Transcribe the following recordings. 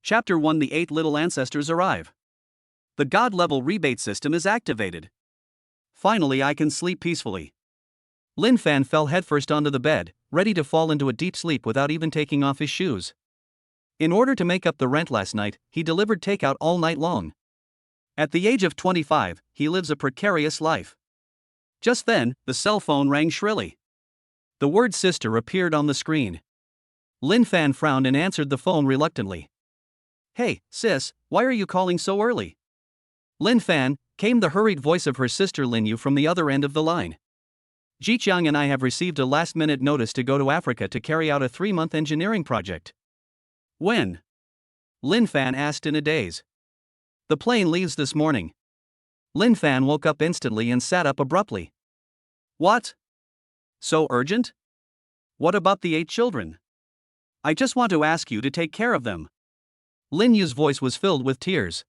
Chapter 1: The 8 Little Ancestors Arrive. The God-level rebate system is activated. Finally, I can sleep peacefully. Lin Fan fell headfirst onto the bed, ready to fall into a deep sleep without even taking off his shoes. In order to make up the rent last night, he delivered takeout all night long. At the age of 25, he lives a precarious life. Just then, the cell phone rang shrilly. The word sister appeared on the screen. Lin Fan frowned and answered the phone reluctantly. "Hey, sis, why are you calling so early?" "Lin Fan," came the hurried voice of her sister Lin Yu from the other end of the line. "Jiqiang and I have received a last-minute notice to go to Africa to carry out a 3-month engineering project." "When?" Lin Fan asked in a daze. "The plane leaves this morning." Lin Fan woke up instantly and sat up abruptly. "What? So urgent? What about the 8 children? I just want to ask you to take care of them." Lin Yu's voice was filled with tears.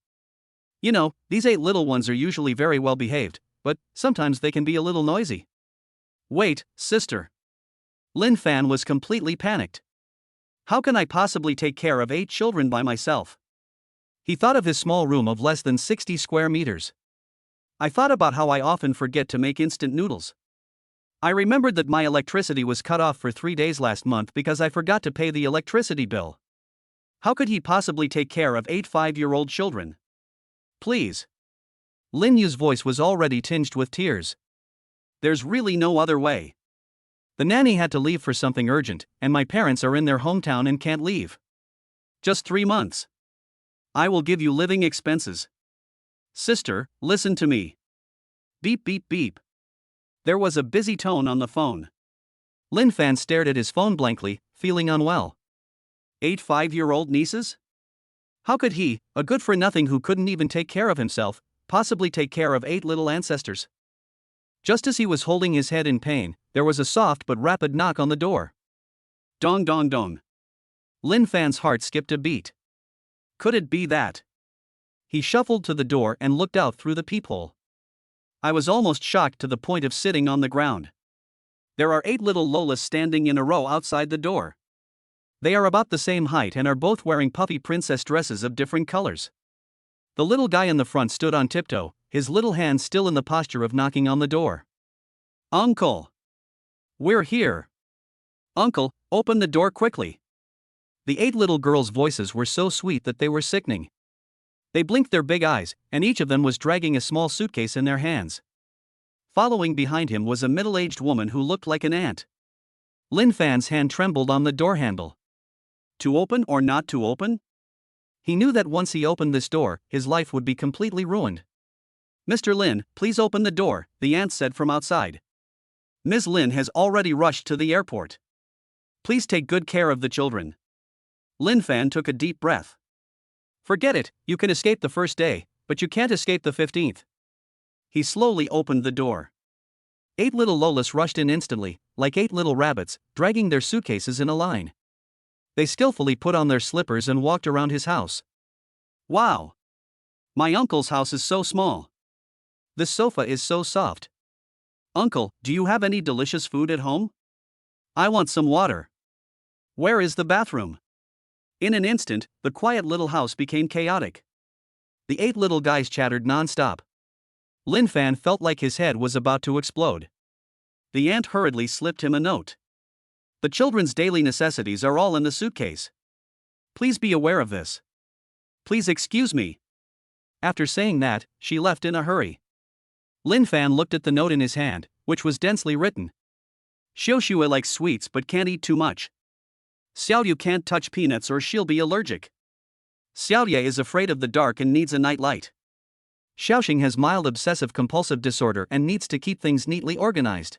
"You know, these 8 little ones are usually very well behaved, but sometimes they can be a little noisy." "Wait, sister." Lin Fan was completely panicked. "How can I possibly take care of 8 children by myself?" He thought of his small room of less than 60 square meters. "I thought about how I often forget to make instant noodles. I remembered that my electricity was cut off for 3 days last month because I forgot to pay the electricity bill. How could he possibly take care of 8 5-year-old children? Please." Lin Yu's voice was already tinged with tears. "There's really no other way. The nanny had to leave for something urgent, and my parents are in their hometown and can't leave. Just 3 months. I will give you living expenses. Sister, listen to me." Beep beep beep. There was a busy tone on the phone. Lin Fan stared at his phone blankly, feeling unwell. 8 5-year-old nieces? How could he, a good-for-nothing who couldn't even take care of himself, possibly take care of 8 little ancestors? Just as he was holding his head in pain, there was a soft but rapid knock on the door. Dong dong dong. Lin Fan's heart skipped a beat. Could it be that? He shuffled to the door and looked out through the peephole. I was almost shocked to the point of sitting on the ground. There are 8 little Lolas standing in a row outside the door. They are about the same height and are both wearing puffy princess dresses of different colors. The little guy in the front stood on tiptoe, his little hand still in the posture of knocking on the door. "Uncle! We're here! Uncle, open the door quickly!" The 8 little girls' voices were so sweet that they were sickening. They blinked their big eyes, and each of them was dragging a small suitcase in their hands. Following behind him was a middle-aged woman who looked like an ant. Lin Fan's hand trembled on the door handle. To open or not to open? He knew that once he opened this door, his life would be completely ruined. "Mr. Lin, please open the door," the aunt said from outside. "Ms. Lin has already rushed to the airport. Please take good care of the children." Lin Fan took a deep breath. "Forget it, you can escape the first day, but you can't escape the 15th. He slowly opened the door. 8 little Lolas rushed in instantly, like 8 little rabbits, dragging their suitcases in a line. They skillfully put on their slippers and walked around his house. "Wow! My uncle's house is so small. This sofa is so soft. Uncle, do you have any delicious food at home? I want some water. Where is the bathroom?" In an instant, the quiet little house became chaotic. The 8 little guys chattered non-stop. Lin Fan felt like his head was about to explode. The aunt hurriedly slipped him a note. "The children's daily necessities are all in the suitcase. Please be aware of this. Please excuse me." After saying that, she left in a hurry. Lin Fan looked at the note in his hand, which was densely written. "Xiaoxue likes sweets but can't eat too much. Xiaoyu can't touch peanuts or she'll be allergic. Xiaoye is afraid of the dark and needs a night light. Xiaoxing has mild obsessive-compulsive disorder and needs to keep things neatly organized.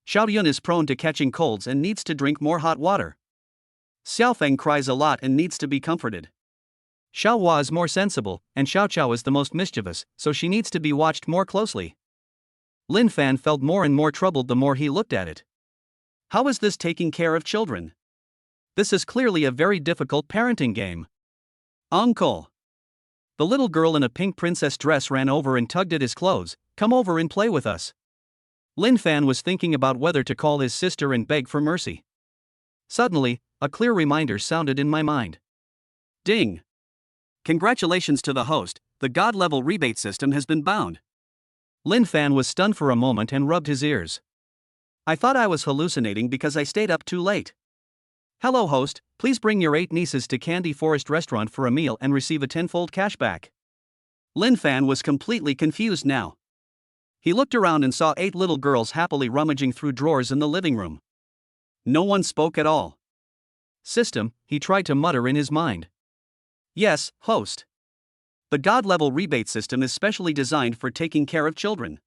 Xiaoyun is prone to catching colds and needs to drink more hot water. Xiaofeng cries a lot and needs to be comforted. Xiaohua is more sensible, and Xiaoqiao is the most mischievous, so she needs to be watched more closely." Lin Fan felt more and more troubled the more he looked at it. How is this taking care of children? This is clearly a very difficult parenting game. "Uncle!" The little girl in a pink princess dress ran over and tugged at his clothes. "Come over and play with us." Lin Fan was thinking about whether to call his sister and beg for mercy. Suddenly, a clear reminder sounded in my mind. Ding! Congratulations to the host, the God-level rebate system has been bound. Lin Fan was stunned for a moment and rubbed his ears. I thought I was hallucinating because I stayed up too late. Hello host, please bring your 8 nieces to Candy Forest Restaurant for a meal and receive a tenfold cashback. Lin Fan was completely confused now. He looked around and saw 8 little girls happily rummaging through drawers in the living room. No one spoke at all. System, he tried to mutter in his mind. Yes, host. The God-level rebate system is specially designed for taking care of children.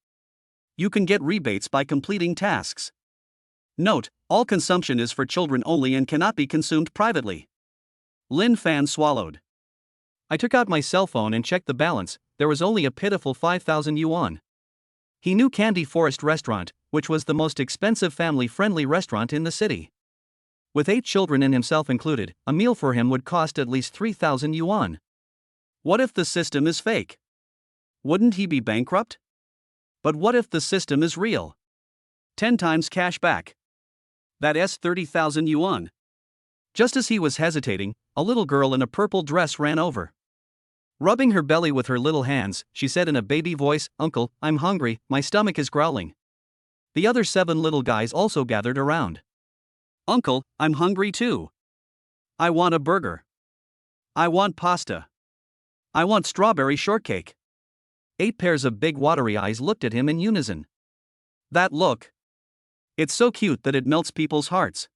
You can get rebates by completing tasks. Note, all consumption is for children only and cannot be consumed privately. Lin Fan swallowed. I took out my cell phone and checked the balance. There was only a pitiful 5,000 yuan. He knew Candy Forest Restaurant, which was the most expensive family-friendly restaurant in the city. With 8 children and himself included, a meal for him would cost at least 3,000 yuan. What if the system is fake? Wouldn't he be bankrupt? But what if the system is real? 10 times cash back. That's 30,000 yuan. Just as he was hesitating, a little girl in a purple dress ran over. Rubbing her belly with her little hands, she said in a baby voice, "Uncle, I'm hungry, my stomach is growling." The other 7 little guys also gathered around. "Uncle, I'm hungry too. I want a burger. I want pasta. I want strawberry shortcake." 8 pairs of big watery eyes looked at him in unison. That look. It's so cute that it melts people's hearts.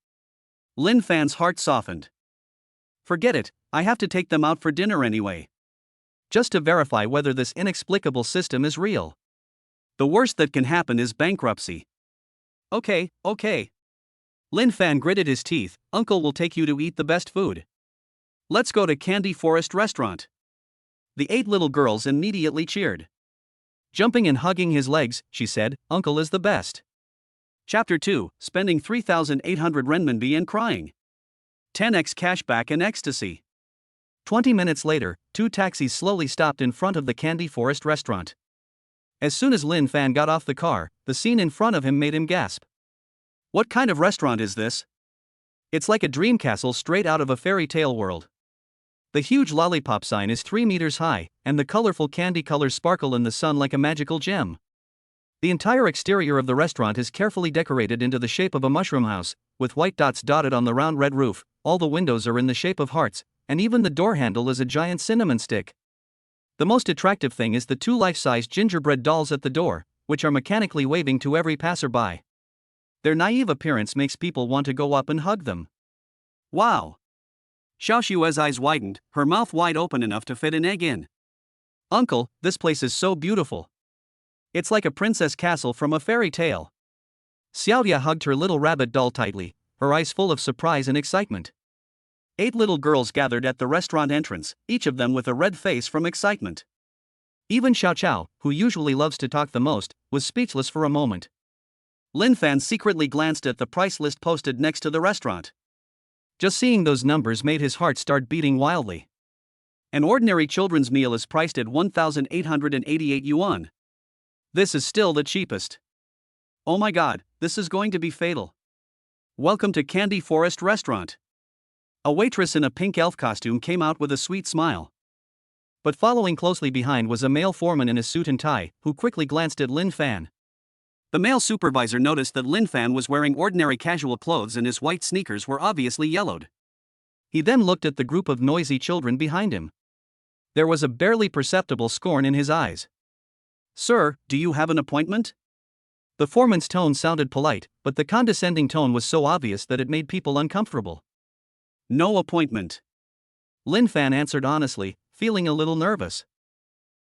Lin Fan's heart softened. Forget it, I have to take them out for dinner anyway. Just to verify whether this inexplicable system is real. The worst that can happen is bankruptcy. Okay. Lin Fan gritted his teeth. Uncle will take you to eat the best food. Let's go to Candy Forest Restaurant. The 8 little girls immediately cheered. Jumping and hugging his legs, she said, "Uncle is the best." Chapter 2, Spending 3,800 renminbi and crying. 10x cashback and ecstasy. 20 minutes later, 2 taxis slowly stopped in front of the Candy Forest Restaurant. As soon as Lin Fan got off the car, the scene in front of him made him gasp. What kind of restaurant is this? It's like a dream castle straight out of a fairy tale world. The huge lollipop sign is 3 meters high, and the colorful candy colors sparkle in the sun like a magical gem. The entire exterior of the restaurant is carefully decorated into the shape of a mushroom house, with white dots dotted on the round red roof. All the windows are in the shape of hearts, and even the door handle is a giant cinnamon stick. The most attractive thing is the 2 life-sized gingerbread dolls at the door, which are mechanically waving to every passerby. Their naive appearance makes people want to go up and hug them. Wow! Xiao Xue's eyes widened, her mouth wide open enough to fit an egg in. Uncle, this place is so beautiful. It's like a princess castle from a fairy tale. Xiaoya hugged her little rabbit doll tightly, her eyes full of surprise and excitement. 8 little girls gathered at the restaurant entrance, each of them with a red face from excitement. Even Xiao Chao, who usually loves to talk the most, was speechless for a moment. Lin Fan secretly glanced at the price list posted next to the restaurant. Just seeing those numbers made his heart start beating wildly. An ordinary children's meal is priced at 1,888 yuan. This is still the cheapest. Oh my god, this is going to be fatal. Welcome to Candy Forest Restaurant. A waitress in a pink elf costume came out with a sweet smile. But following closely behind was a male foreman in a suit and tie, who quickly glanced at Lin Fan. The male supervisor noticed that Lin Fan was wearing ordinary casual clothes and his white sneakers were obviously yellowed. He then looked at the group of noisy children behind him. There was a barely perceptible scorn in his eyes. "Sir, do you have an appointment?" The foreman's tone sounded polite, but the condescending tone was so obvious that it made people uncomfortable. "No appointment." Lin Fan answered honestly, feeling a little nervous.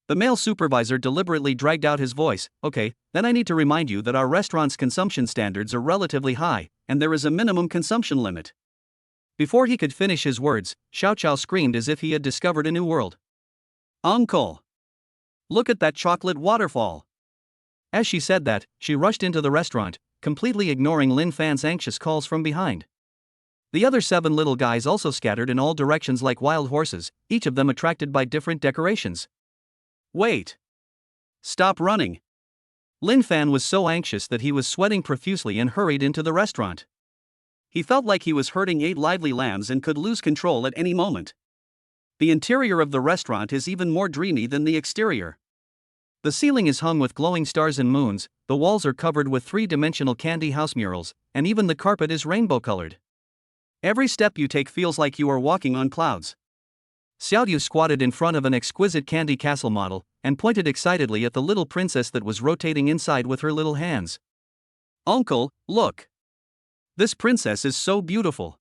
The male supervisor deliberately dragged out his voice. "Okay, then I need to remind you that our restaurant's consumption standards are relatively high, and there is a minimum consumption limit." Before he could finish his words, Xiao Chao screamed as if he had discovered a new world. "Uncle! Look at that chocolate waterfall!" As she said that, she rushed into the restaurant, completely ignoring Lin Fan's anxious calls from behind. The other 7 little guys also scattered in all directions like wild horses, each of them attracted by different decorations. Wait! Stop running! Lin Fan was so anxious that he was sweating profusely and hurried into the restaurant. He felt like he was herding 8 lively lambs and could lose control at any moment. The interior of the restaurant is even more dreamy than the exterior. The ceiling is hung with glowing stars and moons, the walls are covered with three-dimensional candy house murals, and even the carpet is rainbow-colored. Every step you take feels like you are walking on clouds. Xiaoyu squatted in front of an exquisite candy castle model, and pointed excitedly at the little princess that was rotating inside with her little hands. Uncle, look! This princess is so beautiful.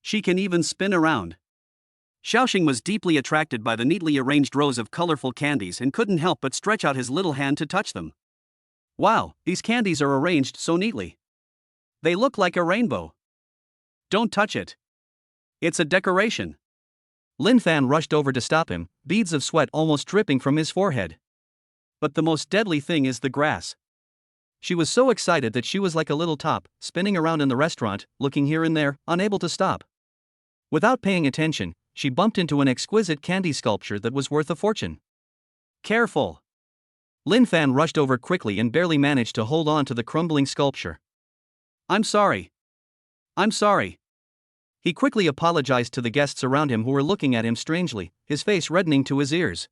She can even spin around. Xiaoxing was deeply attracted by the neatly arranged rows of colorful candies and couldn't help but stretch out his little hand to touch them. Wow, these candies are arranged so neatly. They look like a rainbow. Don't touch it. It's a decoration. Lin Fan rushed over to stop him, beads of sweat almost dripping from his forehead. But the most deadly thing is the grass. She was so excited that she was like a little top, spinning around in the restaurant, looking here and there, unable to stop. Without paying attention, she bumped into an exquisite candy sculpture that was worth a fortune. Careful! Lin Fan rushed over quickly and barely managed to hold on to the crumbling sculpture. I'm sorry. I'm sorry. He quickly apologized to the guests around him who were looking at him strangely, his face reddening to his ears.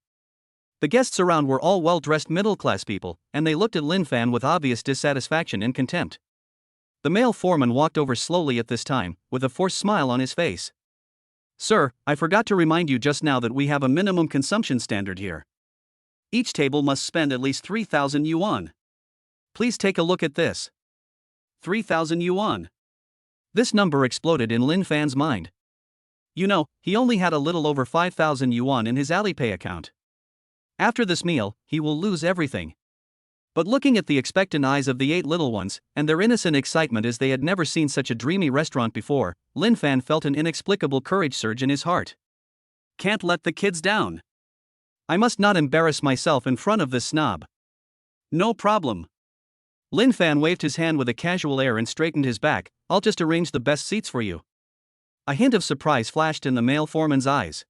The guests around were all well-dressed middle-class people, and they looked at Lin Fan with obvious dissatisfaction and contempt. The male foreman walked over slowly at this time, with a forced smile on his face. Sir, I forgot to remind you just now that we have a minimum consumption standard here. Each table must spend at least 3,000 yuan. Please take a look at this. 3,000 yuan. This number exploded in Lin Fan's mind. You know, he only had a little over 5,000 yuan in his Alipay account. After this meal, he will lose everything. But looking at the expectant eyes of the 8 little ones, and their innocent excitement as they had never seen such a dreamy restaurant before, Lin Fan felt an inexplicable courage surge in his heart. Can't let the kids down. I must not embarrass myself in front of this snob. No problem. Lin Fan waved his hand with a casual air and straightened his back. I'll just arrange the best seats for you. A hint of surprise flashed in the male foreman's eyes.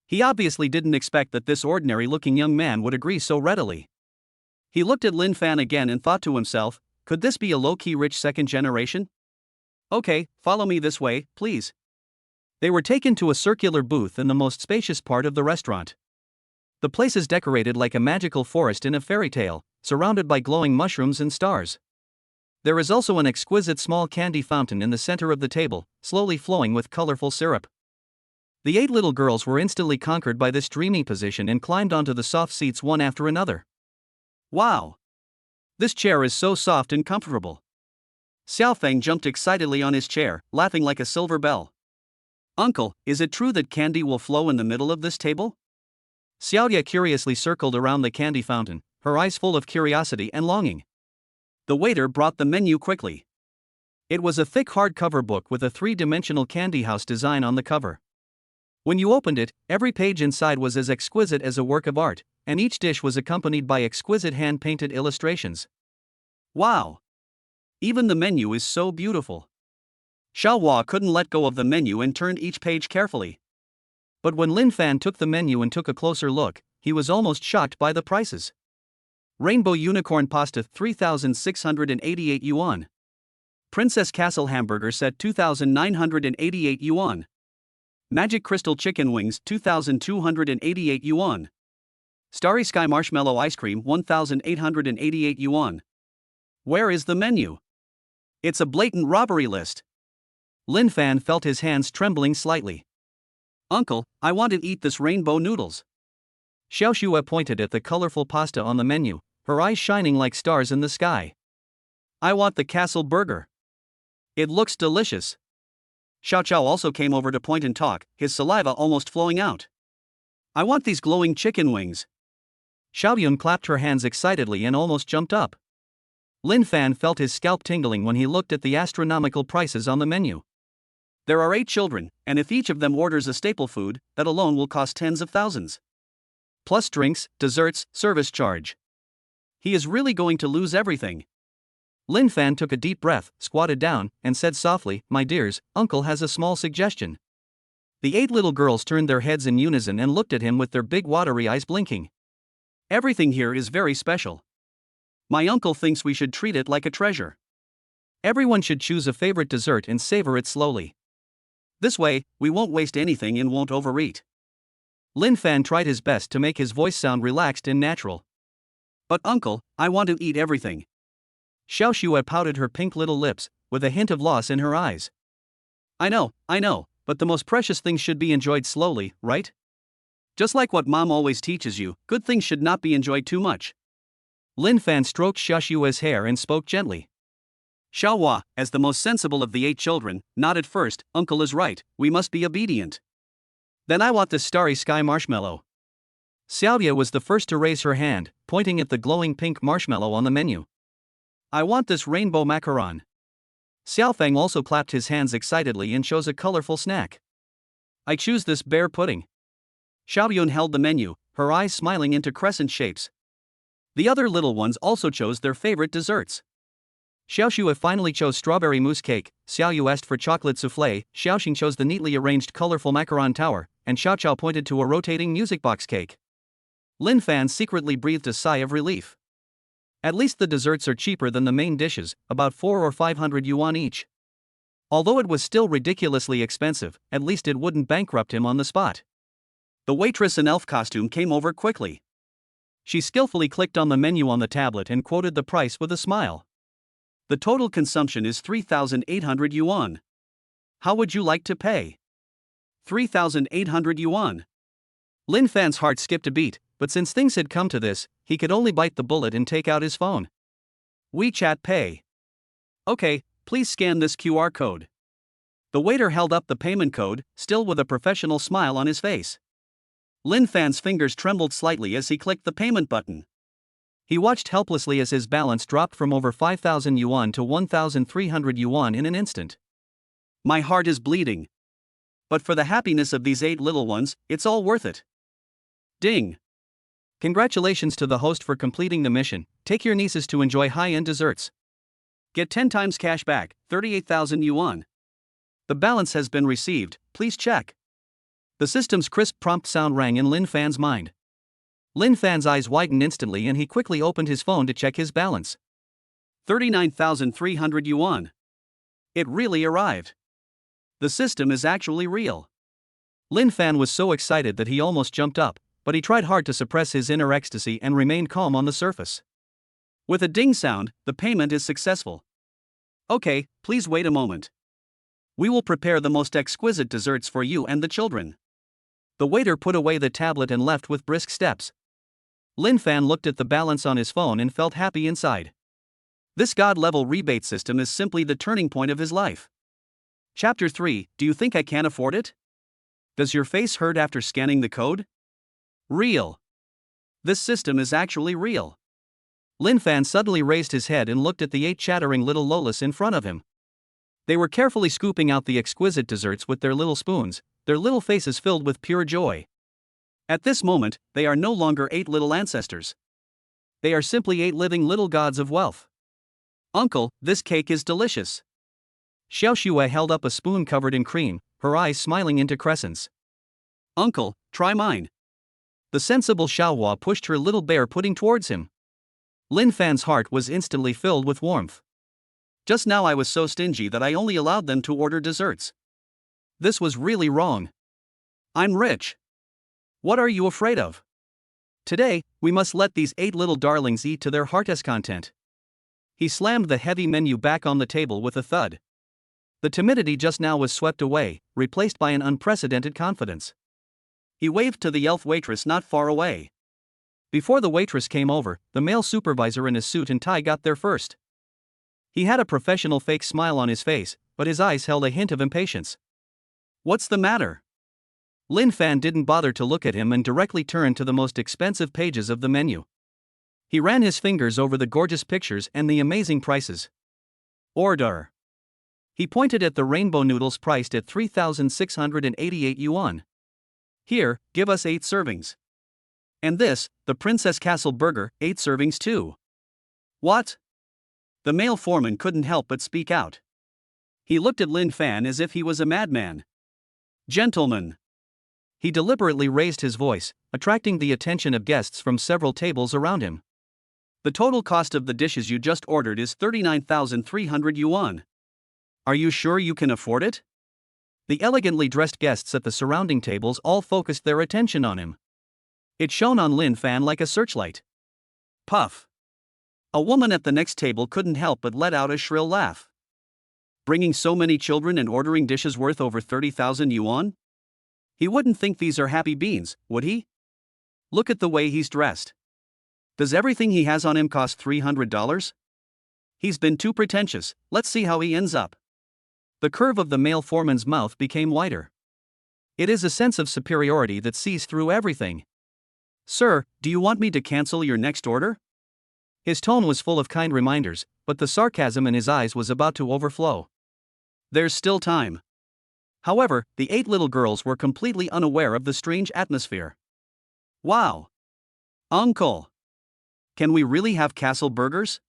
He obviously didn't expect that this ordinary-looking young man would agree so readily. He looked at Lin Fan again and thought to himself, could this be a low-key rich second generation? Okay, follow me this way, please. They were taken to a circular booth in the most spacious part of the restaurant. The place is decorated like a magical forest in a fairy tale, surrounded by glowing mushrooms and stars. There is also an exquisite small candy fountain in the center of the table, slowly flowing with colorful syrup. The 8 little girls were instantly conquered by this dreamy position and climbed onto the soft seats one after another. Wow! This chair is so soft and comfortable. Xiaofeng jumped excitedly on his chair, laughing like a silver bell. Uncle, is it true that candy will flow in the middle of this table? Xiaoya curiously circled around the candy fountain, her eyes full of curiosity and longing. The waiter brought the menu quickly. It was a thick hardcover book with a 3-dimensional candy house design on the cover. When you opened it, every page inside was as exquisite as a work of art, and each dish was accompanied by exquisite hand-painted illustrations. Wow! Even the menu is so beautiful. Xiaohua couldn't let go of the menu and turned each page carefully. But when Lin Fan took the menu and took a closer look, he was almost shocked by the prices. Rainbow Unicorn Pasta 3,688 yuan. Princess Castle Hamburger Set 2,988 yuan. Magic Crystal Chicken Wings 2,288 yuan. Starry Sky Marshmallow Ice Cream 1,888 yuan. Where is the menu? It's a blatant robbery list. Lin Fan felt his hands trembling slightly. Uncle, I want to eat this rainbow noodles. Xiao Shua pointed at the colorful pasta on the menu, her eyes shining like stars in the sky. I want the castle burger. It looks delicious. Xiao Chao also came over to point and talk, his saliva almost flowing out. I want these glowing chicken wings. Xiao Yun clapped her hands excitedly and almost jumped up. Lin Fan felt his scalp tingling when he looked at the astronomical prices on the menu. There are 8 children, and if each of them orders a staple food, that alone will cost tens of thousands. Plus drinks, desserts, service charge. He is really going to lose everything. Lin Fan took a deep breath, squatted down, and said softly, My dears, Uncle has a small suggestion. The 8 little girls turned their heads in unison and looked at him with their big watery eyes blinking. Everything here is very special. My uncle thinks we should treat it like a treasure. Everyone should choose a favorite dessert and savor it slowly. This way, we won't waste anything and won't overeat. Lin Fan tried his best to make his voice sound relaxed and natural. But uncle, I want to eat everything. Xiao Xue pouted her pink little lips, with a hint of loss in her eyes. I know, but the most precious things should be enjoyed slowly, right? Just like what mom always teaches you, good things should not be enjoyed too much. Lin Fan stroked Xiao Xue's hair and spoke gently. Xiao Hua, as the most sensible of the 8 children, nodded first. Uncle is right, we must be obedient. Then I want this starry sky marshmallow. Xiaoya was the first to raise her hand, pointing at the glowing pink marshmallow on the menu. I want this rainbow macaron. Xiaofeng also clapped his hands excitedly and chose a colorful snack. I choose this bear pudding. Xiaoyun held the menu, her eyes smiling into crescent shapes. The other little ones also chose their favorite desserts. Xiaoxue finally chose strawberry mousse cake, Xiaoyu asked for chocolate souffle, Xiaoxing chose the neatly arranged colorful macaron tower, and Xiaoqiao pointed to a rotating music box cake. Lin Fan secretly breathed a sigh of relief. At least the desserts are cheaper than the main dishes, about 400 or 500 yuan each. Although it was still ridiculously expensive, at least it wouldn't bankrupt him on the spot. The waitress in elf costume came over quickly. She skillfully clicked on the menu on the tablet and quoted the price with a smile. The total consumption is 3,800 yuan. How would you like to pay? 3,800 yuan. Lin Fan's heart skipped a beat, but since things had come to this, he could only bite the bullet and take out his phone. WeChat Pay. Okay, please scan this QR code. The waiter held up the payment code, still with a professional smile on his face. Lin Fan's fingers trembled slightly as he clicked the payment button. He watched helplessly as his balance dropped from over 5,000 yuan to 1,300 yuan in an instant. My heart is bleeding. But for the happiness of these 8 little ones, it's all worth it. Ding! Congratulations to the host for completing the mission. Take your nieces to enjoy high-end desserts. Get 10 times cash back, 38,000 yuan. The balance has been received, please check. The system's crisp prompt sound rang in Lin Fan's mind. Lin Fan's eyes widened instantly and he quickly opened his phone to check his balance. 39,300 yuan. It really arrived. The system is actually real. Lin Fan was so excited that he almost jumped up, but he tried hard to suppress his inner ecstasy and remained calm on the surface. With a ding sound, the payment is successful. Okay, please wait a moment. We will prepare the most exquisite desserts for you and the children. The waiter put away the tablet and left with brisk steps. Lin Fan looked at the balance on his phone and felt happy inside. This God-level rebate system is simply the turning point of his life. Chapter 3, Do you think I can afford it? Does your face hurt after scanning the code? Real. This system is actually real. Lin Fan suddenly raised his head and looked at the 8 chattering little lolas in front of him. They were carefully scooping out the exquisite desserts with their little spoons, their little faces filled with pure joy. At this moment, they are no longer 8 little ancestors. They are simply 8 living little gods of wealth. Uncle, this cake is delicious. Xiao Xue held up a spoon covered in cream, her eyes smiling into crescents. Uncle, try mine. The sensible Xiaohua pushed her little bear pudding towards him. Lin Fan's heart was instantly filled with warmth. Just now I was so stingy that I only allowed them to order desserts. This was really wrong. I'm rich. What are you afraid of? Today, we must let these 8 little darlings eat to their heart's content. He slammed the heavy menu back on the table with a thud. The timidity just now was swept away, replaced by an unprecedented confidence. He waved to the elf waitress not far away. Before the waitress came over, the male supervisor in a suit and tie got there first. He had a professional fake smile on his face, but his eyes held a hint of impatience. What's the matter? Lin Fan didn't bother to look at him and directly turned to the most expensive pages of the menu. He ran his fingers over the gorgeous pictures and the amazing prices. Order. He pointed at the rainbow noodles priced at 3,688 yuan. Here, give us 8 servings. And this, the Princess Castle Burger, 8 servings too. What? The male foreman couldn't help but speak out. He looked at Lin Fan as if he was a madman. Gentlemen. He deliberately raised his voice, attracting the attention of guests from several tables around him. The total cost of the dishes you just ordered is 39,300 yuan. Are you sure you can afford it? The elegantly dressed guests at the surrounding tables all focused their attention on him. It shone on Lin Fan like a searchlight. Puff! A woman at the next table couldn't help but let out a shrill laugh. Bringing so many children and ordering dishes worth over 30,000 yuan? He wouldn't think these are happy beans, would he? Look at the way he's dressed. Does everything he has on him cost $300? He's been too pretentious, let's see how he ends up. The curve of the male foreman's mouth became wider. It is a sense of superiority that sees through everything. Sir, do you want me to cancel your next order? His tone was full of kind reminders, but the sarcasm in his eyes was about to overflow. There's still time. However, the 8 little girls were completely unaware of the strange atmosphere. Wow! Uncle! Can we really have castle burgers?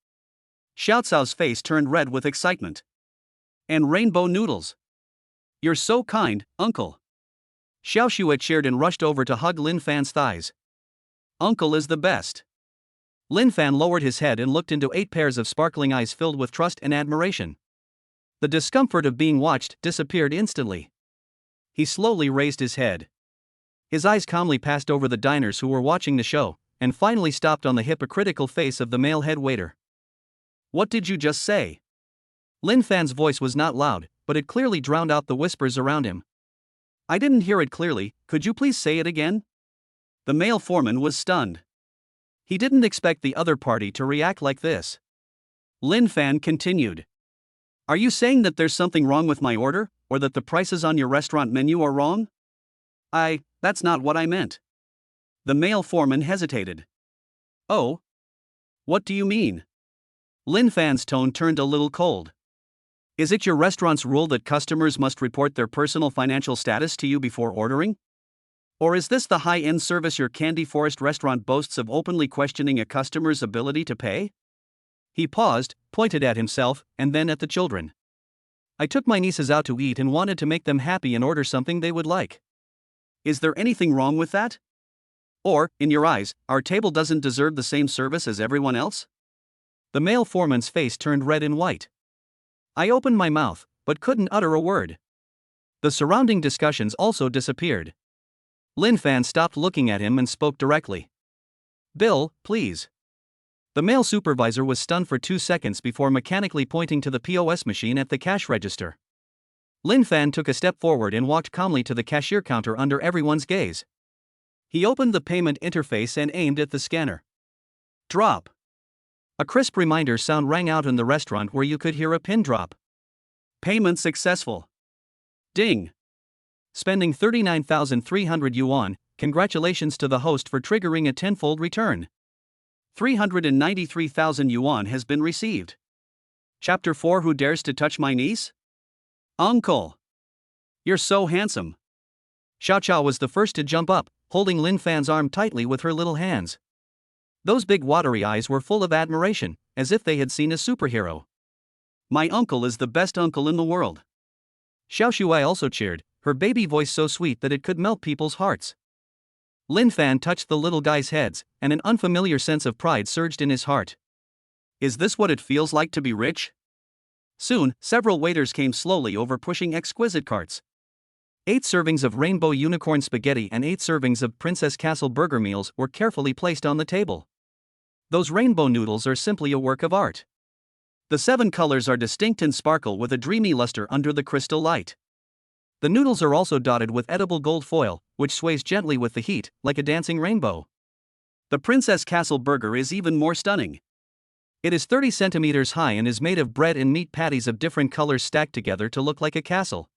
Xiao Cao's face turned red with excitement. And rainbow noodles. You're so kind, Uncle. Xiao Xue cheered and rushed over to hug Lin Fan's thighs. Uncle is the best. Lin Fan lowered his head and looked into 8 pairs of sparkling eyes filled with trust and admiration. The discomfort of being watched disappeared instantly. He slowly raised his head. His eyes calmly passed over the diners who were watching the show, and finally stopped on the hypocritical face of the male head waiter. What did you just say? Lin Fan's voice was not loud, but it clearly drowned out the whispers around him. I didn't hear it clearly, could you please say it again? The male foreman was stunned. He didn't expect the other party to react like this. Lin Fan continued. Are you saying that there's something wrong with my order, or that the prices on your restaurant menu are wrong? That's not what I meant. The male foreman hesitated. Oh? What do you mean? Lin Fan's tone turned a little cold. Is it your restaurant's rule that customers must report their personal financial status to you before ordering? Or is this the high-end service your Candy Forest restaurant boasts of openly questioning a customer's ability to pay? He paused, pointed at himself, and then at the children. I took my nieces out to eat and wanted to make them happy and order something they would like. Is there anything wrong with that? Or, in your eyes, our table doesn't deserve the same service as everyone else? The male foreman's face turned red and white. I opened my mouth, but couldn't utter a word. The surrounding discussions also disappeared. Lin Fan stopped looking at him and spoke directly. Bill, please. The male supervisor was stunned for 2 seconds before mechanically pointing to the POS machine at the cash register. Lin Fan took a step forward and walked calmly to the cashier counter under everyone's gaze. He opened the payment interface and aimed at the scanner. Drop. A crisp reminder sound rang out in the restaurant where you could hear a pin drop. Payment successful. Ding. Spending 39,300 yuan, congratulations to the host for triggering a tenfold return. 393,000 yuan has been received. Chapter 4 Who Dares to Touch My Niece? Uncle! You're so handsome. Xiao Qiao was the first to jump up, holding Lin Fan's arm tightly with her little hands. Those big watery eyes were full of admiration, as if they had seen a superhero. My uncle is the best uncle in the world. Xiao Shuai also cheered, her baby voice so sweet that it could melt people's hearts. Lin Fan touched the little guys' heads, and an unfamiliar sense of pride surged in his heart. Is this what it feels like to be rich? Soon, several waiters came slowly over pushing exquisite carts. 8 servings of rainbow unicorn spaghetti and 8 servings of Princess Castle burger meals were carefully placed on the table. Those rainbow noodles are simply a work of art. The 7 colors are distinct and sparkle with a dreamy luster under the crystal light. The noodles are also dotted with edible gold foil, which sways gently with the heat, like a dancing rainbow. The Princess Castle burger is even more stunning. It is 30 centimeters high and is made of bread and meat patties of different colors stacked together to look like a castle.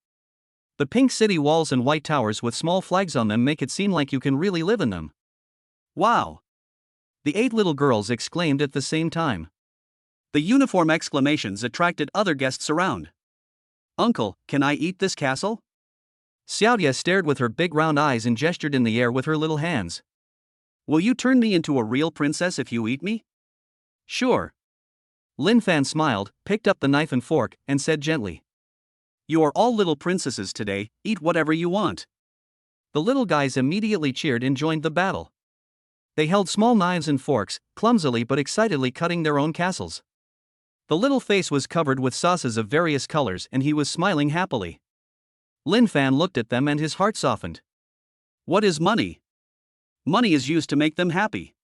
The pink city walls and white towers with small flags on them make it seem like you can really live in them. Wow! The 8 little girls exclaimed at the same time. The uniform exclamations attracted other guests around. Uncle, can I eat this castle? Xiaodia stared with her big round eyes and gestured in the air with her little hands. Will you turn me into a real princess if you eat me? Sure. Lin Fan smiled, picked up the knife and fork, and said gently. You are all little princesses today, eat whatever you want. The little guys immediately cheered and joined the battle. They held small knives and forks, clumsily but excitedly cutting their own castles. The little face was covered with sauces of various colors and he was smiling happily. Lin Fan looked at them and his heart softened. What is money? Money is used to make them happy.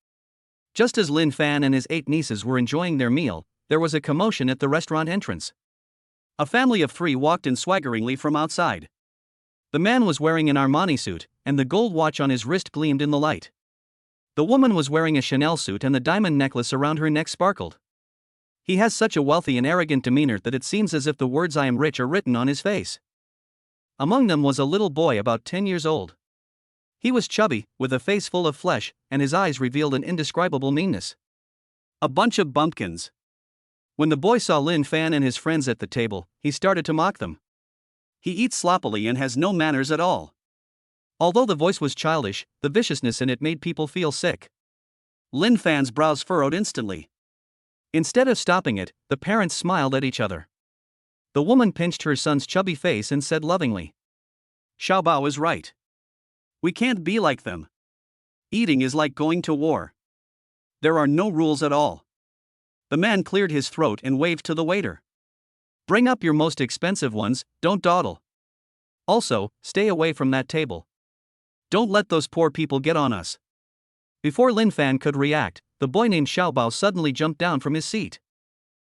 Just as Lin Fan and his 8 nieces were enjoying their meal, there was a commotion at the restaurant entrance. A family of 3 walked in swaggeringly from outside. The man was wearing an Armani suit, and the gold watch on his wrist gleamed in the light. The woman was wearing a Chanel suit and the diamond necklace around her neck sparkled. He has such a wealthy and arrogant demeanor that it seems as if the words "I am rich" are written on his face. Among them was a little boy about 10 years old. He was chubby, with a face full of flesh, and his eyes revealed an indescribable meanness. A bunch of bumpkins. When the boy saw Lin Fan and his friends at the table, he started to mock them. He eats sloppily and has no manners at all. Although the voice was childish, the viciousness in it made people feel sick. Lin Fan's brows furrowed instantly. Instead of stopping it, the parents smiled at each other. The woman pinched her son's chubby face and said lovingly, "Xiao Bao is right. We can't be like them. Eating is like going to war. There are no rules at all." The man cleared his throat and waved to the waiter. "Bring up your most expensive ones, don't dawdle. Also, stay away from that table. Don't let those poor people get on us." Before Lin Fan could react, the boy named Xiao Bao suddenly jumped down from his seat.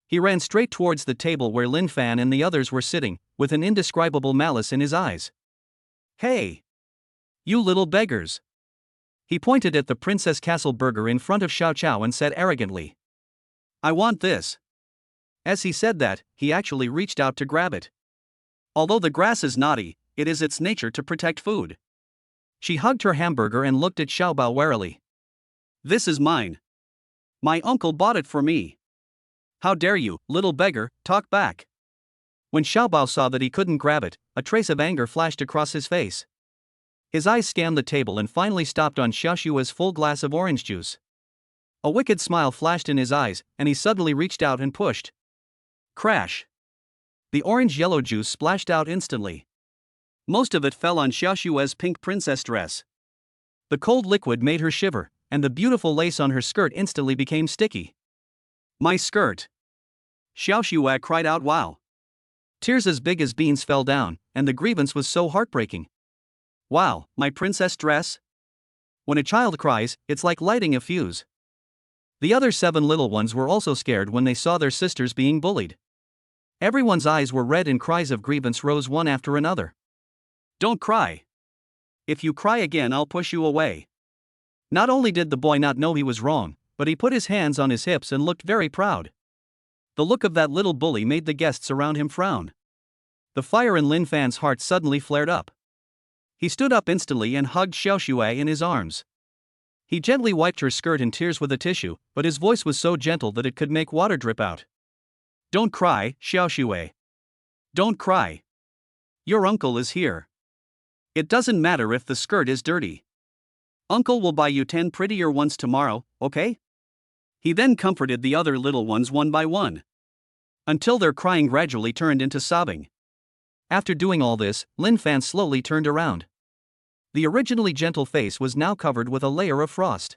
He ran straight towards the table where Lin Fan and the others were sitting, with an indescribable malice in his eyes. "Hey! You little beggars!" He pointed at the Princess Castle burger in front of Xiao Chao and said arrogantly, "I want this." As he said that, he actually reached out to grab it. Although the grass is naughty, it is its nature to protect food. She hugged her hamburger and looked at Xiao Bao warily. "This is mine. My uncle bought it for me. How dare you, little beggar, talk back?" When Xiao Bao saw that he couldn't grab it, a trace of anger flashed across his face. His eyes scanned the table and finally stopped on Xiaoshua's full glass of orange juice. A wicked smile flashed in his eyes, and he suddenly reached out and pushed. Crash! The orange-yellow juice splashed out instantly. Most of it fell on Xiaoshua's pink princess dress. The cold liquid made her shiver, and the beautiful lace on her skirt instantly became sticky. "My skirt!" Xiaoshua cried out, "Wow!" Tears as big as beans fell down, and the grievance was so heartbreaking. "Wow, my princess dress?" When a child cries, it's like lighting a fuse. The other 7 little ones were also scared when they saw their sisters being bullied. Everyone's eyes were red and cries of grievance rose one after another. "Don't cry. If you cry again, I'll push you away." Not only did the boy not know he was wrong, but he put his hands on his hips and looked very proud. The look of that little bully made the guests around him frown. The fire in Lin Fan's heart suddenly flared up. He stood up instantly and hugged Xiaoshua in his arms. He gently wiped her skirt and tears with a tissue, but his voice was so gentle that it could make water drip out. "Don't cry, Xiaoshua. Don't cry. Your uncle is here. It doesn't matter if the skirt is dirty. Uncle will buy you 10 prettier ones tomorrow, okay?" He then comforted the other little ones one by one, until their crying gradually turned into sobbing. After doing all this, Lin Fan slowly turned around. The originally gentle face was now covered with a layer of frost.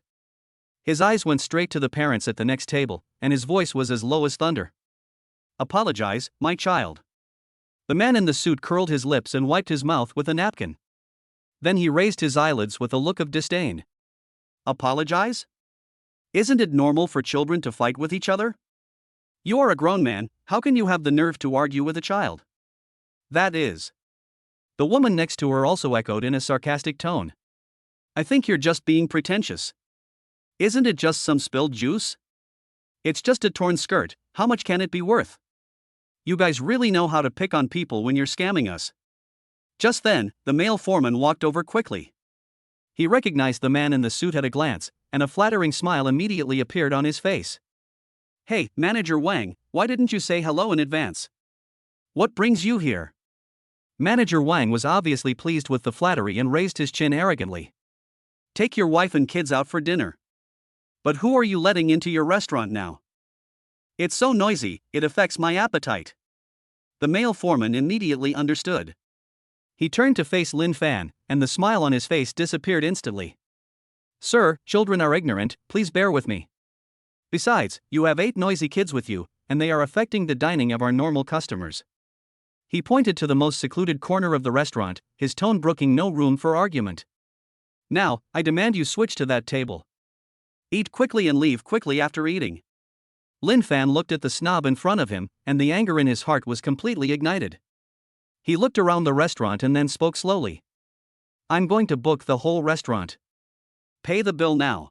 His eyes went straight to the parents at the next table, and his voice was as low as thunder. "Apologize, my child." The man in the suit curled his lips and wiped his mouth with a napkin. Then he raised his eyelids with a look of disdain. "Apologize? Isn't it normal for children to fight with each other? You are a grown man, how can you have the nerve to argue with a child?" "That is." The woman next to her also echoed in a sarcastic tone. "I think you're just being pretentious. Isn't it just some spilled juice? It's just a torn skirt, how much can it be worth? You guys really know how to pick on people when you're scamming us." Just then, the male foreman walked over quickly. He recognized the man in the suit at a glance, and a flattering smile immediately appeared on his face. "Hey, Manager Wang, why didn't you say hello in advance? What brings you here?" Manager Wang was obviously pleased with the flattery and raised his chin arrogantly. "Take your wife and kids out for dinner. But who are you letting into your restaurant now? It's so noisy, it affects my appetite." The male foreman immediately understood. He turned to face Lin Fan, and the smile on his face disappeared instantly. "Sir, children are ignorant, please bear with me. Besides, you have 8 noisy kids with you, and they are affecting the dining of our normal customers." He pointed to the most secluded corner of the restaurant, his tone brooking no room for argument. Now, I demand you switch to that table. Eat quickly and leave quickly after eating. Lin Fan looked at the snob in front of him, and the anger in his heart was completely ignited. He looked around the restaurant and then spoke slowly. I'm going to book the whole restaurant. Pay the bill now.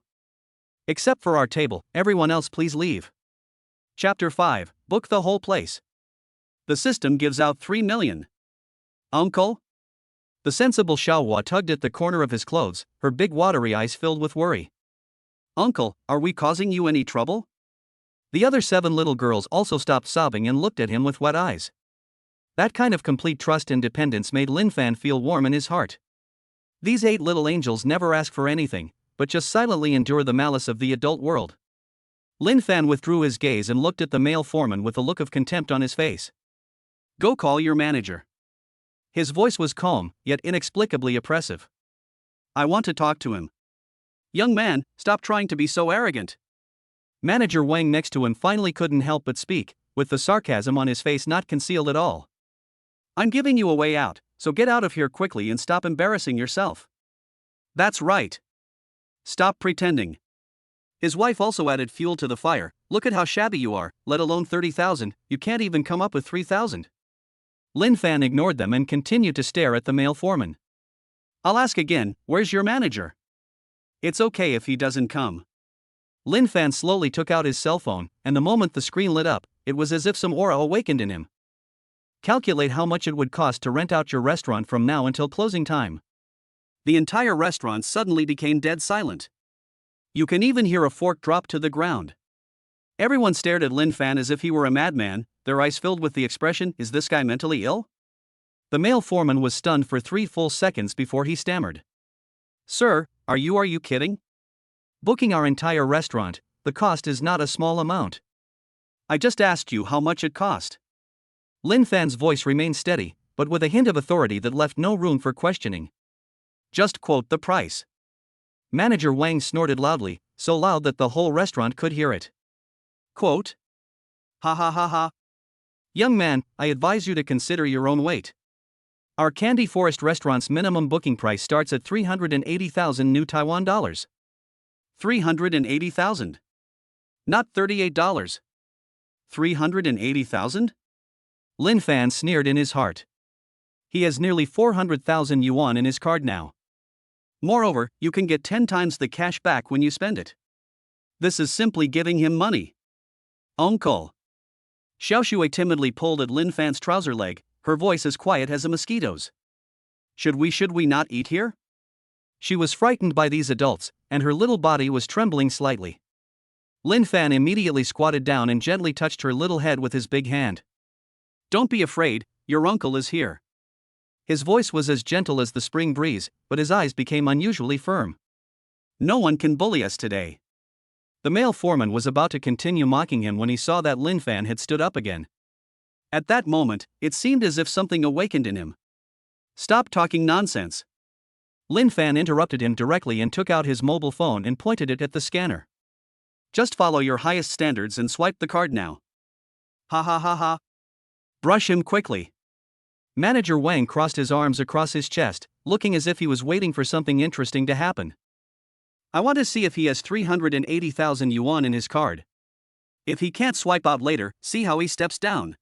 Except for our table, everyone else please leave. Chapter 5, Book the whole place. The system gives out 3 million. Uncle? The sensible Xiaohua tugged at the corner of his clothes, her big watery eyes filled with worry. Uncle, are we causing you any trouble? The other 7 little girls also stopped sobbing and looked at him with wet eyes. That kind of complete trust and dependence made Lin Fan feel warm in his heart. These 8 little angels never ask for anything, but just silently endure the malice of the adult world. Lin Fan withdrew his gaze and looked at the male foreman with a look of contempt on his face. Go call your manager. His voice was calm, yet inexplicably oppressive. I want to talk to him. Young man, stop trying to be so arrogant. Manager Wang next to him finally couldn't help but speak, with the sarcasm on his face not concealed at all. I'm giving you a way out, so get out of here quickly and stop embarrassing yourself. That's right. Stop pretending. His wife also added fuel to the fire. Look at how shabby you are, let alone 30,000, you can't even come up with 3,000. Lin Fan ignored them and continued to stare at the male foreman. I'll ask again, where's your manager? It's okay if he doesn't come. Lin Fan slowly took out his cell phone, and the moment the screen lit up, it was as if some aura awakened in him. Calculate how much it would cost to rent out your restaurant from now until closing time. The entire restaurant suddenly became dead silent. You can even hear a fork drop to the ground. Everyone stared at Lin Fan as if he were a madman, their eyes filled with the expression, is this guy mentally ill? The male foreman was stunned for 3 full seconds before he stammered. Sir, are you kidding? Booking our entire restaurant, the cost is not a small amount. I just asked you how much it cost. Lin Fan's voice remained steady, but with a hint of authority that left no room for questioning. Just quote the price. Manager Wang snorted loudly, so loud that the whole restaurant could hear it. Quote? Ha ha ha ha. Young man, I advise you to consider your own weight. Our Candy Forest restaurant's minimum booking price starts at 380,000 new Taiwan dollars. 380,000. Not $38. 380,000? Lin Fan sneered in his heart. He has nearly 400,000 yuan in his card now. Moreover, you can get 10 times the cash back when you spend it. This is simply giving him money. Uncle. Xiao Shui timidly pulled at Lin Fan's trouser leg, her voice as quiet as a mosquito's. Should we not eat here? She was frightened by these adults, and her little body was trembling slightly. Lin Fan immediately squatted down and gently touched her little head with his big hand. Don't be afraid, your uncle is here. His voice was as gentle as the spring breeze, but his eyes became unusually firm. No one can bully us today. The male foreman was about to continue mocking him when he saw that Lin Fan had stood up again. At that moment, it seemed as if something awakened in him. Stop talking nonsense. Lin Fan interrupted him directly and took out his mobile phone and pointed it at the scanner. Just follow your highest standards and swipe the card now. Ha ha ha ha. Brush him quickly. Manager Wang crossed his arms across his chest, looking as if he was waiting for something interesting to happen. I want to see if he has 380,000 yuan in his card. If he can't swipe out later, see how he steps down.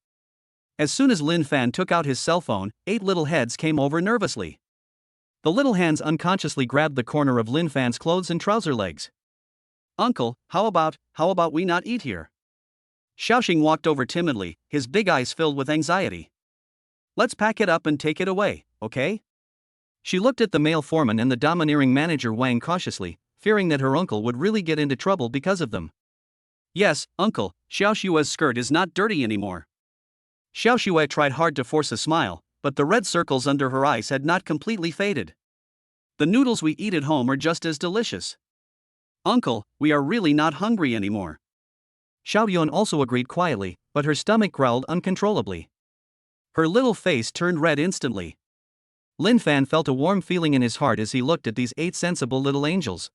As soon as Lin Fan took out his cell phone, 8 little heads came over nervously. The little hands unconsciously grabbed the corner of Lin Fan's clothes and trouser legs. Uncle, how about we not eat here? Xiaoxing walked over timidly, his big eyes filled with anxiety. Let's pack it up and take it away, okay? She looked at the male foreman and the domineering manager Wang cautiously, fearing that her uncle would really get into trouble because of them. Yes, uncle, Xiao Shui's skirt is not dirty anymore. Xiao Shui tried hard to force a smile, but the red circles under her eyes had not completely faded. The noodles we eat at home are just as delicious. Uncle, we are really not hungry anymore. Xiao Yun also agreed quietly, but her stomach growled uncontrollably. Her little face turned red instantly. Lin Fan felt a warm feeling in his heart as he looked at these 8 sensible little angels.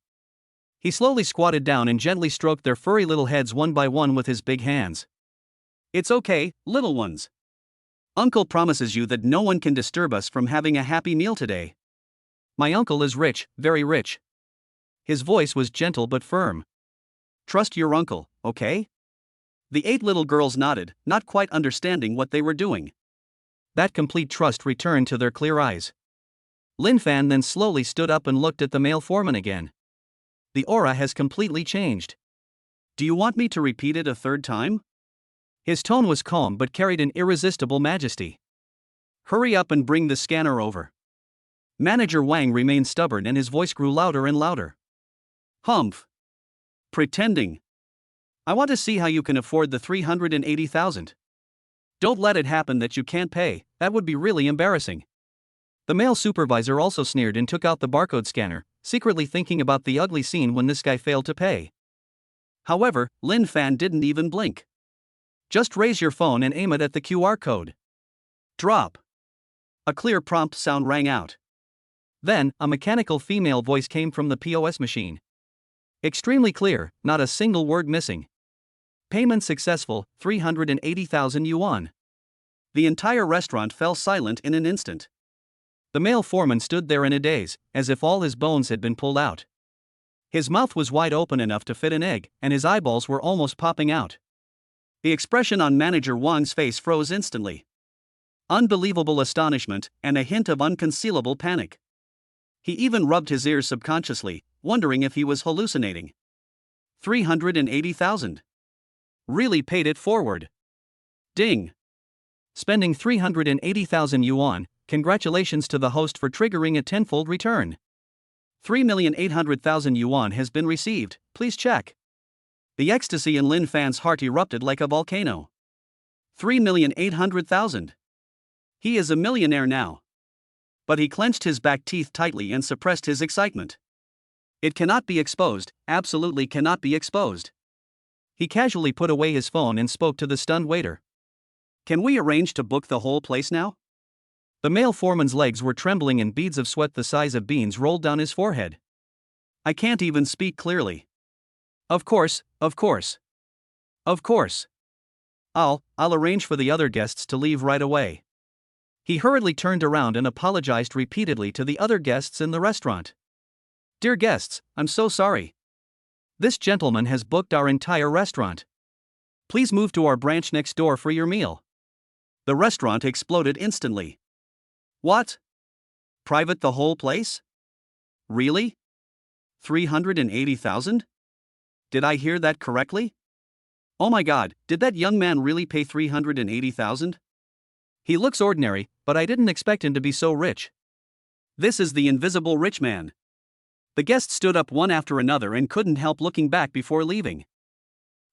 He slowly squatted down and gently stroked their furry little heads one by one with his big hands. It's okay, little ones. Uncle promises you that no one can disturb us from having a happy meal today. My uncle is rich, very rich. His voice was gentle but firm. Trust your uncle, okay? The 8 little girls nodded, not quite understanding what they were doing. That complete trust returned to their clear eyes. Lin Fan then slowly stood up and looked at the male foreman again. The aura has completely changed. Do you want me to repeat it a third time? His tone was calm but carried an irresistible majesty. Hurry up and bring the scanner over. Manager Wang remained stubborn and his voice grew louder and louder. Humph. Pretending. I want to see how you can afford the 380,000. Don't let it happen that you can't pay, that would be really embarrassing. The male supervisor also sneered and took out the barcode scanner, secretly thinking about the ugly scene when this guy failed to pay. However, Lin Fan didn't even blink. Just raise your phone and aim it at the QR code. Drop. A clear prompt sound rang out. Then, a mechanical female voice came from the POS machine. Extremely clear, not a single word missing. Payment successful, 380,000 yuan. The entire restaurant fell silent in an instant. The male foreman stood there in a daze, as if all his bones had been pulled out. His mouth was wide open enough to fit an egg, and his eyeballs were almost popping out. The expression on Manager Wang's face froze instantly. Unbelievable astonishment, and a hint of unconcealable panic. He even rubbed his ears subconsciously, wondering if he was hallucinating. 380,000. Really paid it forward. Ding. Spending 380,000 yuan, congratulations to the host for triggering a tenfold return. 3,800,000 yuan has been received, please check. The ecstasy in Lin Fan's heart erupted like a volcano. 3,800,000. He is a millionaire now. But he clenched his back teeth tightly and suppressed his excitement. It cannot be exposed, absolutely cannot be exposed. He casually put away his phone and spoke to the stunned waiter. Can we arrange to book the whole place now? The male foreman's legs were trembling and beads of sweat the size of beans rolled down his forehead. I can't even speak clearly. Of course, of course. Of course. I'll arrange for the other guests to leave right away. He hurriedly turned around and apologized repeatedly to the other guests in the restaurant. Dear guests, I'm so sorry. This gentleman has booked our entire restaurant. Please move to our branch next door for your meal. The restaurant exploded instantly. What? Private the whole place? Really? 380,000? Did I hear that correctly? Oh my god, did that young man really pay 380,000? He looks ordinary, but I didn't expect him to be so rich. This is the invisible rich man. The guests stood up one after another and couldn't help looking back before leaving.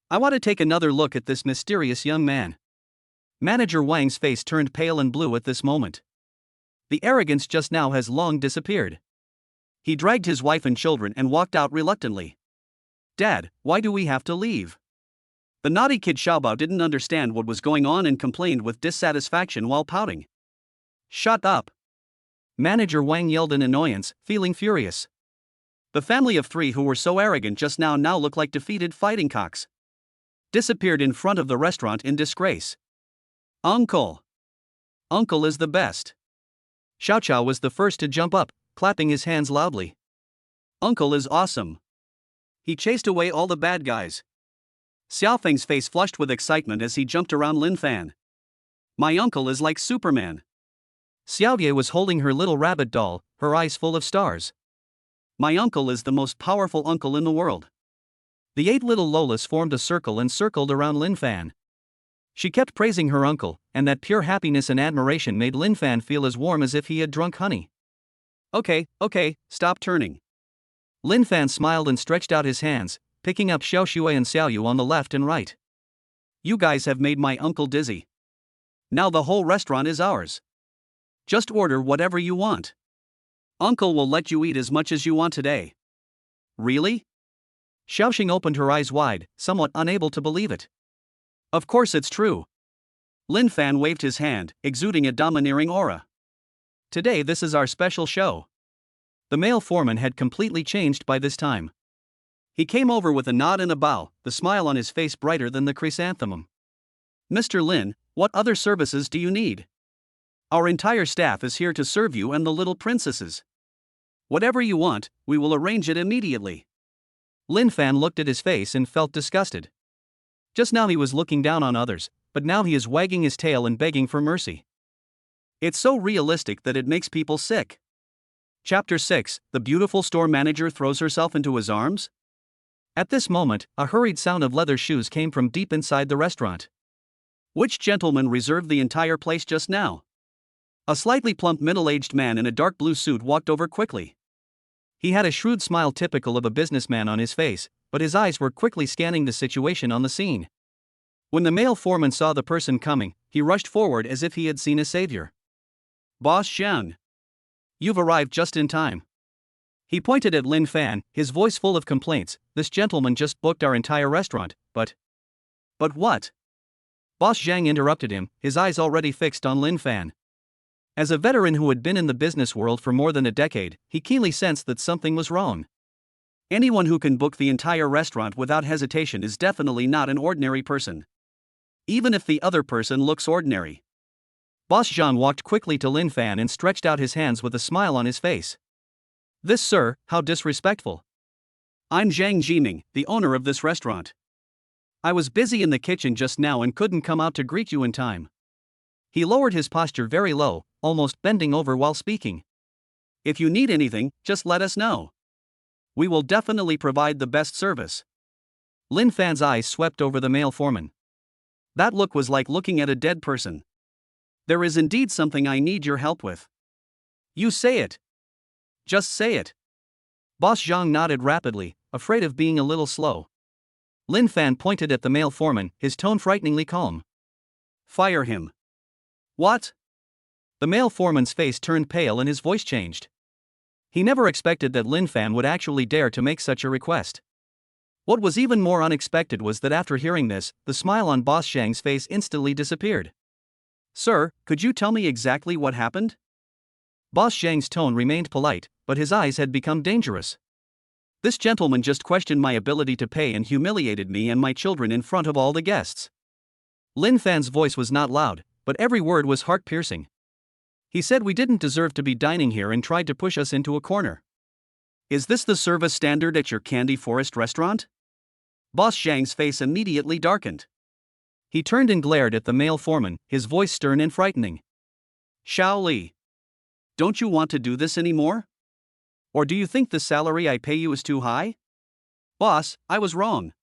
I want to take another look at this mysterious young man. Manager Wang's face turned pale and blue at this moment. The arrogance just now has long disappeared. He dragged his wife and children and walked out reluctantly. Dad, why do we have to leave? The naughty kid Xiaobao didn't understand what was going on and complained with dissatisfaction while pouting. Shut up! Manager Wang yelled in annoyance, feeling furious. The family of 3 who were so arrogant just now look like defeated fighting cocks. Disappeared in front of the restaurant in disgrace. Uncle! Uncle is the best. Xiao Chao was the first to jump up, clapping his hands loudly. Uncle is awesome. He chased away all the bad guys. Xiaofeng's face flushed with excitement as he jumped around Lin Fan. My uncle is like Superman. Xiaoye was holding her little rabbit doll, her eyes full of stars. My uncle is the most powerful uncle in the world. The 8 little Lolas formed a circle and circled around Lin Fan. She kept praising her uncle, and that pure happiness and admiration made Lin Fan feel as warm as if he had drunk honey. Okay, stop turning. Lin Fan smiled and stretched out his hands, picking up Xiao Shui and Xiao Yu on the left and right. You guys have made my uncle dizzy. Now the whole restaurant is ours. Just order whatever you want. Uncle will let you eat as much as you want today. Really? Xiaoxing opened her eyes wide, somewhat unable to believe it. Of course it's true. Lin Fan waved his hand, exuding a domineering aura. Today this is our special show. The male foreman had completely changed by this time. He came over with a nod and a bow, the smile on his face brighter than the chrysanthemum. Mr. Lin, What other services do you need? Our entire staff is here to serve you and the little princesses. Whatever you want, we will arrange it immediately. Lin Fan looked at his face and felt disgusted. Just now he was looking down on others, but now he is wagging his tail and begging for mercy. It's so realistic that it makes people sick. Chapter 6: The beautiful store manager throws herself into his arms? At this moment, a hurried sound of leather shoes came from deep inside the restaurant. Which gentleman reserved the entire place just now? A slightly plump middle-aged man in a dark blue suit walked over quickly. He had a shrewd smile typical of a businessman on his face, but his eyes were quickly scanning the situation on the scene. When the male foreman saw the person coming, he rushed forward as if he had seen a savior. Boss Zhang. You've arrived just in time. He pointed at Lin Fan, his voice full of complaints. This gentleman just booked our entire restaurant, but what? Boss Zhang interrupted him, his eyes already fixed on Lin Fan. As a veteran who had been in the business world for more than a decade, he keenly sensed that something was wrong. Anyone who can book the entire restaurant without hesitation is definitely not an ordinary person. Even if the other person looks ordinary. Boss Zhang walked quickly to Lin Fan and stretched out his hands with a smile on his face. This, sir, how disrespectful. I'm Zhang Jiming, the owner of this restaurant. I was busy in the kitchen just now and couldn't come out to greet you in time. He lowered his posture very low, almost bending over while speaking. If you need anything, just let us know. We will definitely provide the best service. Lin Fan's eyes swept over the male foreman. That look was like looking at a dead person. There is indeed something I need your help with. You say it. Just say it. Boss Zhang nodded rapidly, afraid of being a little slow. Lin Fan pointed at the male foreman, his tone frighteningly calm. Fire him. What? The male foreman's face turned pale and his voice changed. He never expected that Lin Fan would actually dare to make such a request. What was even more unexpected was that after hearing this, the smile on Boss Zhang's face instantly disappeared. Sir, could you tell me exactly what happened? Boss Zhang's tone remained polite, but his eyes had become dangerous. This gentleman just questioned my ability to pay and humiliated me and my children in front of all the guests. Lin Fan's voice was not loud, but every word was heart-piercing. He said we didn't deserve to be dining here and tried to push us into a corner. Is this the service standard at your Candy Forest restaurant? Boss Zhang's face immediately darkened. He turned and glared at the male foreman, his voice stern and frightening. Xiao Li. Don't you want to do this anymore? Or do you think the salary I pay you is too high? Boss, I was wrong.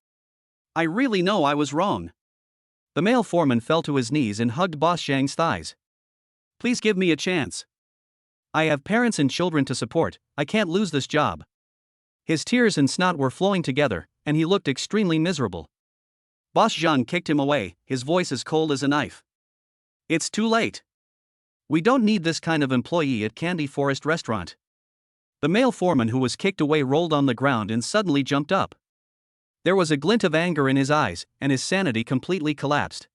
I really know I was wrong. The male foreman fell to his knees and hugged Boss Zhang's thighs. Please give me a chance. I have parents and children to support, I can't lose this job. His tears and snot were flowing together, and he looked extremely miserable. Boss Zhang kicked him away, his voice as cold as a knife. It's too late. We don't need this kind of employee at Candy Forest restaurant. The male foreman who was kicked away rolled on the ground and suddenly jumped up. There was a glint of anger in his eyes, and his sanity completely collapsed.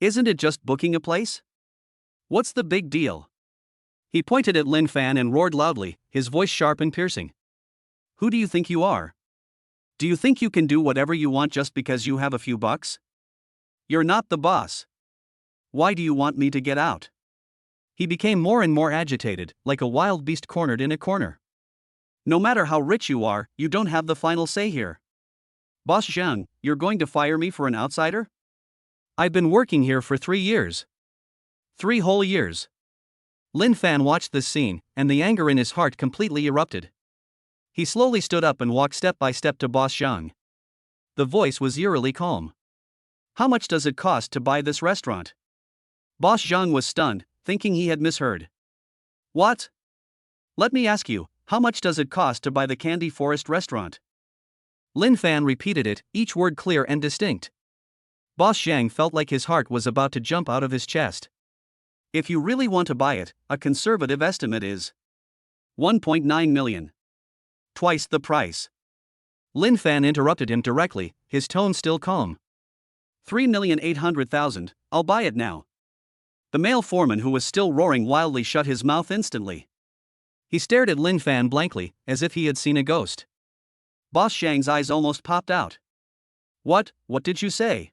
Isn't it just booking a place? What's the big deal? He pointed at Lin Fan and roared loudly, his voice sharp and piercing. Who do you think you are? Do you think you can do whatever you want just because you have a few bucks? You're not the boss. Why do you want me to get out? He became more and more agitated, like a wild beast cornered in a corner. No matter how rich you are, you don't have the final say here. Boss Zhang, you're going to fire me for an outsider? I've been working here for 3 years. 3 whole years. Lin Fan watched this scene, and the anger in his heart completely erupted. He slowly stood up and walked step by step to Boss Zhang. The voice was eerily calm. How much does it cost to buy this restaurant? Boss Zhang was stunned, thinking he had misheard. What? Let me ask you, how much does it cost to buy the Candy Forest restaurant? Lin Fan repeated it, each word clear and distinct. Boss Zhang felt like his heart was about to jump out of his chest. If you really want to buy it, a conservative estimate is 1.9 million. Twice the price. Lin Fan interrupted him directly, his tone still calm. 3,800,000, I'll buy it now. The male foreman who was still roaring wildly shut his mouth instantly. He stared at Lin Fan blankly, as if he had seen a ghost. Boss Zhang's eyes almost popped out. What did you say?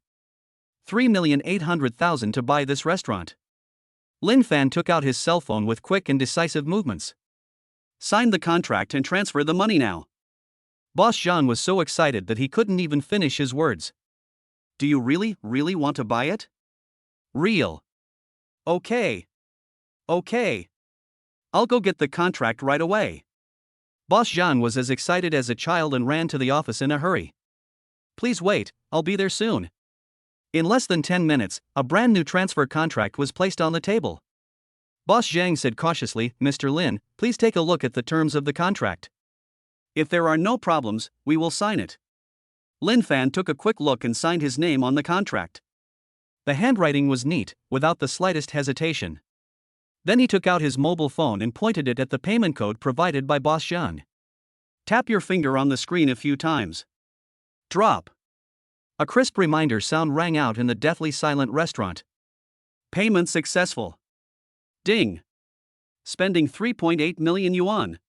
$3,800,000 to buy this restaurant. Lin Fan took out his cell phone with quick and decisive movements. Sign the contract and transfer the money now. Boss Zhang was so excited that he couldn't even finish his words. Do you really want to buy it? Real. Okay. Okay. I'll go get the contract right away. Boss Zhang was as excited as a child and ran to the office in a hurry. Please wait, I'll be there soon. In less than 10 minutes, a brand new transfer contract was placed on the table. Boss Zhang said cautiously, Mr. Lin, please take a look at the terms of the contract. If there are no problems, we will sign it. Lin Fan took a quick look and signed his name on the contract. The handwriting was neat, without the slightest hesitation. Then he took out his mobile phone and pointed it at the payment code provided by Boss Zhang. Tap your finger on the screen a few times. Drop. A crisp reminder sound rang out in the deathly silent restaurant. Payment successful. Ding. Spending 3.8 million yuan.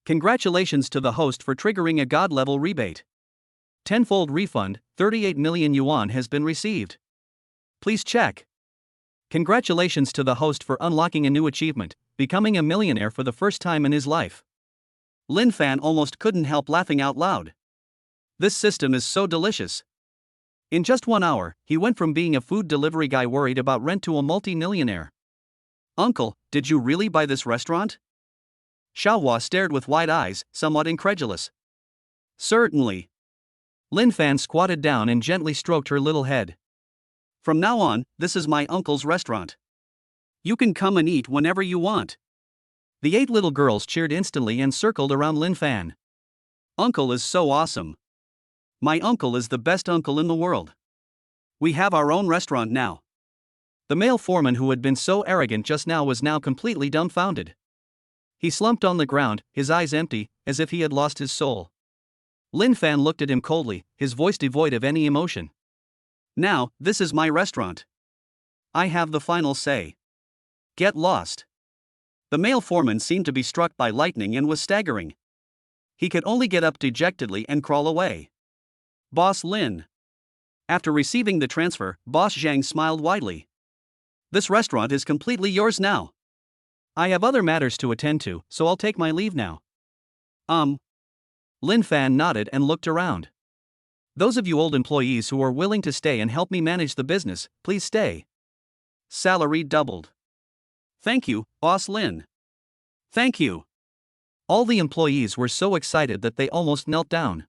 Congratulations to the host for triggering a god-level rebate. Tenfold refund, 38 million yuan has been received. Please check. Congratulations to the host for unlocking a new achievement, becoming a millionaire for the first time in his life. Lin Fan almost couldn't help laughing out loud. This system is so delicious. In just 1 hour, he went from being a food delivery guy worried about rent to a multi-millionaire. Uncle, did you really buy this restaurant? Xiaohua stared with wide eyes, somewhat incredulous. Certainly. Lin Fan squatted down and gently stroked her little head. From now on, this is my uncle's restaurant. You can come and eat whenever you want. The 8 little girls cheered instantly and circled around Lin Fan. Uncle is so awesome. My uncle is the best uncle in the world. We have our own restaurant now. The male foreman who had been so arrogant just now was now completely dumbfounded. He slumped on the ground, his eyes empty, as if he had lost his soul. Lin Fan looked at him coldly, his voice devoid of any emotion. Now, this is my restaurant. I have the final say. Get lost. The male foreman seemed to be struck by lightning and was staggering. He could only get up dejectedly and crawl away. Boss Lin. After receiving the transfer, Boss Zhang smiled widely. This restaurant is completely yours now. I have other matters to attend to, so I'll take my leave now. Lin Fan nodded and looked around. Those of you old employees who are willing to stay and help me manage the business, please stay. Salary doubled. Thank you, Boss Lin. Thank you. All the employees were so excited that they almost knelt down.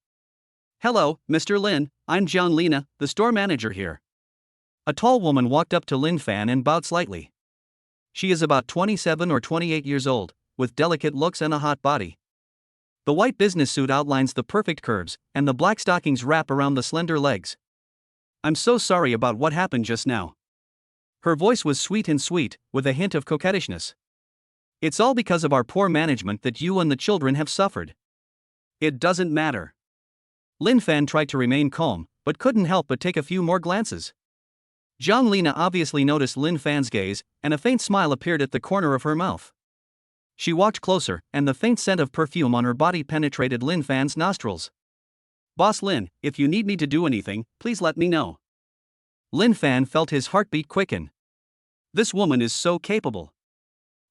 Hello, Mr. Lin, I'm Jiang Lina, the store manager here. A tall woman walked up to Lin Fan and bowed slightly. She is about 27 or 28 years old, with delicate looks and a hot body. The white business suit outlines the perfect curves, and the black stockings wrap around the slender legs. I'm so sorry about what happened just now. Her voice was sweet, with a hint of coquettishness. It's all because of our poor management that you and the children have suffered. It doesn't matter. Lin Fan tried to remain calm, but couldn't help but take a few more glances. Jiang Lina obviously noticed Lin Fan's gaze, and a faint smile appeared at the corner of her mouth. She walked closer, and the faint scent of perfume on her body penetrated Lin Fan's nostrils. Boss Lin, if you need me to do anything, please let me know. Lin Fan felt his heartbeat quicken. This woman is so capable.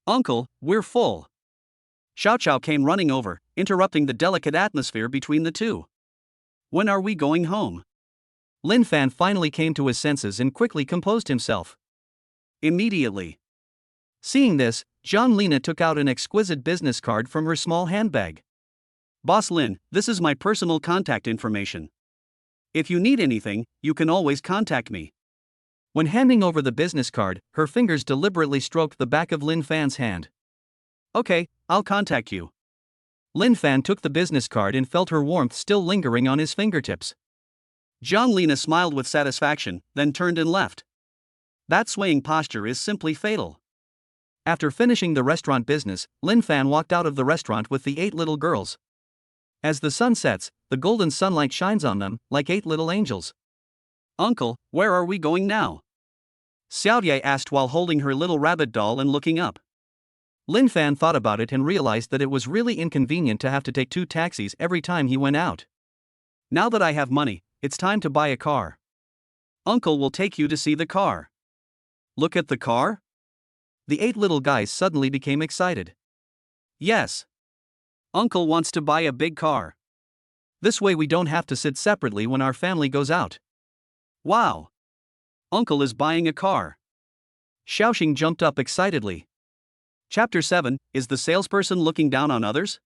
Uncle, we're full. Xiao Xiao came running over, interrupting the delicate atmosphere between the two. When are we going home? Lin Fan finally came to his senses and quickly composed himself. Immediately. Seeing this, Jiang Lina took out an exquisite business card from her small handbag. Boss Lin, this is my personal contact information. If you need anything, you can always contact me. When handing over the business card, her fingers deliberately stroked the back of Lin Fan's hand. Okay, I'll contact you. Lin Fan took the business card and felt her warmth still lingering on his fingertips. Jiang Lina smiled with satisfaction, then turned and left. That swaying posture is simply fatal. After finishing the restaurant business, Lin Fan walked out of the restaurant with the 8 little girls. As the sun sets, the golden sunlight shines on them, like 8 little angels. Uncle, where are we going now? Xiaoye asked while holding her little rabbit doll and looking up. Lin Fan thought about it and realized that it was really inconvenient to have to take 2 taxis every time he went out. Now that I have money, it's time to buy a car. Uncle will take you to see the car. Look at the car? The 8 little guys suddenly became excited. Yes. Uncle wants to buy a big car. This way we don't have to sit separately when our family goes out. Wow! Uncle is buying a car. Xiaoxing jumped up excitedly. Chapter 7, Is the salesperson looking down on others?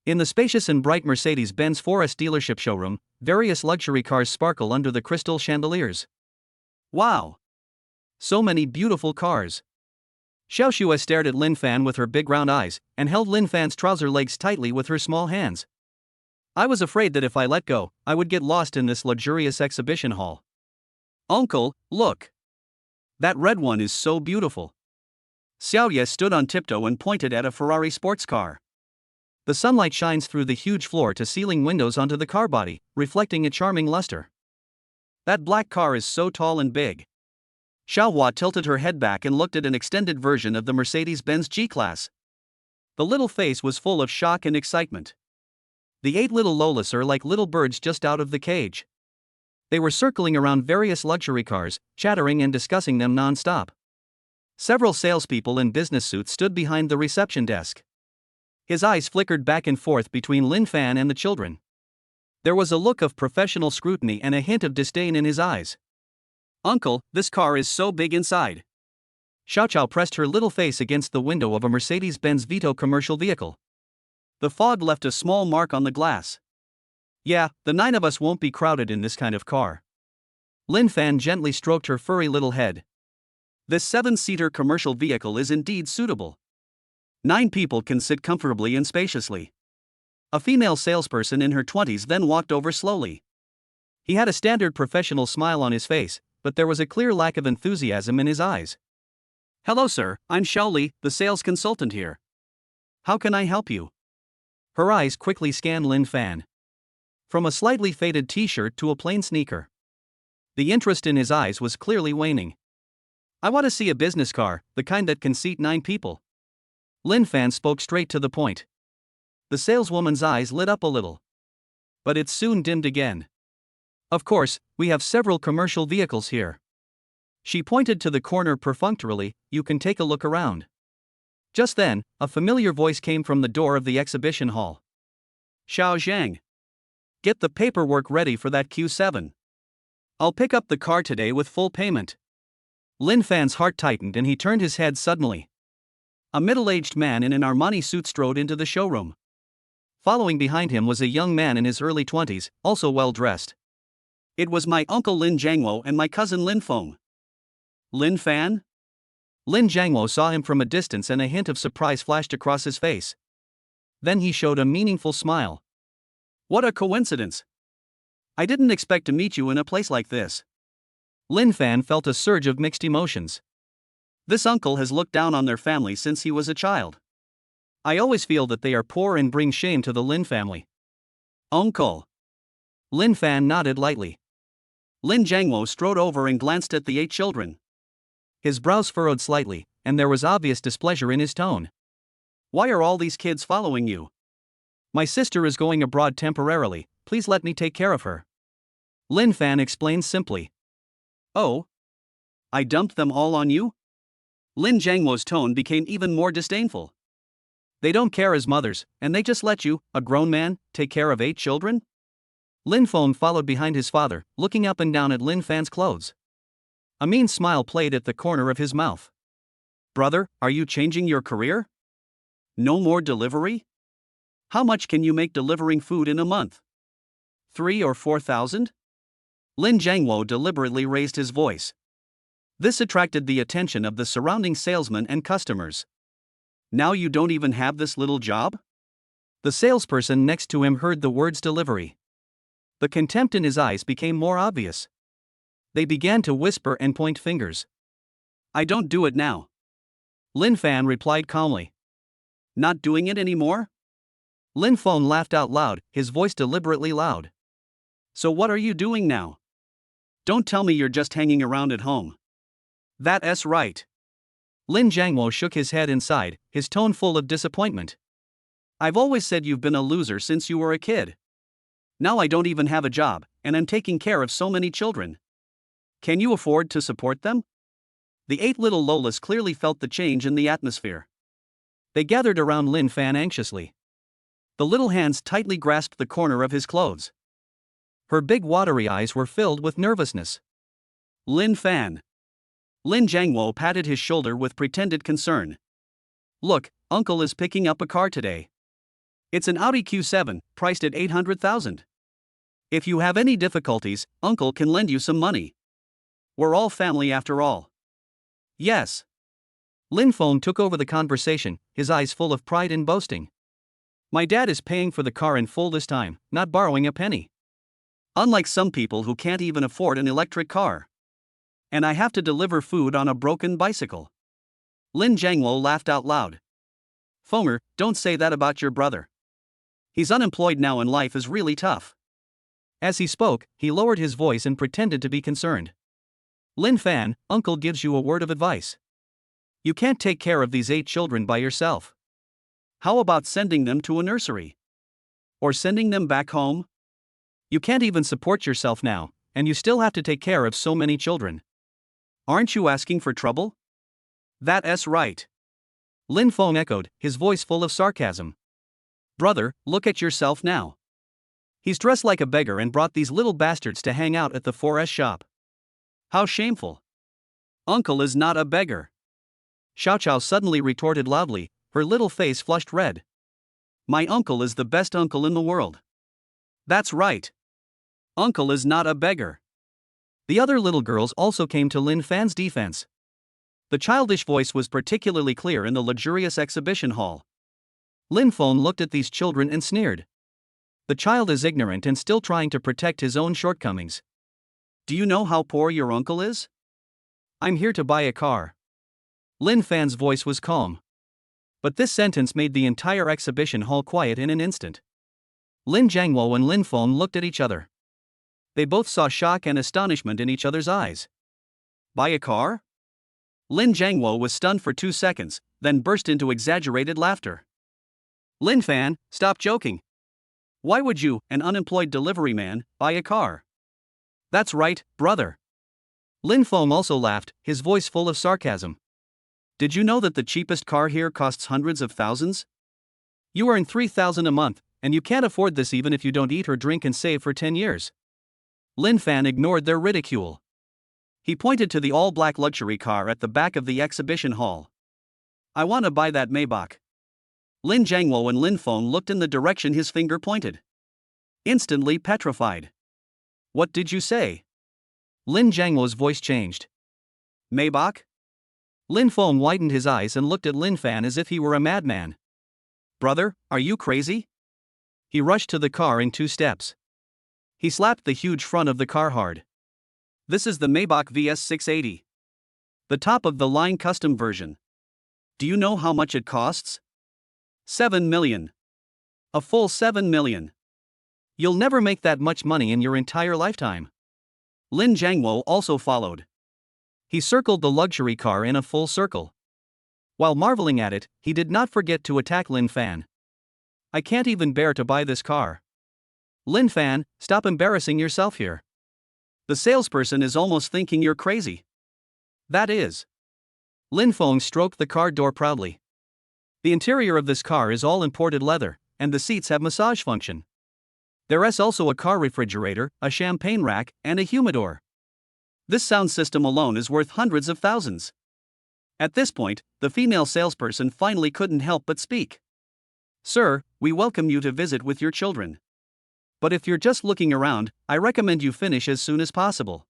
In the spacious and bright Mercedes-Benz Forest dealership showroom, various luxury cars sparkle under the crystal chandeliers. Wow! So many beautiful cars. Xiaoxue stared at Lin Fan with her big round eyes, and held Lin Fan's trouser legs tightly with her small hands. I was afraid that if I let go, I would get lost in this luxurious exhibition hall. Uncle, look! That red one is so beautiful. Xiaoye stood on tiptoe and pointed at a Ferrari sports car. The sunlight shines through the huge floor-to-ceiling windows onto the car body, reflecting a charming luster. That black car is so tall and big. Xiaohua tilted her head back and looked at an extended version of the Mercedes-Benz G-Class. The little face was full of shock and excitement. The 8 little Lolas are like little birds just out of the cage. They were circling around various luxury cars, chattering and discussing them non-stop. Several salespeople in business suits stood behind the reception desk. His eyes flickered back and forth between Lin Fan and the children. There was a look of professional scrutiny and a hint of disdain in his eyes. Uncle, this car is so big inside. Xiaochao pressed her little face against the window of a Mercedes-Benz Vito commercial vehicle. The fog left a small mark on the glass. Yeah, the 9 of us won't be crowded in this kind of car. Lin Fan gently stroked her furry little head. This 7-seater commercial vehicle is indeed suitable. 9 people can sit comfortably and spaciously. A female salesperson in her 20s then walked over slowly. He had a standard professional smile on his face, but there was a clear lack of enthusiasm in his eyes. Hello sir, I'm Xiaoli, the sales consultant here. How can I help you? Her eyes quickly scanned Lin Fan. From a slightly faded t-shirt to a plain sneaker. The interest in his eyes was clearly waning. I want to see a business car, the kind that can seat 9 people. Lin Fan spoke straight to the point. The saleswoman's eyes lit up a little. But it soon dimmed again. Of course, we have several commercial vehicles here. She pointed to the corner perfunctorily, you can take a look around. Just then, a familiar voice came from the door of the exhibition hall. Xiao Zhang. Get the paperwork ready for that Q7. I'll pick up the car today with full payment. Lin Fan's heart tightened and he turned his head suddenly. A middle-aged man in an Armani suit strode into the showroom. Following behind him was a young man in his early 20s, also well-dressed. It was my uncle Lin Jiangwo and my cousin Lin Feng. Lin Fan? Lin Jiangwo saw him from a distance and a hint of surprise flashed across his face. Then he showed a meaningful smile. What a coincidence! I didn't expect to meet you in a place like this. Lin Fan felt a surge of mixed emotions. This uncle has looked down on their family since he was a child. I always feel that they are poor and bring shame to the Lin family. Uncle. Lin Fan nodded lightly. Lin Jiangwo strode over and glanced at the 8 children. His brows furrowed slightly, and there was obvious displeasure in his tone. Why are all these kids following you? My sister is going abroad temporarily, please let me take care of her. Lin Fan explained simply. Oh? I dumped them all on you? Lin Jiangwo's tone became even more disdainful. They don't care as mothers, and they just let you, a grown man, take care of 8 children? Lin Feng followed behind his father, looking up and down at Lin Fan's clothes. A mean smile played at the corner of his mouth. Brother, are you changing your career? No more delivery? How much can you make delivering food in a month? 3 or 4,000? Lin Jiangwo deliberately raised his voice. This attracted the attention of the surrounding salesmen and customers. Now you don't even have this little job? The salesperson next to him heard the words delivery. The contempt in his eyes became more obvious. They began to whisper and point fingers. I don't do it now. Lin Fan replied calmly. Not doing it anymore? Lin Feng laughed out loud, his voice deliberately loud. So what are you doing now? Don't tell me you're just hanging around at home. That's right. Lin Jiangwo shook his head inside, his tone full of disappointment. I've always said you've been a loser since you were a kid. Now I don't even have a job, and I'm taking care of so many children. Can you afford to support them? The 8 little Lolas clearly felt the change in the atmosphere. They gathered around Lin Fan anxiously. The little hands tightly grasped the corner of his clothes. Her big watery eyes were filled with nervousness. Lin Fan. Lin Jiangwo patted his shoulder with pretended concern. Look, Uncle is picking up a car today. It's an Audi Q7, priced at 800,000. If you have any difficulties, Uncle can lend you some money. We're all family after all. Yes. Lin Feng took over the conversation, his eyes full of pride and boasting. My dad is paying for the car in full this time, not borrowing a penny. Unlike some people who can't even afford an electric car. And I have to deliver food on a broken bicycle. Lin Jiangwo laughed out loud. Fenger, don't say that about your brother. He's unemployed now and life is really tough. As he spoke, he lowered his voice and pretended to be concerned. Lin Fan, Uncle gives you a word of advice. You can't take care of these 8 children by yourself. How about sending them to a nursery? Or sending them back home? You can't even support yourself now, and you still have to take care of so many children. Aren't you asking for trouble? That's right. Lin Feng echoed, his voice full of sarcasm. Brother, look at yourself now. He's dressed like a beggar and brought these little bastards to hang out at the 4S shop. How shameful. Uncle is not a beggar. Xiao Xiao suddenly retorted loudly, her little face flushed red. My uncle is the best uncle in the world. That's right. Uncle is not a beggar. The other little girls also came to Lin Fan's defense. The childish voice was particularly clear in the luxurious exhibition hall. Lin Feng looked at these children and sneered. The child is ignorant and still trying to protect his own shortcomings. Do you know how poor your uncle is? I'm here to buy a car. Lin Fan's voice was calm. But this sentence made the entire exhibition hall quiet in an instant. Lin Jiangwo and Lin Feng looked at each other. They both saw shock and astonishment in each other's eyes. Buy a car? Lin Jiangwo was stunned for 2 seconds, then burst into exaggerated laughter. Lin Fan, stop joking. Why would you, an unemployed delivery man, buy a car? That's right, brother. Lin Feng also laughed, his voice full of sarcasm. Did you know that the cheapest car here costs hundreds of thousands? You earn 3,000 a month, and you can't afford this even if you don't eat or drink and save for 10 years. Lin Fan ignored their ridicule. He pointed to the all-black luxury car at the back of the exhibition hall. I want to buy that Maybach. Lin Jiangwo and Lin Feng looked in the direction his finger pointed. Instantly petrified. What did you say? Lin Jiangwo's voice changed. Maybach? Lin Feng widened his eyes and looked at Lin Fan as if he were a madman. Brother, are you crazy? He rushed to the car in 2 steps. He slapped the huge front of the car hard. This is the Maybach VS 680. The top-of-the-line custom version. Do you know how much it costs? 7 million. A full 7 million. You'll never make that much money in your entire lifetime. Lin Jiangwo also followed. He circled the luxury car in a full circle. While marveling at it, he did not forget to attack Lin Fan. I can't even bear to buy this car. Lin Fan, stop embarrassing yourself here. The salesperson is almost thinking you're crazy. That is. Lin Feng stroked the car door proudly. The interior of this car is all imported leather, and the seats have massage function. There's also a car refrigerator, a champagne rack, and a humidor. This sound system alone is worth hundreds of thousands. At this point, the female salesperson finally couldn't help but speak. Sir, we welcome you to visit with your children. But if you're just looking around, I recommend you finish as soon as possible.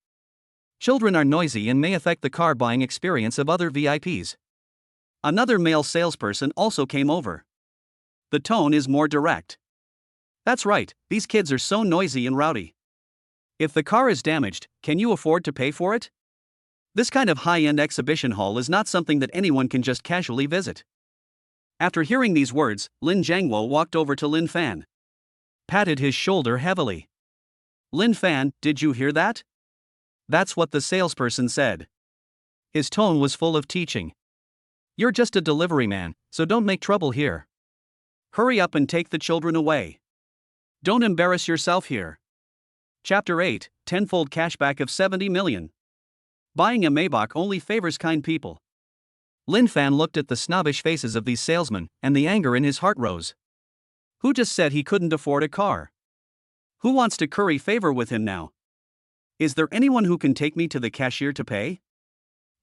Children are noisy and may affect the car buying experience of other VIPs. Another male salesperson also came over. The tone is more direct. That's right, these kids are so noisy and rowdy. If the car is damaged, can you afford to pay for it? This kind of high-end exhibition hall is not something that anyone can just casually visit. After hearing these words, Lin Jiangwo walked over to Lin Fan. Patted his shoulder heavily. Lin Fan, did you hear that? That's what the salesperson said. His tone was full of teaching. You're just a delivery man, so don't make trouble here. Hurry up and take the children away. Don't embarrass yourself here. Chapter 8, Tenfold Cashback of 70 million. Buying a Maybach only favors kind people. Lin Fan looked at the snobbish faces of these salesmen, and the anger in his heart rose. Who just said he couldn't afford a car? Who wants to curry favor with him now? Is there anyone who can take me to the cashier to pay?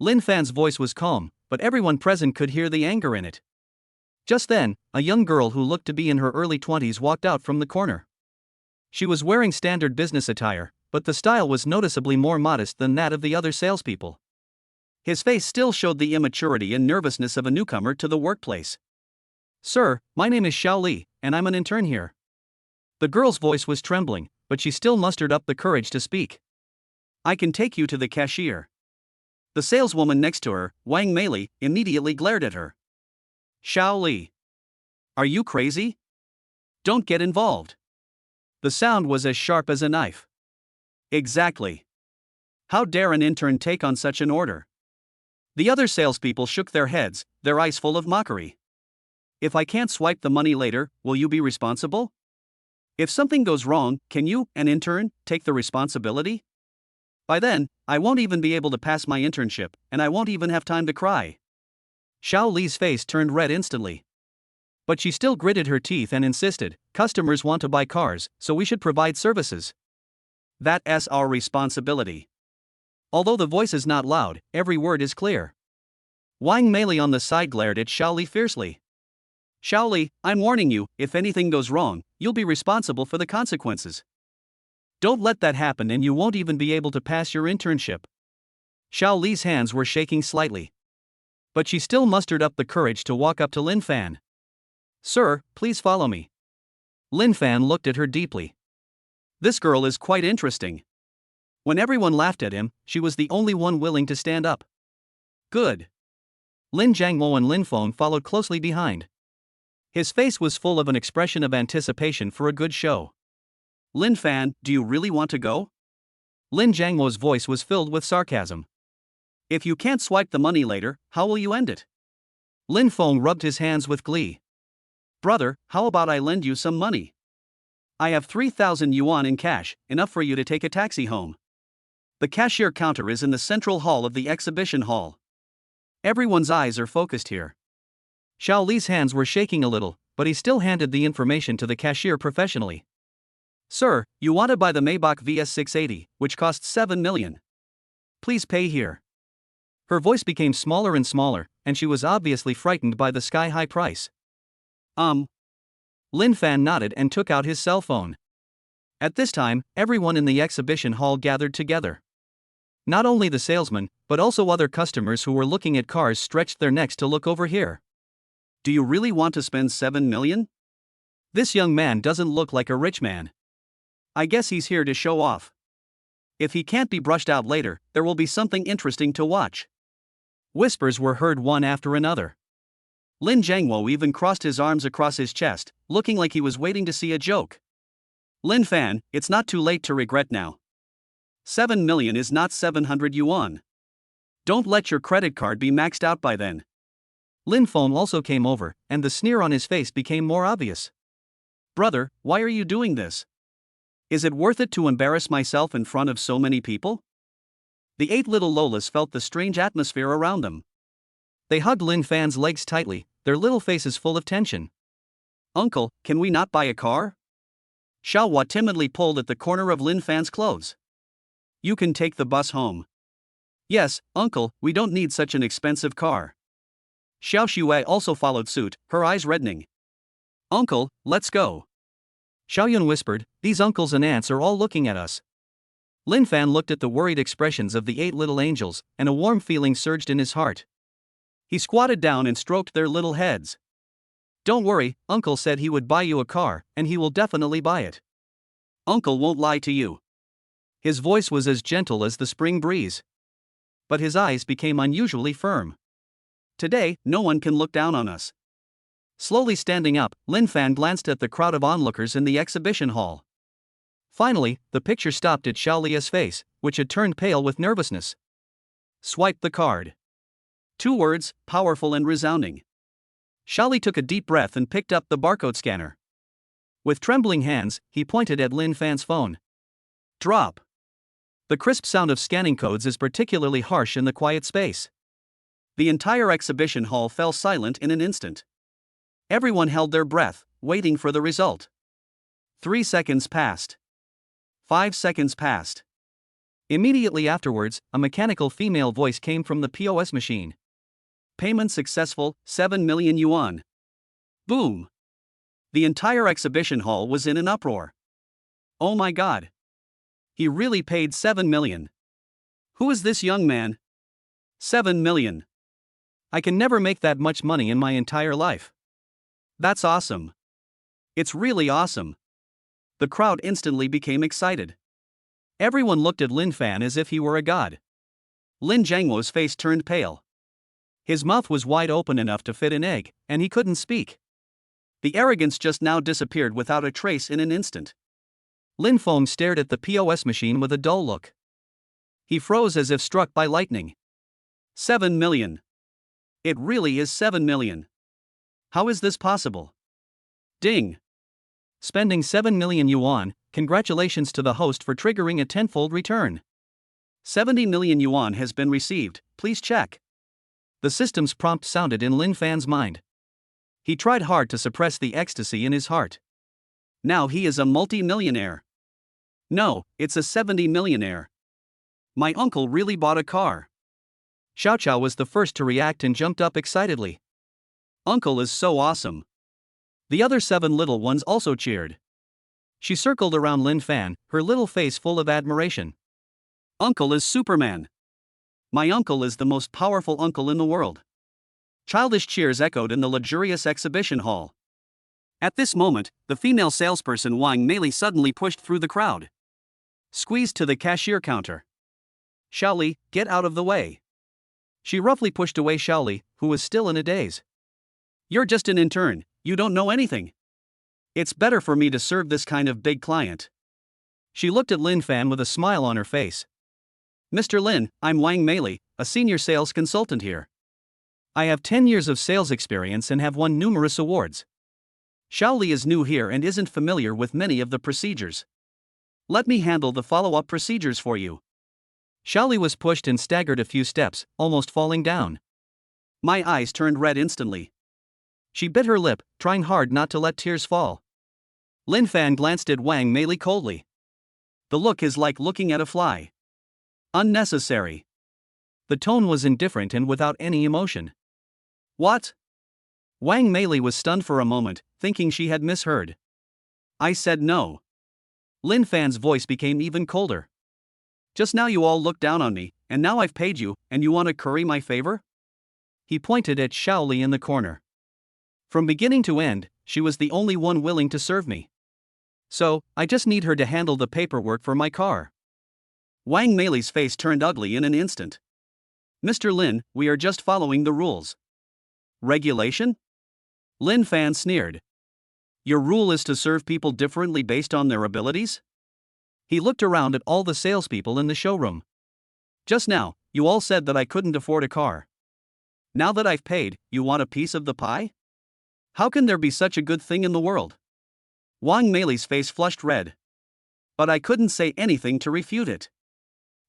Lin Fan's voice was calm, but everyone present could hear the anger in it. Just then, a young girl who looked to be in her early 20s walked out from the corner. She was wearing standard business attire, but the style was noticeably more modest than that of the other salespeople. His face still showed the immaturity and nervousness of a newcomer to the workplace. Sir, my name is Xiao Li, and I'm an intern here. The girl's voice was trembling, but she still mustered up the courage to speak. I can take you to the cashier. The saleswoman next to her, Wang Meili, immediately glared at her. Xiao Li. Are you crazy? Don't get involved. The sound was as sharp as a knife. Exactly. How dare an intern take on such an order? The other salespeople shook their heads, their eyes full of mockery. If I can't swipe the money later, will you be responsible? If something goes wrong, can you, an intern, take the responsibility? By then, I won't even be able to pass my internship, and I won't even have time to cry. Xiao Li's face turned red instantly. But she still gritted her teeth and insisted, customers want to buy cars, so we should provide services. That's our responsibility. Although the voice is not loud, every word is clear. Wang Meili on the side glared at Xiao Li fiercely. Xiao Li, I'm warning you, if anything goes wrong, you'll be responsible for the consequences. Don't let that happen and you won't even be able to pass your internship. Xiao Li's hands were shaking slightly. But she still mustered up the courage to walk up to Lin Fan. Sir, please follow me. Lin Fan looked at her deeply. This girl is quite interesting. When everyone laughed at him, she was the only one willing to stand up. Good. Lin Jiangmo and Lin Feng followed closely behind. His face was full of an expression of anticipation for a good show. Lin Fan, do you really want to go? Lin Jiangmo's voice was filled with sarcasm. If you can't swipe the money later, how will you end it? Lin Feng rubbed his hands with glee. Brother, how about I lend you some money? I have 3,000 yuan in cash, enough for you to take a taxi home. The cashier counter is in the central hall of the exhibition hall. Everyone's eyes are focused here. Xiao Li's hands were shaking a little, but he still handed the information to the cashier professionally. Sir, you want to buy the Maybach VS680, which costs 7 million. Please pay here. Her voice became smaller and smaller, and she was obviously frightened by the sky-high price. Lin Fan nodded and took out his cell phone. At this time, everyone in the exhibition hall gathered together. Not only the salesman, but also other customers who were looking at cars stretched their necks to look over here. Do you really want to spend 7 million? This young man doesn't look like a rich man. I guess he's here to show off. If he can't be brushed out later, there will be something interesting to watch. Whispers were heard one after another. Lin Jiangmo even crossed his arms across his chest, looking like he was waiting to see a joke. Lin Fan, it's not too late to regret now. 7 million is not 700 yuan. Don't let your credit card be maxed out by then. Lin Feng also came over, and the sneer on his face became more obvious. Brother, why are you doing this? Is it worth it to embarrass myself in front of so many people? The 8 little Lolas felt the strange atmosphere around them. They hugged Lin Fan's legs tightly, their little faces full of tension. Uncle, can we not buy a car? Xiao Hua timidly pulled at the corner of Lin Fan's clothes. You can take the bus home. Yes, uncle, we don't need such an expensive car. Xiao Xue also followed suit, her eyes reddening. Uncle, let's go. Xiaoyun whispered, these uncles and aunts are all looking at us. Lin Fan looked at the worried expressions of the 8 little angels, and a warm feeling surged in his heart. He squatted down and stroked their little heads. Don't worry, Uncle said he would buy you a car, and he will definitely buy it. Uncle won't lie to you. His voice was as gentle as the spring breeze. But his eyes became unusually firm. Today, no one can look down on us. Slowly standing up, Lin Fan glanced at the crowd of onlookers in the exhibition hall. Finally, the picture stopped at Xiao Li's face, which had turned pale with nervousness. Swipe the card. 2 words, powerful and resounding. Xiao Li took a deep breath and picked up the barcode scanner. With trembling hands, he pointed at Lin Fan's phone. Drop. The crisp sound of scanning codes is particularly harsh in the quiet space. The entire exhibition hall fell silent in an instant. Everyone held their breath, waiting for the result. 3 seconds passed. 5 seconds passed. Immediately afterwards, a mechanical female voice came from the POS machine. Payment successful, 7 million yuan. Boom! The entire exhibition hall was in an uproar. Oh my god! He really paid 7 million. Who is this young man? 7 million. I can never make that much money in my entire life. That's awesome. It's really awesome. The crowd instantly became excited. Everyone looked at Lin Fan as if he were a god. Lin Jiangwo's face turned pale. His mouth was wide open enough to fit an egg, and he couldn't speak. The arrogance just now disappeared without a trace in an instant. Lin Feng stared at the POS machine with a dull look. He froze as if struck by lightning. 7 million. It really is 7 million. How is this possible? Ding. Spending 7 million yuan, congratulations to the host for triggering a tenfold return. 70 million yuan has been received, please check. The system's prompt sounded in Lin Fan's mind. He tried hard to suppress the ecstasy in his heart. Now he is a multi-millionaire. No, it's a 70 millionaire. My uncle really bought a car. Xiao Xiao was the first to react and jumped up excitedly. Uncle is so awesome. The other 7 little ones also cheered. She circled around Lin Fan, her little face full of admiration. Uncle is Superman. My uncle is the most powerful uncle in the world. Childish cheers echoed in the luxurious exhibition hall. At this moment, the female salesperson Wang Meili suddenly pushed through the crowd. Squeezed to the cashier counter. Xiaoli, get out of the way. She roughly pushed away Xiaoli, who was still in a daze. You're just an intern, you don't know anything. It's better for me to serve this kind of big client. She looked at Lin Fan with a smile on her face. Mr. Lin, I'm Wang Meili, a senior sales consultant here. I have 10 years of sales experience and have won numerous awards. Xiaoli is new here and isn't familiar with many of the procedures. Let me handle the follow-up procedures for you. Xiaoli was pushed and staggered a few steps, almost falling down. My eyes turned red instantly. She bit her lip, trying hard not to let tears fall. Lin Fan glanced at Wang Meili coldly. The look is like looking at a fly. Unnecessary. The tone was indifferent and without any emotion. What? Wang Meili was stunned for a moment, thinking she had misheard. I said no. Lin Fan's voice became even colder. Just now you all looked down on me, and now I've paid you, and you want to curry my favor? He pointed at Xiaoli in the corner. From beginning to end, she was the only one willing to serve me. So, I just need her to handle the paperwork for my car. Wang Meili's face turned ugly in an instant. Mr. Lin, we are just following the rules. Regulation? Lin Fan sneered. Your rule is to serve people differently based on their abilities? He looked around at all the salespeople in the showroom. Just now, you all said that I couldn't afford a car. Now that I've paid, you want a piece of the pie? How can there be such a good thing in the world? Wang Meili's face flushed red. But I couldn't say anything to refute it.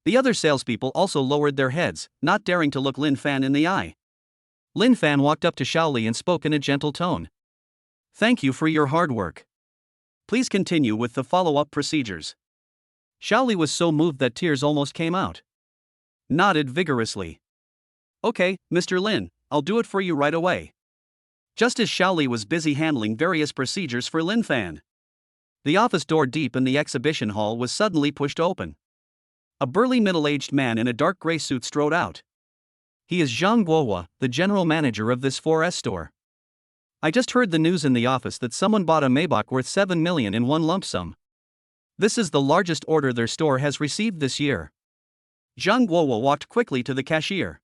The other salespeople also lowered their heads, not daring to look Lin Fan in the eye. Lin Fan walked up to Xiaoli and spoke in a gentle tone. Thank you for your hard work. Please continue with the follow-up procedures. Xiaoli was so moved that tears almost came out. Nodded vigorously. Okay, Mr. Lin, I'll do it for you right away. Just as Xiaoli was busy handling various procedures for Lin Fan, the office door deep in the exhibition hall was suddenly pushed open. A burly middle-aged man in a dark gray suit strode out. He is Zhang Guohua, the general manager of this 4S store. I just heard the news in the office that someone bought a Maybach worth 7 million in one lump sum. This is the largest order their store has received this year. Zhang Guohua walked quickly to the cashier.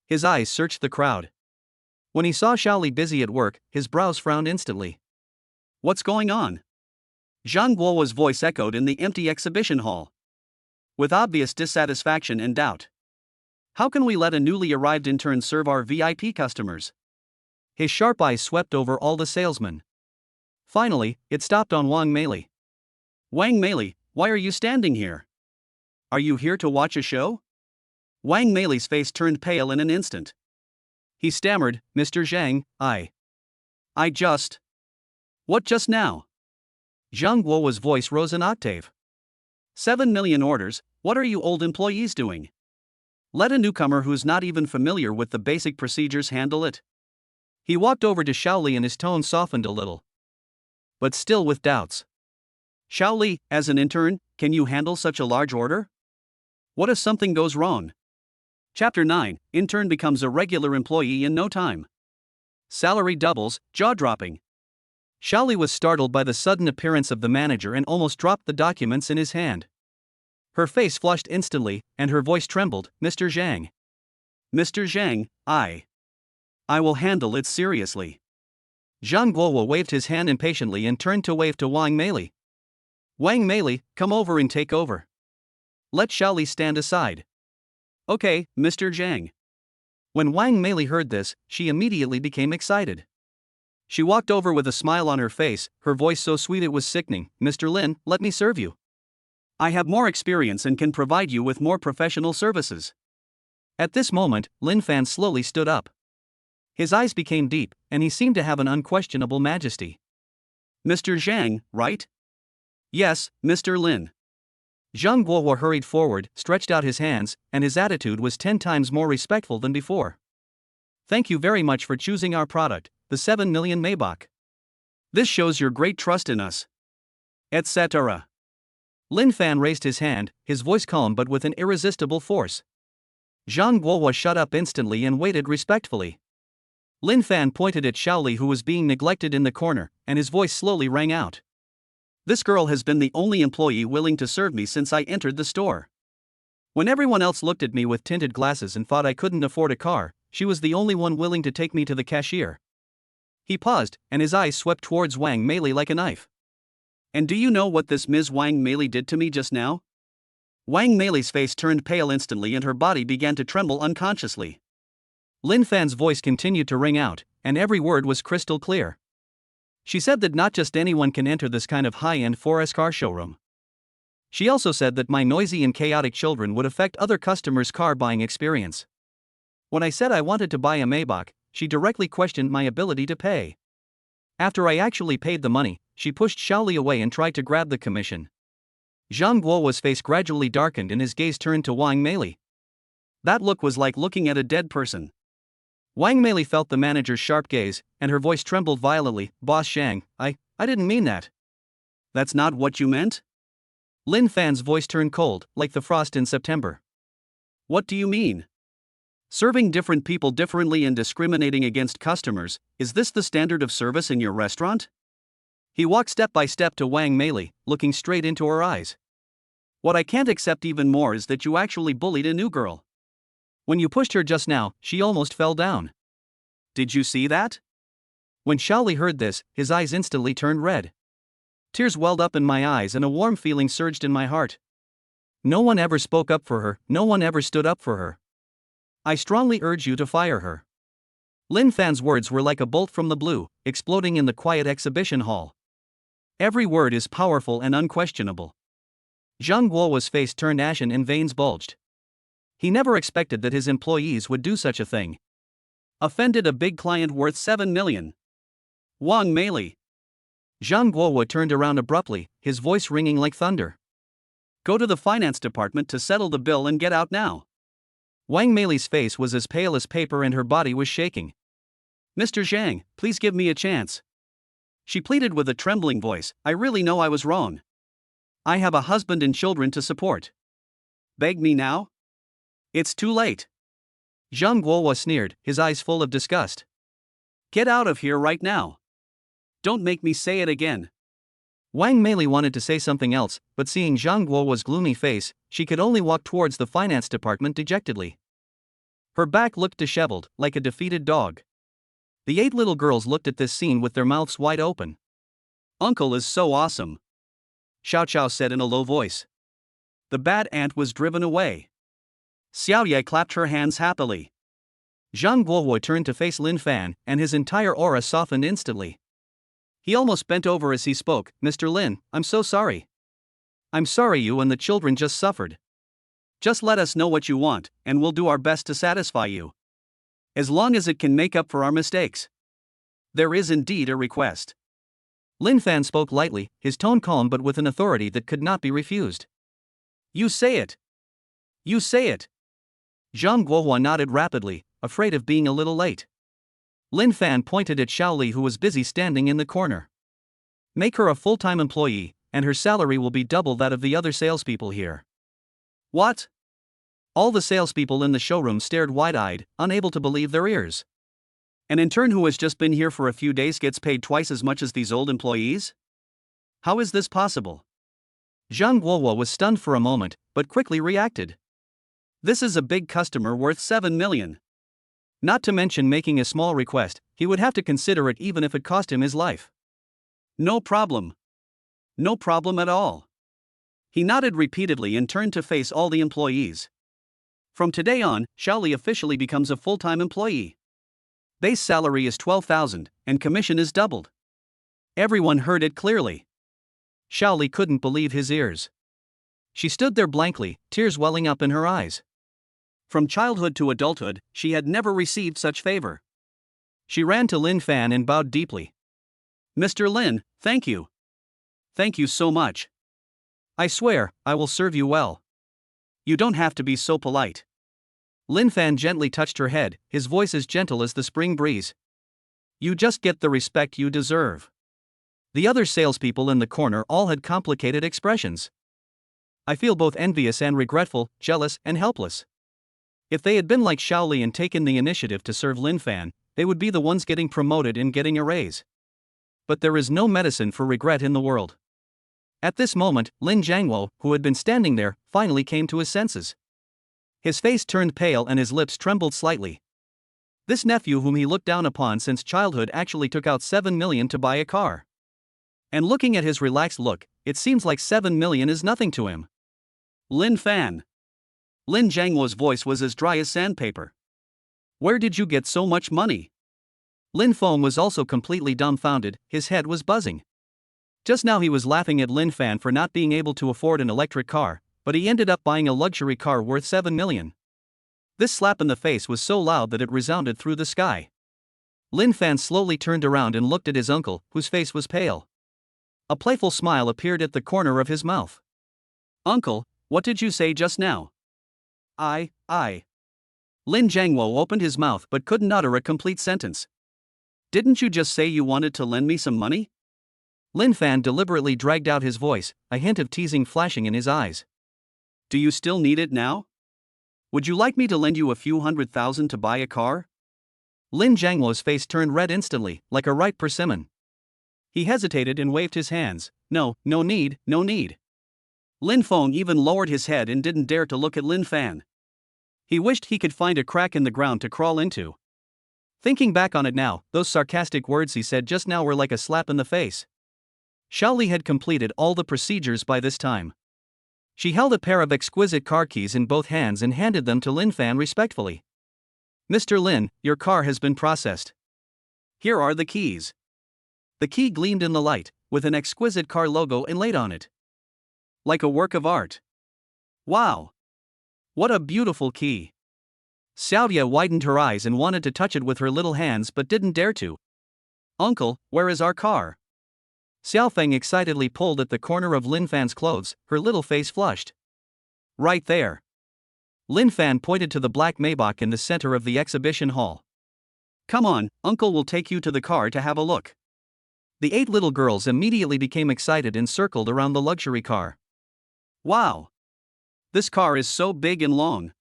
His eyes searched the crowd. When he saw Xiaoli busy at work, his brows frowned instantly. What's going on? Zhang Guohua's voice echoed in the empty exhibition hall, with obvious dissatisfaction and doubt. How can we let a newly arrived intern serve our VIP customers? His sharp eyes swept over all the salesmen. Finally, it stopped on Wang Meili. Wang Meili, why are you standing here? Are you here to watch a show? Wang Meili's face turned pale in an instant. He stammered, Mr. Zhang, I just. What just now? Zhang Guo's voice rose an octave. 7 million orders, what are you old employees doing? Let a newcomer who's not even familiar with the basic procedures handle it. He walked over to Xiaoli and his tone softened a little. But still with doubts. Xiaoli, as an intern, can you handle such a large order? What if something goes wrong? Chapter 9, Intern becomes a regular employee in no time. Salary doubles, jaw-dropping. Xiaoli was startled by the sudden appearance of the manager and almost dropped the documents in his hand. Her face flushed instantly, and her voice trembled, Mr. Zhang. Mr. Zhang, I will handle it seriously. Zhang Guo waved his hand impatiently and turned to wave to Wang Meili. Wang Meili, come over and take over. Let Xiaoli stand aside. Okay, Mr. Zhang. When Wang Meili heard this, she immediately became excited. She walked over with a smile on her face, her voice so sweet it was sickening. Mr. Lin, let me serve you. I have more experience and can provide you with more professional services. At this moment, Lin Fan slowly stood up. His eyes became deep, and he seemed to have an unquestionable majesty. Mr. Zhang, right? Yes, Mr. Lin. Zhang Guo hurried forward, stretched out his hands, and his attitude was 10 times more respectful than before. Thank you very much for choosing our product, the 7 million Maybach. This shows your great trust in us. Etc. Lin Fan raised his hand, his voice calm but with an irresistible force. Zhang Guo shut up instantly and waited respectfully. Lin Fan pointed at Xiaoli who was being neglected in the corner, and his voice slowly rang out. This girl has been the only employee willing to serve me since I entered the store. When everyone else looked at me with tinted glasses and thought I couldn't afford a car, she was the only one willing to take me to the cashier. He paused, and his eyes swept towards Wang Meili like a knife. And do you know what this Ms. Wang Meili did to me just now? Wang Meili's face turned pale instantly and her body began to tremble unconsciously. Lin Fan's voice continued to ring out, and every word was crystal clear. She said that not just anyone can enter this kind of high-end 4S car showroom. She also said that my noisy and chaotic children would affect other customers' car buying experience. When I said I wanted to buy a Maybach, she directly questioned my ability to pay. After I actually paid the money, she pushed Xiaoli away and tried to grab the commission. Zhang Guo's face gradually darkened and his gaze turned to Wang Meili. That look was like looking at a dead person. Wang Meili felt the manager's sharp gaze, and her voice trembled violently. Boss Shang, I didn't mean that. That's not what you meant? Lin Fan's voice turned cold, like the frost in September. What do you mean? Serving different people differently and discriminating against customers, is this the standard of service in your restaurant? He walked step by step to Wang Meili, looking straight into her eyes. What I can't accept even more is that you actually bullied a new girl. When you pushed her just now, she almost fell down. Did you see that? When Xiaoli heard this, his eyes instantly turned red. Tears welled up in my eyes and a warm feeling surged in my heart. No one ever spoke up for her, no one ever stood up for her. I strongly urge you to fire her. Lin Fan's words were like a bolt from the blue, exploding in the quiet exhibition hall. Every word is powerful and unquestionable. Zhang Guo's face turned ashen and veins bulged. He never expected that his employees would do such a thing. Offended a big client worth 7 million. Wang Meili. Zhang Guo turned around abruptly, his voice ringing like thunder. Go to the finance department to settle the bill and get out now. Wang Meili's face was as pale as paper and her body was shaking. Mr. Zhang, please give me a chance. She pleaded with a trembling voice, I really know I was wrong. I have a husband and children to support. Beg me now? It's too late. Zhang Guo sneered, his eyes full of disgust. Get out of here right now. Don't make me say it again. Wang Meili wanted to say something else, but seeing Zhang Guo's gloomy face, she could only walk towards the finance department dejectedly. Her back looked disheveled, like a defeated dog. The 8 little girls looked at this scene with their mouths wide open. Uncle is so awesome, Xiao Xiao said in a low voice. The bad ant was driven away. Xiao Ye clapped her hands happily. Zhang Guo turned to face Lin Fan, and his entire aura softened instantly. He almost bent over as he spoke, Mr. Lin, I'm so sorry. I'm sorry you and the children just suffered. Just let us know what you want, and we'll do our best to satisfy you. As long as it can make up for our mistakes. There is indeed a request. Lin Fan spoke lightly, his tone calm but with an authority that could not be refused. You say it. You say it. Zhang Guohua nodded rapidly, afraid of being a little late. Lin Fan pointed at Xiao Li, who was busy standing in the corner. Make her a full-time employee, and her salary will be double that of the other salespeople here. What? All the salespeople in the showroom stared wide-eyed, unable to believe their ears. An intern who has just been here for a few days gets paid twice as much as these old employees? How is this possible? Zhang Guohua was stunned for a moment, but quickly reacted. This is a big customer worth 7 million. Not to mention making a small request, he would have to consider it even if it cost him his life. No problem. No problem at all. He nodded repeatedly and turned to face all the employees. From today on, Xiao Li officially becomes a full-time employee. Base salary is 12,000, and commission is doubled. Everyone heard it clearly. Xiao Li couldn't believe his ears. She stood there blankly, tears welling up in her eyes. From childhood to adulthood, she had never received such favor. She ran to Lin Fan and bowed deeply. Mr. Lin, thank you. Thank you so much. I swear, I will serve you well. You don't have to be so polite. Lin Fan gently touched her head, his voice as gentle as the spring breeze. You just get the respect you deserve. The other salespeople in the corner all had complicated expressions. I feel both envious and regretful, jealous and helpless. If they had been like Xiao Li and taken the initiative to serve Lin Fan, they would be the ones getting promoted and getting a raise. But there is no medicine for regret in the world. At this moment, Lin Jiangwo, who had been standing there, finally came to his senses. His face turned pale and his lips trembled slightly. This nephew whom he looked down upon since childhood actually took out 7 million to buy a car. And looking at his relaxed look, it seems like 7 million is nothing to him. Lin Fan. Lin Jiangwo's voice was as dry as sandpaper. Where did you get so much money? Lin Feng was also completely dumbfounded, his head was buzzing. Just now he was laughing at Lin Fan for not being able to afford an electric car, but he ended up buying a luxury car worth 7 million. This slap in the face was so loud that it resounded through the sky. Lin Fan slowly turned around and looked at his uncle, whose face was pale. A playful smile appeared at the corner of his mouth. Uncle, what did you say just now? I. Lin Jiangwo opened his mouth but couldn't utter a complete sentence. Didn't you just say you wanted to lend me some money? Lin Fan deliberately dragged out his voice, a hint of teasing flashing in his eyes. Do you still need it now? Would you like me to lend you a few 100,000 to buy a car? Lin Jiangwo's face turned red instantly, like a ripe persimmon. He hesitated and waved his hands. No need. Lin Feng even lowered his head and didn't dare to look at Lin Fan. He wished he could find a crack in the ground to crawl into. Thinking back on it now, those sarcastic words he said just now were like a slap in the face. Xiao Li had completed all the procedures by this time. She held a pair of exquisite car keys in both hands and handed them to Lin Fan respectfully. Mr. Lin, your car has been processed. Here are the keys. The key gleamed in the light, with an exquisite car logo inlaid on it. Like a work of art. Wow! What a beautiful key! Xiaodia widened her eyes and wanted to touch it with her little hands but didn't dare to. Uncle, where is our car? Xiaofeng excitedly pulled at the corner of Lin Fan's clothes, her little face flushed. Right there. Lin Fan pointed to the black Maybach in the center of the exhibition hall. Come on, Uncle will take you to the car to have a look. The 8 little girls immediately became excited and circled around the luxury car. Wow! This car is so big and long.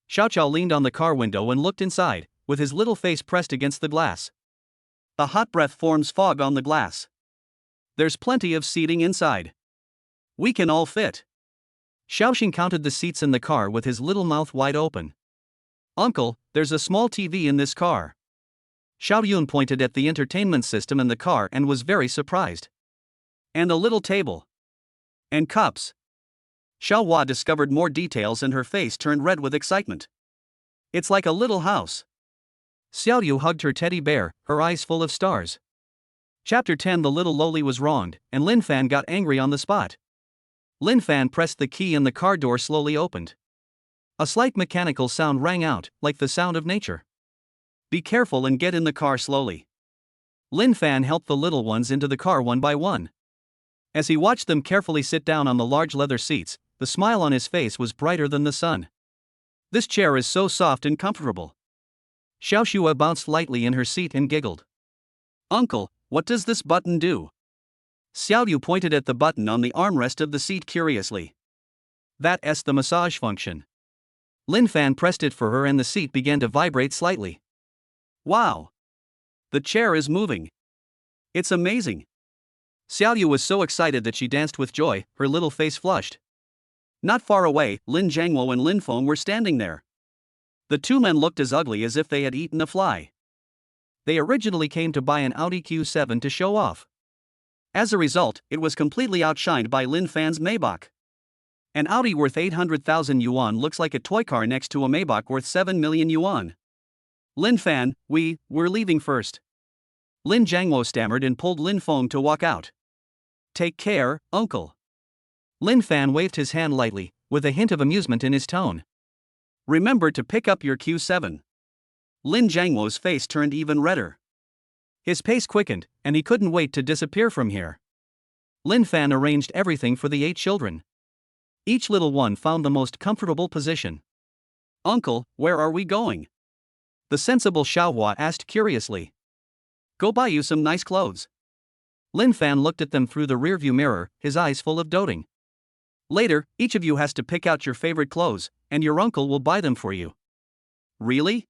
Xiaoqiao leaned on the car window and looked inside, with his little face pressed against the glass. The hot breath forms fog on the glass. There's plenty of seating inside. We can all fit. Xiaoxing counted the seats in the car with his little mouth wide open. Uncle, there's a small TV in this car. Xiao Yun pointed at the entertainment system in the car and was very surprised. And a little table. And cups. Xiao Hua discovered more details and her face turned red with excitement. It's like a little house. Xiao Yu hugged her teddy bear, her eyes full of stars. Chapter 10. The little loli was wronged, and Lin Fan got angry on the spot. Lin Fan pressed the key and the car door slowly opened. A slight mechanical sound rang out, like the sound of nature. Be careful and get in the car slowly. Lin Fan helped the little ones into the car one by one. As he watched them carefully sit down on the large leather seats, the smile on his face was brighter than the sun. This chair is so soft and comfortable. Xiao Shua bounced lightly in her seat and giggled. Uncle, what does this button do? Xiao Yu pointed at the button on the armrest of the seat curiously. That's the massage function. Lin Fan pressed it for her and the seat began to vibrate slightly. Wow! The chair is moving. It's amazing. Xiao Yu was so excited that she danced with joy, her little face flushed. Not far away, Lin Jiangwo and Lin Feng were standing there. The two men looked as ugly as if they had eaten a fly. They originally came to buy an Audi Q7 to show off. As a result, it was completely outshined by Lin Fan's Maybach. An Audi worth 800,000 yuan looks like a toy car next to a Maybach worth 7 million yuan. Lin Fan, we're leaving first. Lin Jiangwo stammered and pulled Lin Feng to walk out. Take care, uncle. Lin Fan waved his hand lightly, with a hint of amusement in his tone. Remember to pick up your Q7. Lin Jiangwo's face turned even redder. His pace quickened, and he couldn't wait to disappear from here. Lin Fan arranged everything for the 8 children. Each little one found the most comfortable position. Uncle, where are we going? The sensible Xiaohua asked curiously. Go buy you some nice clothes. Lin Fan looked at them through the rearview mirror, his eyes full of doting. Later, each of you has to pick out your favorite clothes, and your uncle will buy them for you. Really?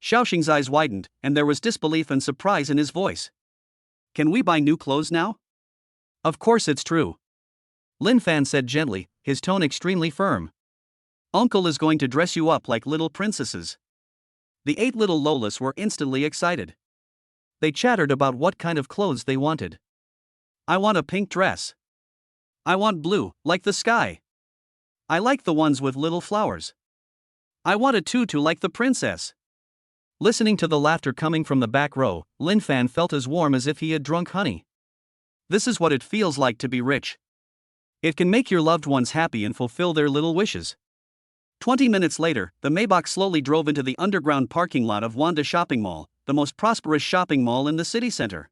Xiaoxing's eyes widened, and there was disbelief and surprise in his voice. Can we buy new clothes now? Of course it's true. Lin Fan said gently, his tone extremely firm. Uncle is going to dress you up like little princesses. The 8 little Lolas were instantly excited. They chattered about what kind of clothes they wanted. I want a pink dress. I want blue, like the sky. I like the ones with little flowers. I want a tutu like the princess. Listening to the laughter coming from the back row, Lin Fan felt as warm as if he had drunk honey. This is what it feels like to be rich. It can make your loved ones happy and fulfill their little wishes. 20 minutes later, the Maybach slowly drove into the underground parking lot of Wanda Shopping Mall, the most prosperous shopping mall in the city center.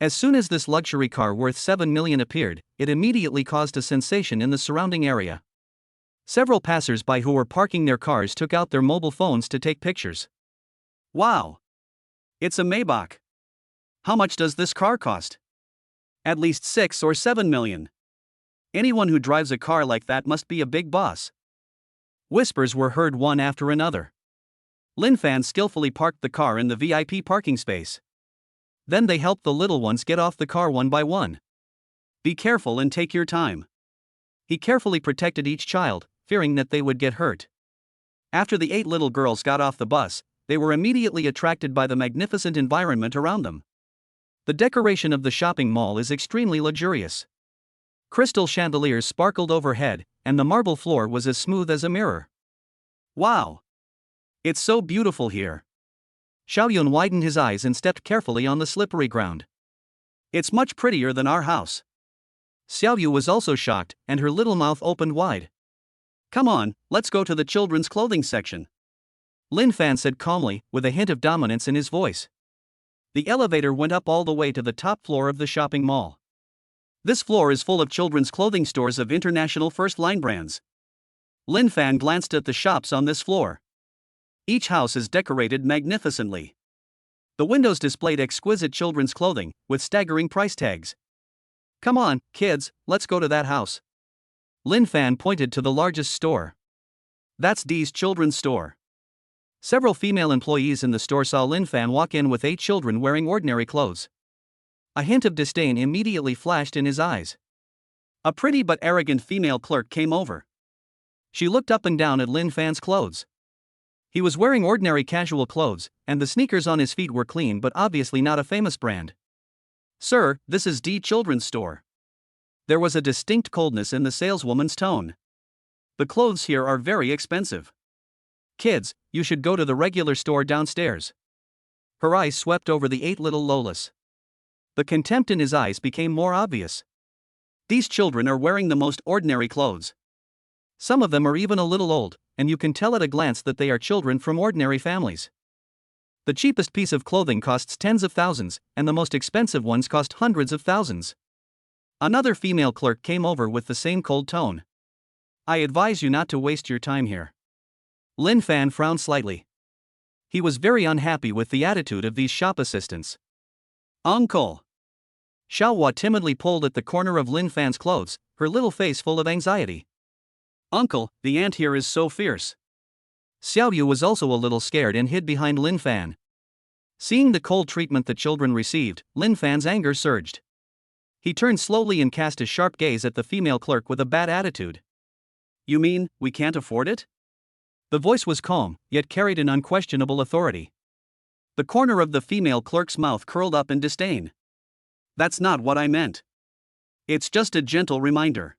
As soon as this luxury car worth 7 million appeared, it immediately caused a sensation in the surrounding area. Several passers-by who were parking their cars took out their mobile phones to take pictures. Wow! It's a Maybach. How much does this car cost? At least 6 or 7 million. Anyone who drives a car like that must be a big boss. Whispers were heard one after another. Lin Fan skillfully parked the car in the VIP parking space. Then they helped the little ones get off the car one by one. Be careful and take your time. He carefully protected each child, fearing that they would get hurt. After the 8 little girls got off the bus, they were immediately attracted by the magnificent environment around them. The decoration of the shopping mall is extremely luxurious. Crystal chandeliers sparkled overhead, and the marble floor was as smooth as a mirror. Wow! It's so beautiful here. Xiaoyun widened his eyes and stepped carefully on the slippery ground. It's much prettier than our house. Xiaoyu was also shocked, and her little mouth opened wide. Come on, let's go to the children's clothing section. Lin Fan said calmly, with a hint of dominance in his voice. The elevator went up all the way to the top floor of the shopping mall. This floor is full of children's clothing stores of international first-line brands. Lin Fan glanced at the shops on this floor. Each house is decorated magnificently. The windows displayed exquisite children's clothing, with staggering price tags. Come on, kids, let's go to that house. Lin Fan pointed to the largest store. That's Dee's children's store. Several female employees in the store saw Lin Fan walk in with 8 children wearing ordinary clothes. A hint of disdain immediately flashed in his eyes. A pretty but arrogant female clerk came over. She looked up and down at Lin Fan's clothes. He was wearing ordinary casual clothes, and the sneakers on his feet were clean but obviously not a famous brand. Sir, this is D Children's store. There was a distinct coldness in the saleswoman's tone. The clothes here are very expensive. Kids, you should go to the regular store downstairs. Her eyes swept over the 8 little Lolas. The contempt in his eyes became more obvious. These children are wearing the most ordinary clothes. Some of them are even a little old, and you can tell at a glance that they are children from ordinary families. The cheapest piece of clothing costs tens of thousands, and the most expensive ones cost hundreds of thousands. Another female clerk came over with the same cold tone. I advise you not to waste your time here. Lin Fan frowned slightly. He was very unhappy with the attitude of these shop assistants. Uncle! Xiaohua timidly pulled at the corner of Lin Fan's clothes, her little face full of anxiety. Uncle, the ant here is so fierce. Xiaoyu was also a little scared and hid behind Lin Fan. Seeing the cold treatment the children received, Lin Fan's anger surged. He turned slowly and cast a sharp gaze at the female clerk with a bad attitude. You mean, we can't afford it? The voice was calm, yet carried an unquestionable authority. The corner of the female clerk's mouth curled up in disdain. That's not what I meant. It's just a gentle reminder.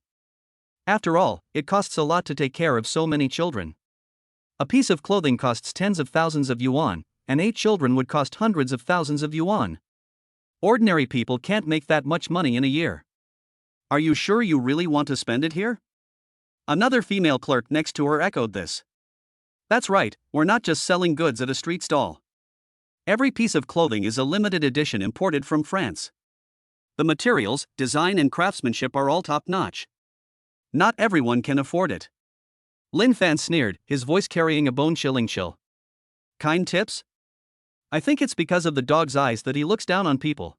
After all, it costs a lot to take care of so many children. A piece of clothing costs tens of thousands of yuan, and 8 children would cost hundreds of thousands of yuan. Ordinary people can't make that much money in a year. Are you sure you really want to spend it here? Another female clerk next to her echoed this. That's right, we're not just selling goods at a street stall. Every piece of clothing is a limited edition imported from France. The materials, design and craftsmanship are all top-notch. Not everyone can afford it. Lin Fan sneered, his voice carrying a bone-chilling chill. Kind tips? I think it's because of the dog's eyes that he looks down on people.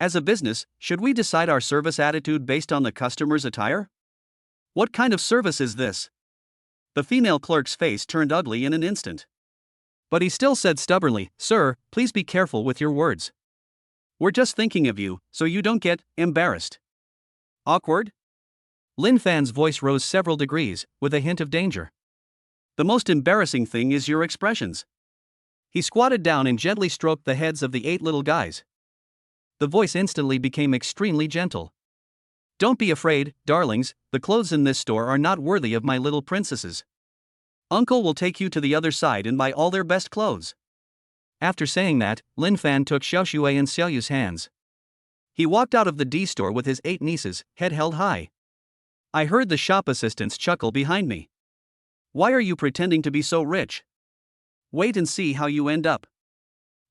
As a business, should we decide our service attitude based on the customer's attire? What kind of service is this? The female clerk's face turned ugly in an instant. But he still said stubbornly, Sir, please be careful with your words. We're just thinking of you, so you don't get embarrassed. Awkward? Lin Fan's voice rose several degrees, with a hint of danger. The most embarrassing thing is your expressions. He squatted down and gently stroked the heads of the 8 little guys. The voice instantly became extremely gentle. Don't be afraid, darlings, the clothes in this store are not worthy of my little princesses. Uncle will take you to the other side and buy all their best clothes. After saying that, Lin Fan took Xiaoshui and Xiaoyu's hands. He walked out of the D store with his 8 nieces, head held high. I heard the shop assistants chuckle behind me. Why are you pretending to be so rich? Wait and see how you end up.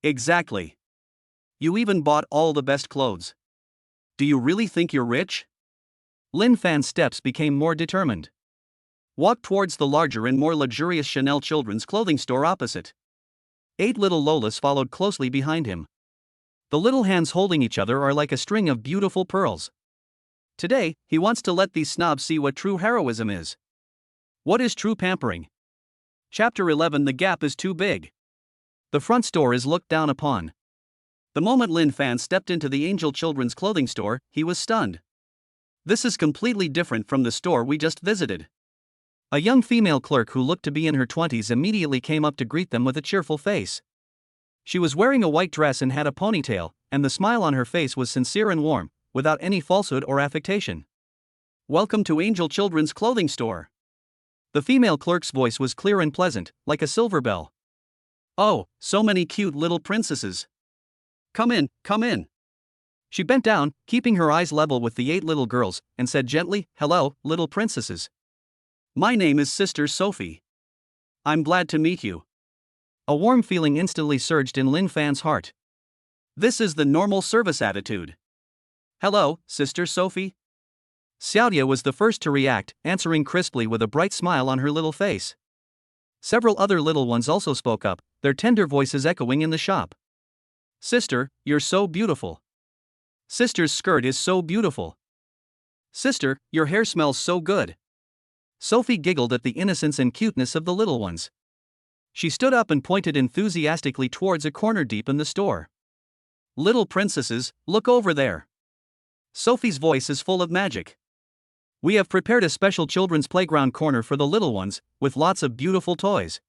Exactly. You even bought all the best clothes. Do you really think you're rich? Lin Fan's steps became more determined. Walked towards the larger and more luxurious Chanel children's clothing store opposite. 8 little Lolas followed closely behind him. The little hands holding each other are like a string of beautiful pearls. Today, he wants to let these snobs see what true heroism is. What is true pampering? Chapter 11. The gap is too big. The front store is looked down upon. The moment Lin Fan stepped into the Angel Children's clothing store, he was stunned. This is completely different from the store we just visited. A young female clerk who looked to be in her 20s immediately came up to greet them with a cheerful face. She was wearing a white dress and had a ponytail, and the smile on her face was sincere and warm, without any falsehood or affectation. Welcome to Angel Children's clothing store. The female clerk's voice was clear and pleasant, like a silver bell. Oh, so many cute little princesses. Come in, come in. She bent down, keeping her eyes level with the 8 little girls, and said gently, Hello, little princesses. My name is Sister Sophie. I'm glad to meet you. A warm feeling instantly surged in Lin Fan's heart. This is the normal service attitude. Hello, Sister Sophie. Xiaodia was the first to react, answering crisply with a bright smile on her little face. Several other little ones also spoke up, their tender voices echoing in the shop. Sister, you're so beautiful. Sister's skirt is so beautiful. Sister, your hair smells so good. Sophie giggled at the innocence and cuteness of the little ones. She stood up and pointed enthusiastically towards a corner deep in the store. Little princesses, look over there. Sophie's voice is full of magic. We have prepared a special children's playground corner for the little ones, with lots of beautiful toys.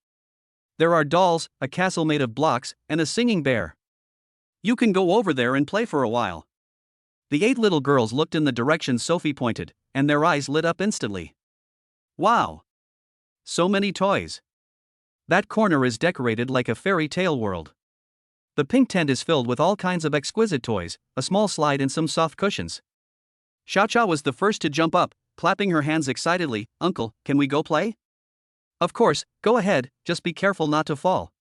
There are dolls, a castle made of blocks, and a singing bear. You can go over there and play for a while. The 8 little girls looked in the direction Sophie pointed, and their eyes lit up instantly. Wow! So many toys. That corner is decorated like a fairy tale world. The pink tent is filled with all kinds of exquisite toys, a small slide and some soft cushions. Xiaocha was the first to jump up, clapping her hands excitedly. Uncle, can we go play? Of course, go ahead, just be careful not to fall.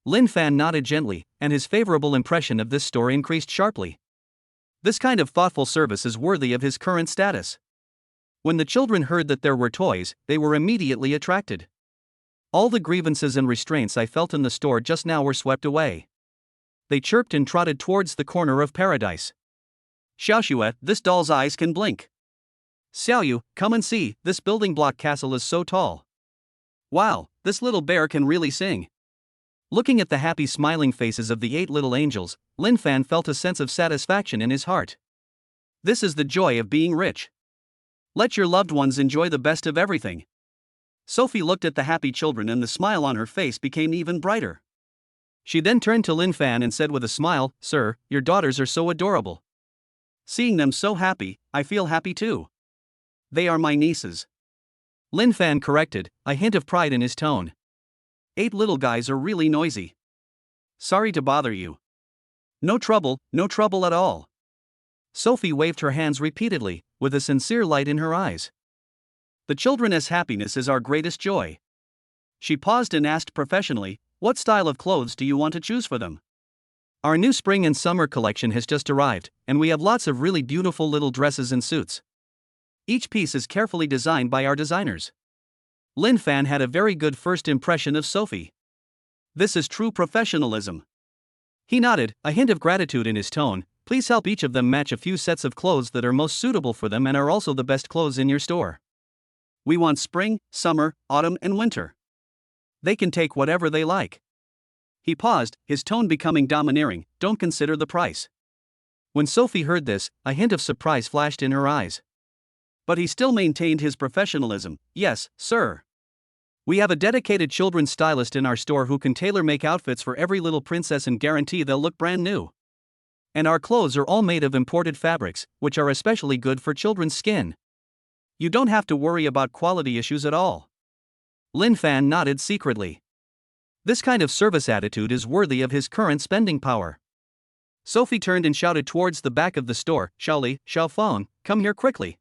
Lin Fan nodded gently, and his favorable impression of this store increased sharply. This kind of thoughtful service is worthy of his current status. When the children heard that there were toys, they were immediately attracted. All the grievances and restraints I felt in the store just now were swept away. They chirped and trotted towards the corner of paradise. Xiaoxue, this doll's eyes can blink. Xiaoyu, come and see, this building block castle is so tall. Wow, this little bear can really sing. Looking at the happy smiling faces of the 8 little angels, Lin Fan felt a sense of satisfaction in his heart. This is the joy of being rich. Let your loved ones enjoy the best of everything. Sophie looked at the happy children and the smile on her face became even brighter. She then turned to Lin Fan and said with a smile, Sir, your daughters are so adorable. Seeing them so happy, I feel happy too. They are my nieces. Lin Fan corrected, a hint of pride in his tone. 8 little guys are really noisy. Sorry to bother you. No trouble at all. Sophie waved her hands repeatedly, with a sincere light in her eyes. The children's happiness is our greatest joy. She paused and asked professionally, what style of clothes do you want to choose for them? Our new spring and summer collection has just arrived, and we have lots of really beautiful little dresses and suits. Each piece is carefully designed by our designers. Lin Fan had a very good first impression of Sophie. This is true professionalism. He nodded, a hint of gratitude in his tone. Please help each of them match a few sets of clothes that are most suitable for them and are also the best clothes in your store. We want spring, summer, autumn, and winter. They can take whatever they like. He paused, his tone becoming domineering. Don't consider the price. When Sophie heard this, a hint of surprise flashed in her eyes. But he still maintained his professionalism. Yes, sir. We have a dedicated children's stylist in our store who can tailor-make outfits for every little princess and guarantee they'll look brand new. And our clothes are all made of imported fabrics, which are especially good for children's skin. You don't have to worry about quality issues at all. Lin Fan nodded secretly. This kind of service attitude is worthy of his current spending power. Sophie turned and shouted towards the back of the store, Xiaoli, Xiaofeng, come here quickly.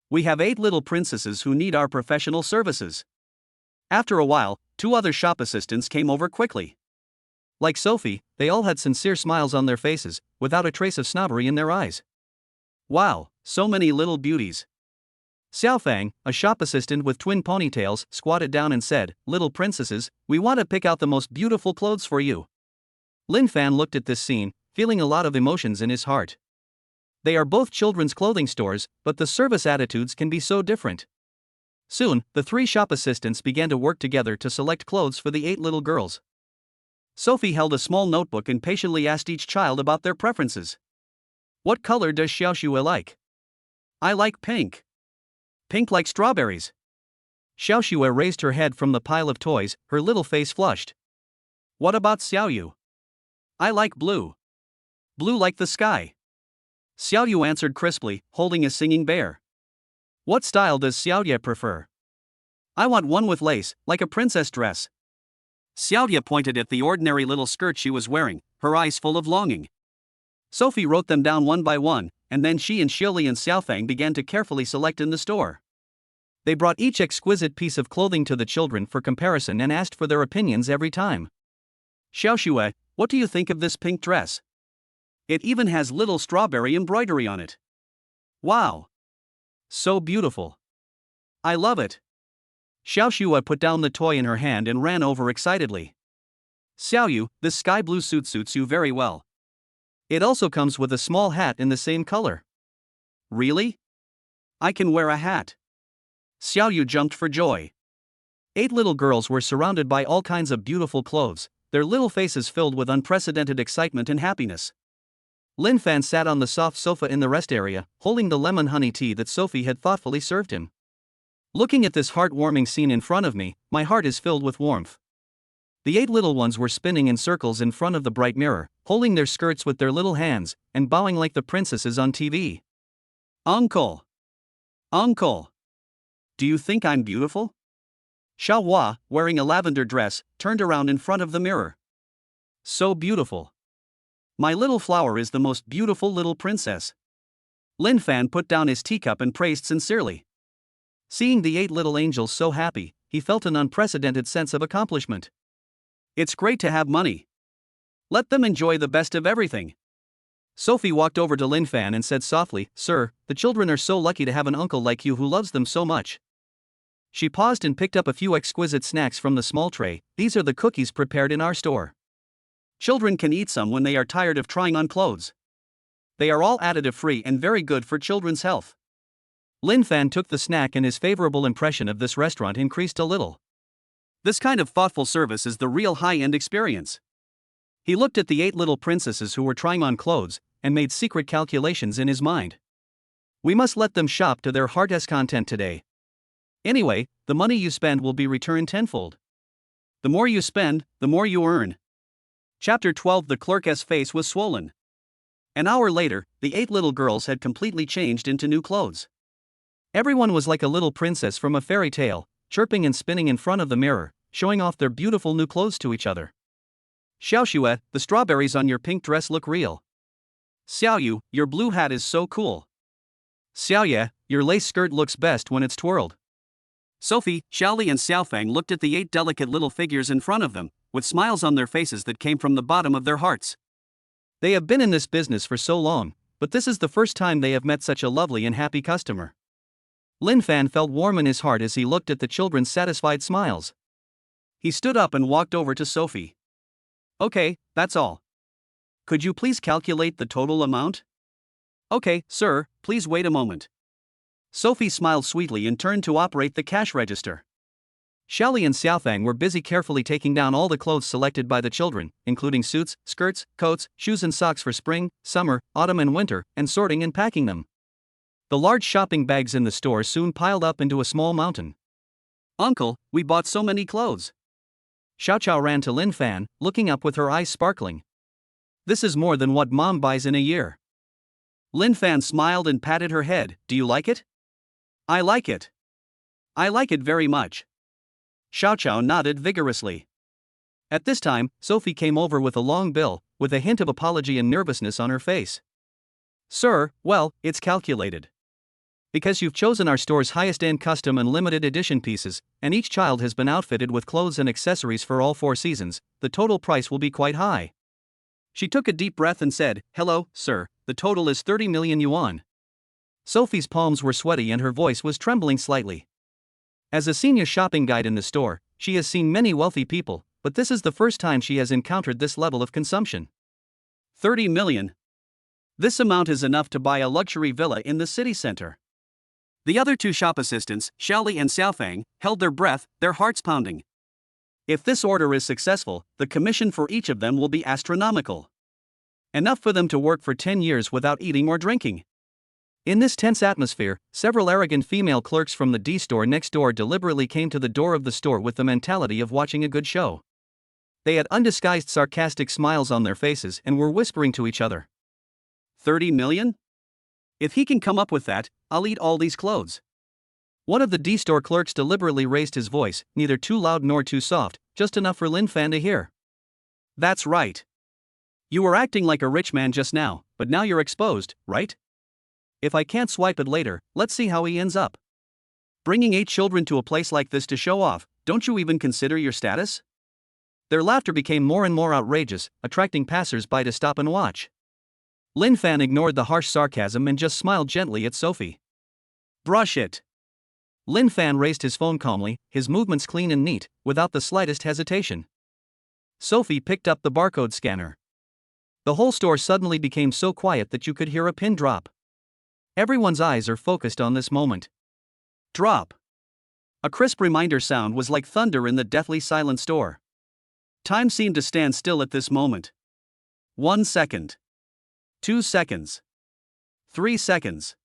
We have 8 little princesses who need our professional services. After a while, 2 other shop assistants came over quickly. Like Sophie, they all had sincere smiles on their faces, without a trace of snobbery in their eyes. Wow, so many little beauties. Xiaofeng, a shop assistant with twin ponytails, squatted down and said, Little princesses, we want to pick out the most beautiful clothes for you. Lin Fan looked at this scene, feeling a lot of emotions in his heart. They are both children's clothing stores, but the service attitudes can be so different. Soon, the 3 shop assistants began to work together to select clothes for the 8 little girls. Sophie held a small notebook and patiently asked each child about their preferences. What color does Xiaoxue like? I like pink. Pink like strawberries. Xiaoxue raised her head from the pile of toys, her little face flushed. What about Xiaoyu? I like blue. Blue like the sky. Xiaoyu answered crisply, holding a singing bear. What style does Xiaoye prefer? I want one with lace, like a princess dress. Xiaoye pointed at the ordinary little skirt she was wearing, her eyes full of longing. Sophie wrote them down one by one, and then she and Xiaoli and Xiaofeng began to carefully select in the store. They brought each exquisite piece of clothing to the children for comparison and asked for their opinions every time. Xiaoxue, what do you think of this pink dress? It even has little strawberry embroidery on it. Wow! So beautiful. I love it. Xiaoxue put down the toy in her hand and ran over excitedly. Xiaoyu, this sky blue suit suits you very well. It also comes with a small hat in the same color. Really? I can wear a hat. Xiaoyu jumped for joy. 8 little girls were surrounded by all kinds of beautiful clothes, their little faces filled with unprecedented excitement and happiness. Lin Fan sat on the soft sofa in the rest area, holding the lemon honey tea that Sophie had thoughtfully served him. Looking at this heartwarming scene in front of me, my heart is filled with warmth. The 8 little ones were spinning in circles in front of the bright mirror, holding their skirts with their little hands, and bowing like the princesses on TV. Uncle! Uncle! Do you think I'm beautiful? Xiaohua, wearing a lavender dress, turned around in front of the mirror. So beautiful. My little flower is the most beautiful little princess. Lin Fan put down his teacup and praised sincerely. Seeing the 8 little angels so happy, he felt an unprecedented sense of accomplishment. It's great to have money. Let them enjoy the best of everything. Sophie walked over to Lin Fan and said softly, "Sir, the children are so lucky to have an uncle like you who loves them so much." She paused and picked up a few exquisite snacks from the small tray. "These are the cookies prepared in our store. Children can eat some when they are tired of trying on clothes. They are all additive-free and very good for children's health." Lin Fan took the snack and his favorable impression of this restaurant increased a little. This kind of thoughtful service is the real high-end experience. He looked at the 8 little princesses who were trying on clothes and made secret calculations in his mind. We must let them shop to their heart's content today. Anyway, the money you spend will be returned tenfold. The more you spend, the more you earn. Chapter 12. The clerk's face was swollen. An hour later, the 8 little girls had completely changed into new clothes. Everyone was like a little princess from a fairy tale, chirping and spinning in front of the mirror, showing off their beautiful new clothes to each other. "Xiaoxue, the strawberries on your pink dress look real. Xiaoyu, your blue hat is so cool. Xiaoye, your lace skirt looks best when it's twirled." Sophie, Xiaoli and Xiaofang looked at the 8 delicate little figures in front of them, with smiles on their faces that came from the bottom of their hearts. They have been in this business for so long, but this is the first time they have met such a lovely and happy customer. Lin Fan felt warm in his heart as he looked at the children's satisfied smiles. He stood up and walked over to Sophie. "Okay, that's all. Could you please calculate the total amount?" "Okay, sir, please wait a moment." Sophie smiled sweetly and turned to operate the cash register. Xiaoli and Xiaofang were busy carefully taking down all the clothes selected by the children, including suits, skirts, coats, shoes and socks for spring, summer, autumn and winter, and sorting and packing them. The large shopping bags in the store soon piled up into a small mountain. "Uncle, we bought so many clothes." Xiao Chao ran to Lin Fan, looking up with her eyes sparkling. "This is more than what Mom buys in a year." Lin Fan smiled and patted her head. "Do you like it?" "I like it. I like it very much." Xiao Chao nodded vigorously. At this time, Sophie came over with a long bill, with a hint of apology and nervousness on her face. "Sir, well, it's calculated. Because you've chosen our store's highest-end custom and limited edition pieces, and each child has been outfitted with clothes and accessories for all 4 seasons, the total price will be quite high." She took a deep breath and said, "Hello, sir, the total is 30 million yuan." Sophie's palms were sweaty and her voice was trembling slightly. As a senior shopping guide in the store, she has seen many wealthy people, but this is the first time she has encountered this level of consumption. 30 million. This amount is enough to buy a luxury villa in the city center. The other 2 shop assistants, Xiaoli and Xiaofang, held their breath, their hearts pounding. If this order is successful, the commission for each of them will be astronomical. Enough for them to work for 10 years without eating or drinking. In this tense atmosphere, several arrogant female clerks from the D store next door deliberately came to the door of the store with the mentality of watching a good show. They had undisguised sarcastic smiles on their faces and were whispering to each other. 30 million? If he can come up with that, I'll eat all these clothes. One of the D store clerks deliberately raised his voice, neither too loud nor too soft, just enough for Lin Fan to hear. That's right. You were acting like a rich man just now, but now you're exposed, right? If I can't swipe it later, let's see how he ends up. Bringing 8 children to a place like this to show off, don't you even consider your status? Their laughter became more and more outrageous, attracting passers-by to stop and watch. Lin Fan ignored the harsh sarcasm and just smiled gently at Sophie. Brush it. Lin Fan raised his phone calmly, his movements clean and neat, without the slightest hesitation. Sophie picked up the barcode scanner. The whole store suddenly became so quiet that you could hear a pin drop. Everyone's eyes are focused on this moment. Drop. A crisp reminder sound was like thunder in the deathly silent store. Time seemed to stand still at this moment. 1 second. 2 seconds. 3 seconds.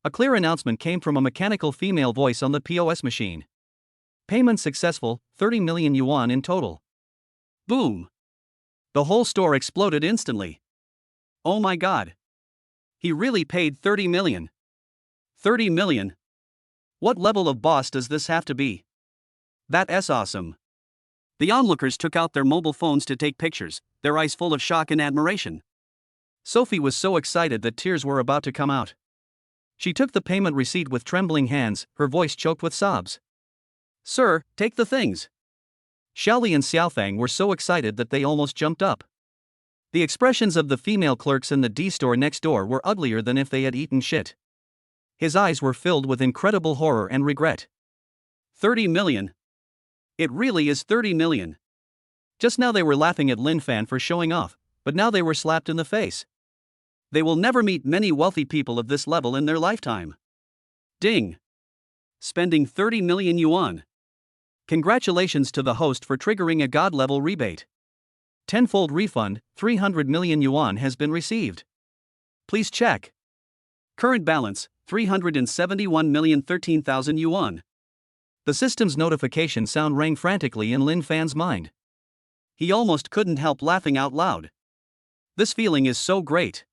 A clear announcement came from a mechanical female voice on the POS machine. Payment successful, 30 million yuan in total. Boom. The whole store exploded instantly. Oh my god. He really paid 30 million. 30 million. What level of boss does this have to be? That's awesome. The onlookers took out their mobile phones to take pictures, their eyes full of shock and admiration. Sophie was so excited that tears were about to come out. She took the payment receipt with trembling hands, her voice choked with sobs. Sir, take the things. Xiaoli and Xiaofang were so excited that they almost jumped up. The expressions of the female clerks in the D store next door were uglier than if they had eaten shit. His eyes were filled with incredible horror and regret. 30 million. It really is 30 million. Just now they were laughing at Lin Fan for showing off, but now they were slapped in the face. They will never meet many wealthy people of this level in their lifetime. Ding. Spending 30 million yuan. Congratulations to the host for triggering a god-level rebate. Tenfold refund, 300 million yuan has been received. Please check. Current balance, 371,013,000 yuan. The system's notification sound rang frantically in Lin Fan's mind. He almost couldn't help laughing out loud. This feeling is so great.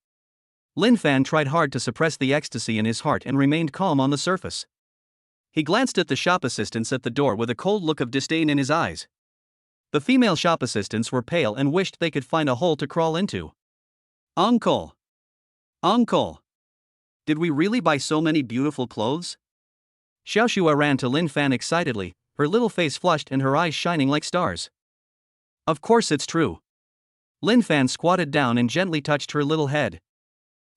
Lin Fan tried hard to suppress the ecstasy in his heart and remained calm on the surface. He glanced at the shop assistants at the door with a cold look of disdain in his eyes. The female shop assistants were pale and wished they could find a hole to crawl into. Uncle! Uncle! Did we really buy so many beautiful clothes? Xiaoxua ran to Lin Fan excitedly, her little face flushed and her eyes shining like stars. Of course it's true. Lin Fan squatted down and gently touched her little head.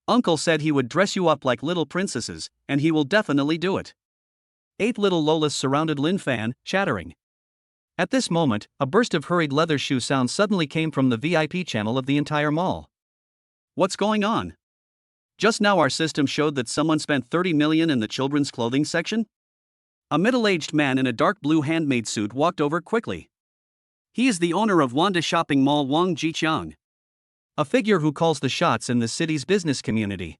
Uncle said he would dress you up like little princesses, and he will definitely do it. 8 little Lolas surrounded Lin Fan, chattering. At this moment, a burst of hurried leather shoe sounds suddenly came from the VIP channel of the entire mall. What's going on? Just now our system showed that someone spent 30 million in the children's clothing section? A middle-aged man in a dark blue handmade suit walked over quickly. He is the owner of Wanda Shopping Mall, Wang Jiqiang. A figure who calls the shots in the city's business community.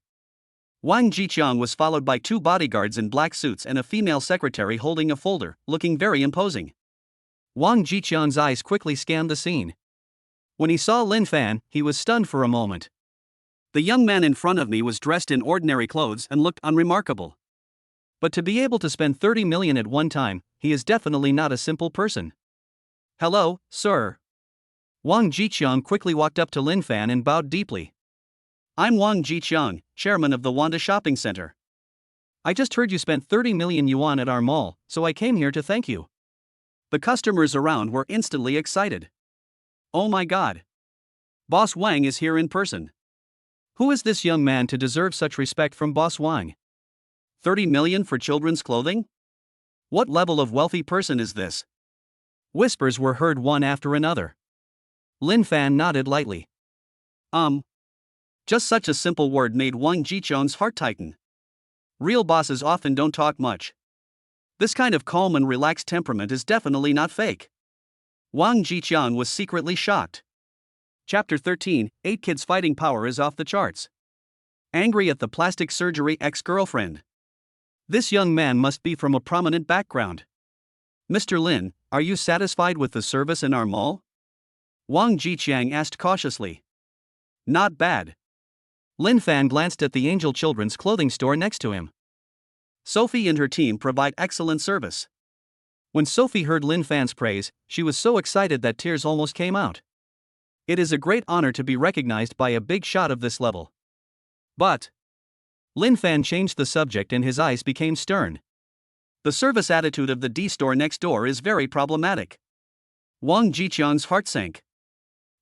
Wang Jiqiang was followed by 2 bodyguards in black suits and a female secretary holding a folder, looking very imposing. Wang Jiqiang's eyes quickly scanned the scene. When he saw Lin Fan, he was stunned for a moment. The young man in front of me was dressed in ordinary clothes and looked unremarkable. But to be able to spend 30 million at one time, he is definitely not a simple person. Hello, sir. Wang Jiqiang quickly walked up to Lin Fan and bowed deeply. I'm Wang Jiqiang, chairman of the Wanda Shopping Center. I just heard you spent 30 million yuan at our mall, so I came here to thank you. The customers around were instantly excited. Oh my god. Boss Wang is here in person. Who is this young man to deserve such respect from Boss Wang? 30 million for children's clothing? What level of wealthy person is this? Whispers were heard one after another. Lin Fan nodded lightly. Just such a simple word made Wang Jiqiang's heart tighten. Real bosses often don't talk much. This kind of calm and relaxed temperament is definitely not fake. Wang Jiqiang was secretly shocked. Chapter 13, 8 Kids' fighting power is off the charts. Angry at the plastic surgery ex-girlfriend. This young man must be from a prominent background. Mr. Lin, are you satisfied with the service in our mall? Wang Jiqiang asked cautiously. Not bad. Lin Fan glanced at the Angel Children's clothing store next to him. Sophie and her team provide excellent service. When Sophie heard Lin Fan's praise, she was so excited that tears almost came out. It is a great honor to be recognized by a big shot of this level. But Lin Fan changed the subject and his eyes became stern. The service attitude of the D store next door is very problematic. Wang Jiqiang's heart sank.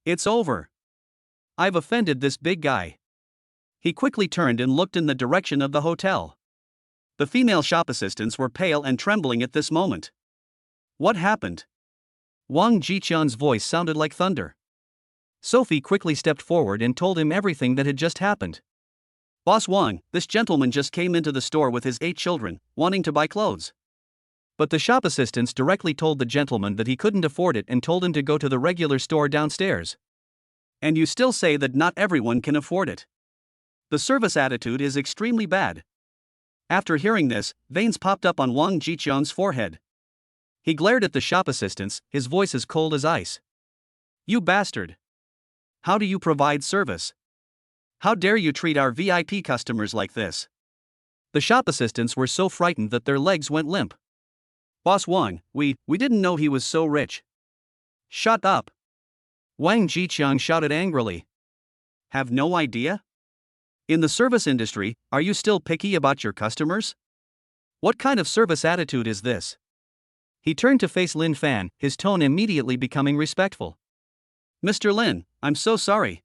It's over. I've offended this big guy. He quickly turned and looked in the direction of the hotel. The female shop assistants were pale and trembling at this moment. What happened? Wang Jiqiang's voice sounded like thunder. Sophie quickly stepped forward and told him everything that had just happened. Boss Wang, this gentleman just came into the store with his 8 children, wanting to buy clothes. But the shop assistants directly told the gentleman that he couldn't afford it and told him to go to the regular store downstairs. And you still say that not everyone can afford it. The service attitude is extremely bad. After hearing this, veins popped up on Wang Jiqiang's forehead. He glared at the shop assistants, his voice as cold as ice. You bastard! How do you provide service? How dare you treat our VIP customers like this? The shop assistants were so frightened that their legs went limp. Boss Wang, we didn't know he was so rich. Shut up! Wang Jiqiang shouted angrily. Have no idea? In the service industry, are you still picky about your customers? What kind of service attitude is this? He turned to face Lin Fan, his tone immediately becoming respectful. Mr. Lin, I'm so sorry.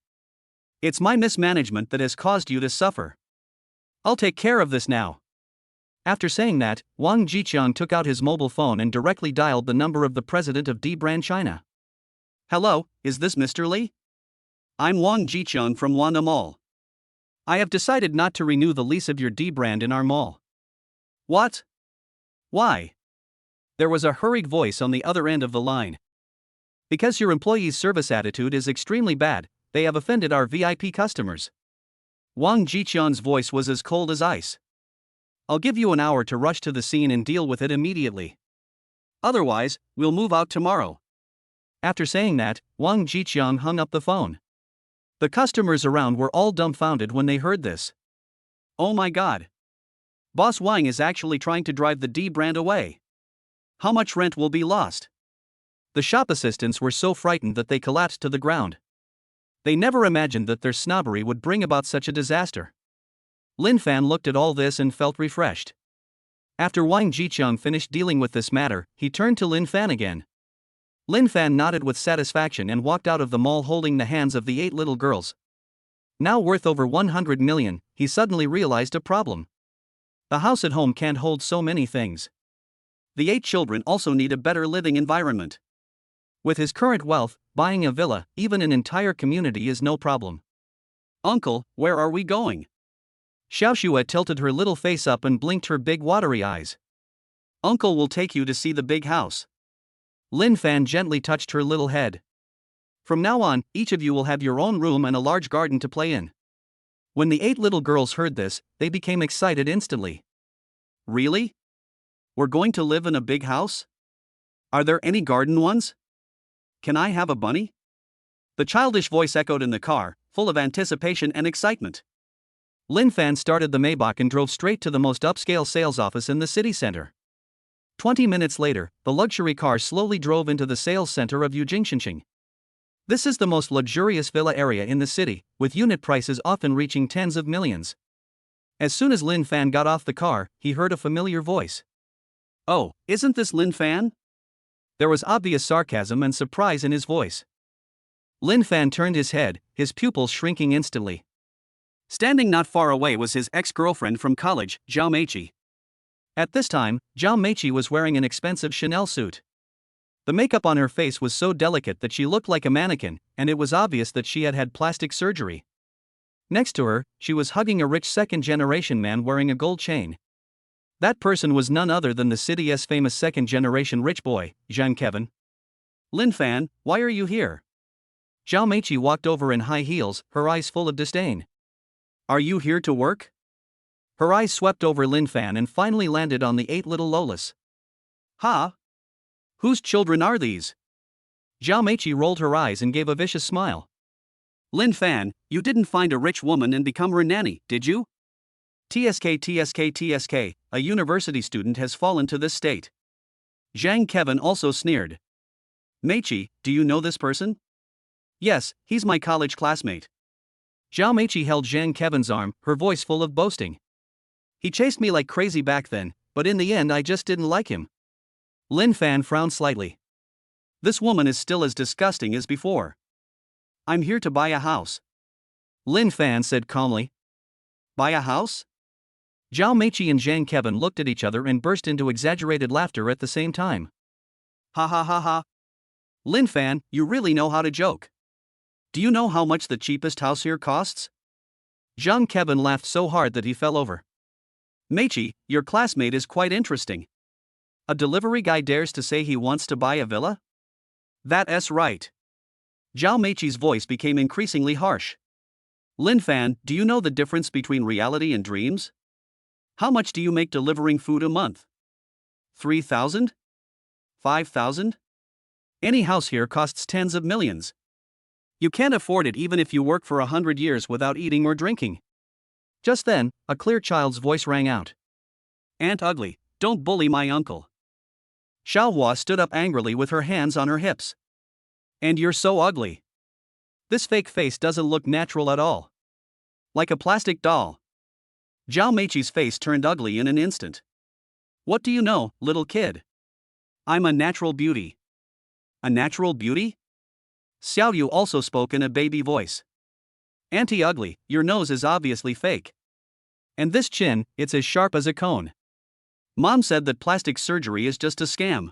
It's my mismanagement that has caused you to suffer. I'll take care of this now. After saying that, Wang Jiqiang took out his mobile phone and directly dialed the number of the president of D Brand China. Hello, is this Mr. Li? I'm Wang Jiqiang from Wanda Mall. I have decided not to renew the lease of your D brand in our mall. What? Why? There was a hurried voice on the other end of the line. Because your employees' service attitude is extremely bad, they have offended our VIP customers. Wang Jiqiang's voice was as cold as ice. I'll give you an hour to rush to the scene and deal with it immediately. Otherwise, we'll move out tomorrow. After saying that, Wang Jiqiang hung up the phone. The customers around were all dumbfounded when they heard this. Oh my god. Boss Wang is actually trying to drive the D brand away. How much rent will be lost? The shop assistants were so frightened that they collapsed to the ground. They never imagined that their snobbery would bring about such a disaster. Lin Fan looked at all this and felt refreshed. After Wang Jiqiang finished dealing with this matter, he turned to Lin Fan again. Lin Fan nodded with satisfaction and walked out of the mall holding the hands of the 8 little girls. Now worth over 100 million, he suddenly realized a problem. The house at home can't hold so many things. The 8 children also need a better living environment. With his current wealth, buying a villa, even an entire community, is no problem. Uncle, where are we going? Xiaoxue tilted her little face up and blinked her big watery eyes. Uncle will take you to see the big house. Lin Fan gently touched her little head. From now on, each of you will have your own room and a large garden to play in. When the 8 little girls heard this, they became excited instantly. Really? We're going to live in a big house? Are there any garden ones? Can I have a bunny? The childish voice echoed in the car, full of anticipation and excitement. Lin Fan started the Maybach and drove straight to the most upscale sales office in the city center. 20 minutes later, the luxury car slowly drove into the sales center of Yujingxinqing. This is the most luxurious villa area in the city, with unit prices often reaching tens of millions. As soon as Lin Fan got off the car, he heard a familiar voice. Oh, isn't this Lin Fan? There was obvious sarcasm and surprise in his voice. Lin Fan turned his head, his pupils shrinking instantly. Standing not far away was his ex-girlfriend from college, Zhao Meiqi. At this time, Zhao Meiqi was wearing an expensive Chanel suit. The makeup on her face was so delicate that she looked like a mannequin, and it was obvious that she had had plastic surgery. Next to her, she was hugging a rich second-generation man wearing a gold chain. That person was none other than the city's famous second-generation rich boy, Zhang Kevin. Lin Fan, why are you here? Zhao Meiqi walked over in high heels, her eyes full of disdain. Are you here to work? Her eyes swept over Lin Fan and finally landed on the 8 little Lolas. Ha! Whose children are these? Zhao Meiqi rolled her eyes and gave a vicious smile. Lin Fan, you didn't find a rich woman and become her nanny, did you? TSK, a university student has fallen to this state. Zhang Kevin also sneered. Meiqi, do you know this person? Yes, he's my college classmate. Zhao Meiqi held Zhang Kevin's arm, her voice full of boasting. He chased me like crazy back then, but in the end I just didn't like him. Lin Fan frowned slightly. This woman is still as disgusting as before. I'm here to buy a house. Lin Fan said calmly. Buy a house? Zhao Meiqi and Zhang Kevin looked at each other and burst into exaggerated laughter at the same time. Ha ha ha ha. Lin Fan, you really know how to joke. Do you know how much the cheapest house here costs? Zhang Kevin laughed so hard that he fell over. Meiqi, your classmate is quite interesting. A delivery guy dares to say he wants to buy a villa? That's right. Zhao Meiqi's voice became increasingly harsh. Lin Fan, do you know the difference between reality and dreams? How much do you make delivering food a month? 3,000? 5,000? Any house here costs tens of millions. You can't afford it even if you work for 100 years without eating or drinking. Just then, a clear child's voice rang out. Aunt Ugly, don't bully my uncle. Xiaohua stood up angrily with her hands on her hips. And you're so ugly. This fake face doesn't look natural at all. Like a plastic doll. Zhao Meiqi's face turned ugly in an instant. What do you know, little kid? I'm a natural beauty. A natural beauty? Xiao Yu also spoke in a baby voice. Auntie Ugly, your nose is obviously fake. And this chin, it's as sharp as a cone. Mom said that plastic surgery is just a scam.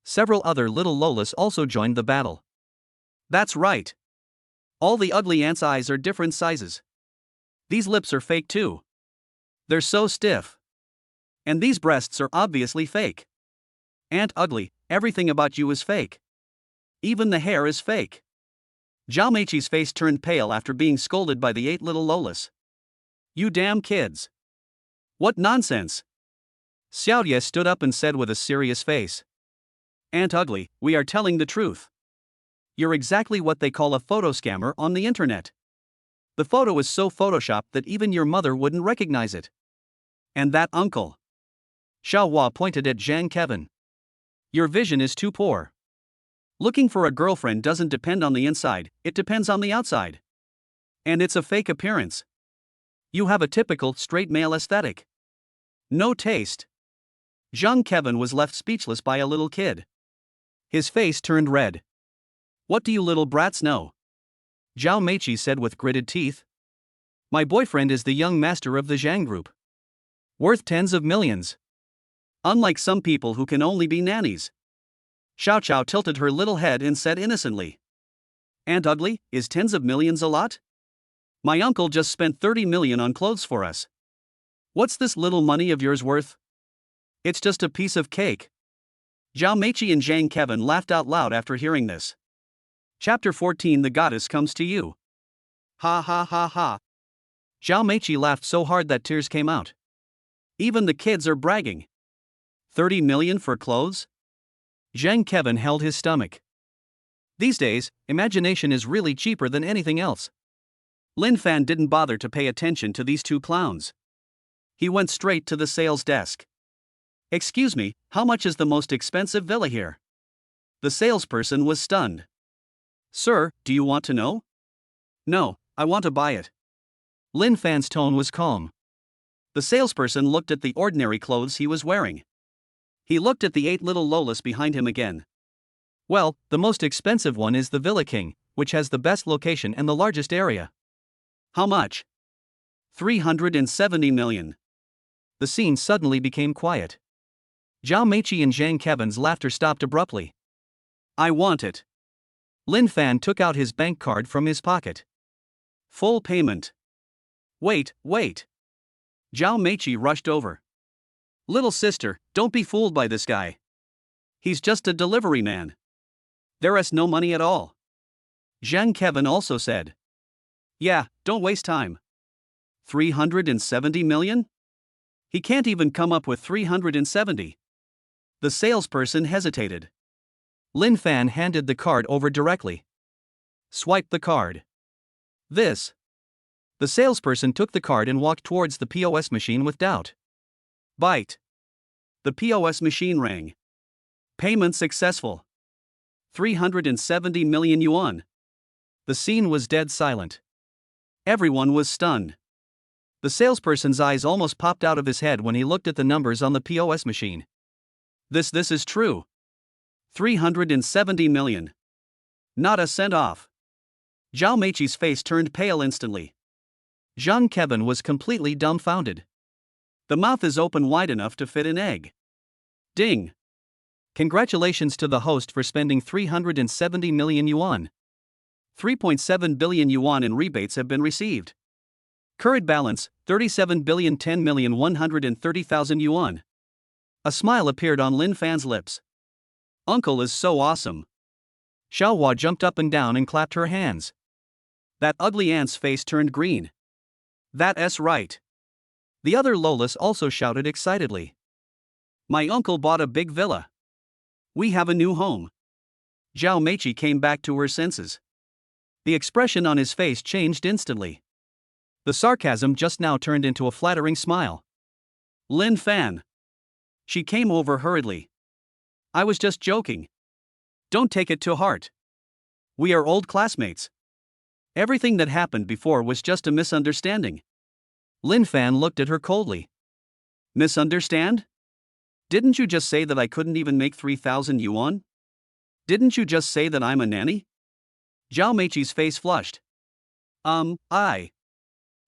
Several other little Lolas also joined the battle. That's right. All the ugly aunt's eyes are different sizes. These lips are fake too. They're so stiff. And these breasts are obviously fake. Aunt Ugly, everything about you is fake. Even the hair is fake. Zhao Meiqi's face turned pale after being scolded by the 8 little Lolas. You damn kids. What nonsense. Xiao Ye stood up and said with a serious face. Aunt Ugly, we are telling the truth. You're exactly what they call a photo scammer on the internet. The photo is so photoshopped that even your mother wouldn't recognize it. And that uncle. Xiao Hua pointed at Zhang Kevin. Your vision is too poor. Looking for a girlfriend doesn't depend on the inside, it depends on the outside. And it's a fake appearance. You have a typical straight male aesthetic. No taste. Zhang Kevin was left speechless by a little kid. His face turned red. What do you little brats know? Zhao Meiqi said with gritted teeth. My boyfriend is the young master of the Zhang group. Worth tens of millions. Unlike some people who can only be nannies. Xiao Chao tilted her little head and said innocently. Aunt Ugly, is tens of millions a lot? My uncle just spent 30 million on clothes for us. What's this little money of yours worth? It's just a piece of cake. Zhao Meiqi and Zhang Kevin laughed out loud after hearing this. Chapter 14 The Goddess Comes to You. Ha ha ha ha. Zhao Meiqi laughed so hard that tears came out. Even the kids are bragging. 30 million for clothes? Zhang Kevin held his stomach. These days, imagination is really cheaper than anything else. Lin Fan didn't bother to pay attention to these two clowns. He went straight to the sales desk. Excuse me, how much is the most expensive villa here? The salesperson was stunned. Sir, do you want to know? No, I want to buy it. Lin Fan's tone was calm. The salesperson looked at the ordinary clothes he was wearing. He looked at the 8 little Lolas behind him again. Well, the most expensive one is the Villa King, which has the best location and the largest area. How much? 370 million. The scene suddenly became quiet. Zhao Meiqi and Zhang Kevin's laughter stopped abruptly. I want it. Lin Fan took out his bank card from his pocket. Full payment. Wait. Zhao Meiqi rushed over. Little sister, don't be fooled by this guy. He's just a delivery man. There is no money at all. Zhang Kevin also said. Yeah, don't waste time. 370 million? He can't even come up with 370. The salesperson hesitated. Lin Fan handed the card over directly. Swipe the card. This. The salesperson took the card and walked towards the POS machine with doubt. Bite. The POS machine rang. Payment successful. 370 million yuan. The scene was dead silent. Everyone was stunned. The salesperson's eyes almost popped out of his head when he looked at the numbers on the POS machine. This is true. 370 million. Not a cent off. Zhao Meiqi's face turned pale instantly. Zhang Kevin was completely dumbfounded. The mouth is open wide enough to fit an egg. Ding. Congratulations to the host for spending 370 million yuan. 3.7 billion yuan in rebates have been received. Current balance, 37,010,130,000 yuan. A smile appeared on Lin Fan's lips. Uncle is so awesome. Xiao Hua jumped up and down and clapped her hands. That ugly aunt's face turned green. That's right. The other Lolas also shouted excitedly. My uncle bought a big villa. We have a new home. Zhao Meiqi came back to her senses. The expression on his face changed instantly. The sarcasm just now turned into a flattering smile. Lin Fan. She came over hurriedly. I was just joking. Don't take it to heart. We are old classmates. Everything that happened before was just a misunderstanding. Lin Fan looked at her coldly. Misunderstand? Didn't you just say that I couldn't even make 3,000 yuan? Didn't you just say that I'm a nanny? Zhao Meiqi's face flushed. I.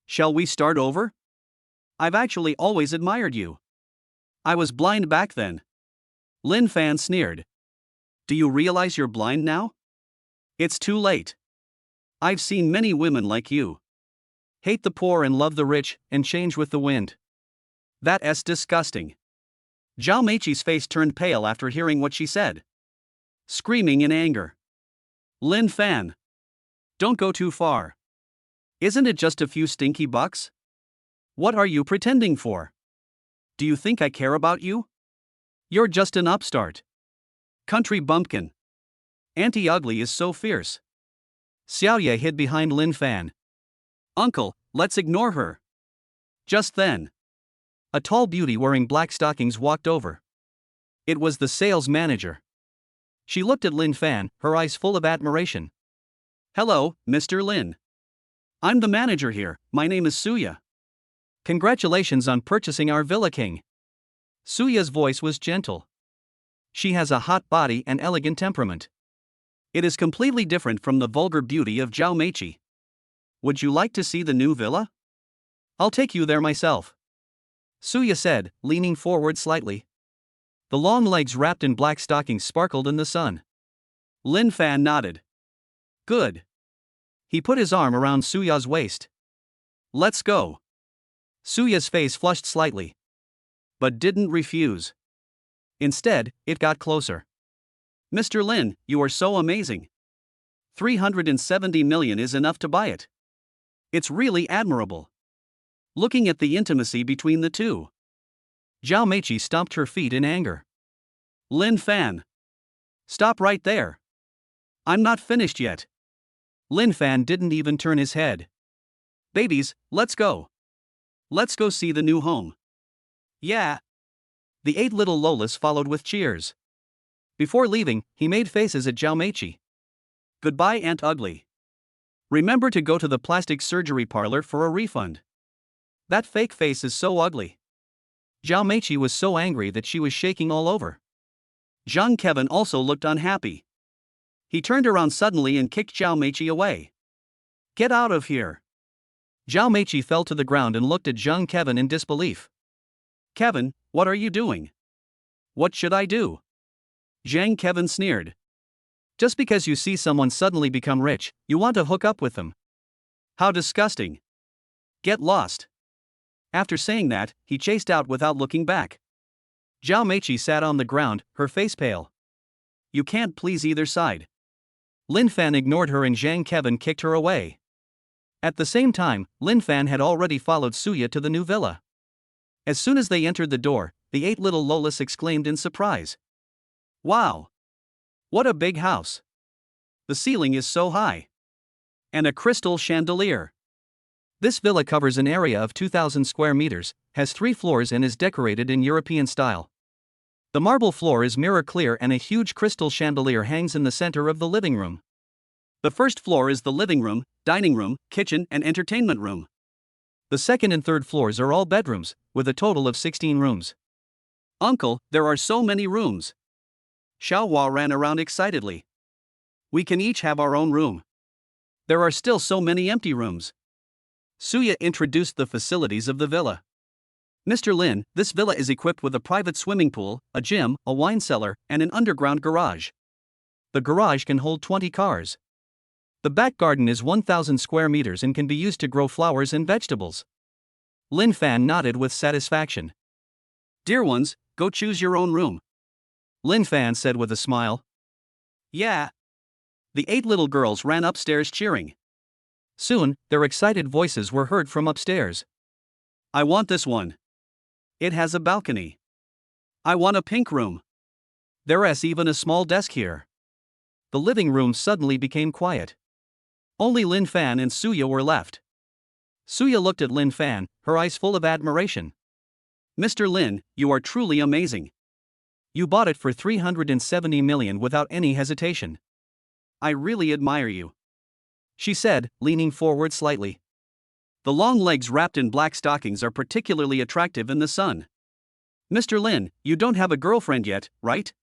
Shall we start over? I've actually always admired you. I was blind back then. Lin Fan sneered. Do you realize you're blind now? It's too late. I've seen many women like you. Hate the poor and love the rich, and change with the wind. That's disgusting. Zhao Meiqi's face turned pale after hearing what she said. Screaming in anger. Lin Fan. Don't go too far. Isn't it just a few stinky bucks? What are you pretending for? Do you think I care about you? You're just an upstart. Country bumpkin. Auntie Ugly is so fierce. Xiaoye hid behind Lin Fan. Uncle, let's ignore her. Just then, a tall beauty wearing black stockings walked over. It was the sales manager. She looked at Lin Fan, her eyes full of admiration. Hello, Mr. Lin. I'm the manager here, my name is Suya. Congratulations on purchasing our villa, King. Suya's voice was gentle. She has a hot body and elegant temperament. It is completely different from the vulgar beauty of Zhao Meiqi. Would you like to see the new villa? I'll take you there myself. Suya said, leaning forward slightly. The long legs wrapped in black stockings sparkled in the sun. Lin Fan nodded. Good. He put his arm around Suya's waist. Let's go. Suya's face flushed slightly, but didn't refuse. Instead, it got closer. Mr. Lin, you are so amazing. 370 million is enough to buy it. It's really admirable. Looking at the intimacy between the two. Zhao Meiqi stomped her feet in anger. Lin Fan. Stop right there. I'm not finished yet. Lin Fan didn't even turn his head. Babies, let's go. Let's go see the new home. Yeah. The 8 little Lolas followed with cheers. Before leaving, he made faces at Zhao Meiqi. Goodbye, Aunt Ugly. Remember to go to the plastic surgery parlor for a refund. That fake face is so ugly. Zhao Meiqi was so angry that she was shaking all over. Zhang Kevin also looked unhappy. He turned around suddenly and kicked Zhao Meiqi away. Get out of here. Zhao Meiqi fell to the ground and looked at Zhang Kevin in disbelief. Kevin, what are you doing? What should I do? Zhang Kevin sneered. Just because you see someone suddenly become rich, you want to hook up with them. How disgusting. Get lost. After saying that, he chased out without looking back. Zhao Meiqi sat on the ground, her face pale. You can't please either side. Lin Fan ignored her and Zhang Kevin kicked her away. At the same time, Lin Fan had already followed Suya to the new villa. As soon as they entered the door, the 8 little Lolas exclaimed in surprise. Wow! What a big house! The ceiling is so high. And a crystal chandelier. This villa covers an area of 2,000 square meters, has 3 floors and is decorated in European style. The marble floor is mirror clear and a huge crystal chandelier hangs in the center of the living room. The first floor is the living room, dining room, kitchen, and entertainment room. The second and third floors are all bedrooms, with a total of 16 rooms. Uncle, there are so many rooms. Xiaohua ran around excitedly. We can each have our own room. There are still so many empty rooms. Suya introduced the facilities of the villa. Mr. Lin, this villa is equipped with a private swimming pool, a gym, a wine cellar, and an underground garage. The garage can hold 20 cars. The back garden is 1,000 square meters and can be used to grow flowers and vegetables. Lin Fan nodded with satisfaction. Dear ones, go choose your own room. Lin Fan said with a smile. Yeah. The 8 little girls ran upstairs cheering. Soon, their excited voices were heard from upstairs. I want this one. It has a balcony. I want a pink room. There's even a small desk here. The living room suddenly became quiet. Only Lin Fan and Suya were left. Suya looked at Lin Fan, her eyes full of admiration. Mr. Lin, you are truly amazing. You bought it for 370 million without any hesitation. I really admire you. she said, leaning forward slightly. The long legs wrapped in black stockings are particularly attractive in the sun. Mr. Lin, you don't have a girlfriend yet, right?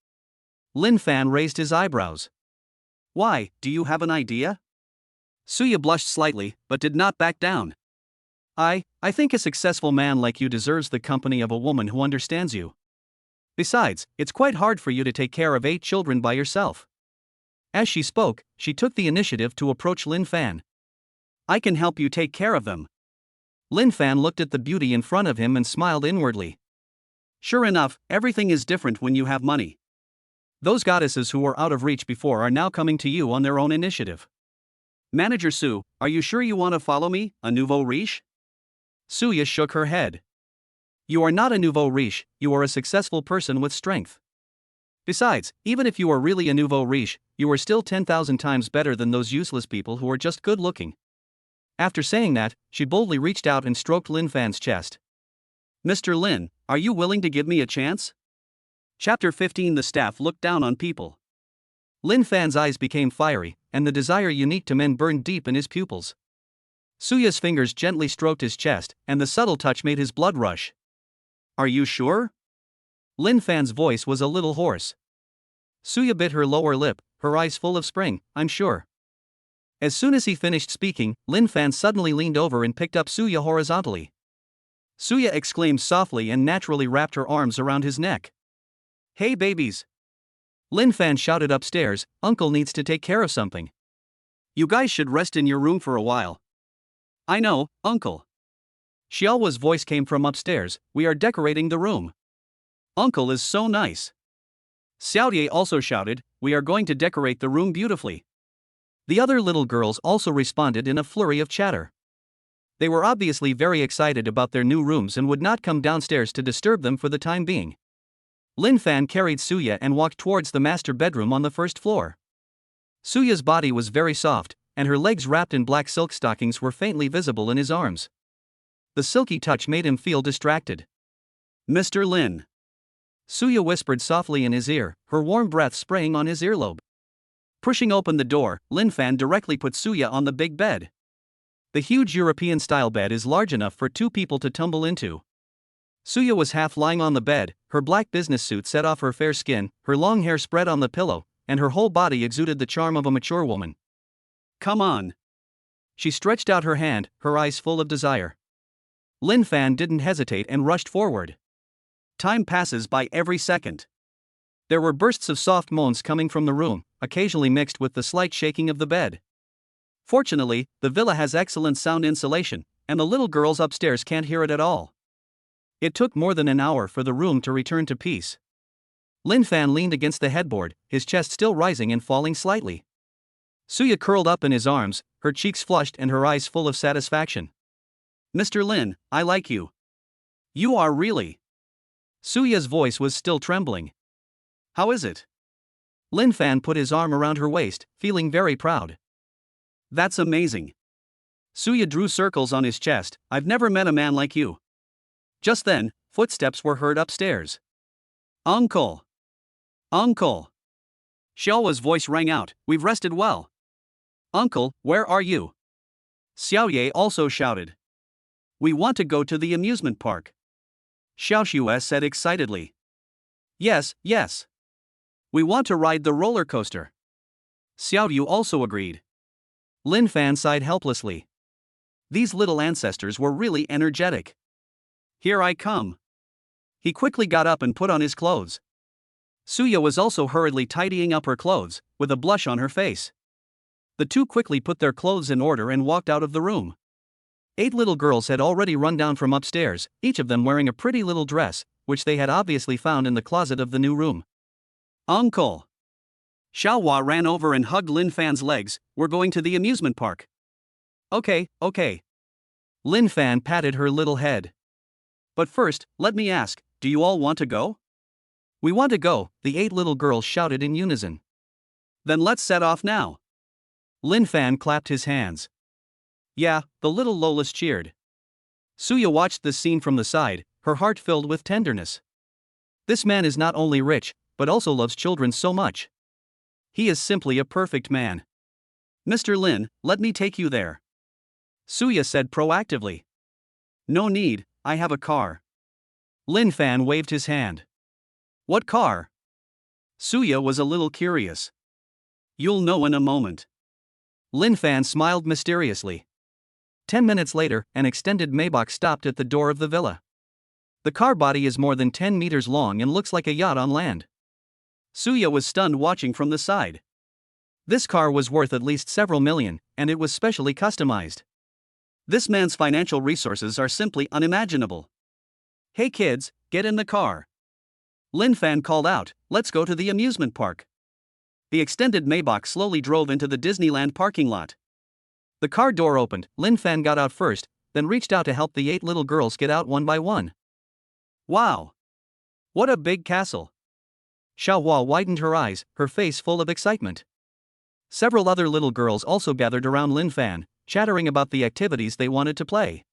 Lin Fan raised his eyebrows. Why, do you have an idea? Suya blushed slightly, but did not back down. I think a successful man like you deserves the company of a woman who understands you. Besides, it's quite hard for you to take care of 8 children by yourself. As she spoke, she took the initiative to approach Lin Fan. I can help you take care of them. Lin Fan looked at the beauty in front of him and smiled inwardly. Sure enough, everything is different when you have money. Those goddesses who were out of reach before are now coming to you on their own initiative. Manager Su, are you sure you want to follow me, a nouveau riche? Suya shook her head. You are not a nouveau riche, you are a successful person with strength. Besides, even if you are really a nouveau riche, you are still 10,000 times better than those useless people who are just good looking. After saying that, she boldly reached out and stroked Lin Fan's chest. Mr. Lin, are you willing to give me a chance? Chapter 15. The staff looked down on people. Lin Fan's eyes became fiery, and the desire unique to men burned deep in his pupils. Suya's fingers gently stroked his chest, and the subtle touch made his blood rush. Are you sure? Lin Fan's voice was a little hoarse. Suya bit her lower lip, her eyes full of spring. I'm sure. As soon as he finished speaking, Lin Fan suddenly leaned over and picked up Suya horizontally. Suya exclaimed softly and naturally wrapped her arms around his neck. Hey babies! Lin Fan shouted upstairs, Uncle needs to take care of something. You guys should rest in your room for a while. I know, Uncle. Xiaohua's voice came from upstairs, we are decorating the room. Uncle is so nice. Xiaoye also shouted, we are going to decorate the room beautifully. The other little girls also responded in a flurry of chatter. They were obviously very excited about their new rooms and would not come downstairs to disturb them for the time being. Lin Fan carried Suya and walked towards the master bedroom on the first floor. Suya's body was very soft, and her legs wrapped in black silk stockings were faintly visible in his arms. The silky touch made him feel distracted. Mr. Lin. Suya whispered softly in his ear, her warm breath spraying on his earlobe. Pushing open the door, Lin Fan directly put Suya on the big bed. The huge European-style bed is large enough for 2 people to tumble into. Suya was half lying on the bed, her black business suit set off her fair skin, her long hair spread on the pillow, and her whole body exuded the charm of a mature woman. Come on. She stretched out her hand, her eyes full of desire. Lin Fan didn't hesitate and rushed forward. Time passes by every second. There were bursts of soft moans coming from the room, occasionally mixed with the slight shaking of the bed. Fortunately, the villa has excellent sound insulation, and the little girls upstairs can't hear it at all. It took more than an hour for the room to return to peace. Lin Fan leaned against the headboard, his chest still rising and falling slightly. Suya curled up in his arms, her cheeks flushed and her eyes full of satisfaction. Mr. Lin, I like you. You are really. Suya's voice was still trembling. How is it? Lin Fan put his arm around her waist, feeling very proud. That's amazing. Suya drew circles on his chest, I've never met a man like you. Just then, footsteps were heard upstairs. Uncle! Uncle! Xiaohua's voice rang out, we've rested well. Uncle, where are you? Xiaoye also shouted. We want to go to the amusement park. Xiaoxue said excitedly. Yes, yes. We want to ride the roller coaster. Xiaoyu also agreed. Lin Fan sighed helplessly. These little ancestors were really energetic. Here I come. He quickly got up and put on his clothes. Suya was also hurriedly tidying up her clothes, with a blush on her face. The two quickly put their clothes in order and walked out of the room. 8 little girls had already run down from upstairs, each of them wearing a pretty little dress, which they had obviously found in the closet of the new room. Uncle! Xiaohua ran over and hugged Lin Fan's legs, we're going to the amusement park. Okay. Lin Fan patted her little head. But first, let me ask, do you all want to go? We want to go, the 8 little girls shouted in unison. Then let's set off now. Lin Fan clapped his hands. Yeah, the little Lolas cheered. Suya watched this scene from the side, her heart filled with tenderness. This man is not only rich, but also loves children so much. He is simply a perfect man. Mr. Lin, let me take you there. Suya said proactively. No need, I have a car. Lin Fan waved his hand. What car? Suya was a little curious. You'll know in a moment. Lin Fan smiled mysteriously. 10 minutes later, an extended Maybach stopped at the door of the villa. The car body is more than 10 meters long and looks like a yacht on land. Suya was stunned watching from the side. This car was worth at least several million, and it was specially customized. This man's financial resources are simply unimaginable. Hey kids, get in the car. Lin Fan called out, let's go to the amusement park. The extended Maybach slowly drove into the Disneyland parking lot. The car door opened, Lin Fan got out first, then reached out to help the 8 little girls get out one by one. Wow! What a big castle! Xiaohua widened her eyes, her face full of excitement. Several other little girls also gathered around Lin Fan, chattering about the activities they wanted to play.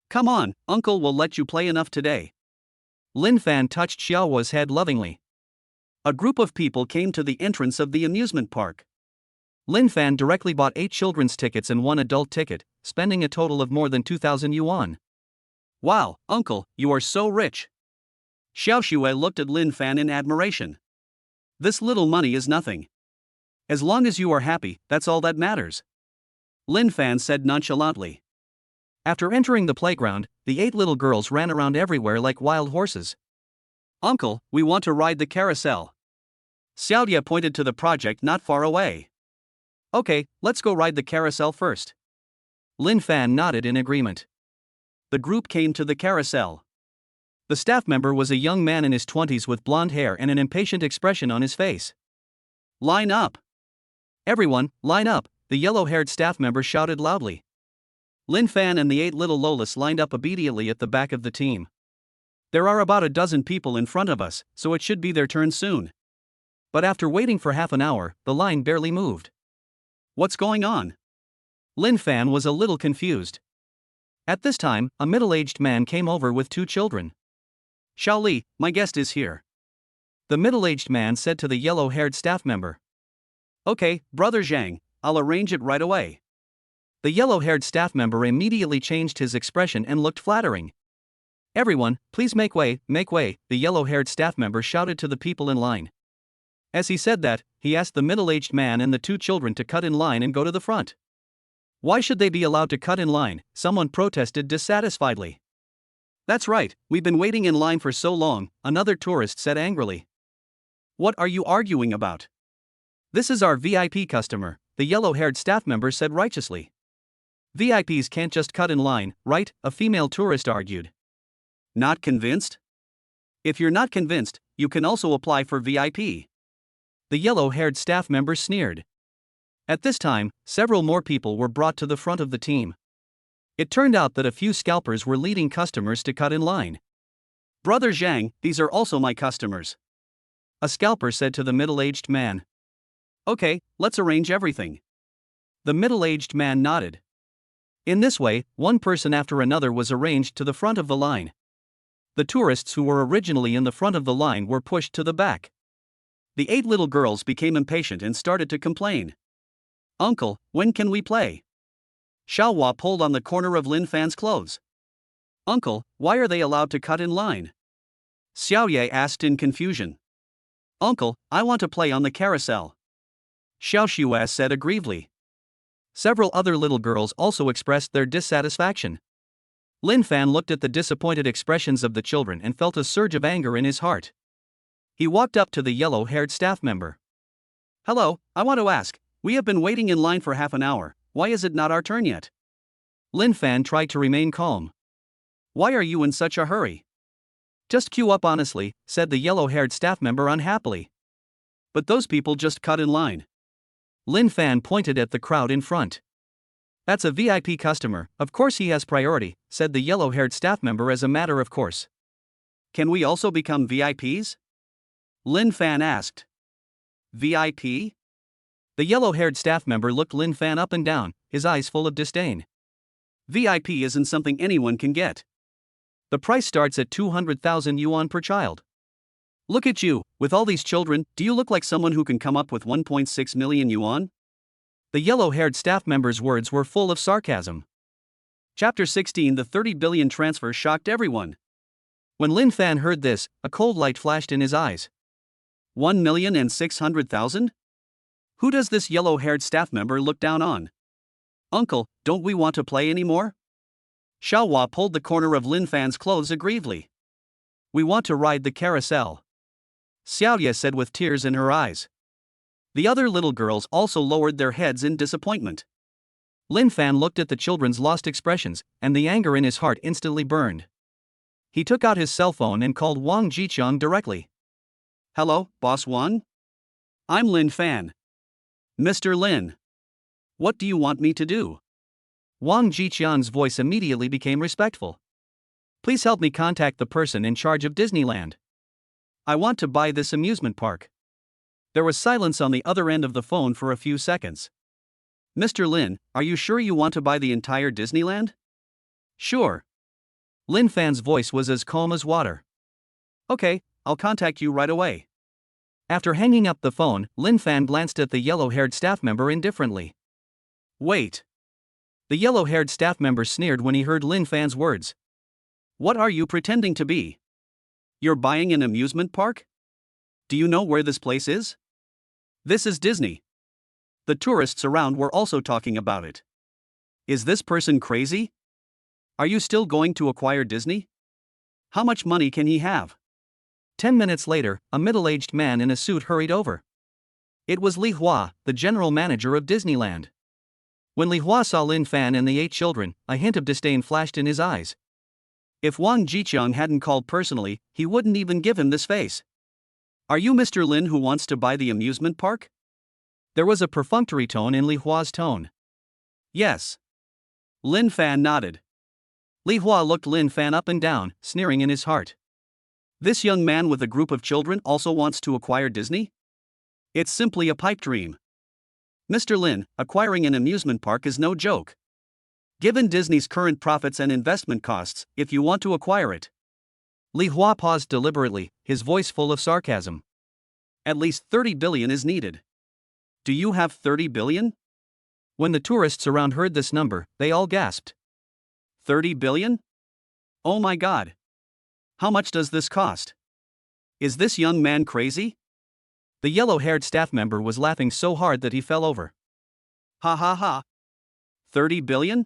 Come on, uncle will let you play enough today. Lin Fan touched Xiaohua's head lovingly. A group of people came to the entrance of the amusement park. Lin Fan directly bought 8 children's tickets and 1 adult ticket, spending a total of more than 2,000 yuan. Wow, uncle, you are so rich. Xiao Xue looked at Lin Fan in admiration. This little money is nothing. As long as you are happy, that's all that matters. Lin Fan said nonchalantly. After entering the playground, the 8 little girls ran around everywhere like wild horses. Uncle, we want to ride the carousel. Xiaodia pointed to the project not far away. Okay, let's go ride the carousel first. Lin Fan nodded in agreement. The group came to the carousel. The staff member was a young man in his 20s with blonde hair and an impatient expression on his face. Line up! Everyone, line up, the yellow-haired staff member shouted loudly. Lin Fan and the 8 little Lolas lined up obediently at the back of the team. There are about a dozen people in front of us, so it should be their turn soon. But after waiting for half an hour, the line barely moved. What's going on? Lin Fan was a little confused. At this time, a middle-aged man came over with 2 children. Xiao Li, my guest is here. The middle-aged man said to the yellow-haired staff member. Okay, Brother Zhang, I'll arrange it right away. The yellow-haired staff member immediately changed his expression and looked flattering. Everyone, please make way, the yellow-haired staff member shouted to the people in line. As he said that, he asked the middle-aged man and the 2 children to cut in line and go to the front. Why should they be allowed to cut in line? Someone protested dissatisfiedly. That's right, we've been waiting in line for so long, another tourist said angrily. What are you arguing about? This is our VIP customer, the yellow-haired staff member said righteously. VIPs can't just cut in line, right? A female tourist argued. Not convinced? If you're not convinced, you can also apply for VIP. The yellow-haired staff member sneered. At this time, several more people were brought to the front of the team. It turned out that a few scalpers were leading customers to cut in line. Brother Zhang, these are also my customers. A scalper said to the middle-aged man. Okay, let's arrange everything. The middle-aged man nodded. In this way, one person after another was arranged to the front of the line. The tourists who were originally in the front of the line were pushed to the back. The 8 little girls became impatient and started to complain. Uncle, when can we play? Xiaohua pulled on the corner of Lin Fan's clothes. Uncle, why are they allowed to cut in line? Xiaoye asked in confusion. Uncle, I want to play on the carousel. Xiao Xue said aggrievedly. Several other little girls also expressed their dissatisfaction. Lin Fan looked at the disappointed expressions of the children and felt a surge of anger in his heart. He walked up to the yellow-haired staff member. Hello, I want to ask, we have been waiting in line for half an hour, why is it not our turn yet? Lin Fan tried to remain calm. Why are you in such a hurry? Just queue up honestly, said the yellow-haired staff member unhappily. But those people just cut in line. Lin Fan pointed at the crowd in front. That's a VIP customer, of course he has priority, said the yellow-haired staff member as a matter of course. Can we also become VIPs? Lin Fan asked. VIP? The yellow-haired staff member looked Lin Fan up and down, his eyes full of disdain. VIP isn't something anyone can get. The price starts at 200,000 yuan per child. Look at you, with all these children, do you look like someone who can come up with 1.6 million yuan? The yellow-haired staff member's words were full of sarcasm. Chapter 16. The 30 billion transfer shocked everyone. When Lin Fan heard this, a cold light flashed in his eyes. 1,600,000? Who does this yellow-haired staff member look down on? Uncle, don't we want to play anymore? Xiaohua pulled the corner of Lin Fan's clothes aggrievedly. We want to ride the carousel, Xiaoye said with tears in her eyes. The other little girls also lowered their heads in disappointment. Lin Fan looked at the children's lost expressions, and the anger in his heart instantly burned. He took out his cell phone and called Wang Jiqiang directly. Hello, Boss Wang? I'm Lin Fan. Mr. Lin. What do you want me to do? Wang Jiqiang's voice immediately became respectful. Please help me contact the person in charge of Disneyland. I want to buy this amusement park. There was silence on the other end of the phone for a few seconds. Mr. Lin, are you sure you want to buy the entire Disneyland? Sure. Lin Fan's voice was as calm as water. Okay, I'll contact you right away. After hanging up the phone, Lin Fan glanced at the yellow-haired staff member indifferently. Wait. The yellow-haired staff member sneered when he heard Lin Fan's words. What are you pretending to be? You're buying an amusement park? Do you know where this place is? This is Disney. The tourists around were also talking about it. Is this person crazy? Are you still going to acquire Disney? How much money can he have? 10 minutes later, a middle-aged man in a suit hurried over. It was Li Hua, the general manager of Disneyland. When Li Hua saw Lin Fan and the 8 children, a hint of disdain flashed in his eyes. If Wang Jiqiang hadn't called personally, he wouldn't even give him this face. Are you Mr. Lin who wants to buy the amusement park? There was a perfunctory tone in Li Hua's tone. Yes. Lin Fan nodded. Li Hua looked Lin Fan up and down, sneering in his heart. This young man with a group of children also wants to acquire Disney? It's simply a pipe dream. Mr. Lin, acquiring an amusement park is no joke. Given Disney's current profits and investment costs, if you want to acquire it. Li Hua paused deliberately, his voice full of sarcasm. At least 30 billion is needed. Do you have 30 billion? When the tourists around heard this number, they all gasped. 30 billion? Oh my God. How much does this cost? Is this young man crazy? The yellow-haired staff member was laughing so hard that he fell over. Ha ha ha. 30 billion?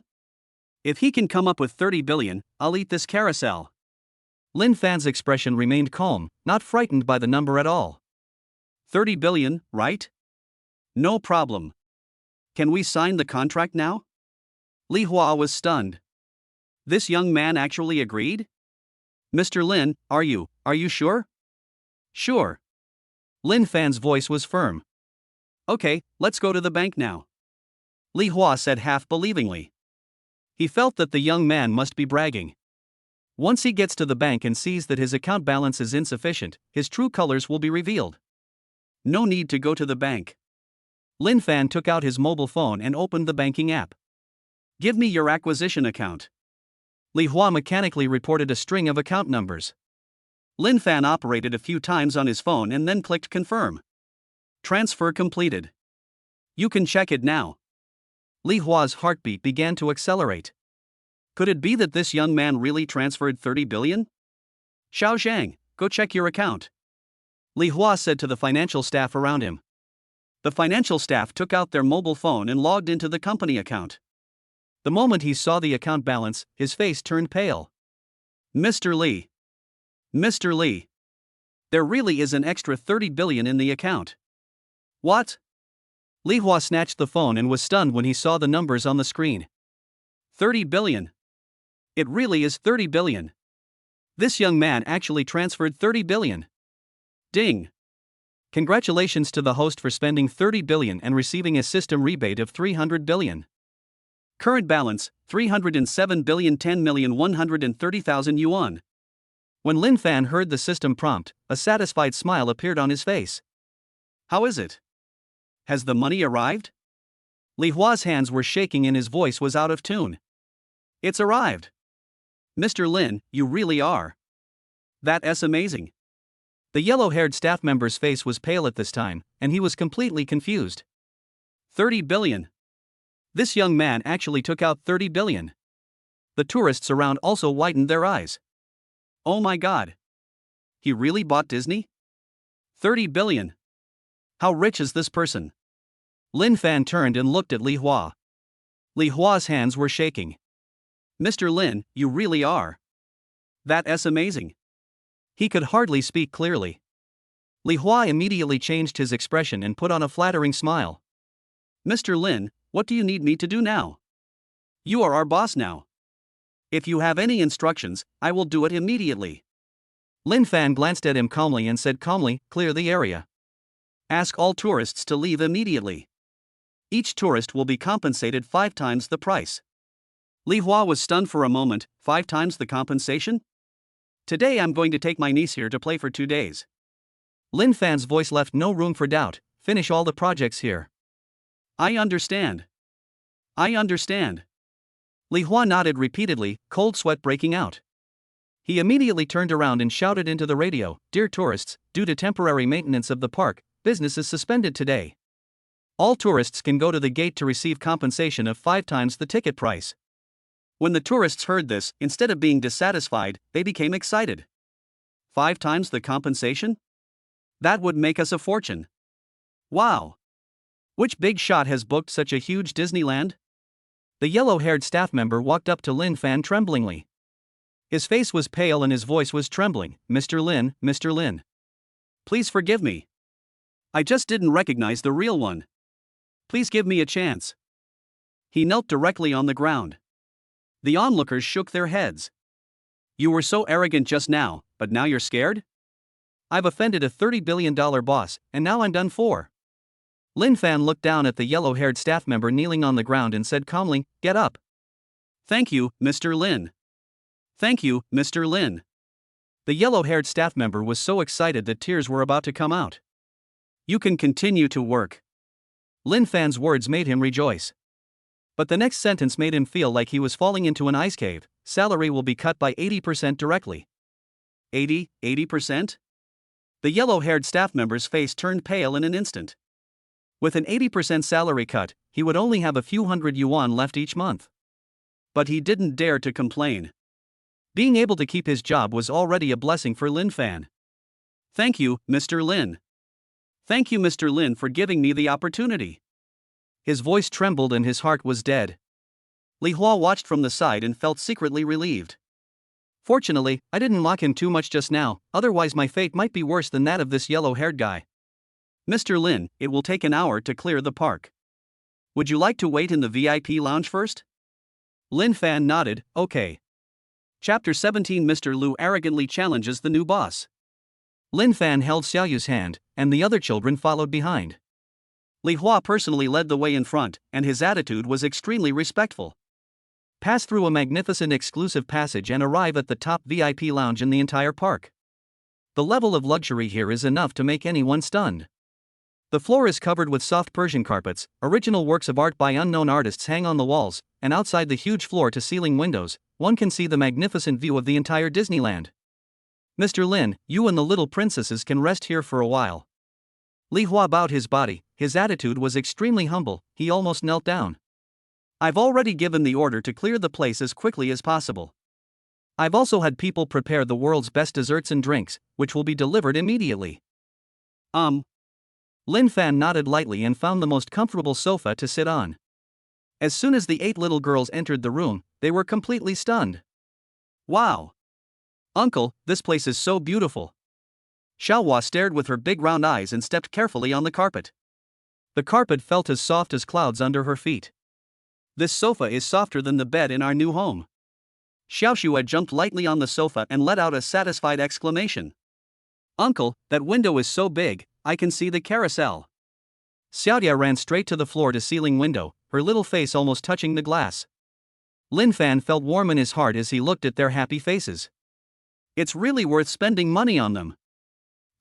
If he can come up with 30 billion, I'll eat this carousel. Lin Fan's expression remained calm, not frightened by the number at all. 30 billion, right? No problem. Can we sign the contract now? Li Hua was stunned. This young man actually agreed? Mr. Lin, are you sure? Sure. Lin Fan's voice was firm. Okay, let's go to the bank now. Li Hua said half-believingly. He felt that the young man must be bragging. Once he gets to the bank and sees that his account balance is insufficient, his true colors will be revealed. No need to go to the bank. Lin Fan took out his mobile phone and opened the banking app. Give me your acquisition account. Li Hua mechanically reported a string of account numbers. Lin Fan operated a few times on his phone and then clicked confirm. Transfer completed. You can check it now. Li Hua's heartbeat began to accelerate. Could it be that this young man really transferred 30 billion? Xiao Zhang, go check your account. Li Hua said to the financial staff around him. The financial staff took out their mobile phone and logged into the company account. The moment he saw the account balance, his face turned pale. Mr. Li. Mr. Li. There really is an extra 30 billion in the account. What? Li Hua snatched the phone and was stunned when he saw the numbers on the screen. 30 billion. It really is 30 billion. This young man actually transferred 30 billion. Ding. Congratulations to the host for spending 30 billion and receiving a system rebate of 300 billion. Current balance, 307 billion 10,130,000 yuan. When Lin Fan heard the system prompt, a satisfied smile appeared on his face. How is it? Has the money arrived? Li Hua's hands were shaking and his voice was out of tune. It's arrived. Mr. Lin, you really are. That's amazing. The yellow-haired staff member's face was pale at this time, and he was completely confused. 30 billion. This young man actually took out 30 billion. The tourists around also widened their eyes. Oh my god. He really bought Disney? 30 billion. How rich is this person? Lin Fan turned and looked at Li Hua. Li Hua's hands were shaking. Mr. Lin, you really are. That's amazing. He could hardly speak clearly. Li Hua immediately changed his expression and put on a flattering smile. Mr. Lin, what do you need me to do now? You are our boss now. If you have any instructions, I will do it immediately. Lin Fan glanced at him calmly and said calmly, clear the area. Ask all tourists to leave immediately. Each tourist will be compensated 5 times the price. Li Hua was stunned for a moment. 5 times the compensation? Today I'm going to take my niece here to play for 2 days. Lin Fan's voice left no room for doubt. Finish all the projects here. I understand. I understand. Li Hua nodded repeatedly, cold sweat breaking out. He immediately turned around and shouted into the radio, Dear tourists, due to temporary maintenance of the park, business is suspended today. All tourists can go to the gate to receive compensation of 5 times the ticket price. When the tourists heard this, instead of being dissatisfied, they became excited. 5 times the compensation? That would make us a fortune. Wow! Which big shot has booked such a huge Disneyland? The yellow-haired staff member walked up to Lin Fan tremblingly. His face was pale and his voice was trembling. Mr. Lin. Please forgive me. I just didn't recognize the real one. Please give me a chance. He knelt directly on the ground. The onlookers shook their heads. You were so arrogant just now, but now you're scared? I've offended a $30 billion boss, and now I'm done for. Lin Fan looked down at the yellow-haired staff member kneeling on the ground and said calmly, Get up. Thank you, Mr. Lin. Thank you, Mr. Lin. The yellow-haired staff member was so excited that tears were about to come out. You can continue to work. Lin Fan's words made him rejoice. But the next sentence made him feel like he was falling into an ice cave. Salary will be cut by 80% directly. 80%? The yellow-haired staff member's face turned pale in an instant. With an 80% salary cut, he would only have a few hundred yuan left each month. But he didn't dare to complain. Being able to keep his job was already a blessing for Lin Fan. Thank you, Mr. Lin. Thank you, Mr. Lin, for giving me the opportunity. His voice trembled and his heart was dead. Li Hua watched from the side and felt secretly relieved. Fortunately, I didn't mock him too much just now, otherwise my fate might be worse than that of this yellow-haired guy. Mr. Lin, it will take an hour to clear the park. Would you like to wait in the VIP lounge first? Lin Fan nodded, okay. Chapter 17 Mr. Lu arrogantly challenges the new boss. Lin Fan held Xiaoyu's hand, and the other children followed behind. Li Hua personally led the way in front, and his attitude was extremely respectful. Pass through a magnificent exclusive passage and arrive at the top VIP lounge in the entire park. The level of luxury here is enough to make anyone stunned. The floor is covered with soft Persian carpets, original works of art by unknown artists hang on the walls, and outside the huge floor-to-ceiling windows, one can see the magnificent view of the entire Disneyland. Mr. Lin, you and the little princesses can rest here for a while. Li Hua bowed his body, his attitude was extremely humble, he almost knelt down. I've already given the order to clear the place as quickly as possible. I've also had people prepare the world's best desserts and drinks, which will be delivered immediately. Lin Fan nodded lightly and found the most comfortable sofa to sit on. As soon as the 8 little girls entered the room, they were completely stunned. Wow! Uncle, this place is so beautiful. Xiaohua stared with her big round eyes and stepped carefully on the carpet. The carpet felt as soft as clouds under her feet. This sofa is softer than the bed in our new home. Xiaoxua jumped lightly on the sofa and let out a satisfied exclamation. Uncle, that window is so big, I can see the carousel. Xiaodia ran straight to the floor-to-ceiling window, her little face almost touching the glass. Lin Fan felt warm in his heart as he looked at their happy faces. It's really worth spending money on them.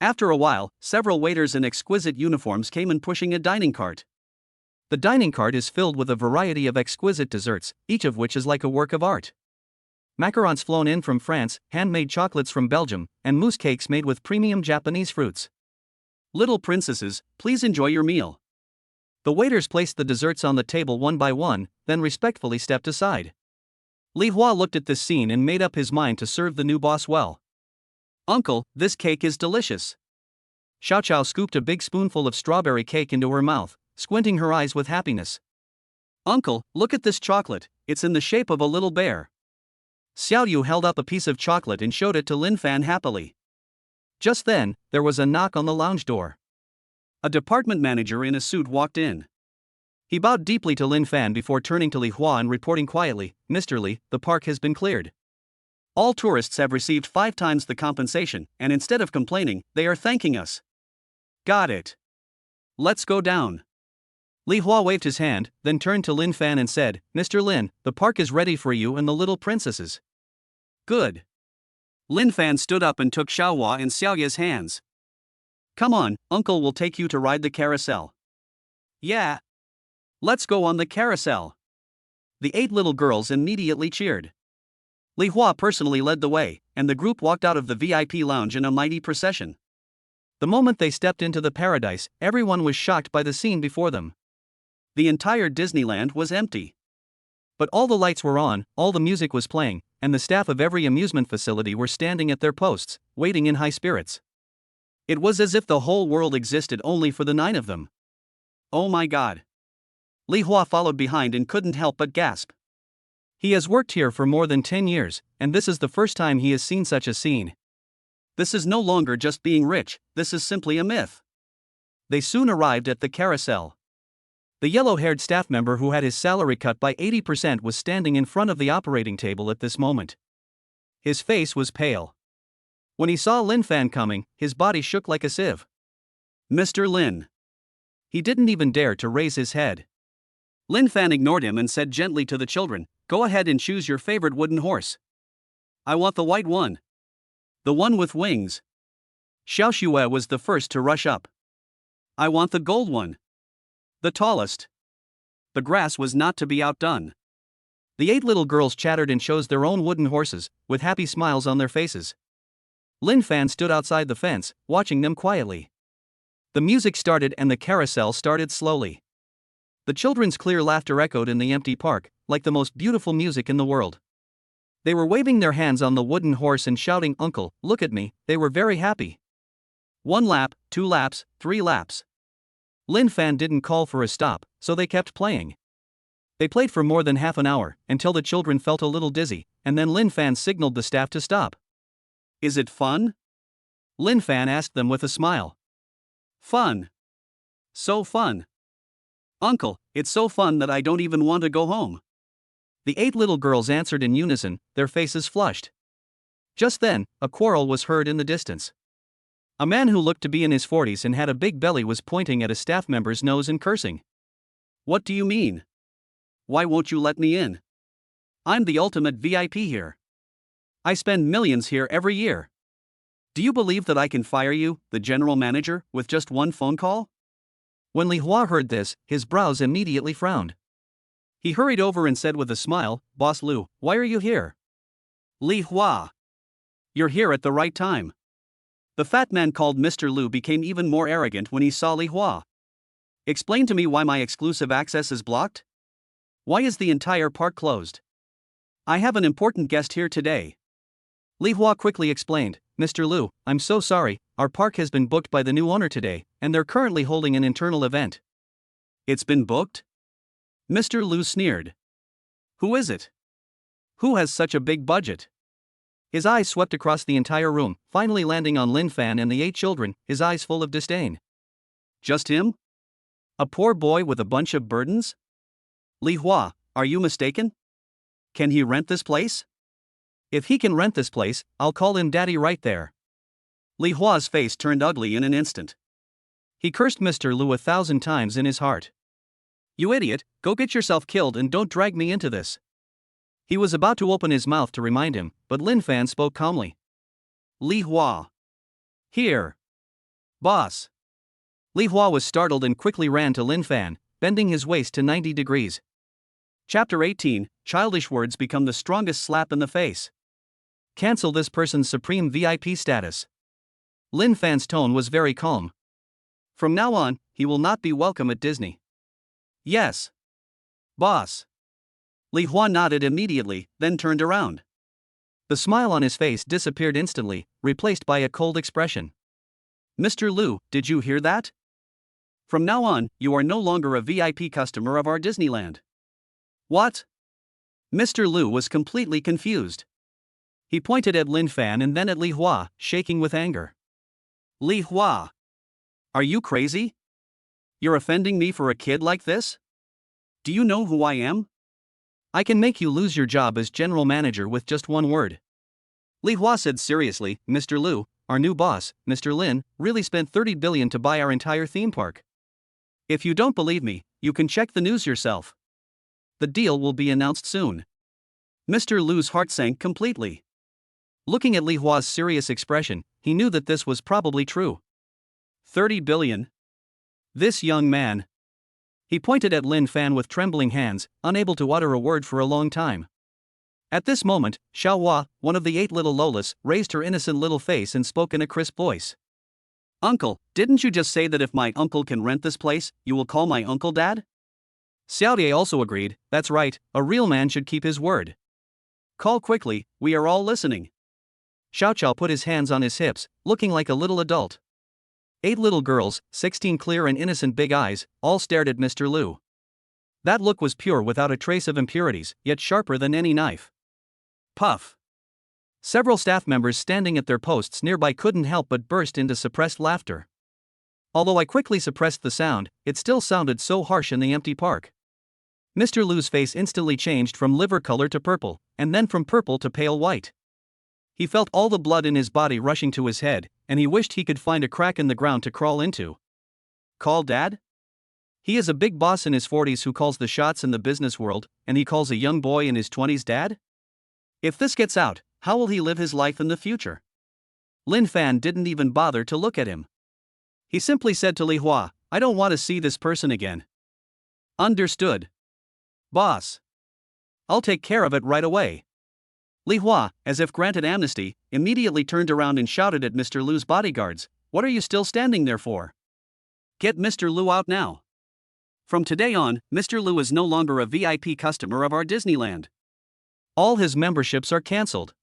After a while, several waiters in exquisite uniforms came in pushing a dining cart. The dining cart is filled with a variety of exquisite desserts, each of which is like a work of art. Macarons flown in from France, handmade chocolates from Belgium, and mousse cakes made with premium Japanese fruits. Little princesses, please enjoy your meal. The waiters placed the desserts on the table one by one, then respectfully stepped aside. Li Hua looked at this scene and made up his mind to serve the new boss well. "Uncle, this cake is delicious." Xiao Xiao scooped a big spoonful of strawberry cake into her mouth, squinting her eyes with happiness. "Uncle, look at this chocolate, it's in the shape of a little bear." Xiao Yu held up a piece of chocolate and showed it to Lin Fan happily. Just then, there was a knock on the lounge door. A department manager in a suit walked in. He bowed deeply to Lin Fan before turning to Li Hua and reporting quietly, "Mr. Li, the park has been cleared. All tourists have received 5 times the compensation, and instead of complaining, they are thanking us." "Got it. Let's go down." Li Hua waved his hand, then turned to Lin Fan and said, "Mr. Lin, the park is ready for you and the little princesses." "Good." Lin Fan stood up and took Xiaohua and Xiaoya's hands. "Come on, uncle will take you to ride the carousel." "Yeah. Let's go on the carousel." The 8 little girls immediately cheered. Li Hua personally led the way, and the group walked out of the VIP lounge in a mighty procession. The moment they stepped into the paradise, everyone was shocked by the scene before them. The entire Disneyland was empty. But all the lights were on, all the music was playing, and the staff of every amusement facility were standing at their posts, waiting in high spirits. It was as if the whole world existed only for the 9 of them. "Oh my god." Li Hua followed behind and couldn't help but gasp. He has worked here for more than 10 years, and this is the first time he has seen such a scene. This is no longer just being rich, this is simply a myth. They soon arrived at the carousel. The yellow-haired staff member who had his salary cut by 80% was standing in front of the operating table at this moment. His face was pale. When he saw Lin Fan coming, his body shook like a sieve. "Mr. Lin." He didn't even dare to raise his head. Lin Fan ignored him and said gently to the children, "Go ahead and choose your favorite wooden horse." "I want the white one. The one with wings." Xiao Xue was the first to rush up. "I want the gold one. The tallest." The grass was not to be outdone. The 8 little girls chattered and chose their own wooden horses, with happy smiles on their faces. Lin Fan stood outside the fence, watching them quietly. The music started and the carousel started slowly. The children's clear laughter echoed in the empty park, like the most beautiful music in the world. They were waving their hands on the wooden horse and shouting, "Uncle, look at me," they were very happy. 1 lap, 2 laps, 3 laps. Lin Fan didn't call for a stop, so they kept playing. They played for more than half an hour, until the children felt a little dizzy, and then Lin Fan signaled the staff to stop. "Is it fun?" Lin Fan asked them with a smile. "Fun. So fun. Uncle, it's so fun that I don't even want to go home." The 8 little girls answered in unison, their faces flushed. Just then, a quarrel was heard in the distance. A man who looked to be in his 40s and had a big belly was pointing at a staff member's nose and cursing. "What do you mean? Why won't you let me in? I'm the ultimate VIP here. I spend millions here every year. Do you believe that I can fire you, the general manager, with just one phone call?" When Li Hua heard this, his brows immediately frowned. He hurried over and said with a smile, "Boss Lu, why are you here?" "Li Hua. You're here at the right time." The fat man called Mr. Lu became even more arrogant when he saw Li Hua. "Explain to me why my exclusive access is blocked? Why is the entire park closed? I have an important guest here today." Li Hua quickly explained, "Mr. Lu, I'm so sorry, our park has been booked by the new owner today, and they're currently holding an internal event." "It's been booked?" Mr. Lu sneered. "Who is it? Who has such a big budget?" His eyes swept across the entire room, finally landing on Lin Fan and the 8 children, his eyes full of disdain. "Just him? A poor boy with a bunch of burdens? Li Hua, are you mistaken? Can he rent this place?" "If he can rent this place, I'll call him daddy right there." Li Hua's face turned ugly in an instant. He cursed Mr. Lu 1,000 times in his heart. "You idiot, go get yourself killed and don't drag me into this." He was about to open his mouth to remind him, but Lin Fan spoke calmly. "Li Hua. Here. Boss." Li Hua was startled and quickly ran to Lin Fan, bending his waist to 90 degrees. Chapter 18, Childish words become the strongest slap in the face. Cancel this person's supreme VIP status. Lin Fan's tone was very calm. From now on, he will not be welcome at Disney. Yes. Boss. Li Hua nodded immediately, then turned around. The smile on his face disappeared instantly, replaced by a cold expression. Mr. Liu, did you hear that? From now on, you are no longer a VIP customer of our Disneyland. What? Mr. Liu was completely confused. He pointed at Lin Fan and then at Li Hua, shaking with anger. Li Hua! Are you crazy? You're offending me for a kid like this? Do you know who I am? I can make you lose your job as general manager with just one word. Li Hua said seriously, Mr. Liu, our new boss, Mr. Lin, really spent 30 billion to buy our entire theme park. If you don't believe me, you can check the news yourself. The deal will be announced soon. Mr. Liu's heart sank completely. Looking at Li Hua's serious expression, he knew that this was probably true. 30 billion? This young man. He pointed at Lin Fan with trembling hands, unable to utter a word for a long time. At this moment, Xiao Hua, one of the 8 little Lolas, raised her innocent little face and spoke in a crisp voice. Uncle, didn't you just say that if my uncle can rent this place, you will call my uncle Dad? Xiaodie also agreed, that's right, a real man should keep his word. Call quickly, we are all listening. Xiao Chao put his hands on his hips, looking like a little adult. 8 little girls, 16 clear and innocent big eyes, all stared at Mr. Liu. That look was pure without a trace of impurities, yet sharper than any knife. Puff. Several staff members standing at their posts nearby couldn't help but burst into suppressed laughter. Although I quickly suppressed the sound, it still sounded so harsh in the empty park. Mr. Liu's face instantly changed from liver color to purple, and then from purple to pale white. He felt all the blood in his body rushing to his head, and he wished he could find a crack in the ground to crawl into. Call Dad? He is a big boss in his 40s who calls the shots in the business world, and he calls a young boy in his 20s Dad? If this gets out, how will he live his life in the future? Lin Fan didn't even bother to look at him. He simply said to Li Hua, I don't want to see this person again. Understood. Boss. I'll take care of it right away. Li Hua, as if granted amnesty, immediately turned around and shouted at Mr. Liu's bodyguards, what are you still standing there for? Get Mr. Liu out now. From today on, Mr. Liu is no longer a VIP customer of our Disneyland. All his memberships are cancelled.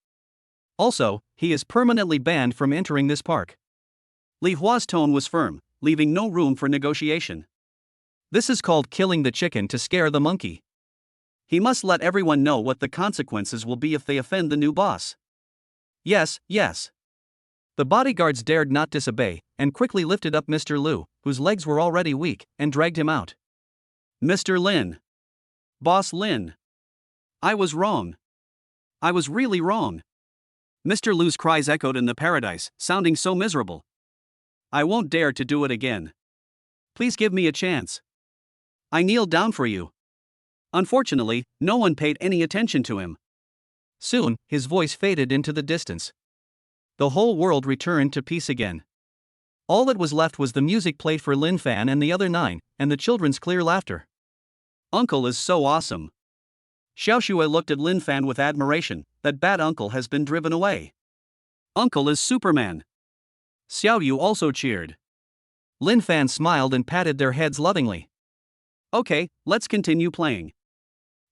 Also, he is permanently banned from entering this park. Li Hua's tone was firm, leaving no room for negotiation. This is called killing the chicken to scare the monkey. He must let everyone know what the consequences will be if they offend the new boss. Yes, yes. The bodyguards dared not disobey, and quickly lifted up Mr. Liu, whose legs were already weak, and dragged him out. Mr. Lin. Boss Lin. I was wrong. I was really wrong. Mr. Liu's cries echoed in the paradise, sounding so miserable. I won't dare to do it again. Please give me a chance. I kneel down for you. Unfortunately, no one paid any attention to him. Soon, his voice faded into the distance. The whole world returned to peace again. All that was left was the music played for Lin Fan and the other 9, and the children's clear laughter. Uncle is so awesome. Xiao Shui looked at Lin Fan with admiration. That bad uncle has been driven away. Uncle is Superman. Xiao Yu also cheered. Lin Fan smiled and patted their heads lovingly. Okay, let's continue playing.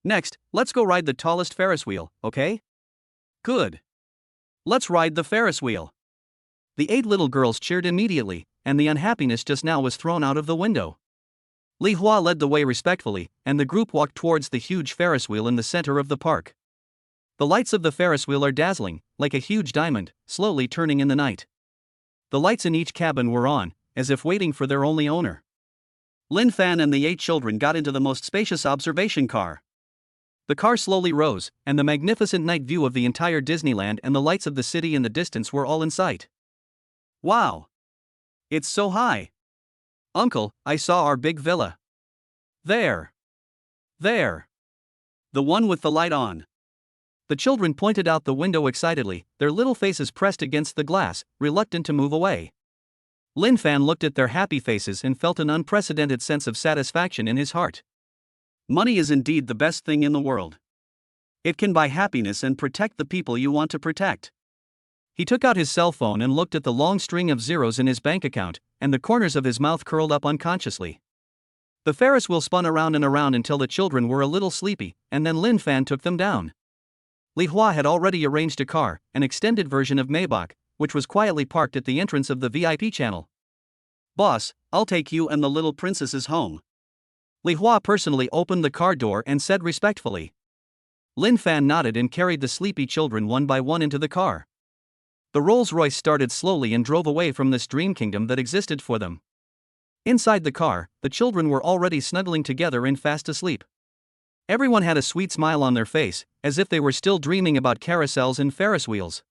Next, let's go ride the tallest Ferris wheel, okay? Good. Let's ride the Ferris wheel. The 8 little girls cheered immediately, and the unhappiness just now was thrown out of the window. Li Hua led the way respectfully, and the group walked towards the huge Ferris wheel in the center of the park. The lights of the Ferris wheel are dazzling, like a huge diamond, slowly turning in the night. The lights in each cabin were on, as if waiting for their only owner. Lin Fan and the 8 children got into the most spacious observation car. The car slowly rose, and the magnificent night view of the entire Disneyland and the lights of the city in the distance were all in sight. Wow! It's so high! Uncle, I saw our big villa. There! There! The one with the light on. The children pointed out the window excitedly, their little faces pressed against the glass, reluctant to move away. Lin Fan looked at their happy faces and felt an unprecedented sense of satisfaction in his heart. Money is indeed the best thing in the world. It can buy happiness and protect the people you want to protect. He took out his cell phone and looked at the long string of zeros in his bank account, and the corners of his mouth curled up unconsciously. The Ferris wheel spun around and around until the children were a little sleepy, and then Lin Fan took them down. Li Hua had already arranged a car, an extended version of Maybach, which was quietly parked at the entrance of the VIP channel. "Boss, I'll take you and the little princesses home." Li Hua personally opened the car door and said respectfully. Lin Fan nodded and carried the sleepy children one by one into the car. The Rolls-Royce started slowly and drove away from this dream kingdom that existed for them. Inside the car, the children were already snuggling together and fast asleep. Everyone had a sweet smile on their face, as if they were still dreaming about carousels and Ferris wheels.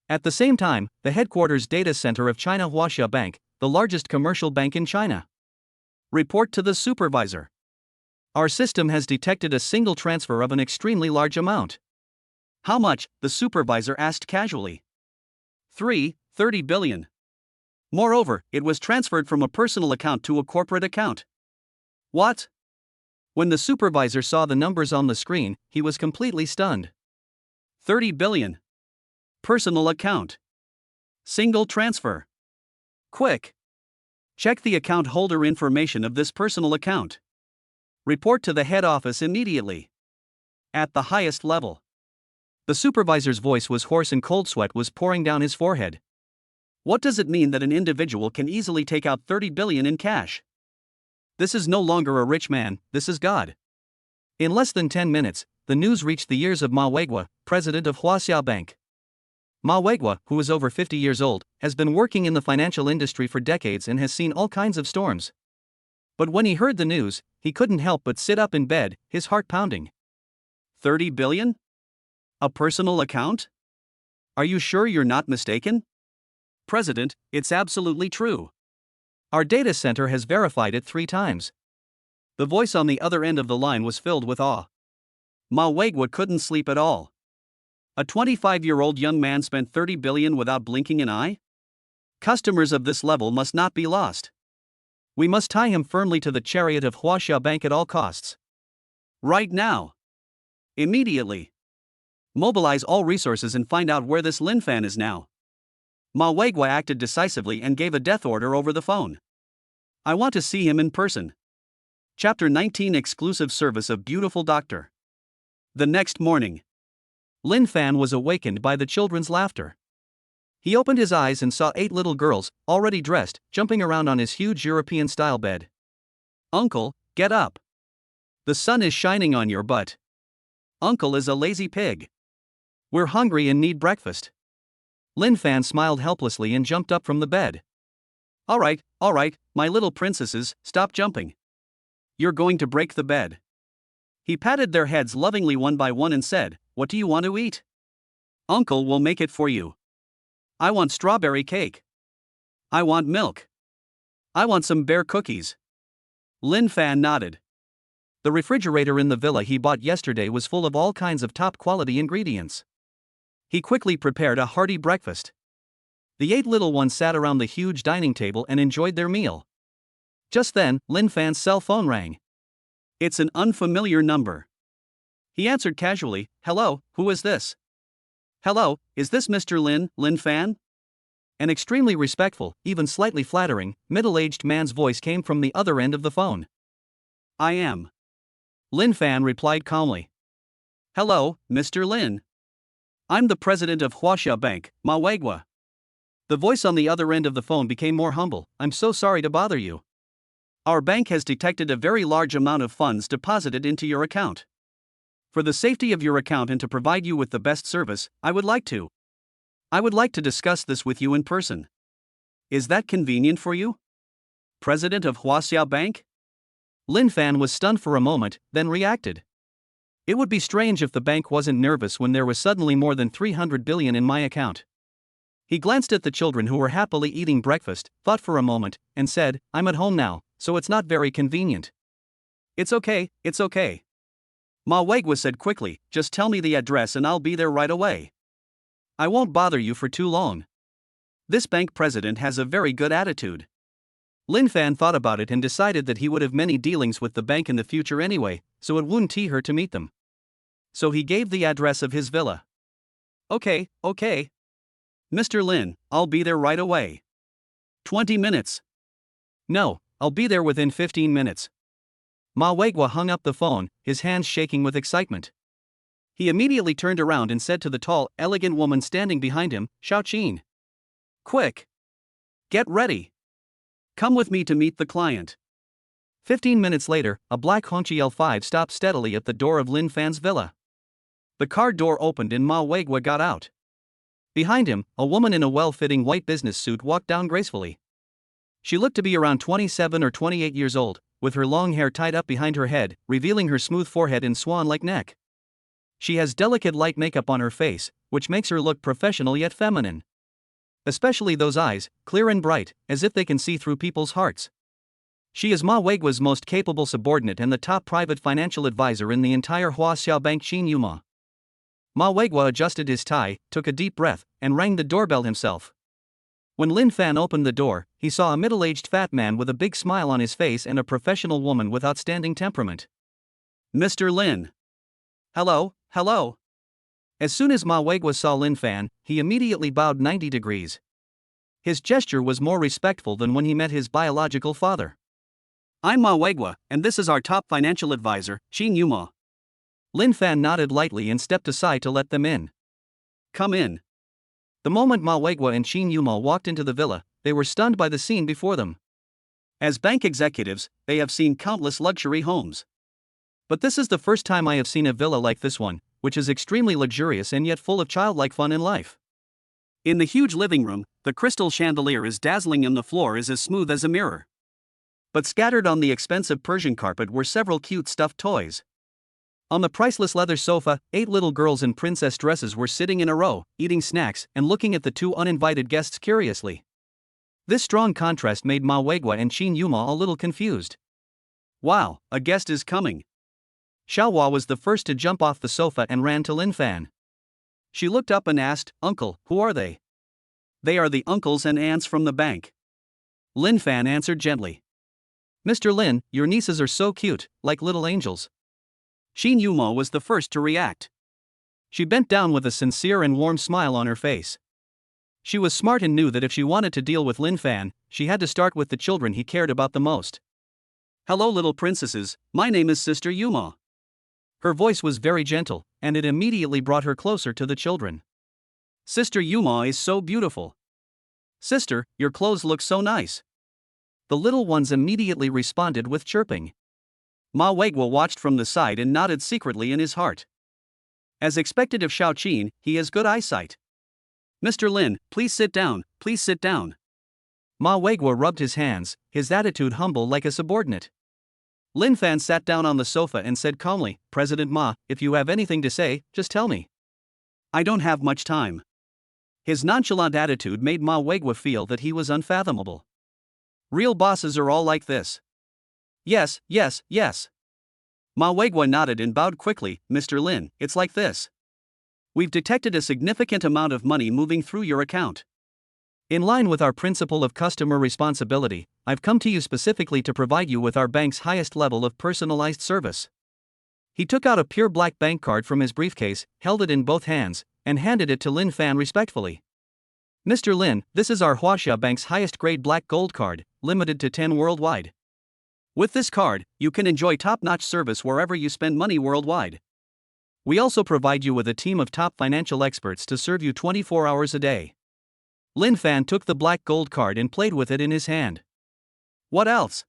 At the same time, the headquarters data center of China Huaxia Bank, the largest commercial bank in China. Report to the supervisor. Our system has detected a single transfer of an extremely large amount. How much? The supervisor asked casually. 30 billion. Moreover, it was transferred from a personal account to a corporate account. What? When the supervisor saw the numbers on the screen, he was completely stunned. 30 billion. Personal account. Single transfer. Quick. Check the account holder information of this personal account. Report to the head office immediately. At the highest level. The supervisor's voice was hoarse and cold sweat was pouring down his forehead. What does it mean that an individual can easily take out 30 billion in cash? This is no longer a rich man, this is God. In less than 10 minutes, the news reached the ears of Ma Weiguo, president of Huaxia Bank. Ma Weiguo, who is over 50 years old, has been working in the financial industry for decades and has seen all kinds of storms. But when he heard the news, he couldn't help but sit up in bed, his heart pounding. 30 billion? A personal account? Are you sure you're not mistaken? President, it's absolutely true. Our data center has verified it 3 times. The voice on the other end of the line was filled with awe. Ma Weiguo couldn't sleep at all. A 25-year-old young man spent 30 billion without blinking an eye? Customers of this level must not be lost. We must tie him firmly to the chariot of Huaxia Bank at all costs. Right now. Immediately. Mobilize all resources and find out where this Lin Fan is now. Ma Weiguo acted decisively and gave a death order over the phone. I want to see him in person. Chapter 19 Exclusive Service of Beautiful Doctor. The next morning, Lin Fan was awakened by the children's laughter. He opened his eyes and saw 8 little girls, already dressed, jumping around on his huge European-style bed. Uncle, get up. The sun is shining on your butt. Uncle is a lazy pig. We're hungry and need breakfast. Lin Fan smiled helplessly and jumped up from the bed. All right, my little princesses, stop jumping. You're going to break the bed. He patted their heads lovingly one by one and said, What do you want to eat? Uncle will make it for you. I want strawberry cake. I want milk. I want some bear cookies. Lin Fan nodded. The refrigerator in the villa he bought yesterday was full of all kinds of top-quality ingredients. He quickly prepared a hearty breakfast. The 8 little ones sat around the huge dining table and enjoyed their meal. Just then, Lin Fan's cell phone rang. It's an unfamiliar number. He answered casually, Hello, who is this? Hello, is this Mr. Lin Fan? An extremely respectful, even slightly flattering, middle-aged man's voice came from the other end of the phone. I am. Lin Fan replied calmly. Hello, Mr. Lin. I'm the president of Huaxia Bank, Ma Weiguo. The voice on the other end of the phone became more humble. I'm so sorry to bother you. Our bank has detected a very large amount of funds deposited into your account. For the safety of your account and to provide you with the best service, I would like to discuss this with you in person. Is that convenient for you? President of Huaxia Bank? Lin Fan was stunned for a moment, then reacted. It would be strange if the bank wasn't nervous when there was suddenly more than 300 billion in my account. He glanced at the children who were happily eating breakfast, thought for a moment, and said, I'm at home now, so it's not very convenient. It's okay. Ma Weiguo said quickly, just tell me the address and I'll be there right away. I won't bother you for too long. This bank president has a very good attitude. Lin Fan thought about it and decided that he would have many dealings with the bank in the future anyway, so it wouldn't tee her to meet them. So he gave the address of his villa. Okay. Mr. Lin, I'll be there right away. 20 minutes. No, I'll be there within 15 minutes. Ma Weigua hung up the phone, his hands shaking with excitement. He immediately turned around and said to the tall, elegant woman standing behind him, Xiaoqin. Quick! Get ready! Come with me to meet the client. 15 minutes later, a black Hongqi L5 stopped steadily at the door of Lin Fan's villa. The car door opened and Ma Weigua got out. Behind him, a woman in a well-fitting white business suit walked down gracefully. She looked to be around 27 or 28 years old, with her long hair tied up behind her head, revealing her smooth forehead and swan-like neck. She has delicate light makeup on her face, which makes her look professional yet feminine. Especially those eyes, clear and bright, as if they can see through people's hearts. She is Ma Weigua's most capable subordinate and the top private financial advisor in the entire Huaxiao Bank Xin Yuma. Ma Weigua adjusted his tie, took a deep breath, and rang the doorbell himself. When Lin Fan opened the door, he saw a middle-aged fat man with a big smile on his face and a professional woman with outstanding temperament. Mr. Lin. Hello, hello. As soon as Ma Weigua saw Lin Fan, he immediately bowed 90 degrees. His gesture was more respectful than when he met his biological father. I'm Ma Weigua, and this is our top financial advisor, Xin Yuma. Lin Fan nodded lightly and stepped aside to let them in. Come in. The moment Ma Weigua and Xin Yuma walked into the villa, they were stunned by the scene before them. As bank executives, they have seen countless luxury homes. But this is the first time I have seen a villa like this one, which is extremely luxurious and yet full of childlike fun in life. In the huge living room, the crystal chandelier is dazzling and the floor is as smooth as a mirror. But scattered on the expensive Persian carpet were several cute stuffed toys. On the priceless leather sofa, 8 little girls in princess dresses were sitting in a row, eating snacks and looking at the 2 uninvited guests curiously. This strong contrast made Ma Weigua and Xin Yuma a little confused. Wow, a guest is coming. Xiaohua was the first to jump off the sofa and ran to Lin Fan. She looked up and asked, Uncle, who are they? They are the uncles and aunts from the bank. Lin Fan answered gently. Mr. Lin, your nieces are so cute, like little angels. Xin Yuma was the first to react. She bent down with a sincere and warm smile on her face. She was smart and knew that if she wanted to deal with Lin Fan, she had to start with the children he cared about the most. Hello little princesses, my name is Sister Yuma. Her voice was very gentle, and it immediately brought her closer to the children. Sister Yuma is so beautiful. Sister, your clothes look so nice. The little ones immediately responded with chirping. Ma Weigua watched from the side and nodded secretly in his heart. As expected of Xiaoqin, he has good eyesight. Mr. Lin, please sit down, please sit down. Ma Weigua rubbed his hands, his attitude humble like a subordinate. Lin Fan sat down on the sofa and said calmly, President Ma, if you have anything to say, just tell me. I don't have much time. His nonchalant attitude made Ma Weigua feel that he was unfathomable. Real bosses are all like this. Yes, yes, yes. Ma Weigua nodded and bowed quickly, Mr. Lin, it's like this. We've detected a significant amount of money moving through your account. In line with our principle of customer responsibility, I've come to you specifically to provide you with our bank's highest level of personalized service. He took out a pure black bank card from his briefcase, held it in both hands, and handed it to Lin Fan respectfully. Mr. Lin, this is our Huaxia Bank's highest grade black gold card, limited to 10 worldwide. With this card, you can enjoy top-notch service wherever you spend money worldwide. We also provide you with a team of top financial experts to serve you 24 hours a day. Lin Fan took the black gold card and played with it in his hand. What else?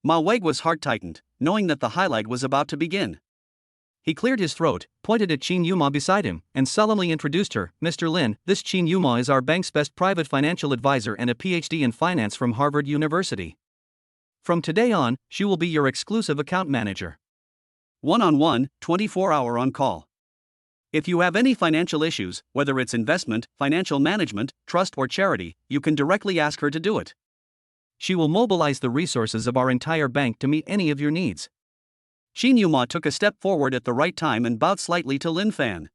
Ma Weigua's heart tightened, knowing that the highlight was about to begin. He cleared his throat, pointed at Xin Yuma beside him, and solemnly introduced her, Mr. Lin, this Xin Yuma is our bank's best private financial advisor and a PhD in finance from Harvard University. From today on, she will be your exclusive account manager. One-on-one, 24-hour on call. If you have any financial issues, whether it's investment, financial management, trust or charity, you can directly ask her to do it. She will mobilize the resources of our entire bank to meet any of your needs. Xin Yuma took a step forward at the right time and bowed slightly to Lin Fan.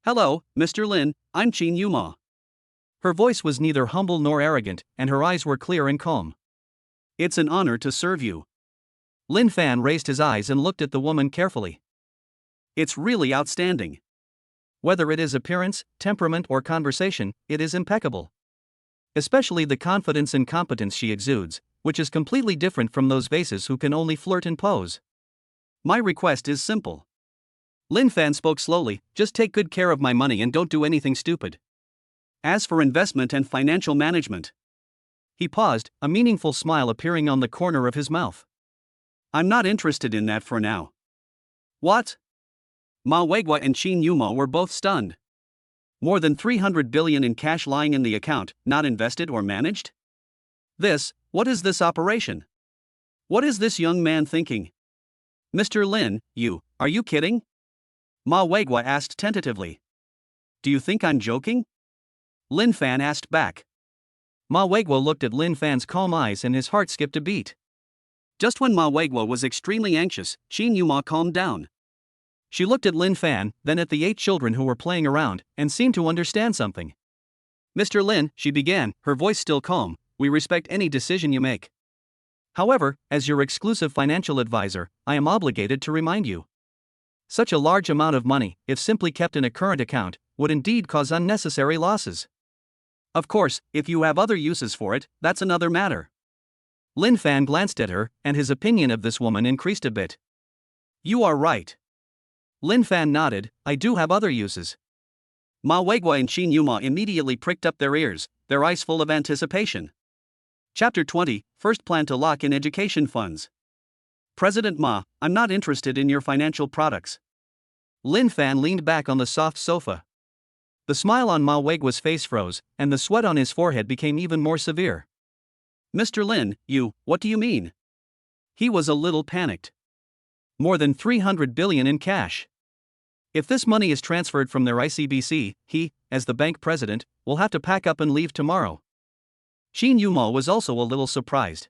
Hello, Mr. Lin, I'm Xin Yuma. Her voice was neither humble nor arrogant, and her eyes were clear and calm. It's an honor to serve you. Lin Fan raised his eyes and looked at the woman carefully. It's really outstanding. Whether it is appearance, temperament or conversation, it is impeccable. Especially the confidence and competence she exudes, which is completely different from those vases who can only flirt and pose. My request is simple. Lin Fan spoke slowly, just take good care of my money and don't do anything stupid. As for investment and financial management. He paused, a meaningful smile appearing on the corner of his mouth. I'm not interested in that for now. What? Ma Weiguo and Qin Yuma were both stunned. More than 300 billion in cash lying in the account, not invested or managed? What is this operation? What is this young man thinking? Mr. Lin, are you kidding? Ma Weiguo asked tentatively. Do you think I'm joking? Lin Fan asked back. Ma Weiguo looked at Lin Fan's calm eyes and his heart skipped a beat. Just when Ma Weiguo was extremely anxious, Qin Yuma calmed down. She looked at Lin Fan, then at the 8 children who were playing around, and seemed to understand something. Mr. Lin, she began, her voice still calm, we respect any decision you make. However, as your exclusive financial advisor, I am obligated to remind you. Such a large amount of money, if simply kept in a current account, would indeed cause unnecessary losses. Of course, if you have other uses for it, that's another matter. Lin Fan glanced at her, and his opinion of this woman increased a bit. You are right. Lin Fan nodded, I do have other uses. Ma Weiguo and Qin Yuma immediately pricked up their ears, their eyes full of anticipation. Chapter 20, First Plan to Lock in Education Funds. President Ma, I'm not interested in your financial products. Lin Fan leaned back on the soft sofa. The smile on Ma Weiguo's face froze, and the sweat on his forehead became even more severe. Mr. Lin, what do you mean? He was a little panicked. More than 300 billion in cash. If this money is transferred from their ICBC, he, as the bank president, will have to pack up and leave tomorrow. Qin Yuma was also a little surprised.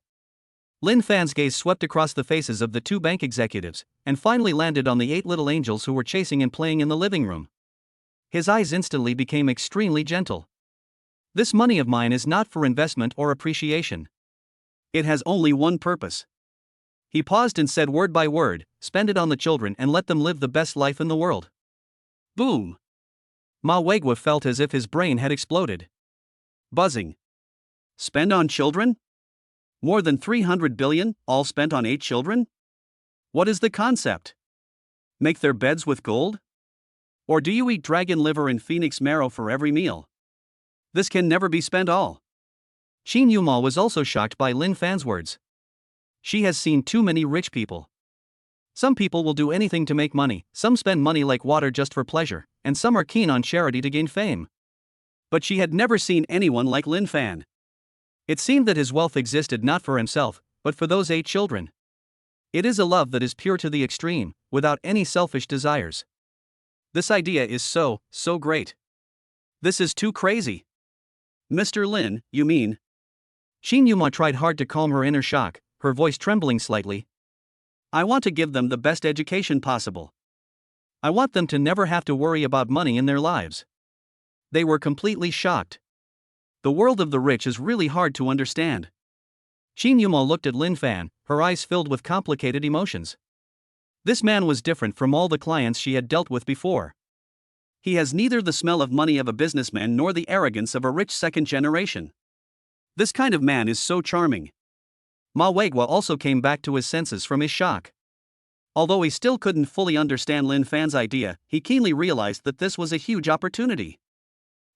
Lin Fan's gaze swept across the faces of the 2 bank executives, and finally landed on the 8 little angels who were chasing and playing in the living room. His eyes instantly became extremely gentle. This money of mine is not for investment or appreciation. It has only one purpose. He paused and said word by word, spend it on the children and let them live the best life in the world. Boom! Ma Weiguo felt as if his brain had exploded. Buzzing. Spend on children? More than 300 billion, all spent on 8 children? What is the concept? Make their beds with gold? Or do you eat dragon liver and phoenix marrow for every meal? This can never be spent all. Qin Yuma was also shocked by Lin Fan's words. She has seen too many rich people. Some people will do anything to make money, some spend money like water just for pleasure, and some are keen on charity to gain fame. But she had never seen anyone like Lin Fan. It seemed that his wealth existed not for himself, but for those 8 children. It is a love that is pure to the extreme, without any selfish desires. This idea is so great. This is too crazy. Mr. Lin, you mean? Qin Yuma tried hard to calm her inner shock, her voice trembling slightly. I want to give them the best education possible. I want them to never have to worry about money in their lives. They were completely shocked. The world of the rich is really hard to understand. Qin Yuma looked at Lin Fan, her eyes filled with complicated emotions. This man was different from all the clients she had dealt with before. He has neither the smell of money of a businessman nor the arrogance of a rich second generation. This kind of man is so charming. Ma Weiguo also came back to his senses from his shock. Although he still couldn't fully understand Lin Fan's idea, he keenly realized that this was a huge opportunity.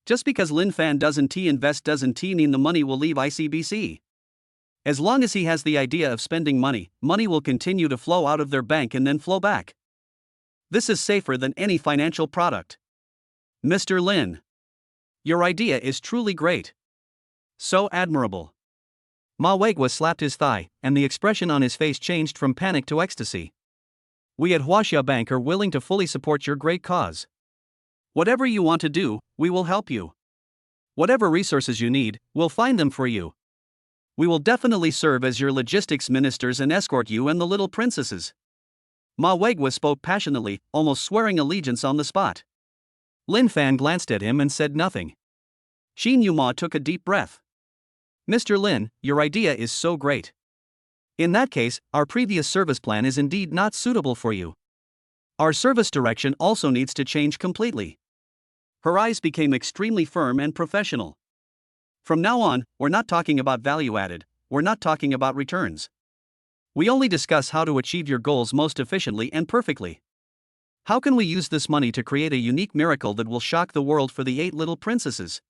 Just because Lin Fan doesn't invest doesn't mean the money will leave ICBC. As long as he has the idea of spending money, money will continue to flow out of their bank and then flow back. This is safer than any financial product. Mr. Lin, your idea is truly great. So admirable. Ma Weiguo slapped his thigh, and the expression on his face changed from panic to ecstasy. We at Huaxia Bank are willing to fully support your great cause. Whatever you want to do, we will help you. Whatever resources you need, we'll find them for you. We will definitely serve as your logistics ministers and escort you and the little princesses. Ma Weiguo spoke passionately, almost swearing allegiance on the spot. Lin Fan glanced at him and said nothing. Qin Yuma took a deep breath. Mr. Lin, your idea is so great. In that case, our previous service plan is indeed not suitable for you. Our service direction also needs to change completely. Her eyes became extremely firm and professional. From now on, we're not talking about value added, we're not talking about returns. We only discuss how to achieve your goals most efficiently and perfectly. How can we use this money to create a unique miracle that will shock the world for the 8 little princesses?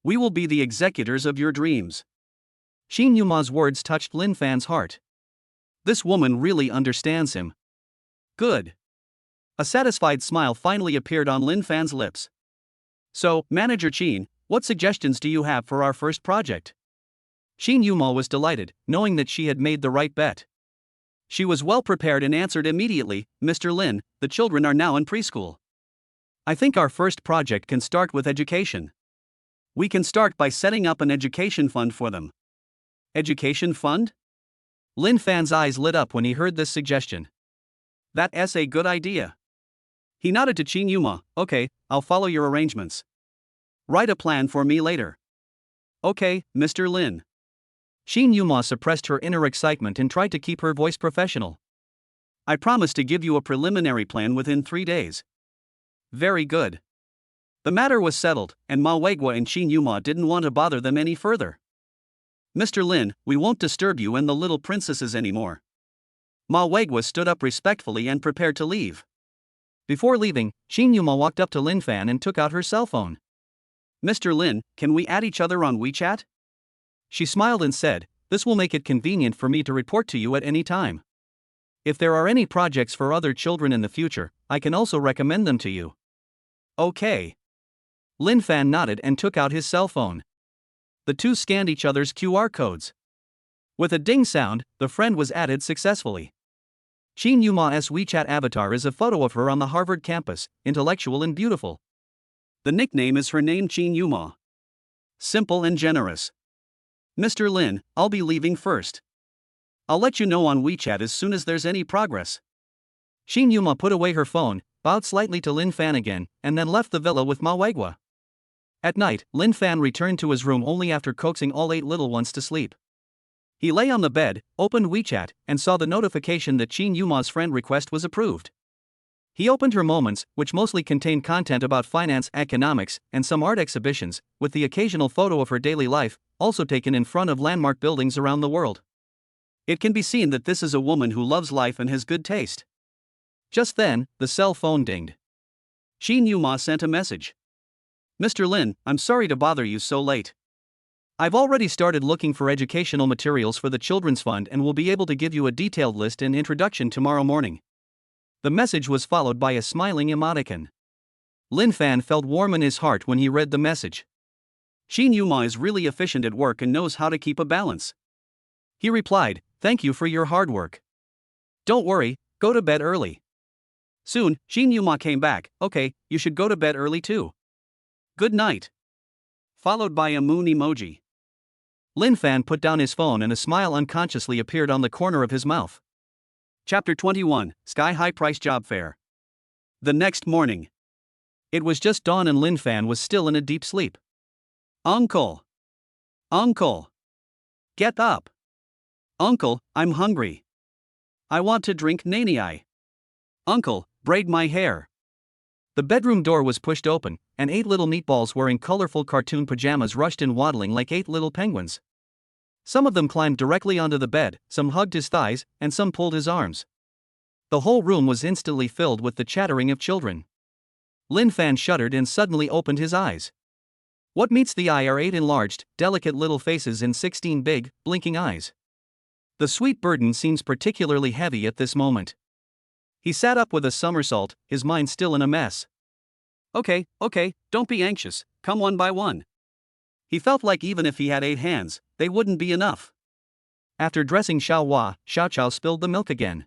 We will be the executors of your dreams. Shin Yuma's words touched Lin Fan's heart. This woman really understands him. Good. A satisfied smile finally appeared on Lin Fan's lips. So, Manager Chin, what suggestions do you have for our first project? Shin Yuma was delighted, knowing that she had made the right bet. She was well prepared and answered immediately, Mr. Lin, the children are now in preschool. I think our first project can start with education. We can start by setting up an education fund for them. Education fund? Lin Fan's eyes lit up when he heard this suggestion. That's a good idea. He nodded to Chin Yuma. Okay, I'll follow your arrangements. Write a plan for me later. Okay, Mr. Lin. Shin Yuma suppressed her inner excitement and tried to keep her voice professional. I promise to give you a preliminary plan within 3 days. Very good. The matter was settled, and Ma Weigua and Shin Yuma didn't want to bother them any further. Mr. Lin, we won't disturb you and the little princesses anymore. Ma Weigua stood up respectfully and prepared to leave. Before leaving, Shin Yuma walked up to Lin Fan and took out her cell phone. Mr. Lin, can we add each other on WeChat? She smiled and said, this will make it convenient for me to report to you at any time. If there are any projects for other children in the future, I can also recommend them to you. Okay. Lin Fan nodded and took out his cell phone. The two scanned each other's QR codes. With a ding sound, the friend was added successfully. Shin Yuma's WeChat avatar is a photo of her on the Harvard campus, intellectual and beautiful. The nickname is her name Shin Yuma. Simple and generous. Mr. Lin, I'll be leaving first. I'll let you know on WeChat as soon as there's any progress. Shin Yuma put away her phone, bowed slightly to Lin Fan again, and then left the villa with Ma Weigua. At night, Lin Fan returned to his room only after coaxing all 8 little ones to sleep. He lay on the bed, opened WeChat, and saw the notification that Shin Yuma's friend request was approved. He opened her moments, which mostly contained content about finance, economics, and some art exhibitions, with the occasional photo of her daily life, also taken in front of landmark buildings around the world. It can be seen that this is a woman who loves life and has good taste. Just then, the cell phone dinged. Shin Yuma sent a message. Mr. Lin, I'm sorry to bother you so late. I've already started looking for educational materials for the Children's Fund and will be able to give you a detailed list and introduction tomorrow morning. The message was followed by a smiling emoticon. Lin Fan felt warm in his heart when he read the message. Shin Yuma is really efficient at work and knows how to keep a balance. He replied, thank you for your hard work. Don't worry, go to bed early. Soon, Shin Yuma came back, okay, you should go to bed early too. Good night. Followed by a moon emoji. Lin Fan put down his phone and a smile unconsciously appeared on the corner of his mouth. Chapter 21, Sky High Price Job Fair. The next morning. It was just dawn and Lin Fan was still in a deep sleep. Uncle! Uncle! Get up! Uncle, I'm hungry. I want to drink nani. Uncle, braid my hair. The bedroom door was pushed open, and 8 little meatballs wearing colorful cartoon pajamas rushed in waddling like 8 little penguins. Some of them climbed directly onto the bed, some hugged his thighs, and some pulled his arms. The whole room was instantly filled with the chattering of children. Lin Fan shuddered and suddenly opened his eyes. What meets the eye are 8 enlarged, delicate little faces and 16 big, blinking eyes. The sweet burden seems particularly heavy at this moment. He sat up with a somersault, his mind still in a mess. Okay, don't be anxious, come one by one. He felt like even if he had 8 hands, they wouldn't be enough. After dressing Xiao Hua, Xiao Chao spilled the milk again.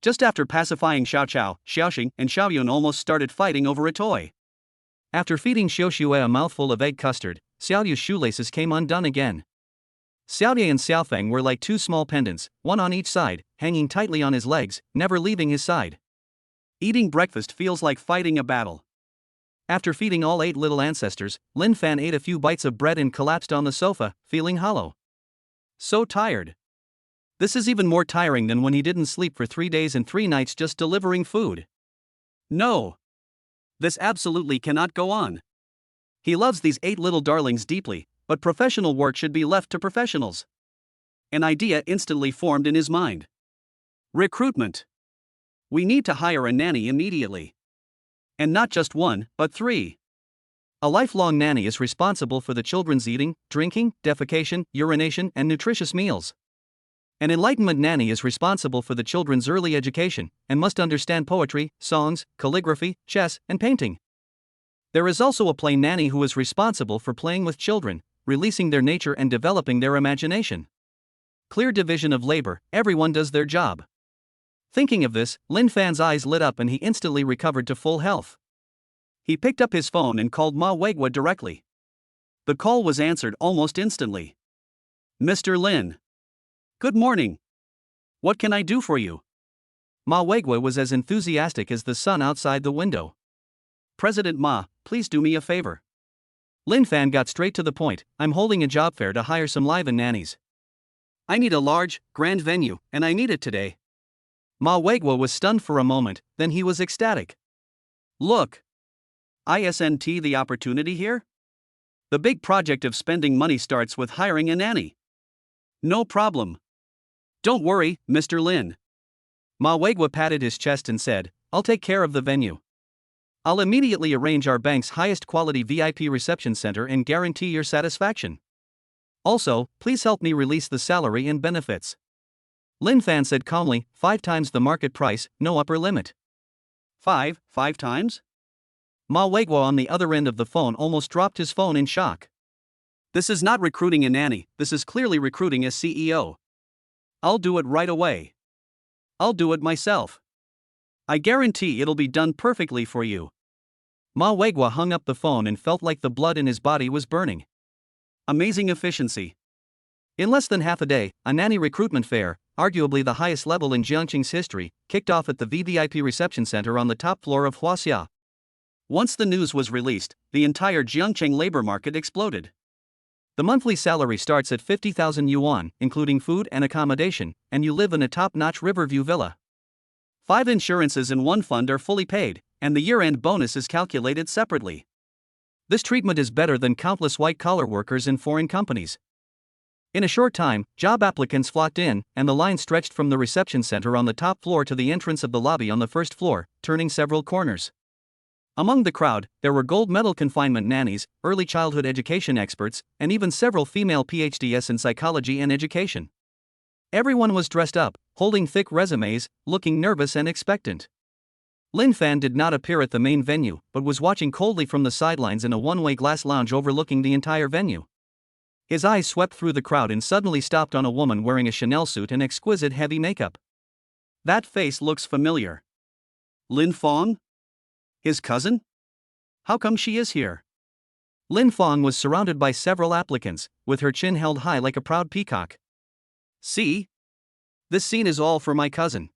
Just after pacifying Xiao Chao, Xiaoxing and Xiaoyun almost started fighting over a toy. After feeding Xiaoxue a mouthful of egg custard, Xiaoyu's shoelaces came undone again. Xiaoye and Xiaofeng were like 2 small pendants, one on each side, hanging tightly on his legs, never leaving his side. Eating breakfast feels like fighting a battle. After feeding all 8 little ancestors, Lin Fan ate a few bites of bread and collapsed on the sofa, feeling hollow. So tired. This is even more tiring than when he didn't sleep for 3 days and 3 nights just delivering food. No. This absolutely cannot go on. He loves these 8 little darlings deeply, but professional work should be left to professionals. An idea instantly formed in his mind. Recruitment. We need to hire a nanny immediately. And not just one, but 3. A lifelong nanny is responsible for the children's eating, drinking, defecation, urination, and nutritious meals. An enlightenment nanny is responsible for the children's early education and must understand poetry, songs, calligraphy, chess, and painting. There is also a play nanny who is responsible for playing with children, releasing their nature and developing their imagination. Clear division of labor, everyone does their job. Thinking of this, Lin Fan's eyes lit up and he instantly recovered to full health. He picked up his phone and called Ma Weigua directly. The call was answered almost instantly. Mr. Lin. Good morning. What can I do for you? Ma Weigua was as enthusiastic as the sun outside the window. President Ma, please do me a favor. Lin Fan got straight to the point. I'm holding a job fair to hire some live-in nannies. I need a large, grand venue, and I need it today. Ma Weigua was stunned for a moment, then he was ecstatic. Look. Isn't the opportunity here? The big project of spending money starts with hiring a nanny. No problem. Don't worry, Mr. Lin. Ma Weigua patted his chest and said, I'll take care of the venue. I'll immediately arrange our bank's highest quality VIP reception center and guarantee your satisfaction. Also, please help me release the salary and benefits. Lin Fan said calmly, 5 times the market price, no upper limit. 5 times? Ma Weigua on the other end of the phone almost dropped his phone in shock. This is not recruiting a nanny, this is clearly recruiting a CEO. I'll do it right away. I'll do it myself. I guarantee it'll be done perfectly for you. Ma Weigua hung up the phone and felt like the blood in his body was burning. Amazing efficiency. In less than half a day, a nanny recruitment fair, arguably the highest level in Jiangqing's history, kicked off at the VVIP reception center on the top floor of Huaxia. Once the news was released, the entire Jiangqing labor market exploded. The monthly salary starts at 50,000 yuan, including food and accommodation, and you live in a top-notch Riverview villa. 5 insurances in one fund are fully paid, and the year-end bonus is calculated separately. This treatment is better than countless white-collar workers in foreign companies. In a short time, job applicants flocked in, and the line stretched from the reception center on the top floor to the entrance of the lobby on the first floor, turning several corners. Among the crowd, there were gold medal confinement nannies, early childhood education experts, and even several female PhDs in psychology and education. Everyone was dressed up, holding thick resumes, looking nervous and expectant. Lin Fan did not appear at the main venue, but was watching coldly from the sidelines in a one-way glass lounge overlooking the entire venue. His eyes swept through the crowd and suddenly stopped on a woman wearing a Chanel suit and exquisite heavy makeup. That face looks familiar. Lin Fong? His cousin? How come she is here? Lin Fong was surrounded by several applicants, with her chin held high like a proud peacock. See? This scene is all for my cousin.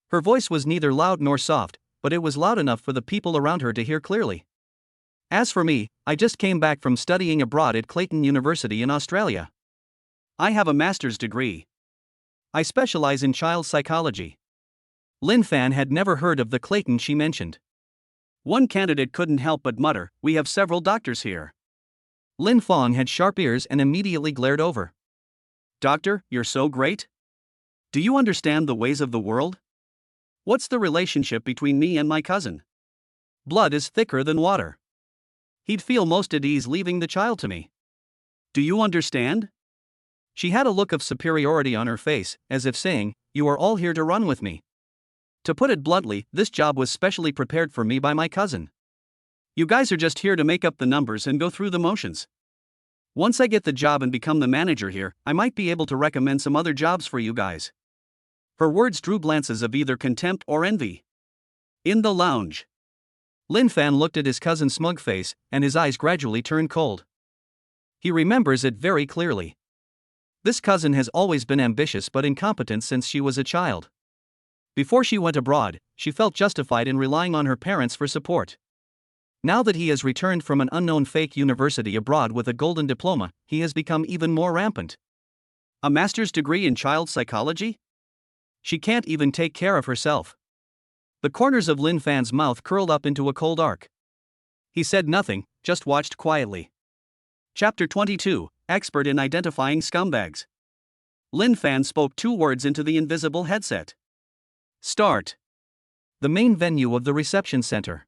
Her voice was neither loud nor soft, but it was loud enough for the people around her to hear clearly. As for me, I just came back from studying abroad at Clayton University in Australia. I have a master's degree. I specialize in child psychology. Lin Fan had never heard of the Clayton she mentioned. One candidate couldn't help but mutter, we have several doctors here. Lin Fong had sharp ears and immediately glared over. Doctor, you're so great? Do you understand the ways of the world? What's the relationship between me and my cousin? Blood is thicker than water. He'd feel most at ease leaving the child to me. Do you understand? She had a look of superiority on her face, as if saying, you are all here to run with me. To put it bluntly, this job was specially prepared for me by my cousin. You guys are just here to make up the numbers and go through the motions. Once I get the job and become the manager here, I might be able to recommend some other jobs for you guys. Her words drew glances of either contempt or envy. In the lounge, Lin Fan looked at his cousin's smug face, and his eyes gradually turned cold. He remembers it very clearly. This cousin has always been ambitious but incompetent since she was a child. Before she went abroad, she felt justified in relying on her parents for support. Now that he has returned from an unknown fake university abroad with a golden diploma, he has become even more rampant. A master's degree in child psychology? She can't even take care of herself. The corners of Lin Fan's mouth curled up into a cold arc. He said nothing, just watched quietly. Chapter 22, Expert in Identifying Scumbags. Lin Fan spoke 2 words into the invisible headset. Start. The main venue of the reception center.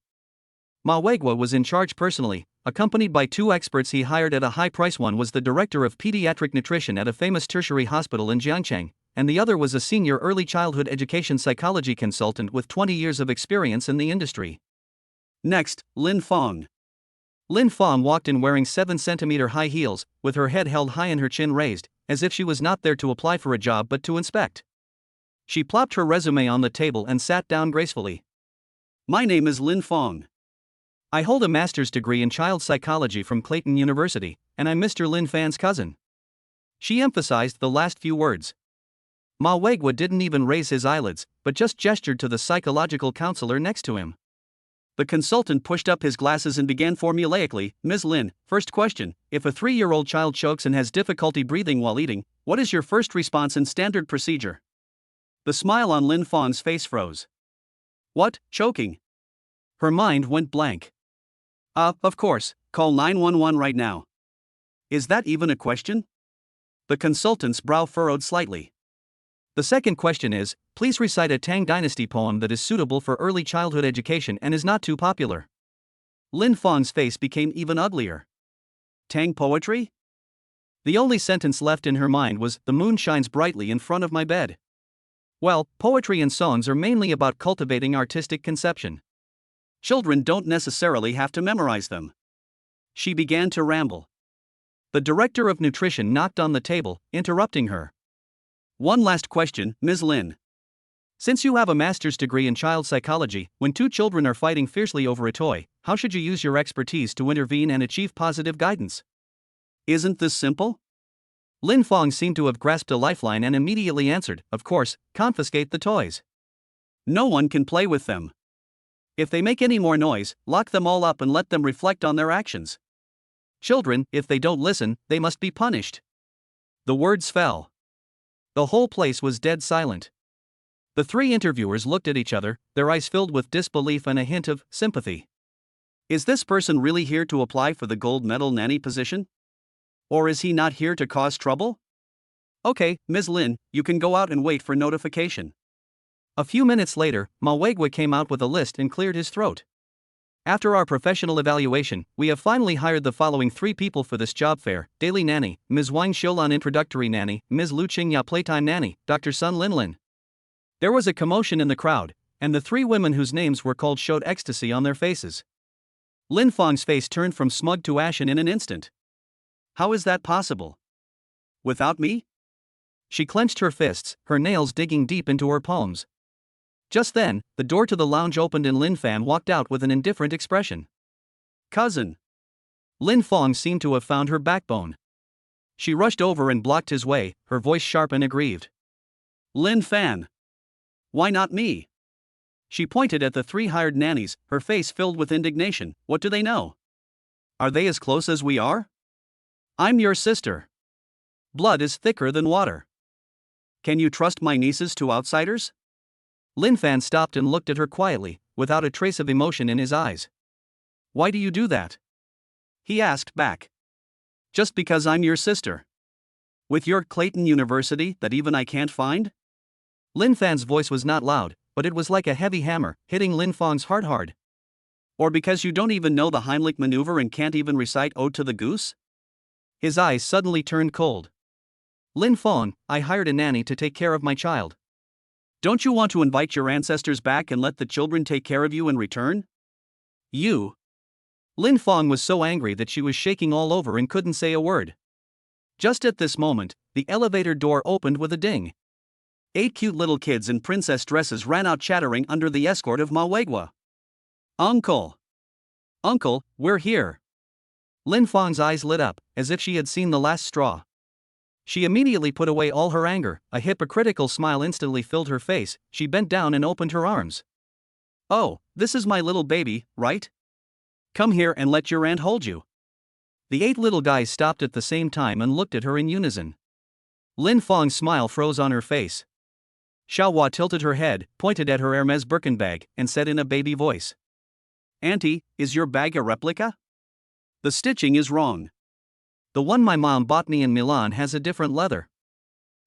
Ma Weigua was in charge personally, accompanied by 2 experts he hired at a high price. One was the director of pediatric nutrition at a famous tertiary hospital in Jiangcheng, and the other was a senior early childhood education psychology consultant with 20 years of experience in the industry. Next, Lin Fong. Lin Fong walked in wearing 7-centimeter high heels, with her head held high and her chin raised, as if she was not there to apply for a job but to inspect. She plopped her resume on the table and sat down gracefully. My name is Lin Fong. I hold a master's degree in child psychology from Clayton University, and I'm Mr. Lin Fan's cousin. She emphasized the last few words. Ma Weigua didn't even raise his eyelids, but just gestured to the psychological counselor next to him. The consultant pushed up his glasses and began formulaically, Ms. Lin, first question, if a 3-year-old child chokes and has difficulty breathing while eating, what is your first response and standard procedure? The smile on Lin Fong's face froze. What, choking? Her mind went blank. Of course, call 911 right now. Is that even a question? The consultant's brow furrowed slightly. The second question is, please recite a Tang Dynasty poem that is suitable for early childhood education and is not too popular. Lin Fong's face became even uglier. Tang poetry? The only sentence left in her mind was, the moon shines brightly in front of my bed. Well, poetry and songs are mainly about cultivating artistic conception. Children don't necessarily have to memorize them. She began to ramble. The director of nutrition knocked on the table, interrupting her. One last question, Ms. Lin. Since you have a master's degree in child psychology, when 2 children are fighting fiercely over a toy, how should you use your expertise to intervene and achieve positive guidance? Isn't this simple? Lin Fong seemed to have grasped a lifeline and immediately answered, of course, confiscate the toys. No one can play with them. If they make any more noise, lock them all up and let them reflect on their actions. Children, if they don't listen, they must be punished. The words fell. The whole place was dead silent. The 3 interviewers looked at each other, their eyes filled with disbelief and a hint of sympathy. Is this person really here to apply for the gold medal nanny position? Or is he not here to cause trouble? Okay, Ms. Lin, you can go out and wait for notification. A few minutes later, Ma Weigua came out with a list and cleared his throat. After our professional evaluation, we have finally hired the following 3 people for this job fair: daily nanny, Ms. Wang Xiulan introductory nanny, Ms. Lu Qingya playtime nanny, Dr. Sun Linlin. There was a commotion in the crowd, and the 3 women whose names were called showed ecstasy on their faces. Lin Fong's face turned from smug to ashen in an instant. How is that possible? Without me? She clenched her fists, her nails digging deep into her palms. Just then, the door to the lounge opened and Lin Fan walked out with an indifferent expression. Cousin. Lin Fong seemed to have found her backbone. She rushed over and blocked his way, her voice sharp and aggrieved. Lin Fan. Why not me? She pointed at the 3 hired nannies, her face filled with indignation. What do they know? Are they as close as we are? I'm your sister. Blood is thicker than water. Can you trust my nieces to outsiders? Lin Fan stopped and looked at her quietly, without a trace of emotion in his eyes. Why do you do that? He asked back. Just because I'm your sister. With your Clayton University that even I can't find? Lin Fan's voice was not loud, but it was like a heavy hammer, hitting Lin Fong's heart hard. Or because you don't even know the Heimlich maneuver and can't even recite Ode to the Goose? His eyes suddenly turned cold. Lin Fong, I hired a nanny to take care of my child. Don't you want to invite your ancestors back and let the children take care of you in return? You. Lin Fong was so angry that she was shaking all over and couldn't say a word. Just at this moment, the elevator door opened with a ding. 8 cute little kids in princess dresses ran out chattering under the escort of Ma Weigua. Uncle! Uncle, we're here! Lin Fong's eyes lit up, as if she had seen the last straw. She immediately put away all her anger, a hypocritical smile instantly filled her face, she bent down and opened her arms. Oh, this is my little baby, right? Come here and let your aunt hold you. The 8 little guys stopped at the same time and looked at her in unison. Lin Fong's smile froze on her face. Xiaohua tilted her head, pointed at her Hermes Birkin bag, and said in a baby voice. Auntie, is your bag a replica? The stitching is wrong. The one my mom bought me in Milan has a different leather.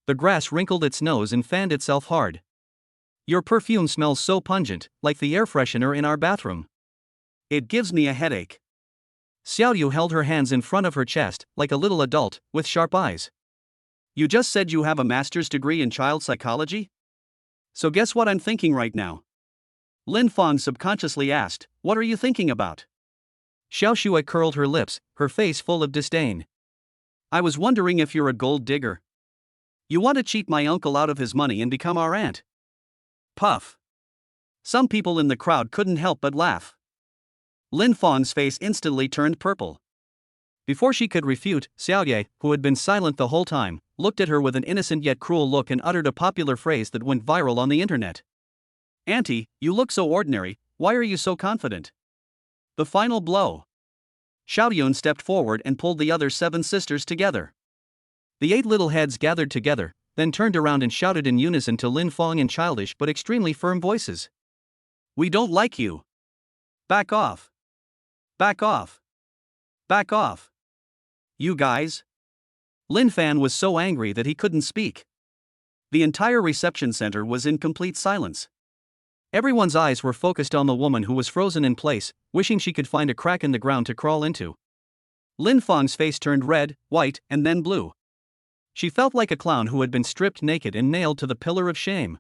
The grass wrinkled its nose and fanned itself hard. Your perfume smells so pungent, like the air freshener in our bathroom. It gives me a headache. Xiaoyu held her hands in front of her chest, like a little adult, with sharp eyes. You just said you have a master's degree in child psychology? So guess what I'm thinking right now? Lin Fang subconsciously asked, what are you thinking about? Xiao Shui curled her lips, her face full of disdain. I was wondering if you're a gold digger. You want to cheat my uncle out of his money and become our aunt. Puff. Some people in the crowd couldn't help but laugh. Lin Fang's face instantly turned purple. Before she could refute, Xiaoye, who had been silent the whole time, looked at her with an innocent yet cruel look and uttered a popular phrase that went viral on the internet. Auntie, you look so ordinary, why are you so confident? The final blow. Xiaoyun stepped forward and pulled the other 7 sisters together. The 8 little heads gathered together, then turned around and shouted in unison to Lin Fang in childish but extremely firm voices. We don't like you. Back off. Back off. Back off. You guys. Lin Fan was so angry that he couldn't speak. The entire reception center was in complete silence. Everyone's eyes were focused on the woman who was frozen in place, wishing she could find a crack in the ground to crawl into. Lin Fang's face turned red, white, and then blue. She felt like a clown who had been stripped naked and nailed to the pillar of shame.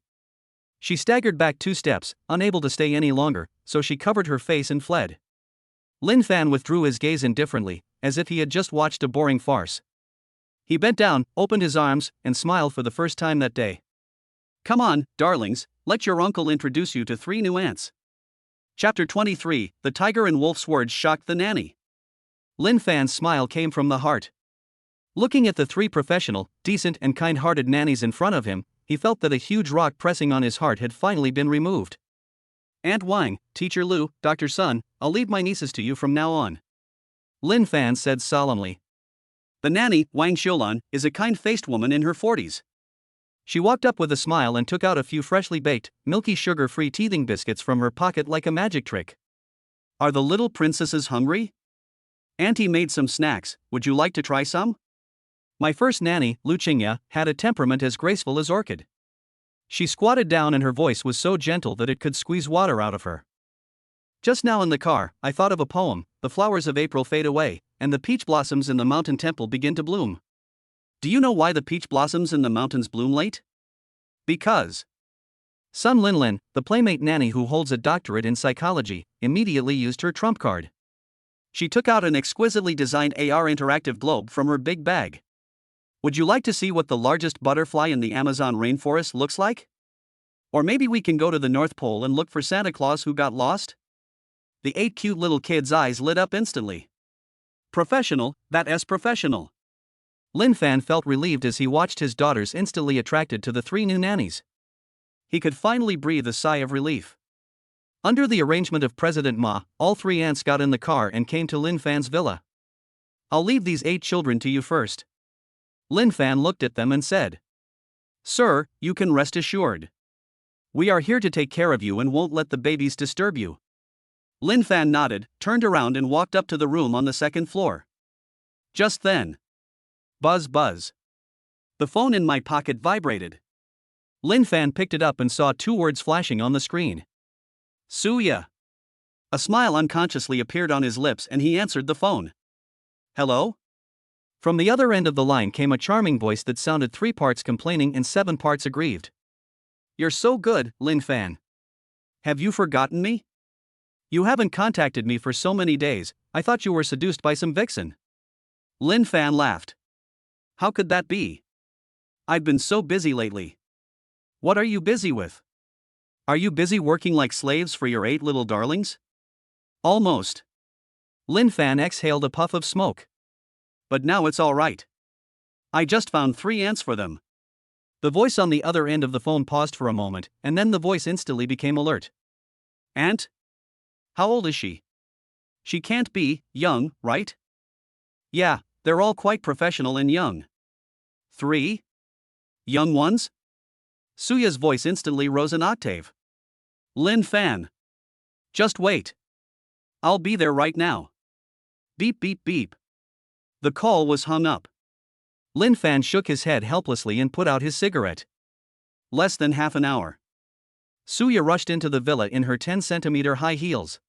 She staggered back 2 steps, unable to stay any longer, so she covered her face and fled. Lin Fan withdrew his gaze indifferently, as if he had just watched a boring farce. He bent down, opened his arms, and smiled for the first time that day. Come on, darlings, let your uncle introduce you to 3 new aunts. Chapter 23, The Tiger and Wolf's words shocked the nanny. Lin Fan's smile came from the heart. Looking at the 3 professional, decent and kind-hearted nannies in front of him, he felt that a huge rock pressing on his heart had finally been removed. Aunt Wang, Teacher Lu, Dr. Sun, I'll leave my nieces to you from now on. Lin Fan said solemnly. The nanny, Wang Xiulan, is a kind-faced woman in her 40s. She walked up with a smile and took out a few freshly baked, milky sugar-free teething biscuits from her pocket like a magic trick. Are the little princesses hungry? Auntie made some snacks, would you like to try some? My first nanny, Lu Qingya, had a temperament as graceful as orchid. She squatted down and her voice was so gentle that it could squeeze water out of her. Just now in the car, I thought of a poem, the flowers of April fade away, and the peach blossoms in the mountain temple begin to bloom. Do you know why the peach blossoms in the mountains bloom late? Because Sun Linlin, the playmate nanny who holds a doctorate in psychology, immediately used her trump card. She took out an exquisitely designed AR interactive globe from her big bag. Would you like to see what the largest butterfly in the Amazon rainforest looks like? Or maybe we can go to the North Pole and look for Santa Claus who got lost? The 8 cute little kids' eyes lit up instantly. Professional, that's professional. Lin Fan felt relieved as he watched his daughters instantly attracted to the 3 new nannies. He could finally breathe a sigh of relief. Under the arrangement of President Ma, all 3 aunts got in the car and came to Lin Fan's villa. I'll leave these 8 children to you first. Lin Fan looked at them and said. Sir, you can rest assured. We are here to take care of you and won't let the babies disturb you. Lin Fan nodded, turned around and walked up to the room on the 2nd floor. Just then. Buzz buzz. The phone in my pocket vibrated. Lin Fan picked it up and saw 2 words flashing on the screen. Suya. A smile unconsciously appeared on his lips and he answered the phone. Hello? From the other end of the line came a charming voice that sounded 3 parts complaining and 7 parts aggrieved. You're so good, Lin Fan. Have you forgotten me? You haven't contacted me for so many days, I thought you were seduced by some vixen. Lin Fan laughed. How could that be? I've been so busy lately. What are you busy with? Are you busy working like slaves for your 8 little darlings? Almost. Lin Fan exhaled a puff of smoke. But now it's all right. I just found 3 aunts for them. The voice on the other end of the phone paused for a moment, and then the voice instantly became alert. Aunt? How old is she? She can't be young, right? Yeah, they're all quite professional and young. 3? Young ones? Suya's voice instantly rose an octave. Lin Fan. Just wait. I'll be there right now. Beep beep beep. The call was hung up. Lin Fan shook his head helplessly and put out his cigarette. Less than half an hour. Suya rushed into the villa in her 10-centimeter high heels.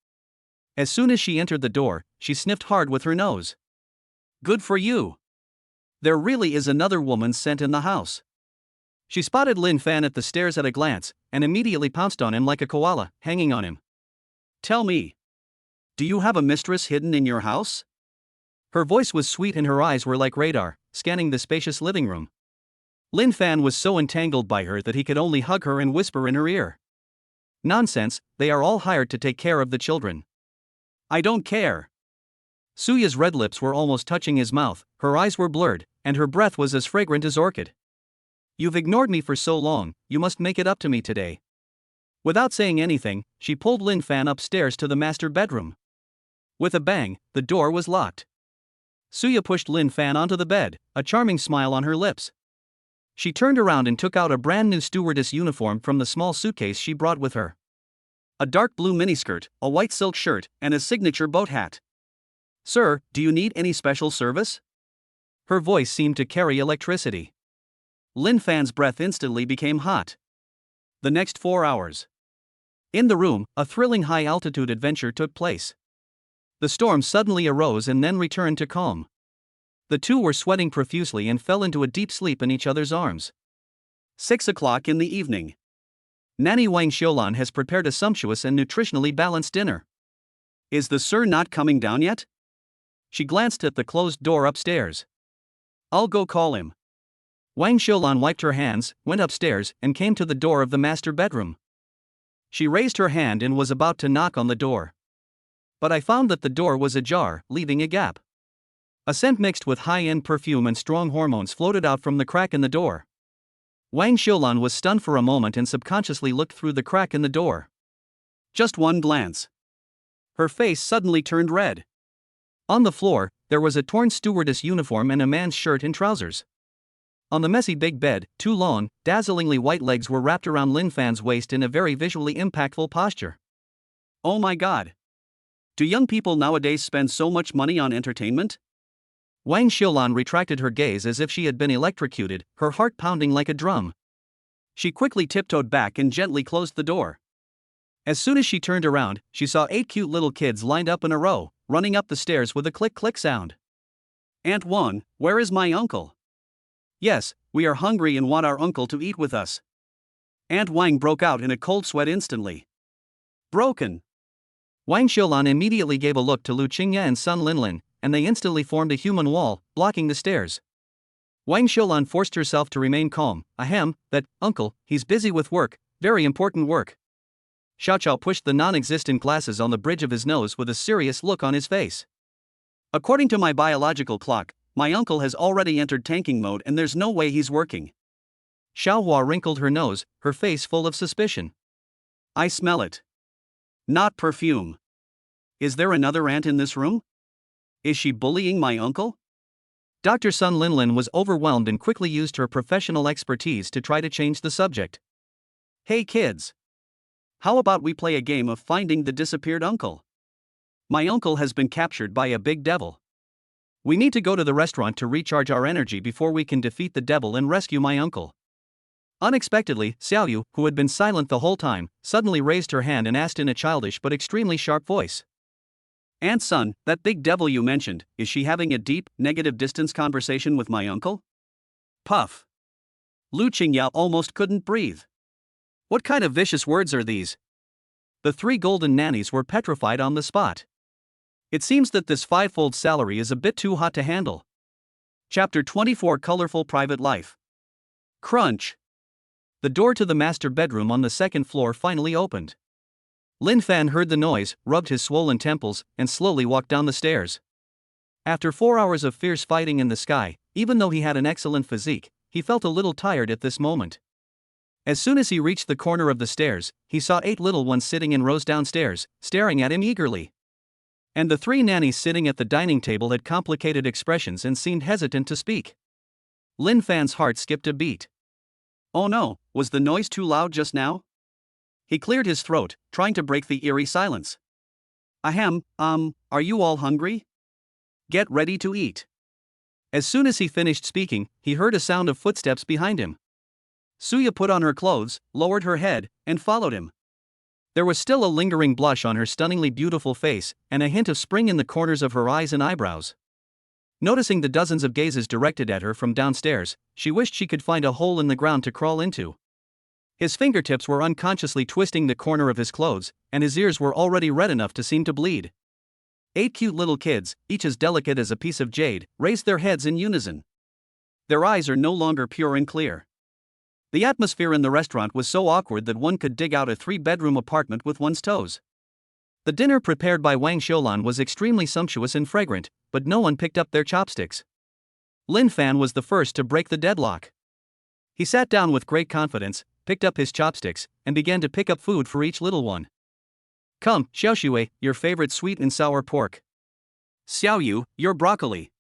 As soon as she entered the door, she sniffed hard with her nose. Good for you. There really is another woman's scent in the house. She spotted Lin Fan at the stairs at a glance, and immediately pounced on him like a koala, hanging on him. Tell me. Do you have a mistress hidden in your house? Her voice was sweet and her eyes were like radar, scanning the spacious living room. Lin Fan was so entangled by her that he could only hug her and whisper in her ear. Nonsense, they are all hired to take care of the children. I don't care. Suya's red lips were almost touching his mouth, her eyes were blurred, and her breath was as fragrant as orchid. You've ignored me for so long, you must make it up to me today. Without saying anything, she pulled Lin Fan upstairs to the master bedroom. With a bang, the door was locked. Suya pushed Lin Fan onto the bed, a charming smile on her lips. She turned around and took out a brand new stewardess uniform from the small suitcase she brought with her. A dark blue miniskirt, a white silk shirt, and a signature boat hat. Sir, do you need any special service? Her voice seemed to carry electricity. Lin Fan's breath instantly became hot. The next 4 hours. In the room, a thrilling high-altitude adventure took place. The storm suddenly arose and then returned to calm. The two were sweating profusely and fell into a deep sleep in each other's arms. 6 o'clock in the evening. Nanny Wang Xiulan has prepared a sumptuous and nutritionally balanced dinner. Is the sir not coming down yet? She glanced at the closed door upstairs. I'll go call him. Wang Xiulan wiped her hands, went upstairs, and came to the door of the master bedroom. She raised her hand and was about to knock on the door. But I found that the door was ajar, leaving a gap. A scent mixed with high-end perfume and strong hormones floated out from the crack in the door. Wang Xiulan was stunned for a moment and subconsciously looked through the crack in the door. Just one glance. Her face suddenly turned red. On the floor, there was a torn stewardess uniform and a man's shirt and trousers. On the messy big bed, two long, dazzlingly white legs were wrapped around Lin Fan's waist in a very visually impactful posture. Oh my god! Do young people nowadays spend so much money on entertainment? Wang Xiulan retracted her gaze as if she had been electrocuted, her heart pounding like a drum. She quickly tiptoed back and gently closed the door. As soon as she turned around, she saw 8 cute little kids lined up in a row, running up the stairs with a click-click sound. Aunt Wang, where is my uncle? Yes, we are hungry and want our uncle to eat with us. Aunt Wang broke out in a cold sweat instantly. Broken. Wang Xiulan immediately gave a look to Lu Qingye and Sun Linlin, and they instantly formed a human wall, blocking the stairs. Wang Xiulan forced herself to remain calm. Ahem, that, uncle, he's busy with work, very important work. Xiao Qiao pushed the non-existent glasses on the bridge of his nose with a serious look on his face. According to my biological clock, my uncle has already entered tanking mode and there's no way he's working. Xiao Hua wrinkled her nose, her face full of suspicion. I smell it. Not perfume. Is there another ant in this room? Is she bullying my uncle? Dr. Sun Linlin was overwhelmed and quickly used her professional expertise to try to change the subject. Hey kids! How about we play a game of finding the disappeared uncle? My uncle has been captured by a big devil. We need to go to the restaurant to recharge our energy before we can defeat the devil and rescue my uncle. Unexpectedly, Xiaoyu, who had been silent the whole time, suddenly raised her hand and asked in a childish but extremely sharp voice. Aunt Sun, that big devil you mentioned, is she having a deep, negative distance conversation with my uncle? Puff. Lu Qingye almost couldn't breathe. What kind of vicious words are these? The 3 golden nannies were petrified on the spot. It seems that this 5-fold salary is a bit too hot to handle. Chapter 24 Colorful Private Life. Crunch. The door to the master bedroom on the 2nd floor finally opened. Lin Fan heard the noise, rubbed his swollen temples, and slowly walked down the stairs. After 4 hours of fierce fighting in the sky, even though he had an excellent physique, he felt a little tired at this moment. As soon as he reached the corner of the stairs, he saw 8 little ones sitting in rows downstairs, staring at him eagerly. And the 3 nannies sitting at the dining table had complicated expressions and seemed hesitant to speak. Lin Fan's heart skipped a beat. Oh no, was the noise too loud just now? He cleared his throat, trying to break the eerie silence. Ahem, are you all hungry? Get ready to eat. As soon as he finished speaking, he heard a sound of footsteps behind him. Suya put on her clothes, lowered her head, and followed him. There was still a lingering blush on her stunningly beautiful face, and a hint of spring in the corners of her eyes and eyebrows. Noticing the dozens of gazes directed at her from downstairs, she wished she could find a hole in the ground to crawl into. His fingertips were unconsciously twisting the corner of his clothes, and his ears were already red enough to seem to bleed. 8 cute little kids, each as delicate as a piece of jade, raised their heads in unison. Their eyes are no longer pure and clear. The atmosphere in the restaurant was so awkward that one could dig out a 3-bedroom apartment with one's toes. The dinner prepared by Wang Xiulan was extremely sumptuous and fragrant, but no one picked up their chopsticks. Lin Fan was the first to break the deadlock. He sat down with great confidence, picked up his chopsticks, and began to pick up food for each little one. Come, Xiaoxue, your favorite sweet and sour pork. Xiaoyu, your broccoli.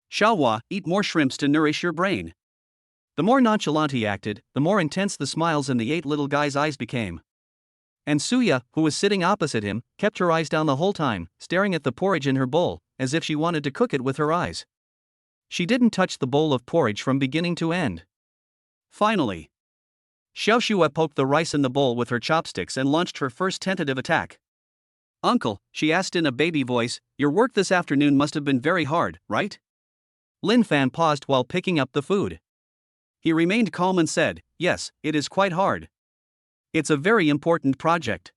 Xiaohua, eat more shrimps to nourish your brain. The more nonchalant he acted, the more intense the smiles in the 8 little guy's eyes became. And Suya, who was sitting opposite him, kept her eyes down the whole time, staring at the porridge in her bowl, as if she wanted to cook it with her eyes. She didn't touch the bowl of porridge from beginning to end. Finally, Xiaoxue poked the rice in the bowl with her chopsticks and launched her first tentative attack. Uncle, she asked in a baby voice, your work this afternoon must have been very hard, right? Lin Fan paused while picking up the food. He remained calm and said, yes, it is quite hard. It's a very important project.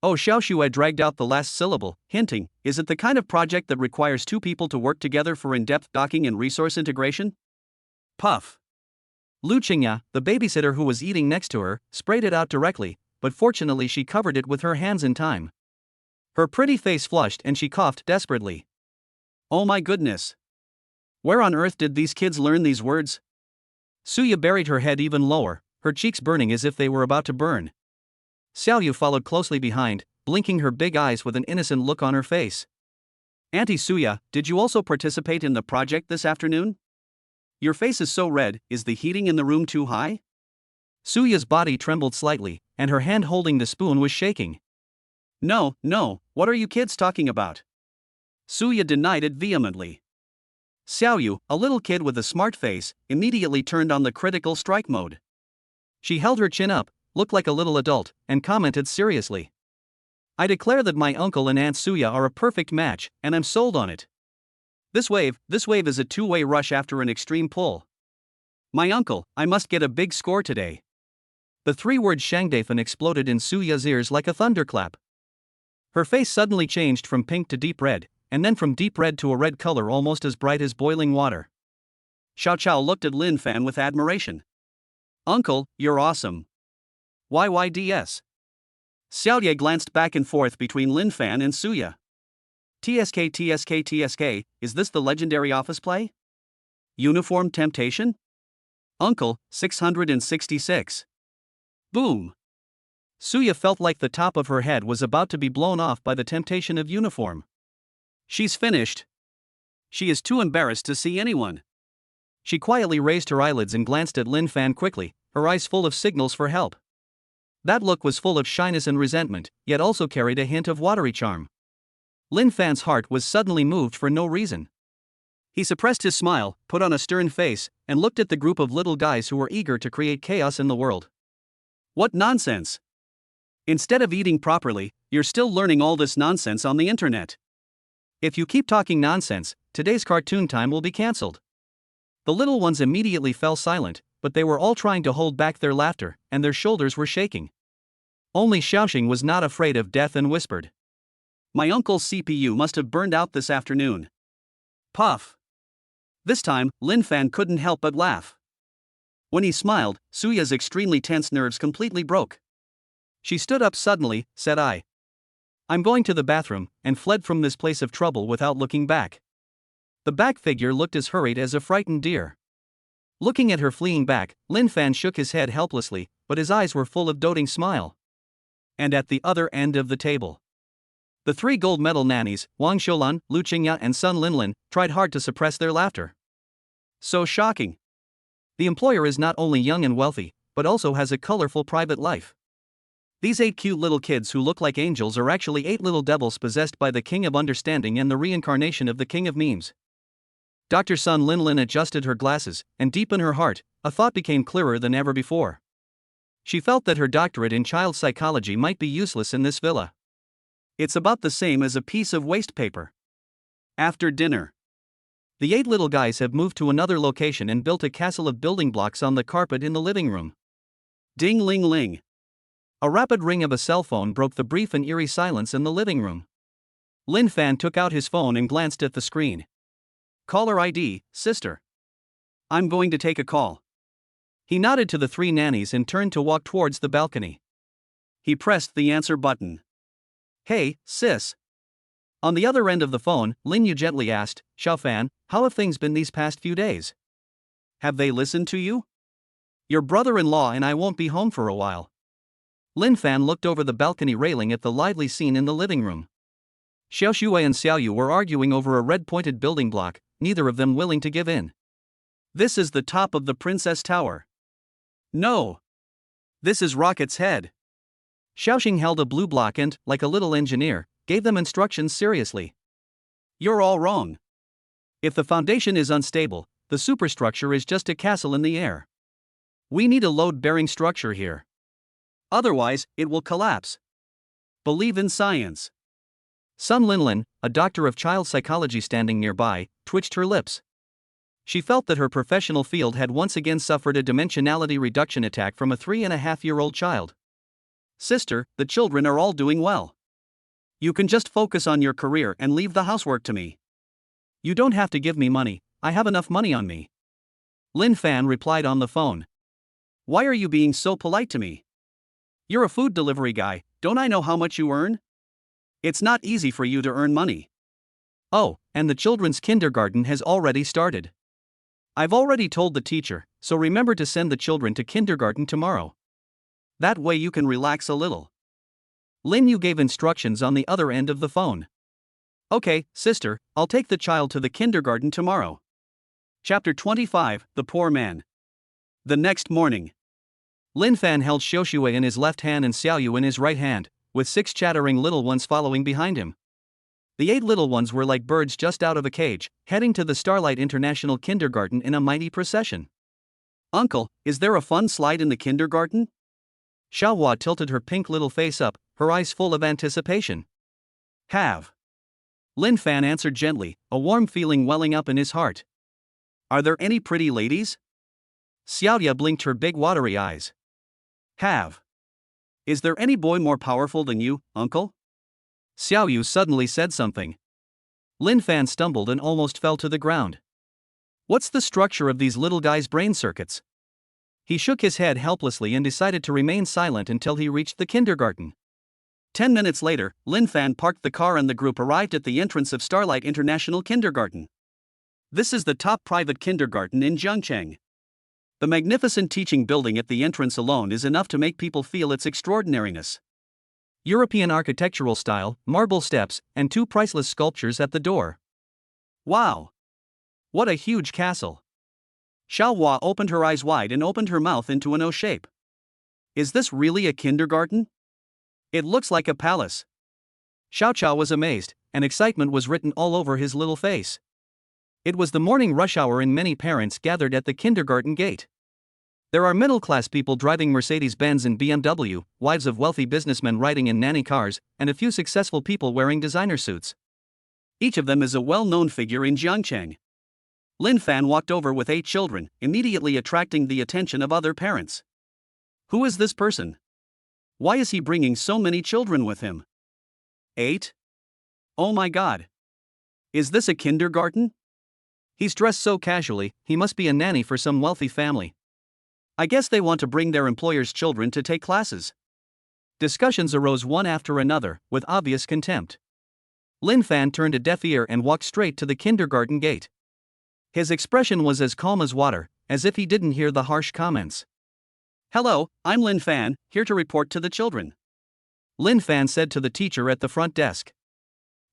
Oh, Xiaoxue dragged out the last syllable, hinting, is it the kind of project that requires 2 people to work together for in-depth docking and resource integration? Puff. Lu Qingya, the babysitter who was eating next to her, sprayed it out directly, but fortunately she covered it with her hands in time. Her pretty face flushed and she coughed desperately. Oh my goodness. Where on earth did these kids learn these words? Suya buried her head even lower, her cheeks burning as if they were about to burn. Xiaoyu followed closely behind, blinking her big eyes with an innocent look on her face. Auntie Suya, did you also participate in the project this afternoon? Your face is so red, is the heating in the room too high? Suya's body trembled slightly, and her hand holding the spoon was shaking. No, what are you kids talking about? Suya denied it vehemently. Xiaoyu, a little kid with a smart face, immediately turned on the critical strike mode. She held her chin up, looked like a little adult, and commented seriously. I declare that my uncle and Aunt Suya are a perfect match, and I'm sold on it. This wave is a 2-way rush after an extreme pull. My uncle, I must get a big score today. The 3-word Shangdafen exploded in Suya's ears like a thunderclap. Her face suddenly changed from pink to deep red, and then from deep red to a red color almost as bright as boiling water. Xiao Chao looked at Lin Fan with admiration. Uncle, you're awesome. YYDS. Xiaoye glanced back and forth between Lin Fan and Suya. TSK, is this the legendary office play? Uniform Temptation? Uncle, 666. Boom. Suya felt like the top of her head was about to be blown off by the temptation of uniform. She's finished. She is too embarrassed to see anyone. She quietly raised her eyelids and glanced at Lin Fan quickly, her eyes full of signals for help. That look was full of shyness and resentment, yet also carried a hint of watery charm. Lin Fan's heart was suddenly moved for no reason. He suppressed his smile, put on a stern face, and looked at the group of little guys who were eager to create chaos in the world. What nonsense! Instead of eating properly, you're still learning all this nonsense on the internet. If you keep talking nonsense, today's cartoon time will be cancelled. The little ones immediately fell silent, but they were all trying to hold back their laughter, and their shoulders were shaking. Only Xiaoxing was not afraid of death and whispered. My uncle's CPU must have burned out this afternoon. Puff. This time, Lin Fan couldn't help but laugh. When he smiled, Suya's extremely tense nerves completely broke. She stood up suddenly, said I'm going to the bathroom, and fled from this place of trouble without looking back. The back figure looked as hurried as a frightened deer. Looking at her fleeing back, Lin Fan shook his head helplessly, but his eyes were full of doting smile. And at the other end of the table, the 3 gold medal nannies, Wang Xiulan, Lu Qingya and Sun Linlin, tried hard to suppress their laughter. So shocking. The employer is not only young and wealthy, but also has a colorful private life. These 8 cute little kids who look like angels are actually 8 little devils possessed by the King of Understanding and the reincarnation of the King of Memes. Dr. Sun Lin adjusted her glasses, and deep in her heart, a thought became clearer than ever before. She felt that her doctorate in child psychology might be useless in this villa. It's about the same as a piece of waste paper. After dinner, the 8 little guys have moved to another location and built a castle of building blocks on the carpet in the living room. Ding ling ling. A rapid ring of a cell phone broke the brief and eerie silence in the living room. Lin Fan took out his phone and glanced at the screen. Caller ID, sister. I'm going to take a call. He nodded to the 3 nannies and turned to walk towards the balcony. He pressed the answer button. Hey, sis. On the other end of the phone, Lin Yu gently asked, Xiaofan, how have things been these past few days? Have they listened to you? Your brother-in-law and I won't be home for a while. Lin Fan looked over the balcony railing at the lively scene in the living room. Xiao Shui and Xiao Yu were arguing over a red-pointed building block, neither of them willing to give in. This is the top of the Princess Tower. No. This is Rocket's head. Xiaoxing held a blue block and, like a little engineer, gave them instructions seriously. You're all wrong. If the foundation is unstable, the superstructure is just a castle in the air. We need a load-bearing structure here. Otherwise, it will collapse. Believe in science. Sun Linlin, a doctor of child psychology standing nearby, twitched her lips. She felt that her professional field had once again suffered a dimensionality reduction attack from a 3.5-year-old child. Sister, the children are all doing well. You can just focus on your career and leave the housework to me. You don't have to give me money, I have enough money on me. Lin Fan replied on the phone. Why are you being so polite to me? You're a food delivery guy, don't I know how much you earn? It's not easy for you to earn money. Oh, and the children's kindergarten has already started. I've already told the teacher, so remember to send the children to kindergarten tomorrow. That way you can relax a little. Lin Yu gave instructions on the other end of the phone. Okay, sister, I'll take the child to the kindergarten tomorrow. Chapter 25, The Poor Man. The next morning, Lin Fan held Xiaoshui in his left hand and Xiao Yu in his right hand, with 6 chattering little ones following behind him. The 8 little ones were like birds just out of a cage, heading to the Starlight International Kindergarten in a mighty procession. Uncle, is there a fun slide in the kindergarten? Xiaohua tilted her pink little face up, her eyes full of anticipation. Have. Lin Fan answered gently, a warm feeling welling up in his heart. Are there any pretty ladies? Xiaoya blinked her big watery eyes. Have. Is there any boy more powerful than you, uncle? Xiao Yu suddenly said something. Lin Fan stumbled and almost fell to the ground. What's the structure of these little guys' brain circuits? He shook his head helplessly and decided to remain silent until he reached the kindergarten. 10 minutes later, Lin Fan parked the car and the group arrived at the entrance of Starlight International Kindergarten. This is the top private kindergarten in Zhengcheng. The magnificent teaching building at the entrance alone is enough to make people feel its extraordinariness. European architectural style, marble steps, and 2 priceless sculptures at the door. Wow! What a huge castle! Xiaohua opened her eyes wide and opened her mouth into an O shape. Is this really a kindergarten? It looks like a palace. Xiao Chao was amazed, and excitement was written all over his little face. It was the morning rush hour and many parents gathered at the kindergarten gate. There are middle-class people driving Mercedes-Benz and BMW, wives of wealthy businessmen riding in nanny cars, and a few successful people wearing designer suits. Each of them is a well-known figure in Zhengcheng. Lin Fan walked over with 8 children, immediately attracting the attention of other parents. Who is this person? Why is he bringing so many children with him? 8? Oh my God! Is this a kindergarten? He's dressed so casually, he must be a nanny for some wealthy family. I guess they want to bring their employer's children to take classes. Discussions arose one after another, with obvious contempt. Lin Fan turned a deaf ear and walked straight to the kindergarten gate. His expression was as calm as water, as if he didn't hear the harsh comments. Hello, I'm Lin Fan, here to report to the children. Lin Fan said to the teacher at the front desk.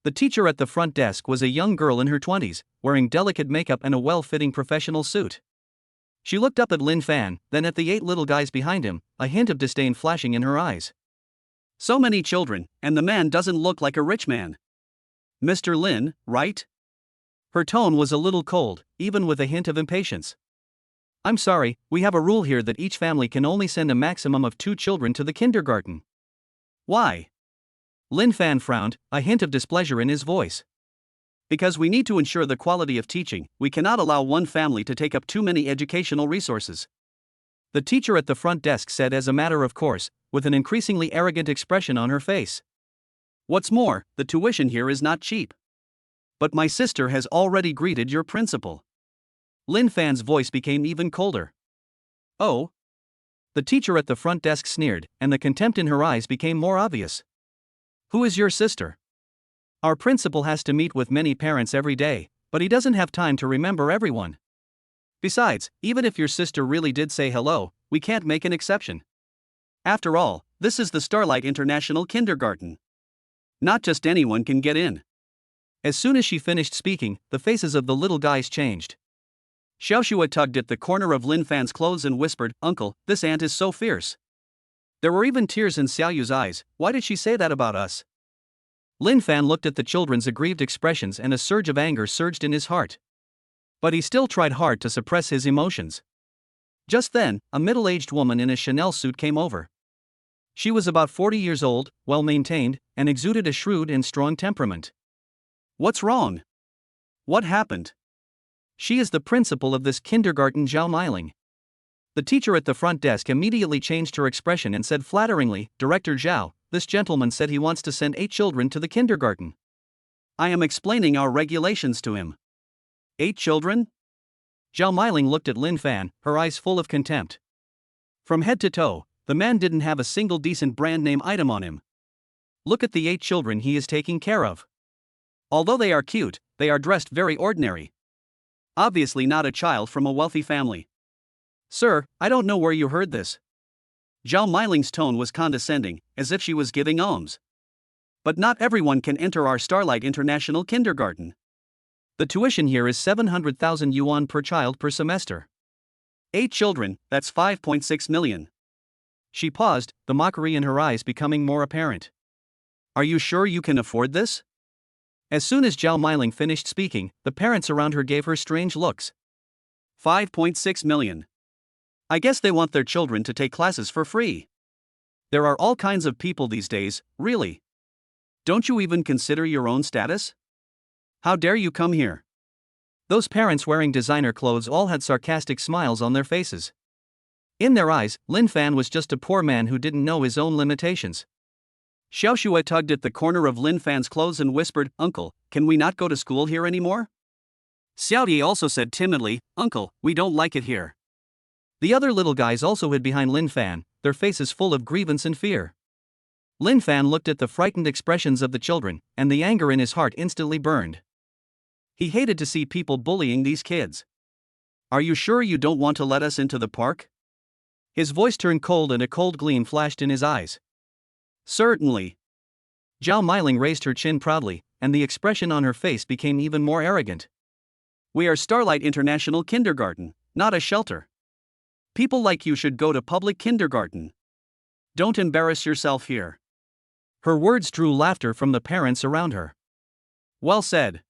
The teacher at the front desk was a young girl in her 20s, wearing delicate makeup and a well-fitting professional suit. She looked up at Lin Fan, then at the 8 little guys behind him, a hint of disdain flashing in her eyes. So many children, and the man doesn't look like a rich man. Mr. Lin, right? Her tone was a little cold, even with a hint of impatience. I'm sorry, we have a rule here that each family can only send a maximum of 2 children to the kindergarten. Why? Lin Fan frowned, a hint of displeasure in his voice. Because we need to ensure the quality of teaching, we cannot allow one family to take up too many educational resources. The teacher at the front desk said as a matter of course, with an increasingly arrogant expression on her face. What's more, the tuition here is not cheap. But my sister has already greeted your principal. Lin Fan's voice became even colder. Oh? The teacher at the front desk sneered, and the contempt in her eyes became more obvious. Who is your sister? Our principal has to meet with many parents every day, but he doesn't have time to remember everyone. Besides, even if your sister really did say hello, we can't make an exception. After all, this is the Starlight International Kindergarten. Not just anyone can get in. As soon as she finished speaking, the faces of the little guys changed. Xiaoxue tugged at the corner of Lin Fan's clothes and whispered, "Uncle, this aunt is so fierce." There were even tears in Xiaoyu's eyes. Why did she say that about us? Lin Fan looked at the children's aggrieved expressions and a surge of anger surged in his heart. But he still tried hard to suppress his emotions. Just then, a middle-aged woman in a Chanel suit came over. She was about 40 years old, well-maintained, and exuded a shrewd and strong temperament. What's wrong? What happened? She is the principal of this kindergarten, Zhao Meiling. The teacher at the front desk immediately changed her expression and said flatteringly, Director Zhao, this gentleman said he wants to send 8 children to the kindergarten. I am explaining our regulations to him. 8 children? Zhao Meiling looked at Lin Fan, her eyes full of contempt. From head to toe, the man didn't have a single decent brand name item on him. Look at the 8 children he is taking care of. Although they are cute, they are dressed very ordinary. Obviously not a child from a wealthy family. Sir, I don't know where you heard this. Zhao Meiling's tone was condescending, as if she was giving alms. But not everyone can enter our Starlight International Kindergarten. The tuition here is 700,000 yuan per child per semester. 8 children, that's 5.6 million. She paused, the mockery in her eyes becoming more apparent. Are you sure you can afford this? As soon as Zhao Meiling finished speaking, the parents around her gave her strange looks. 5.6 million. I guess they want their children to take classes for free. There are all kinds of people these days, really. Don't you even consider your own status? How dare you come here? Those parents wearing designer clothes all had sarcastic smiles on their faces. In their eyes, Lin Fan was just a poor man who didn't know his own limitations. Xiaoxue tugged at the corner of Lin Fan's clothes and whispered, Uncle, can we not go to school here anymore? Xiaoye also said timidly, Uncle, we don't like it here. The other little guys also hid behind Lin Fan, their faces full of grievance and fear. Lin Fan looked at the frightened expressions of the children, and the anger in his heart instantly burned. He hated to see people bullying these kids. Are you sure you don't want to let us into the park? His voice turned cold and a cold gleam flashed in his eyes. Certainly. Zhao Meiling raised her chin proudly, and the expression on her face became even more arrogant. We are Starlight International Kindergarten, not a shelter. People like you should go to public kindergarten. Don't embarrass yourself here. Her words drew laughter from the parents around her. Well said.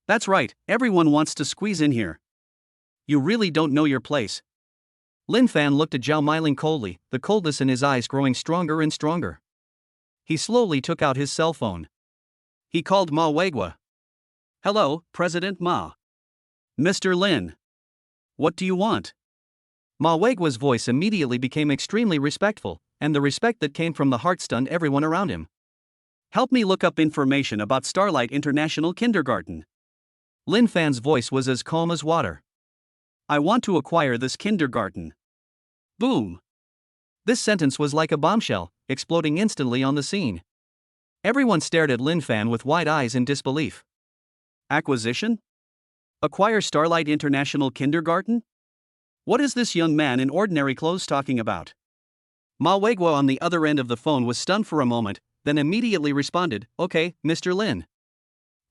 That's right, everyone wants to squeeze in here. You really don't know your place. Lin Fan looked at Zhao Meiling coldly, the coldness in his eyes growing stronger and stronger. He slowly took out his cell phone. He called Ma Weigua. Hello, President Ma. Mr. Lin. What do you want? Ma Weigua's voice immediately became extremely respectful, and the respect that came from the heart stunned everyone around him. Help me look up information about Starlight International Kindergarten. Lin Fan's voice was as calm as water. I want to acquire this kindergarten. Boom. This sentence was like a bombshell, exploding instantly on the scene. Everyone stared at Lin Fan with wide eyes in disbelief. Acquisition? Acquire Starlight International Kindergarten? What is this young man in ordinary clothes talking about? Ma Weigua on the other end of the phone was stunned for a moment, then immediately responded, Okay, Mr. Lin.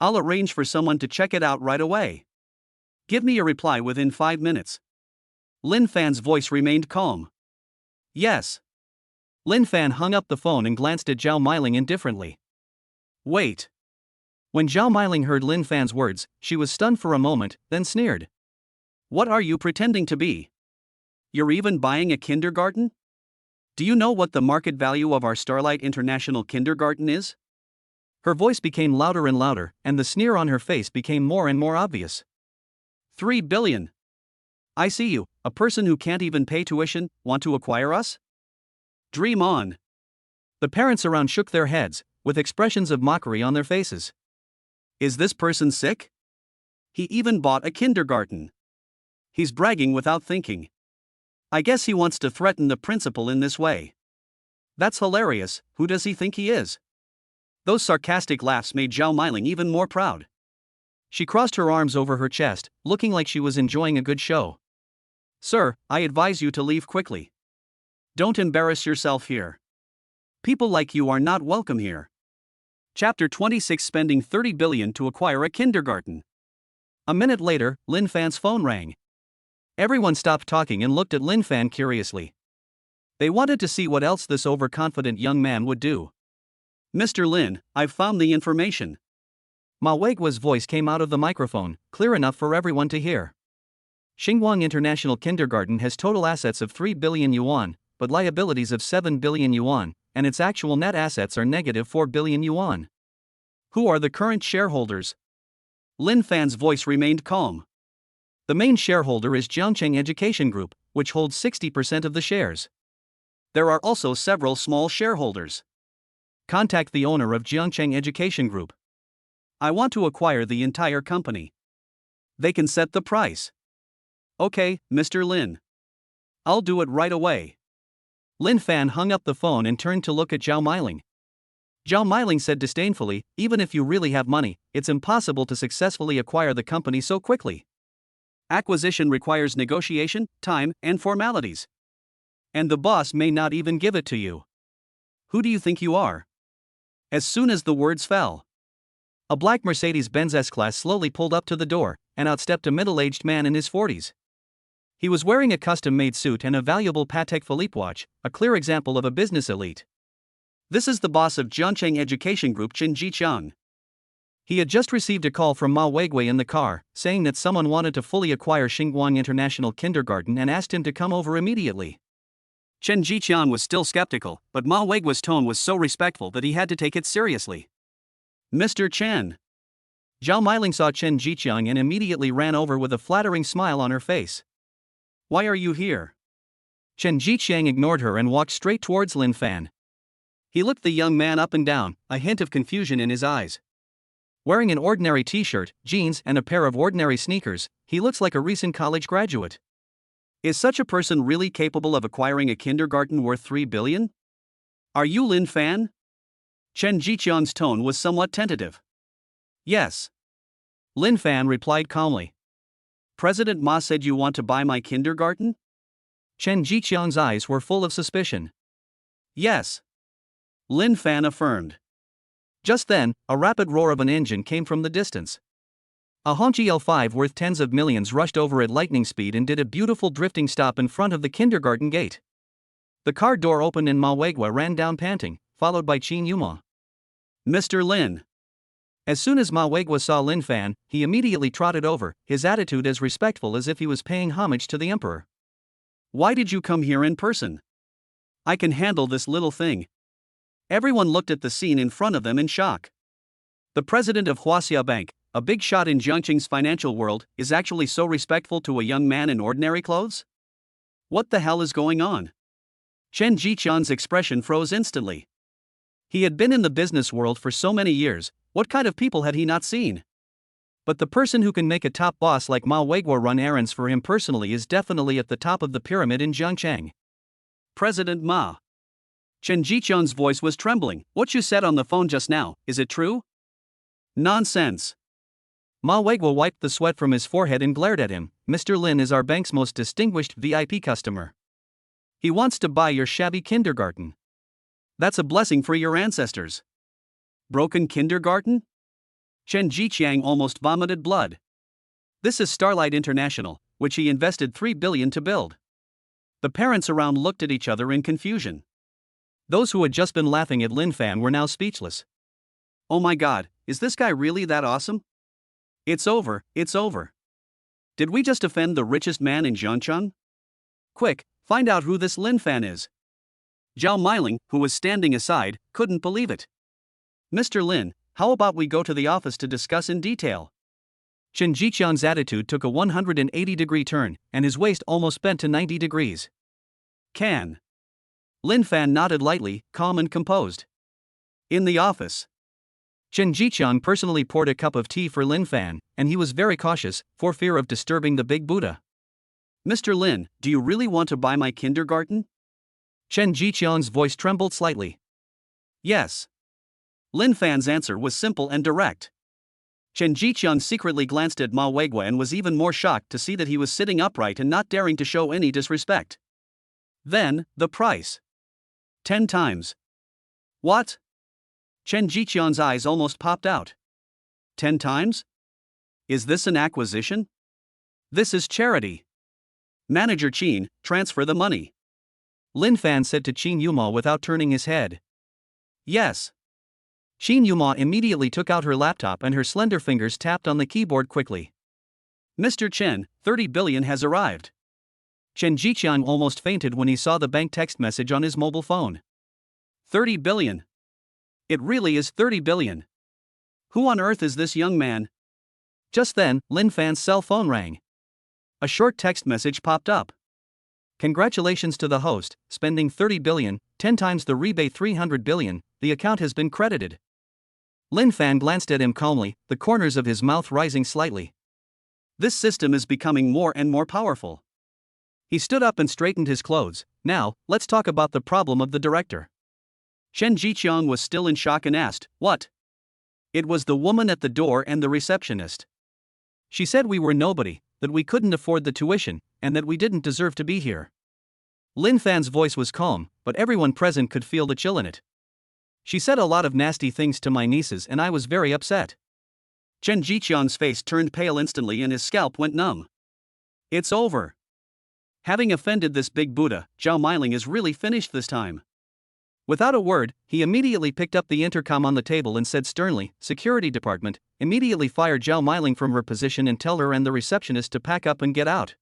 I'll arrange for someone to check it out right away. Give me a reply within 5 minutes. Lin Fan's voice remained calm. Yes. Lin Fan hung up the phone and glanced at Zhao Meiling indifferently. Wait. When Zhao Meiling heard Lin Fan's words, she was stunned for a moment, then sneered. What are you pretending to be? You're even buying a kindergarten? Do you know what the market value of our Starlight International kindergarten is? Her voice became louder and louder, and the sneer on her face became more and more obvious. 3 billion. I see you, a person who can't even pay tuition, want to acquire us? Dream on. The parents around shook their heads, with expressions of mockery on their faces. Is this person sick? He even bought a kindergarten. He's bragging without thinking. I guess he wants to threaten the principal in this way. That's hilarious, who does he think he is? Those sarcastic laughs made Zhao Meiling even more proud. She crossed her arms over her chest, looking like she was enjoying a good show. Sir, I advise you to leave quickly. Don't embarrass yourself here. People like you are not welcome here. Chapter 26 Spending 30 billion to acquire a kindergarten. A minute later, Lin Fan's phone rang. Everyone stopped talking and looked at Lin Fan curiously. They wanted to see what else this overconfident young man would do. Mr. Lin, I've found the information. Ma Weiguo's voice came out of the microphone, clear enough for everyone to hear. Xinguang International Kindergarten has total assets of 3 billion yuan, but liabilities of 7 billion yuan, and its actual net assets are negative 4 billion yuan. Who are the current shareholders? Lin Fan's voice remained calm. The main shareholder is Jiangcheng Education Group, which holds 60% of the shares. There are also several small shareholders. Contact the owner of Jiangcheng Education Group. I want to acquire the entire company. They can set the price. Okay, Mr. Lin. I'll do it right away. Lin Fan hung up the phone and turned to look at Zhao Meiling. Zhao Meiling said disdainfully, even if you really have money, it's impossible to successfully acquire the company so quickly. Acquisition requires negotiation, time, and formalities. And the boss may not even give it to you. Who do you think you are? As soon as the words fell, a black Mercedes-Benz S-Class slowly pulled up to the door, and out stepped a middle-aged man in his 40s. He was wearing a custom-made suit and a valuable Patek Philippe watch, a clear example of a business elite. This is the boss of Jiangcheng Education Group, Chen Jiqiang. He had just received a call from Ma Weiguo in the car, saying that someone wanted to fully acquire Xinguang International Kindergarten and asked him to come over immediately. Chen Jiqiang was still skeptical, but Ma Weiguo's tone was so respectful that he had to take it seriously. Mr. Chen. Zhao Meiling saw Chen Jiqiang and immediately ran over with a flattering smile on her face. Why are you here? Chen Jiqiang ignored her and walked straight towards Lin Fan. He looked the young man up and down, a hint of confusion in his eyes. Wearing an ordinary t-shirt, jeans, and a pair of ordinary sneakers, he looks like a recent college graduate. Is such a person really capable of acquiring a kindergarten worth 3 billion? Are you Lin Fan? Chen Jiqiang's tone was somewhat tentative. Yes. Lin Fan replied calmly. President Ma said you want to buy my kindergarten? Chen Jiqiang's eyes were full of suspicion. Yes. Lin Fan affirmed. Just then, a rapid roar of an engine came from the distance. A Hongqi L5 worth tens of millions rushed over at lightning speed and did a beautiful drifting stop in front of the kindergarten gate. The car door opened and Ma Weiguo ran down panting, followed by Qin Yuma. Mr. Lin. As soon as Ma Weiguo saw Lin Fan, he immediately trotted over, his attitude as respectful as if he was paying homage to the emperor. Why did you come here in person? I can handle this little thing. Everyone looked at the scene in front of them in shock. The president of Huaxia Bank, a big shot in Jiangcheng's financial world, is actually so respectful to a young man in ordinary clothes? What the hell is going on? Chen Jiqiang's expression froze instantly. He had been in the business world for so many years, what kind of people had he not seen? But the person who can make a top boss like Ma Weiguo run errands for him personally is definitely at the top of the pyramid in Jiangcheng. President Ma. Chen Jiqiang's voice was trembling. What you said on the phone just now, is it true? Nonsense. Ma Weiguo wiped the sweat from his forehead and glared at him. Mr. Lin is our bank's most distinguished VIP customer. He wants to buy your shabby kindergarten. That's a blessing for your ancestors. Broken kindergarten? Chen Jiqiang almost vomited blood. This is Starlight International, which he invested 3 billion to build. The parents around looked at each other in confusion. Those who had just been laughing at Lin Fan were now speechless. Oh my god, is this guy really that awesome? It's over, it's over. Did we just offend the richest man in Zhangcheng? Quick, find out who this Lin Fan is. Zhao Meiling, who was standing aside, couldn't believe it. Mr. Lin, how about we go to the office to discuss in detail? Chen Jiqiang's attitude took a 180-degree turn, and his waist almost bent to 90 degrees. Can. Lin Fan nodded lightly, calm and composed. In the office. Chen Jiqiang personally poured a cup of tea for Lin Fan, and he was very cautious, for fear of disturbing the big Buddha. Mr. Lin, do you really want to buy my kindergarten? Chen Jiqiang's voice trembled slightly. Yes. Lin Fan's answer was simple and direct. Chen Jiqiang secretly glanced at Ma Weigua and was even more shocked to see that he was sitting upright and not daring to show any disrespect. Then, the price. 10 times. What? Chen Jiqiang's eyes almost popped out. 10 times? Is this an acquisition? This is charity. Manager Qin, transfer the money. Lin Fan said to Qin Yuma without turning his head. Yes. Qin Yuma immediately took out her laptop and her slender fingers tapped on the keyboard quickly. Mr. Chen, 30 billion has arrived. Chen Jiqiang almost fainted when he saw the bank text message on his mobile phone. 30 billion. It really is 30 billion. Who on earth is this young man? Just then, Lin Fan's cell phone rang. A short text message popped up. Congratulations to the host, spending 30 billion, 10 times the rebate 300 billion, the account has been credited. Lin Fan glanced at him calmly, the corners of his mouth rising slightly. This system is becoming more and more powerful. He stood up and straightened his clothes. Now, let's talk about the problem of the director. Chen Jiqiang was still in shock and asked, what? It was the woman at the door and the receptionist. She said we were nobody, that we couldn't afford the tuition, and that we didn't deserve to be here. Lin Fan's voice was calm, but everyone present could feel the chill in it. She said a lot of nasty things to my nieces and I was very upset. Chen Jiqiang's face turned pale instantly and his scalp went numb. It's over. Having offended this big Buddha, Zhao Meiling is really finished this time. Without a word, he immediately picked up the intercom on the table and said sternly, Security Department, immediately fire Zhao Meiling from her position and tell her and the receptionist to pack up and get out.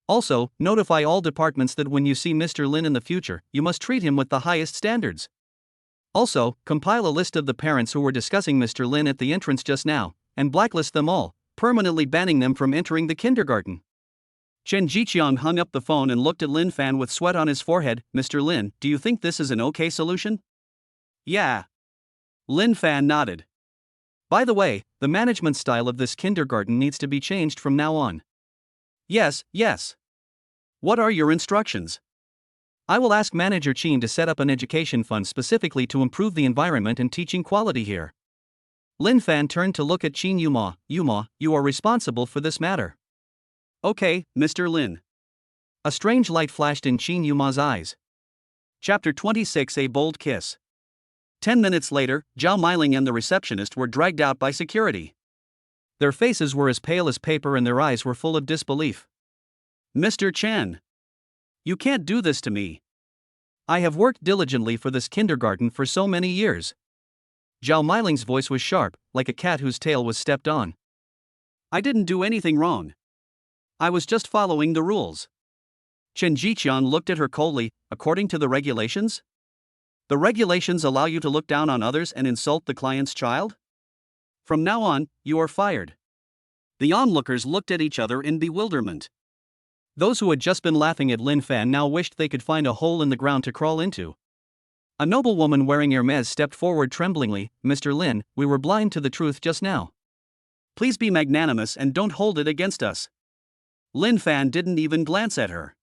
Also, notify all departments that when you see Mr. Lin in the future, you must treat him with the highest standards. Also, compile a list of the parents who were discussing Mr. Lin at the entrance just now, and blacklist them all, permanently banning them from entering the kindergarten. Chen Jiqiang hung up the phone and looked at Lin Fan with sweat on his forehead. Mr. Lin, do you think this is an okay solution? Yeah. Lin Fan nodded. By the way, the management style of this kindergarten needs to be changed from now on. Yes. What are your instructions? I will ask Manager Qin to set up an education fund specifically to improve the environment and teaching quality here. Lin Fan turned to look at Qin Yuma. Yuma, you are responsible for this matter. Okay, Mr. Lin. A strange light flashed in Qin Yuma's eyes. Chapter 26: A Bold Kiss. 10 minutes later, Zhao Meiling and the receptionist were dragged out by security. Their faces were as pale as paper and their eyes were full of disbelief. Mr. Chen. You can't do this to me. I have worked diligently for this kindergarten for so many years. Zhao Meiling's voice was sharp, like a cat whose tail was stepped on. I didn't do anything wrong. I was just following the rules. Chen Jiqiang looked at her coldly. According to the regulations? The regulations allow you to look down on others and insult the client's child? From now on, you are fired. The onlookers looked at each other in bewilderment. Those who had just been laughing at Lin Fan now wished they could find a hole in the ground to crawl into. A noblewoman wearing Hermes stepped forward tremblingly. Mr. Lin, we were blind to the truth just now. Please be magnanimous and don't hold it against us. Lin Fan didn't even glance at her.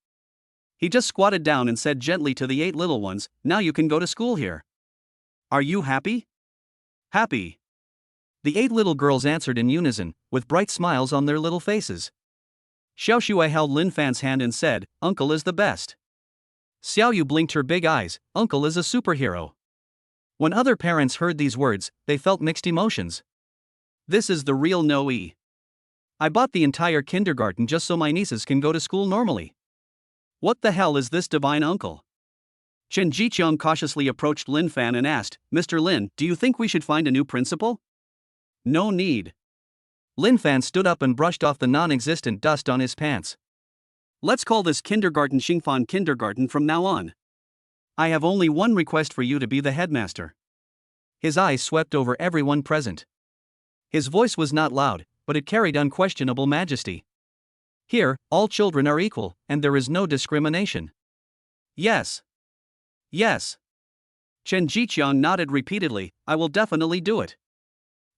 He just squatted down and said gently to the 8 little ones, now you can go to school here. Are you happy? Happy. The 8 little girls answered in unison, with bright smiles on their little faces. Xiao Shuai held Lin Fan's hand and said, Uncle is the best. Xiao Yu blinked her big eyes, Uncle is a superhero. When other parents heard these words, they felt mixed emotions. This is the real No-E. I bought the entire kindergarten just so my nieces can go to school normally. What the hell is this divine uncle? Chen Jiqiang cautiously approached Lin Fan and asked, Mr. Lin, do you think we should find a new principal? No need. Lin Fan stood up and brushed off the non-existent dust on his pants. Let's call this kindergarten Xingfan Kindergarten from now on. I have only one request for you to be the headmaster. His eyes swept over everyone present. His voice was not loud, but it carried unquestionable majesty. Here, all children are equal, and there is no discrimination. Yes. Yes. Chen Jiqiang nodded repeatedly, I will definitely do it.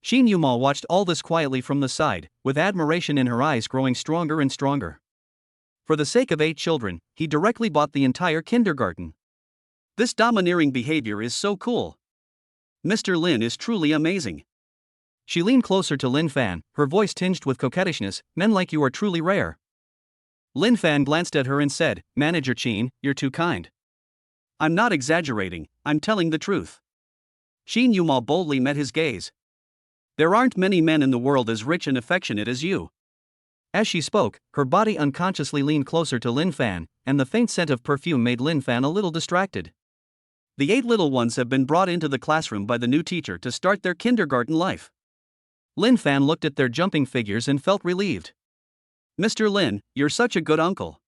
Xin Yuma watched all this quietly from the side, with admiration in her eyes growing stronger and stronger. For the sake of 8 children, he directly bought the entire kindergarten. This domineering behavior is so cool. Mr. Lin is truly amazing. She leaned closer to Lin Fan, her voice tinged with coquettishness, men like you are truly rare. Lin Fan glanced at her and said, Manager Qin, you're too kind. I'm not exaggerating, I'm telling the truth. Xin Yuma boldly met his gaze. There aren't many men in the world as rich and affectionate as you. As she spoke, her body unconsciously leaned closer to Lin Fan, and the faint scent of perfume made Lin Fan a little distracted. The 8 little ones have been brought into the classroom by the new teacher to start their kindergarten life. Lin Fan looked at their jumping figures and felt relieved. Mr. Lin, you're such a good uncle.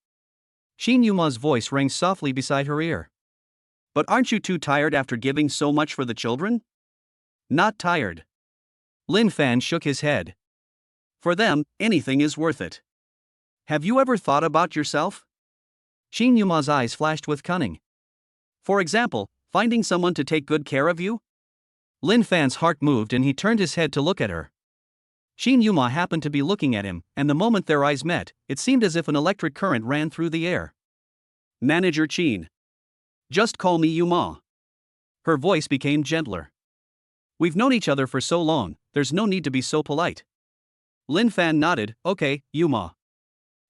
Xin Yuma's voice rang softly beside her ear. But aren't you too tired after giving so much for the children? Not tired. Lin Fan shook his head. For them, anything is worth it. Have you ever thought about yourself? Xin Yuma's eyes flashed with cunning. For example, finding someone to take good care of you? Lin Fan's heart moved and he turned his head to look at her. Xin Yuma happened to be looking at him, and the moment their eyes met, it seemed as if an electric current ran through the air. Manager Qin. Just call me Yuma. Her voice became gentler. We've known each other for so long, there's no need to be so polite. Lin Fan nodded, okay, Yuma.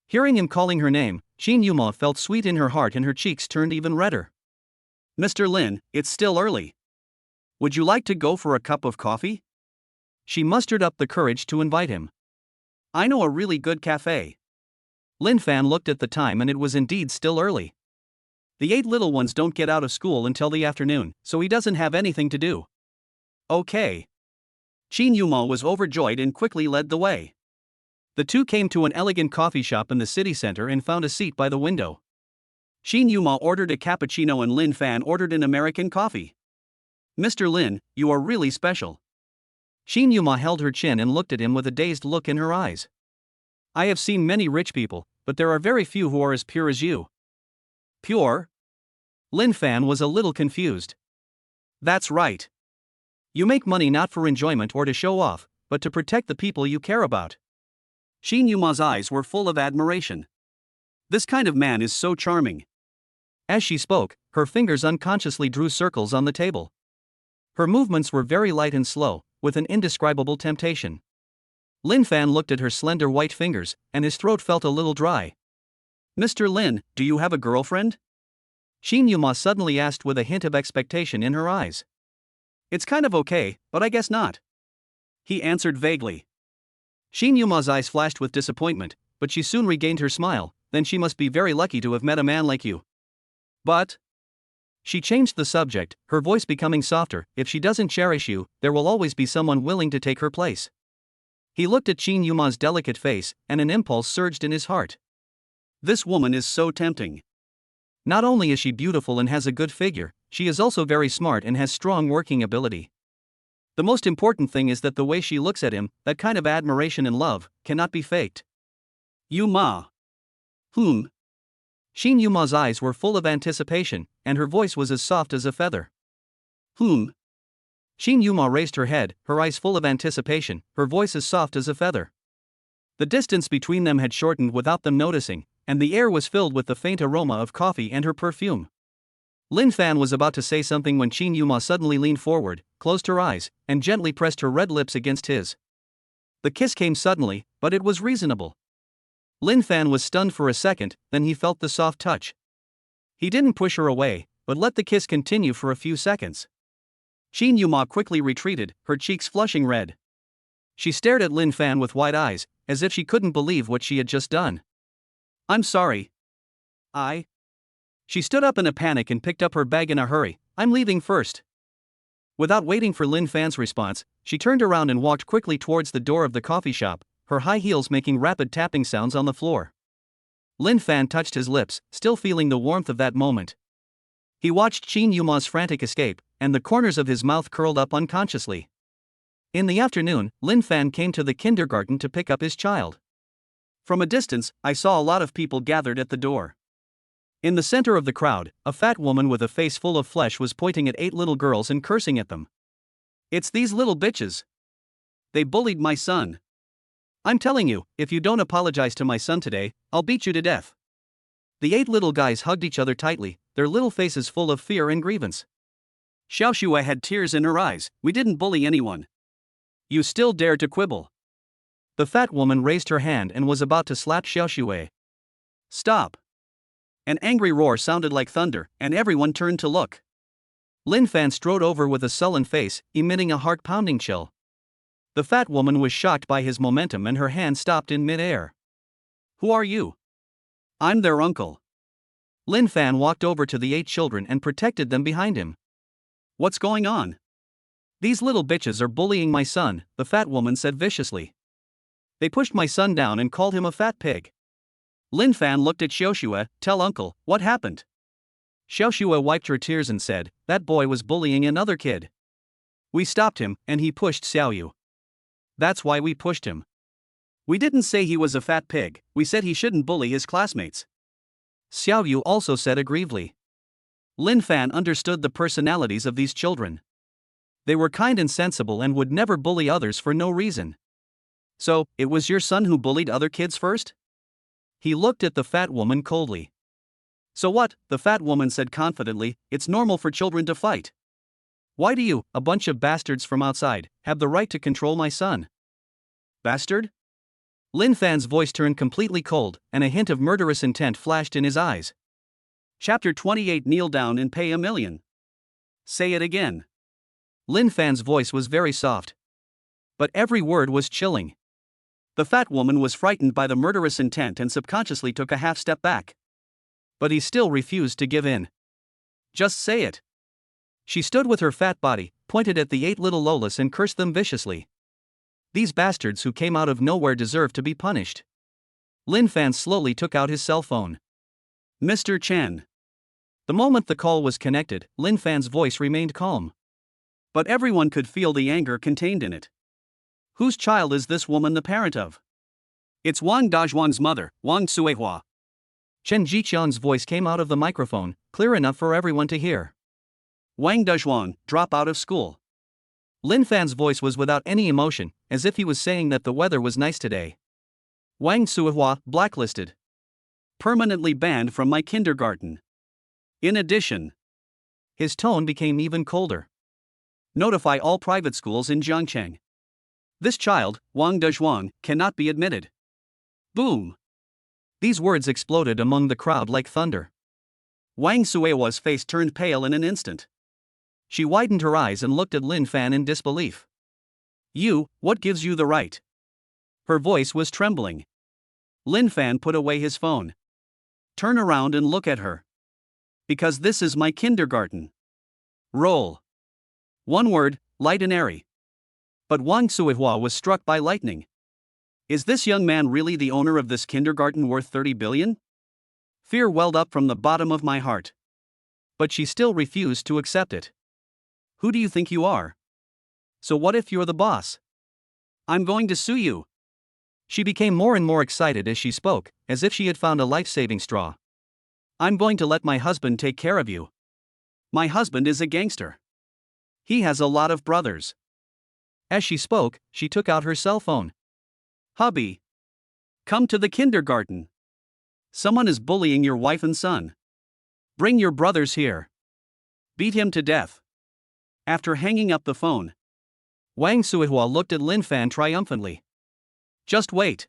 Hearing him calling her name, Xin Yuma felt sweet in her heart and her cheeks turned even redder. Mr. Lin, it's still early. Would you like to go for a cup of coffee? She mustered up the courage to invite him. I know a really good cafe. Lin Fan looked at the time and it was indeed still early. The 8 little ones don't get out of school until the afternoon, so he doesn't have anything to do. Okay. Xin Yuma was overjoyed and quickly led the way. The two came to an elegant coffee shop in the city center and found a seat by the window. Xin Yuma ordered a cappuccino and Lin Fan ordered an American coffee. Mr. Lin, you are really special. Xin Yuma held her chin and looked at him with a dazed look in her eyes. I have seen many rich people, but there are very few who are as pure as you. Pure? Lin Fan was a little confused. That's right. You make money not for enjoyment or to show off, but to protect the people you care about. Xin Yuma's eyes were full of admiration. This kind of man is so charming. As she spoke, her fingers unconsciously drew circles on the table. Her movements were very light and slow, with an indescribable temptation. Lin Fan looked at her slender white fingers, and his throat felt a little dry. Mr. Lin, do you have a girlfriend? Xin Yuma suddenly asked with a hint of expectation in her eyes. It's kind of okay, but I guess not. He answered vaguely. Xin Yuma's eyes flashed with disappointment, but she soon regained her smile. Then she must be very lucky to have met a man like you. But... She changed the subject, her voice becoming softer. If she doesn't cherish you, there will always be someone willing to take her place. He looked at Xin Yuma's delicate face, and an impulse surged in his heart. This woman is so tempting. Not only is she beautiful and has a good figure, she is also very smart and has strong working ability. The most important thing is that the way she looks at him, that kind of admiration and love, cannot be faked. Yuma. Xin Yuma's eyes were full of anticipation, and her voice was as soft as a feather. Xin Yuma raised her head, her eyes full of anticipation, her voice as soft as a feather. The distance between them had shortened without them noticing, and the air was filled with the faint aroma of coffee and her perfume. Lin Fan was about to say something when Xin Yuma suddenly leaned forward, closed her eyes, and gently pressed her red lips against his. The kiss came suddenly, but it was reasonable. Lin Fan was stunned for a second, then he felt the soft touch. He didn't push her away, but let the kiss continue for a few seconds. Xin Yuma quickly retreated, her cheeks flushing red. She stared at Lin Fan with wide eyes, as if she couldn't believe what she had just done. I'm sorry. She stood up in a panic and picked up her bag in a hurry. I'm leaving first. Without waiting for Lin Fan's response, she turned around and walked quickly towards the door of the coffee shop, her high heels making rapid tapping sounds on the floor. Lin Fan touched his lips, still feeling the warmth of that moment. He watched Qin Yuma's frantic escape, and the corners of his mouth curled up unconsciously. In the afternoon, Lin Fan came to the kindergarten to pick up his child. From a distance, I saw a lot of people gathered at the door. In the center of the crowd, a fat woman with a face full of flesh was pointing at 8 little girls and cursing at them. It's these little bitches. They bullied my son. I'm telling you, if you don't apologize to my son today, I'll beat you to death. The 8 little guys hugged each other tightly, their little faces full of fear and grievance. Xiao Shue had tears in her eyes. We didn't bully anyone. You still dare to quibble. The fat woman raised her hand and was about to slap Xiao Shue. Stop. An angry roar sounded like thunder, and everyone turned to look. Lin Fan strode over with a sullen face, emitting a heart-pounding chill. The fat woman was shocked by his momentum and her hand stopped in mid-air. Who are you? I'm their uncle. Lin Fan walked over to the 8 children and protected them behind him. What's going on? These little bitches are bullying my son, the fat woman said viciously. They pushed my son down and called him a fat pig. Lin Fan looked at Xiao Shue. Tell uncle, what happened? Xiao Shue wiped her tears and said, that boy was bullying another kid. We stopped him, and he pushed Xiao Yu. That's why we pushed him. We didn't say he was a fat pig, we said he shouldn't bully his classmates. Xiao Yu also said aggrievely. Lin Fan understood the personalities of these children. They were kind and sensible and would never bully others for no reason. So, it was your son who bullied other kids first? He looked at the fat woman coldly. So what? The fat woman said confidently, it's normal for children to fight. Why do you, a bunch of bastards from outside, have the right to control my son? Bastard? Lin Fan's voice turned completely cold, and a hint of murderous intent flashed in his eyes. Chapter 28 Kneel down and pay $1 million. Say it again. Lin Fan's voice was very soft. But every word was chilling. The fat woman was frightened by the murderous intent and subconsciously took a half step back. But he still refused to give in. Just say it. She stood with her fat body, pointed at the 8 little Lolas and cursed them viciously. These bastards who came out of nowhere deserve to be punished. Lin Fan slowly took out his cell phone. Mr. Chen. The moment the call was connected, Lin Fan's voice remained calm. But everyone could feel the anger contained in it. Whose child is this woman the parent of? It's Wang Dazhuan's mother, Wang Suihua. Chen Jiqian's voice came out of the microphone, clear enough for everyone to hear. Wang Dazhuan, drop out of school. Lin Fan's voice was without any emotion, as if he was saying that the weather was nice today. Wang Suihua, blacklisted. Permanently banned from my kindergarten. In addition, his tone became even colder. Notify all private schools in Jiangcheng. This child, Wang Dezhuang, cannot be admitted. Boom! These words exploded among the crowd like thunder. Wang Suihua's face turned pale in an instant. She widened her eyes and looked at Lin Fan in disbelief. You, what gives you the right? Her voice was trembling. Lin Fan put away his phone. Turn around and look at her. Because this is my kindergarten. Roll. One word, light and airy. But Wang Suihua was struck by lightning. Is this young man really the owner of this kindergarten worth 30 billion? Fear welled up from the bottom of my heart. But she still refused to accept it. Who do you think you are? So what if you're the boss? I'm going to sue you. She became more and more excited as she spoke, as if she had found a life-saving straw. I'm going to let my husband take care of you. My husband is a gangster. He has a lot of brothers. As she spoke, she took out her cell phone. Hubby. Come to the kindergarten. Someone is bullying your wife and son. Bring your brothers here. Beat him to death. After hanging up the phone, Wang Suihua looked at Lin Fan triumphantly. Just wait.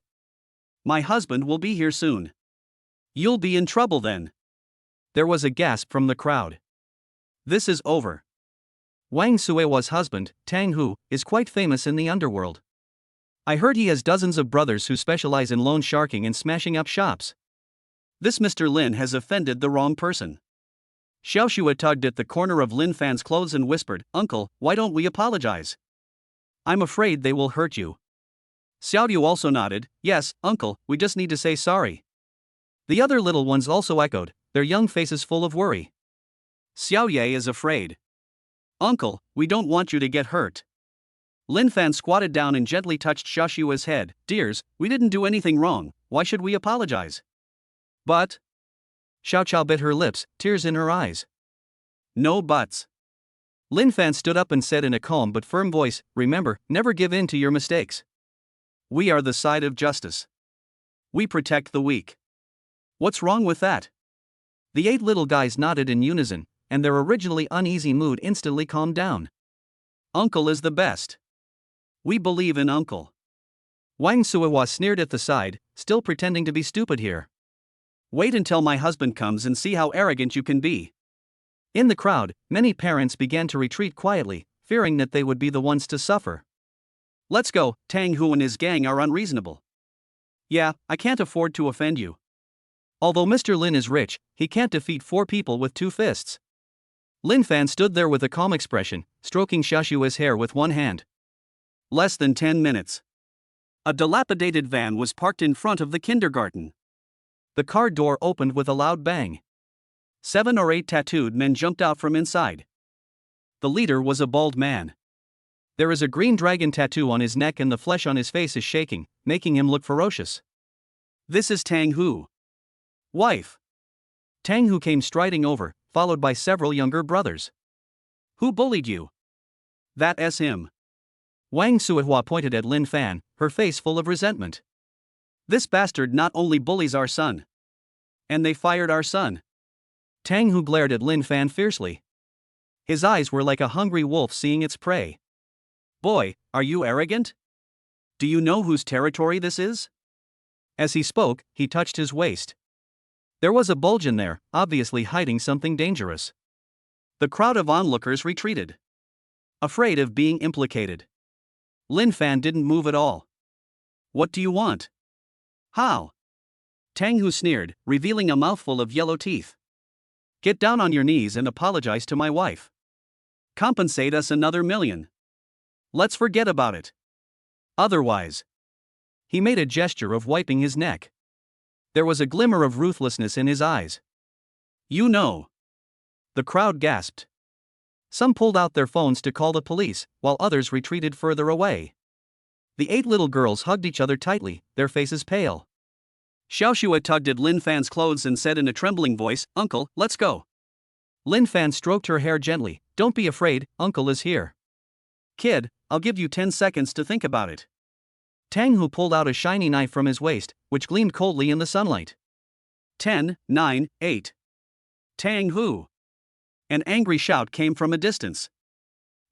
My husband will be here soon. You'll be in trouble then. There was a gasp from the crowd. This is over. Wang Suihua's husband, Tang Hu, is quite famous in the underworld. I heard he has dozens of brothers who specialize in loan sharking and smashing up shops. This Mr. Lin has offended the wrong person. Xiaoxua tugged at the corner of Lin Fan's clothes and whispered, "Uncle, why don't we apologize? I'm afraid they will hurt you." Xiaoyu also nodded, "Yes, uncle, we just need to say sorry." The other little ones also echoed, their young faces full of worry. Xiaoye is afraid. "Uncle, we don't want you to get hurt." Lin Fan squatted down and gently touched Xiaoxua's head. "Dears, we didn't do anything wrong, why should we apologize?" "But..." Xiao Chao bit her lips, tears in her eyes. "No buts." Lin Fan stood up and said in a calm but firm voice, "Remember, never give in to your mistakes. We are the side of justice. We protect the weak." "What's wrong with that?" The 8 little guys nodded in unison, and their originally uneasy mood instantly calmed down. "Uncle is the best. We believe in Uncle." Wang Suihua sneered at the side, still pretending to be stupid here. "Wait until my husband comes and see how arrogant you can be." In the crowd, many parents began to retreat quietly, fearing that they would be the ones to suffer. "Let's go, Tang Hu and his gang are unreasonable." "Yeah, I can't afford to offend you. Although Mr. Lin is rich, he can't defeat 4 people with 2 fists." Lin Fan stood there with a calm expression, stroking Xiaoxua's hair with one hand. Less than 10 minutes. A dilapidated van was parked in front of the kindergarten. The car door opened with a loud bang. 7 or 8 tattooed men jumped out from inside. The leader was a bald man. There is a green dragon tattoo on his neck and the flesh on his face is shaking, making him look ferocious. "This is Tang Hu. Wife." Tang Hu came striding over, followed by several younger brothers. "Who bullied you?" "That's him." Wang Suihua pointed at Lin Fan, her face full of resentment. "This bastard not only bullies our son. And they fired our son." Tang Hu glared at Lin Fan fiercely. His eyes were like a hungry wolf seeing its prey. "Boy, are you arrogant? Do you know whose territory this is?" As he spoke, he touched his waist. There was a bulge in there, obviously hiding something dangerous. The crowd of onlookers retreated, afraid of being implicated. Lin Fan didn't move at all. "What do you want?" "How?" Tang Hu sneered, revealing a mouthful of yellow teeth. "Get down on your knees and apologize to my wife. Compensate us another $1,000,000. Let's forget about it. Otherwise..." He made a gesture of wiping his neck. There was a glimmer of ruthlessness in his eyes. "You know." The crowd gasped. Some pulled out their phones to call the police, while others retreated further away. The 8 little girls hugged each other tightly, their faces pale. Xiaoxua tugged at Lin Fan's clothes and said in a trembling voice, "Uncle, let's go." Lin Fan stroked her hair gently. "Don't be afraid, Uncle is here." "Kid, I'll give you 10 seconds to think about it." Tang Hu pulled out a shiny knife from his waist, which gleamed coldly in the sunlight. 10, 9, 8. Tang Hu. An angry shout came from a distance.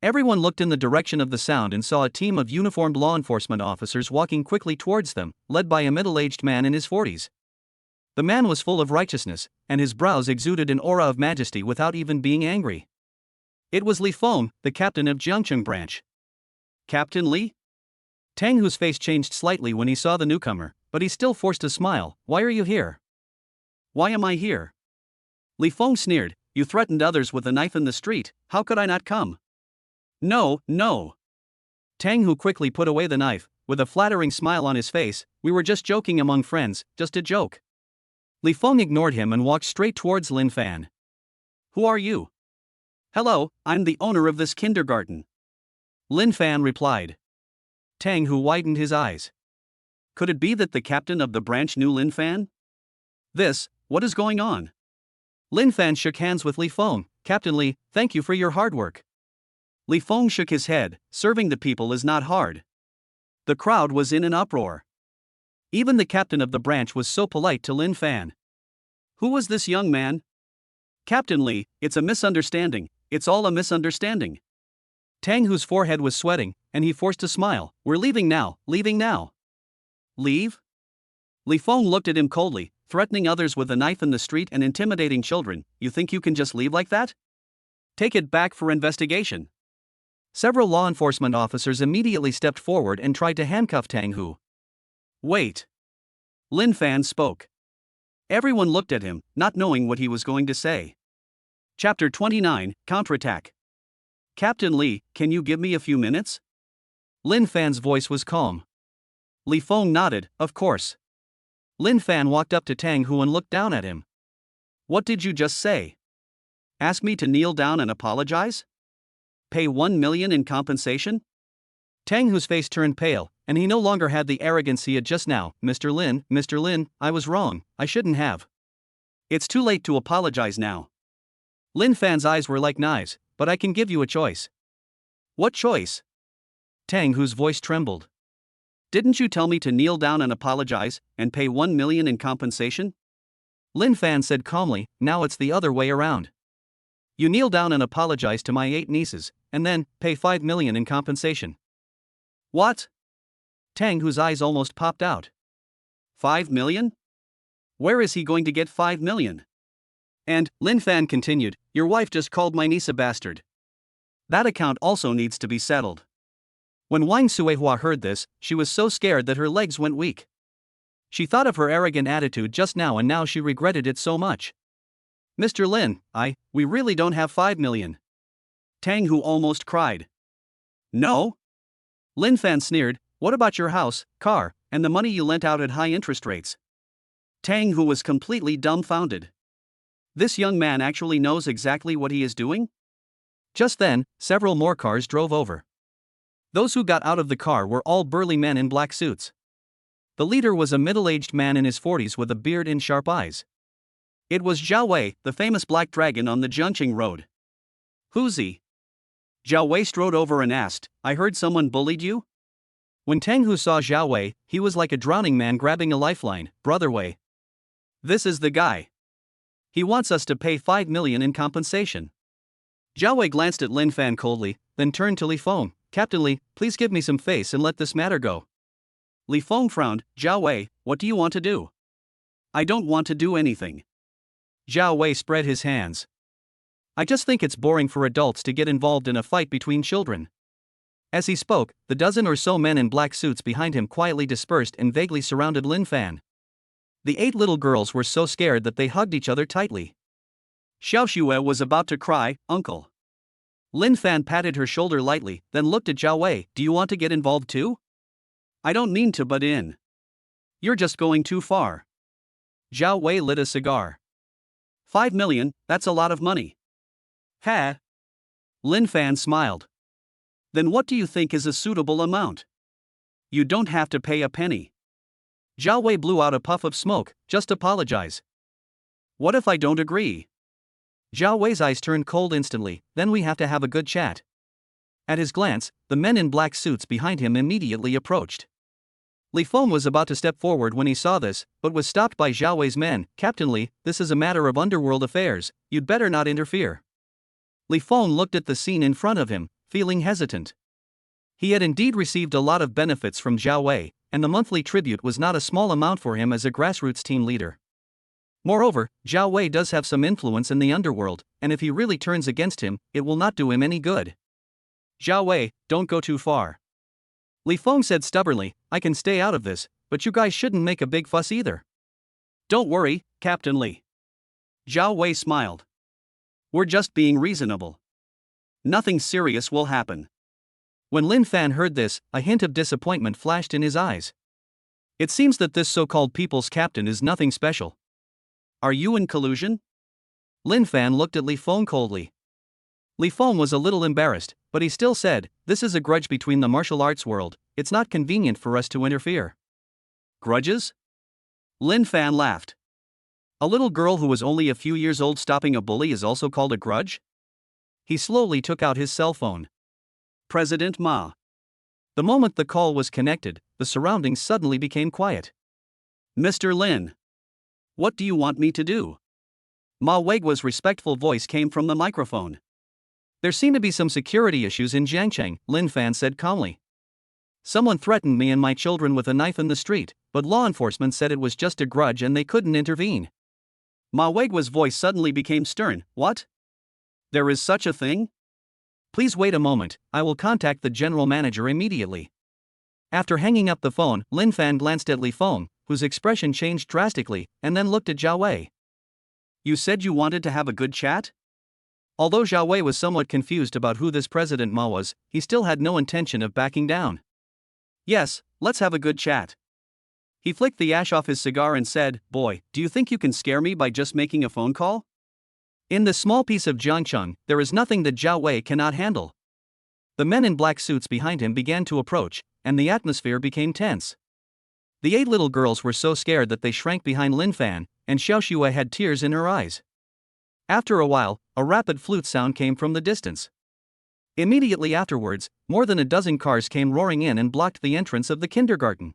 Everyone looked in the direction of the sound and saw a team of uniformed law enforcement officers walking quickly towards them, led by a middle-aged man in his 40s. The man was full of righteousness, and his brows exuded an aura of majesty without even being angry. It was Li Feng, the captain of Jiangcheng branch. "Captain Li?" Tang Hu's face changed slightly when he saw the newcomer, but he still forced a smile. "Why are you here?" "Why am I here?" Li Feng sneered. "You threatened others with a knife in the street, how could I not come?" "No, no." Tang Hu quickly put away the knife, with a flattering smile on his face. "We were just joking among friends, just a joke." Li Feng ignored him and walked straight towards Lin Fan. "Who are you?" "Hello, I'm the owner of this kindergarten." Lin Fan replied. Tang Hu widened his eyes. Could it be that the captain of the branch knew Lin Fan? What is going on? Lin Fan shook hands with Li Feng. "Captain Li, thank you for your hard work." Li Feng shook his head. "Serving the people is not hard." The crowd was in an uproar. Even the captain of the branch was so polite to Lin Fan. Who was this young man? "Captain Li, it's a misunderstanding, it's all a misunderstanding." Tang Hu's forehead was sweating, and he forced a smile. "We're leaving now, leaving now." "Leave?" Li Feng looked at him coldly, threatening others with a knife in the street and intimidating children. "You think you can just leave like that? Take it back for investigation." Several law enforcement officers immediately stepped forward and tried to handcuff Tang Hu. "Wait." Lin Fan spoke. Everyone looked at him, not knowing what he was going to say. Chapter 29, Counterattack. Captain Lee, can you give me a few minutes? Lin Fan's voice was calm. Li Feng nodded, of course. Lin Fan walked up to Tang Hu and looked down at him. What did you just say? Ask me to kneel down and apologize? Pay 1 million in compensation? Tang Hu's face turned pale, and he no longer had the arrogance he had just now. Mr. Lin, I was wrong, I shouldn't have. It's too late to apologize now. Lin Fan's eyes were like knives, but I can give you a choice. What choice? Tang Hu's voice trembled. Didn't you tell me to kneel down and apologize, and pay 1 million in compensation? Lin Fan said calmly, now it's the other way around. You kneel down and apologize to my 8 nieces, and then, pay 5 million in compensation. What? Tang Hu's eyes almost popped out. 5 million? Where is he going to get 5 million? And, Lin Fan continued, your wife just called my niece a bastard. That account also needs to be settled. When Wang Suihua heard this, she was so scared that her legs went weak. She thought of her arrogant attitude just now and now she regretted it so much. Mr. Lin, we really don't have 5 million. Tang Hu almost cried. No? Lin Fan sneered, what about your house, car, and the money you lent out at high interest rates? Tang Hu was completely dumbfounded. This young man actually knows exactly what he is doing? Just then, several more cars drove over. Those who got out of the car were all burly men in black suits. The leader was a middle-aged man in his 40s with a beard and sharp eyes. It was Zhao Wei, the famous black dragon on the Jiangqing road. Who's he? Zhao Wei strode over and asked, I heard someone bullied you? When Tang Hu saw Zhao Wei, he was like a drowning man grabbing a lifeline. Brother Wei. This is the guy. He wants us to pay 5 million in compensation. Zhao Wei glanced at Lin Fan coldly, then turned to Li Feng. Captain Li, please give me some face and let this matter go. Li Feng frowned. Zhao Wei, what do you want to do? I don't want to do anything. Zhao Wei spread his hands. I just think it's boring for adults to get involved in a fight between children. As he spoke, the dozen or so men in black suits behind him quietly dispersed and vaguely surrounded Lin Fan. The 8 little girls were so scared that they hugged each other tightly. Xiao Xue was about to cry, Uncle. Lin Fan patted her shoulder lightly, then looked at Zhao Wei. Do you want to get involved too? I don't mean to butt in. You're just going too far. Zhao Wei lit a cigar. 5 million, that's a lot of money. Ha! Lin Fan smiled. Then what do you think is a suitable amount? You don't have to pay a penny. Zhao Wei blew out a puff of smoke, just apologize. What if I don't agree? Zhao Wei's eyes turned cold instantly, then we have to have a good chat. At his glance, the men in black suits behind him immediately approached. Li Feng was about to step forward when he saw this, but was stopped by Zhao Wei's men. Captain Li, this is a matter of underworld affairs, you'd better not interfere. Li Feng looked at the scene in front of him, feeling hesitant. He had indeed received a lot of benefits from Zhao Wei, and the monthly tribute was not a small amount for him as a grassroots team leader. Moreover, Zhao Wei does have some influence in the underworld, and if he really turns against him, it will not do him any good. Zhao Wei, don't go too far. Li Feng said stubbornly, I can stay out of this, but you guys shouldn't make a big fuss either. Don't worry, Captain Li. Zhao Wei smiled. We're just being reasonable. Nothing serious will happen. When Lin Fan heard this, a hint of disappointment flashed in his eyes. It seems that this so-called people's captain is nothing special. Are you in collusion? Lin Fan looked at Li Feng coldly. Li Feng was a little embarrassed, but he still said, this is a grudge between the martial arts world, it's not convenient for us to interfere. Grudges? Lin Fan laughed. A little girl who was only a few years old stopping a bully is also called a grudge? He slowly took out his cell phone. President Ma. The moment the call was connected, the surroundings suddenly became quiet. Mr. Lin. What do you want me to do? Ma Weigua's respectful voice came from the microphone. There seem to be some security issues in Jiangcheng, Lin Fan said calmly. Someone threatened me and my children with a knife in the street, but law enforcement said it was just a grudge and they couldn't intervene. Ma Weigua's voice suddenly became stern. What? There is such a thing? Please wait a moment, I will contact the general manager immediately. After hanging up the phone, Lin Fan glanced at Li Feng, whose expression changed drastically, and then looked at Zhao Wei. You said you wanted to have a good chat? Although Zhao Wei was somewhat confused about who this President Ma was, he still had no intention of backing down. Yes, let's have a good chat. He flicked the ash off his cigar and said, "Boy, do you think you can scare me by just making a phone call?" In this small piece of Jiangcheng, there is nothing that Zhao Wei cannot handle. The men in black suits behind him began to approach, and the atmosphere became tense. The 8 little girls were so scared that they shrank behind Lin Fan, and Xiao Xue had tears in her eyes. After a while, a rapid flute sound came from the distance. Immediately afterwards, more than a dozen cars came roaring in and blocked the entrance of the kindergarten.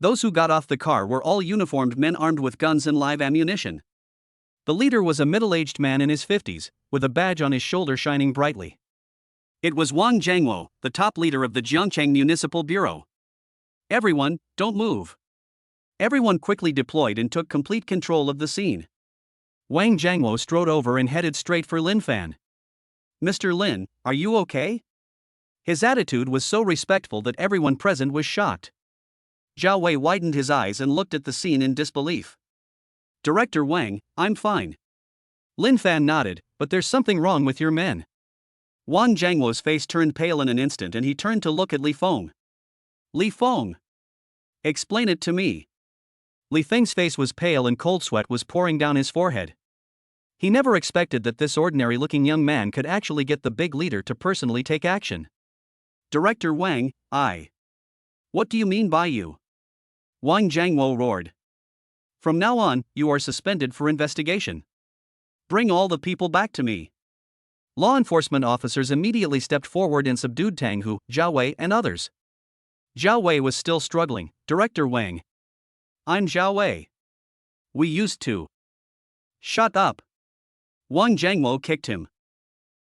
Those who got off the car were all uniformed men armed with guns and live ammunition. The leader was a middle-aged man in his 50s, with a badge on his shoulder shining brightly. It was Wang Jiangwo, the top leader of the Jiangcheng Municipal Bureau. "Everyone, don't move." Everyone quickly deployed and took complete control of the scene. Wang Jiangwo strode over and headed straight for Lin Fan. "Mr. Lin, are you okay?" His attitude was so respectful that everyone present was shocked. Zhao Wei widened his eyes and looked at the scene in disbelief. "Director Wang, I'm fine." Lin Fan nodded, "But there's something wrong with your men." Wang Jiangwo's face turned pale in an instant and he turned to look at Li Feng. "Li Feng, explain it to me." Li Feng's face was pale and cold sweat was pouring down his forehead. He never expected that this ordinary-looking young man could actually get the big leader to personally take action. "Director Wang, What do you mean by you?" Wang Jiangwo roared. "From now on, you are suspended for investigation. Bring all the people back to me." Law enforcement officers immediately stepped forward and subdued Tang Hu, Zhao Wei, and others. Zhao Wei was still struggling. "Director Wang. I'm Zhao Wei. We used to." "Shut up." Wang Jiangwo kicked him.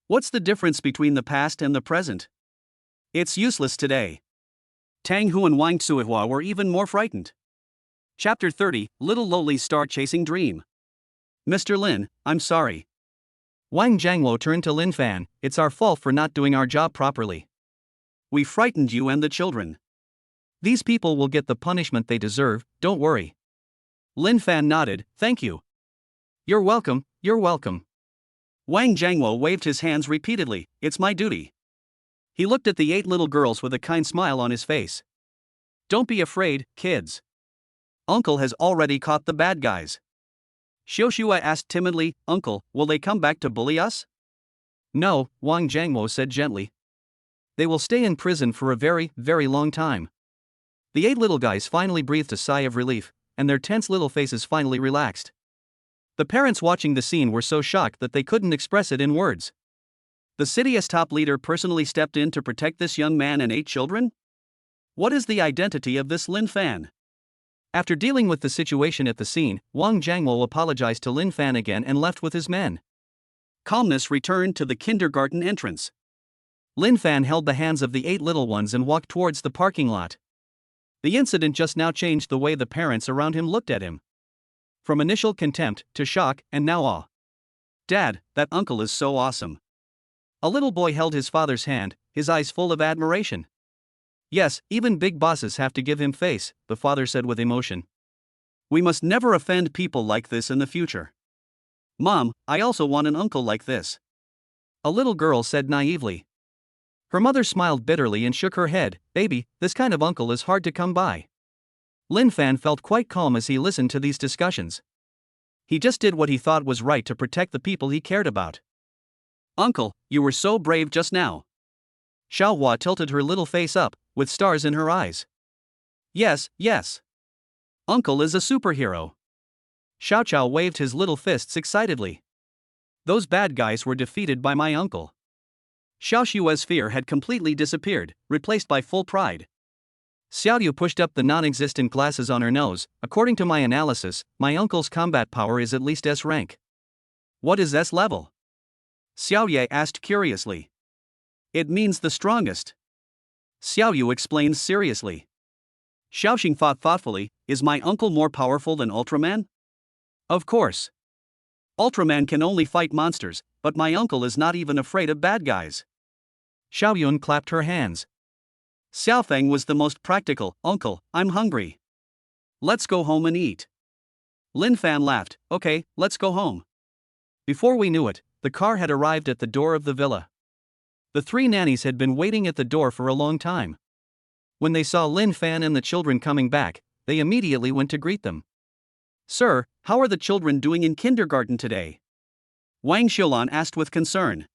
"What's the difference between the past and the present? It's useless today." Tang Hu and Wang Tsuihua were even more frightened. Chapter 30, Little Loli's Star-Chasing Dream. "Mr. Lin, I'm sorry." Wang Jiangwo turned to Lin Fan. "It's our fault for not doing our job properly. We frightened you and the children. These people will get the punishment they deserve, don't worry." Lin Fan nodded, "Thank you." You're welcome, you're welcome." Wang Jiangwo waved his hands repeatedly. "It's my duty." He looked at the 8 little girls with a kind smile on his face. "Don't be afraid, kids. Uncle has already caught the bad guys." Xiao Xue asked timidly, "Uncle, will they come back to bully us?" "No," Wang Jiangwo said gently. "They will stay in prison for a very, very long time." The 8 little guys finally breathed a sigh of relief, and their tense little faces finally relaxed. The parents watching the scene were so shocked that they couldn't express it in words. The city's top leader personally stepped in to protect this young man and 8 children? What is the identity of this Lin Fan? After dealing with the situation at the scene, Wang Jiangwo apologized to Lin Fan again and left with his men. Calmness returned to the kindergarten entrance. Lin Fan held the hands of the 8 little ones and walked towards the parking lot. The incident just now changed the way the parents around him looked at him. From initial contempt to shock and now awe. "Dad, that uncle is so awesome." A little boy held his father's hand, his eyes full of admiration. "Yes, even big bosses have to give him face," the father said with emotion. "We must never offend people like this in the future. Mom, I also want an uncle like this," a little girl said naively. Her mother smiled bitterly and shook her head. "Baby, this kind of uncle is hard to come by." Lin Fan felt quite calm as he listened to these discussions. He just did what he thought was right to protect the people he cared about. "Uncle, you were so brave just now." Xiao Hua tilted her little face up, with stars in her eyes. "Yes, yes. Uncle is a superhero." Xiao Chao waved his little fists excitedly. "Those bad guys were defeated by my uncle." Xiao Xue's fear had completely disappeared, replaced by full pride. Xiaoyu pushed up the non-existent glasses on her nose. "According to my analysis, my uncle's combat power is at least S rank." "What is S level?" Xiaoye asked curiously. "It means the strongest." Xiaoyu explained seriously. Xiaoxing thought thoughtfully, "Is my uncle more powerful than Ultraman?" "Of course. Ultraman can only fight monsters, but my uncle is not even afraid of bad guys." Xiaoyun clapped her hands. Xiaofeng was the most practical. "Uncle, I'm hungry. Let's go home and eat." Lin Fan laughed. "Okay, let's go home." Before we knew it, the car had arrived at the door of the villa. The three nannies had been waiting at the door for a long time. When they saw Lin Fan and the children coming back, they immediately went to greet them. "Sir, how are the children doing in kindergarten today?" Wang Xiulan asked with concern.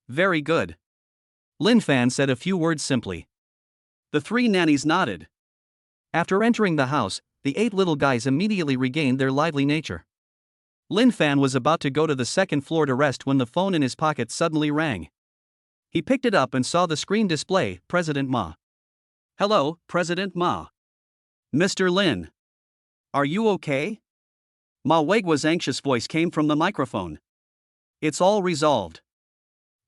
"Very good." Lin Fan said a few words simply. The three nannies nodded. After entering the house, the 8 little guys immediately regained their lively nature. Lin Fan was about to go to the second floor to rest when the phone in his pocket suddenly rang. He picked it up and saw the screen display, President Ma. "Hello, President Ma. Mr. Lin. Are you okay?" Ma Weiguo's anxious voice came from the microphone. "It's all resolved.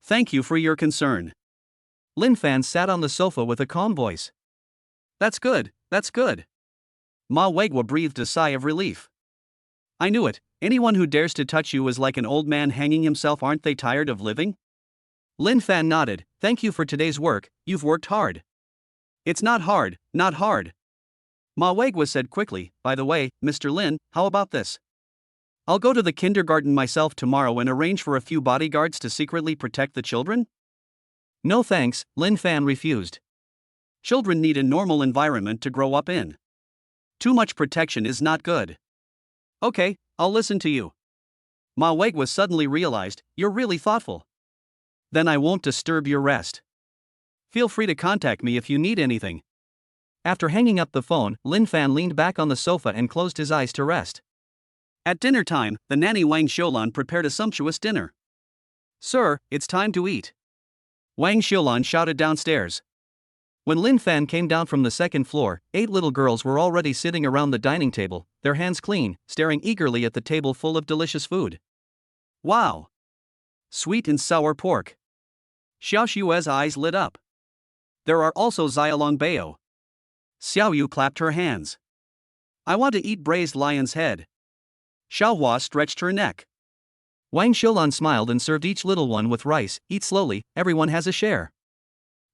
Thank you for your concern." Lin Fan sat on the sofa with a calm voice. That's good, that's good." Ma Weiguo breathed a sigh of relief. "I knew it, anyone who dares to touch you is like an old man hanging himself. Aren't they tired of living?" Lin Fan nodded. "Thank you for today's work, you've worked hard." "It's not hard, not hard." Ma Weiguo said quickly. "By the way, Mr. Lin, how about this? I'll go to the kindergarten myself tomorrow and arrange for a few bodyguards to secretly protect the children." "No thanks," Lin Fan refused. "Children need a normal environment to grow up in. Too much protection is not good." "Okay, I'll listen to you." Ma Weiguo suddenly realized, "You're really thoughtful. Then I won't disturb your rest. Feel free to contact me if you need anything." After hanging up the phone, Lin Fan leaned back on the sofa and closed his eyes to rest. At dinner time, the nanny Wang Xiulan prepared a sumptuous dinner. "Sir, it's time to eat," Wang Xiulan shouted downstairs. When Lin Fan came down from the second floor, 8 little girls were already sitting around the dining table, their hands clean, staring eagerly at the table full of delicious food. "Wow! Sweet and sour pork." Xiao Xue's eyes lit up. "There are also Xiaolong Bao." Xiao Yu clapped her hands. "I want to eat braised lion's head." Xiao Hua stretched her neck. Wang Xiulan smiled and served each little one with rice. "Eat slowly, everyone has a share."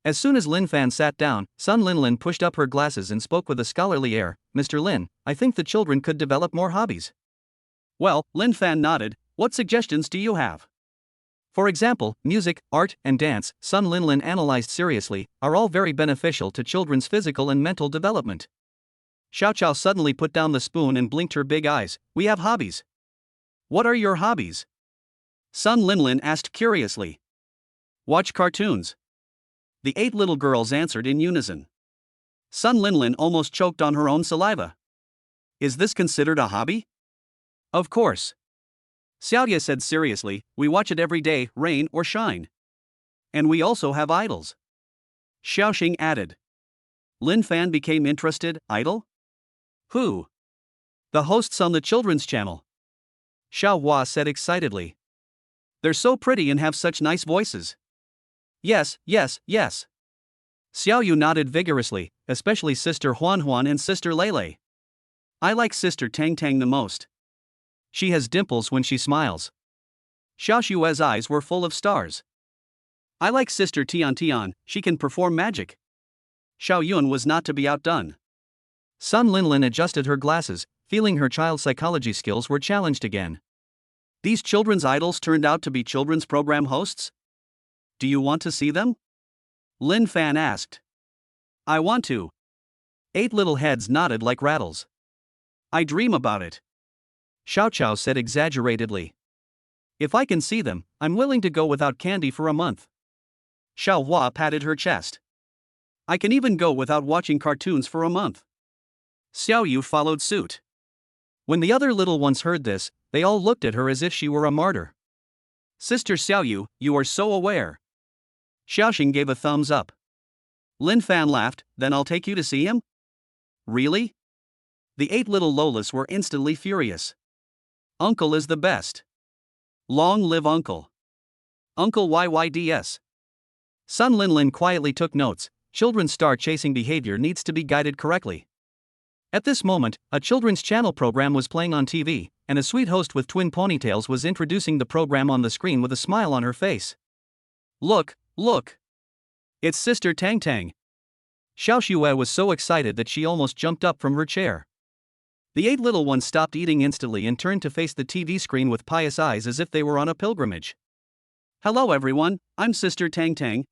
As soon as Lin Fan sat down, Sun Linlin pushed up her glasses and spoke with a scholarly air. "Mr. Lin, I think the children could develop more hobbies." "Well," Lin Fan nodded, "what suggestions do you have?" "For example, music, art, and dance," Sun Linlin analyzed seriously, "are all very beneficial to children's physical and mental development." Xiao Chao suddenly put down the spoon and blinked her big eyes. "We have hobbies." "What are your hobbies?" Sun Linlin asked curiously. "Watch cartoons." The 8 little girls answered in unison. Sun Linlin almost choked on her own saliva. "Is this considered a hobby?" "Of course." Xiaoye said seriously, "We watch it every day, rain or shine. And we also have idols." Xiaoxing added. Lin Fan became interested. "Idol? Who?" "The hosts on the children's channel." Xiao Hua said excitedly. "They're so pretty and have such nice voices." "Yes, yes, yes." Xiao Yu nodded vigorously, especially Sister Huan Huan and Sister Lele. "I like Sister Tang Tang the most. She has dimples when she smiles." Xiao Xue's eyes were full of stars. "I like Sister Tian Tian, she can perform magic." Xiao Yun was not to be outdone. Sun Linlin adjusted her glasses, feeling her child's psychology skills were challenged again. These children's idols turned out to be children's program hosts? "Do you want to see them?" Lin Fan asked. "I want to." 8 little heads nodded like rattles. "I dream about it," Xiao Chao said exaggeratedly. "If I can see them, I'm willing to go without candy for a month." Xiao Hua patted her chest. "I can even go without watching cartoons for a month." Xiao Yu followed suit. When the other little ones heard this, they all looked at her as if she were a martyr. "Sister Xiao Yu, you are so aware." Xiaoxing gave a thumbs up. Lin Fan laughed. "Then I'll take you to see him?" "Really?" The 8 little Lolas were instantly furious. "Uncle is the best. Long live Uncle. Uncle YYDS." Sun Linlin quietly took notes. Children's star-chasing behavior needs to be guided correctly. At this moment, a children's channel program was playing on TV, and a sweet host with twin ponytails was introducing the program on the screen with a smile on her face. "Look, look! It's Sister Tang Tang." Xiao Xue was so excited that she almost jumped up from her chair. The 8 little ones stopped eating instantly and turned to face the TV screen with pious eyes as if they were on a pilgrimage. Hello everyone, I'm Sister Tang Tang.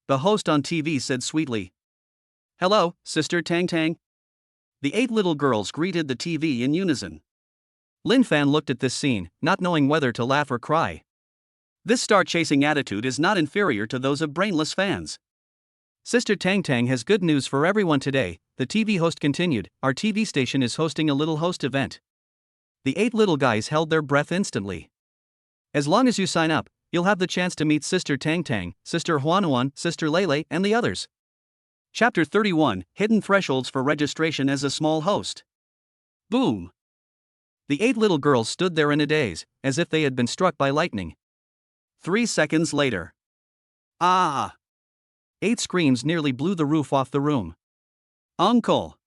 The host on TV said sweetly. Hello, Sister Tang Tang. The 8 little girls greeted the TV in unison. Lin Fan looked at this scene, not knowing whether to laugh or cry. This star-chasing attitude is not inferior to those of brainless fans. Sister Tang Tang has good news for everyone today, the TV host continued. Our TV station is hosting a little host event. The 8 little guys held their breath instantly. As long as you sign up, you'll have the chance to meet Sister Tang Tang, Sister Huanuan, Sister Lele, and the others. Chapter 31, Hidden Thresholds for Registration as a Small Host. Boom! The 8 little girls stood there in a daze, as if they had been struck by lightning. 3 seconds later. Ah! 8 screams nearly blew the roof off the room. Uncle!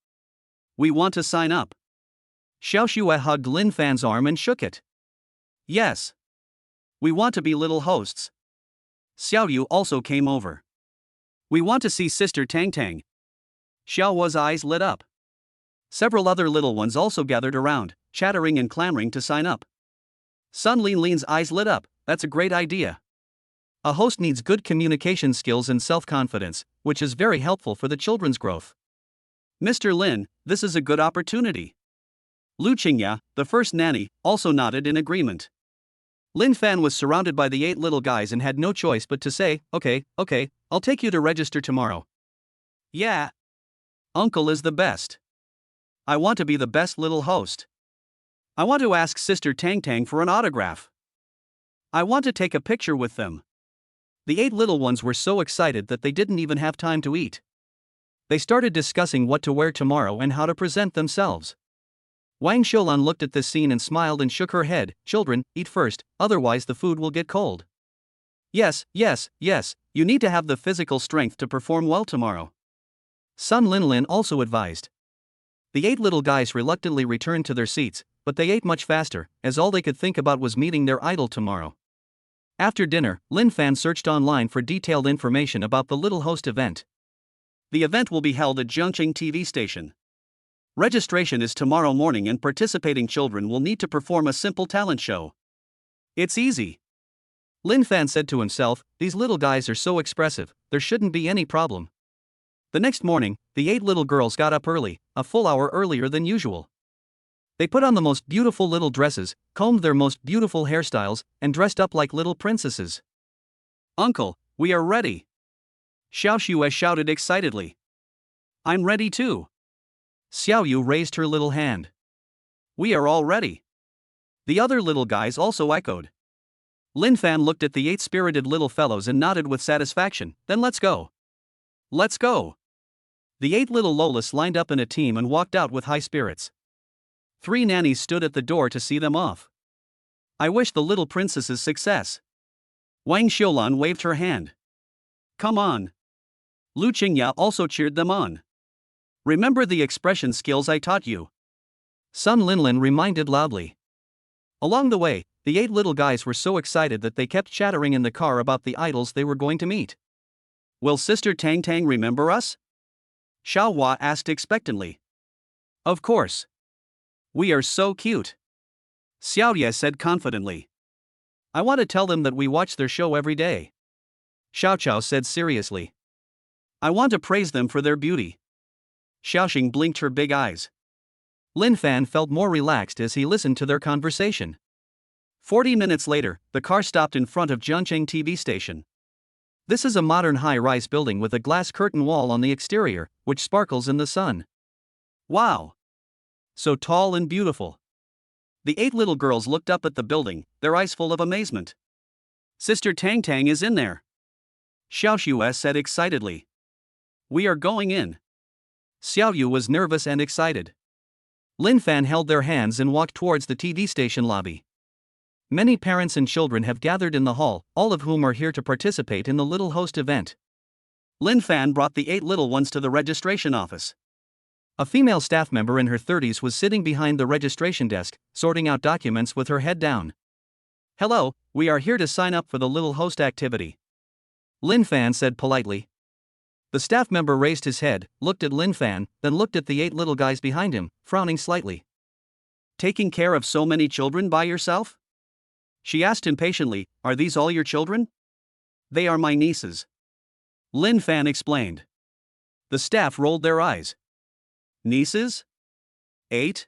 We want to sign up. Xiao Xue hugged Lin Fan's arm and shook it. Yes. We want to be little hosts. Xiao Yu also came over. We want to see Sister Tang Tang. Xiao Hua's eyes lit up. Several other little ones also gathered around, chattering and clamoring to sign up. Sun Lin's eyes lit up. That's a great idea. A host needs good communication skills and self-confidence, which is very helpful for the children's growth. Mr. Lin, this is a good opportunity. Lu Qingya, the first nanny, also nodded in agreement. Lin Fan was surrounded by the 8 little guys and had no choice but to say, okay, I'll take you to register tomorrow. Yeah. Uncle is the best. I want to be the best little host. I want to ask Sister Tang Tang for an autograph. I want to take a picture with them. The 8 little ones were so excited that they didn't even have time to eat. They started discussing what to wear tomorrow and how to present themselves. Wang Xiulan looked at this scene and smiled and shook her head. Children, eat first, otherwise the food will get cold. Yes, you need to have the physical strength to perform well tomorrow. Sun Linlin also advised. The 8 little guys reluctantly returned to their seats, but they ate much faster, as all they could think about was meeting their idol tomorrow. After dinner, Lin Fan searched online for detailed information about the little host event. The event will be held at Zhengqing TV station. Registration is tomorrow morning and participating children will need to perform a simple talent show. It's easy. Lin Fan said to himself, these little guys are so expressive, there shouldn't be any problem. The next morning, the 8 little girls got up early, a full hour earlier than usual. They put on the most beautiful little dresses, combed their most beautiful hairstyles, and dressed up like little princesses. Uncle, we are ready. Xiao Xue shouted excitedly. I'm ready too. Xiao Yu raised her little hand. We are all ready. The other little guys also echoed. Lin Fan looked at the 8 spirited little fellows and nodded with satisfaction. Then let's go. Let's go. The 8 little Lolas lined up in a team and walked out with high spirits. 3 nannies stood at the door to see them off. I wish the little princesses success. Wang Xiulan waved her hand. Come on. Lu Qingya also cheered them on. Remember the expression skills I taught you. Sun Linlin reminded loudly. Along the way, the 8 little guys were so excited that they kept chattering in the car about the idols they were going to meet. Will Sister Tang Tang remember us? Xiao Hua asked expectantly. Of course. We are so cute. Xiao Ye said confidently. I want to tell them that we watch their show every day. Xiao Chao said seriously. I want to praise them for their beauty. Xiaoxing blinked her big eyes. Lin Fan felt more relaxed as he listened to their conversation. 40 minutes later, the car stopped in front of Zhengqing TV station. This is a modern high-rise building with a glass curtain wall on the exterior, which sparkles in the sun. Wow! So tall and beautiful. The 8 little girls looked up at the building, their eyes full of amazement. Sister Tang Tang is in there. Xiao Xue said excitedly. We are going in. Xiao Yu was nervous and excited. Lin Fan held their hands and walked towards the TV station lobby. Many parents and children have gathered in the hall, all of whom are here to participate in the little host event. Lin Fan brought the 8 little ones to the registration office. A female staff member in her 30s was sitting behind the registration desk, sorting out documents with her head down. Hello, we are here to sign up for the little host activity. Lin Fan said politely. The staff member raised his head, looked at Lin Fan, then looked at the 8 little guys behind him, frowning slightly. Taking care of so many children by yourself? She asked impatiently, "Are these all your children?" "They are my nieces," Lin Fan explained. The staff rolled their eyes. "Nieces? 8?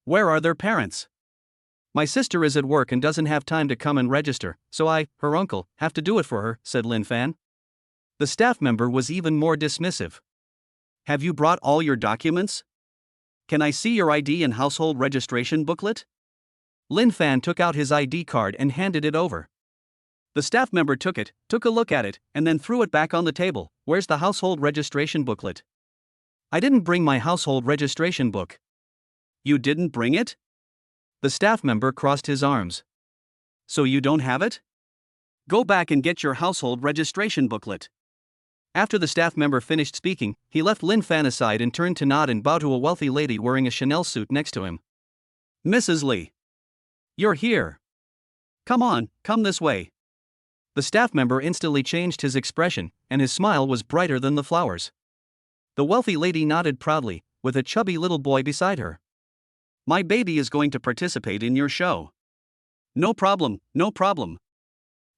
Where are their parents?" "My sister is at work and doesn't have time to come and register, so her uncle, have to do it for her," said Lin Fan. The staff member was even more dismissive. "Have you brought all your documents? Can I see your ID and household registration booklet?" Lin Fan took out his ID card and handed it over. The staff member took a look at it, and then threw it back on the table. "Where's the household registration booklet?" "I didn't bring my household registration book." "You didn't bring it?" The staff member crossed his arms. "So you don't have it? Go back and get your household registration booklet." After the staff member finished speaking, he left Lin Fan aside and turned to nod and bow to a wealthy lady wearing a Chanel suit next to him. "Mrs. Lee. You're here. Come on, come this way." The staff member instantly changed his expression, and his smile was brighter than the flowers. The wealthy lady nodded proudly, with a chubby little boy beside her. "My baby is going to participate in your show." "No problem, no problem."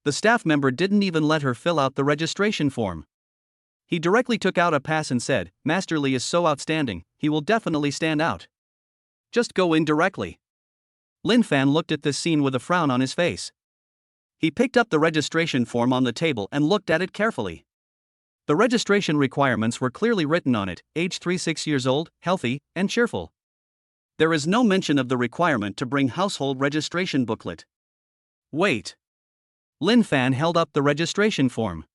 The staff member didn't even let her fill out the registration form. He directly took out a pass and said, "Master Lee is so outstanding, he will definitely stand out. Just go in directly." Lin Fan looked at this scene with a frown on his face. He picked up the registration form on the table and looked at it carefully. The registration requirements were clearly written on it: age 3-6 years old, healthy, and cheerful. There is no mention of the requirement to bring household registration booklet. Wait. Lin Fan held up the registration form.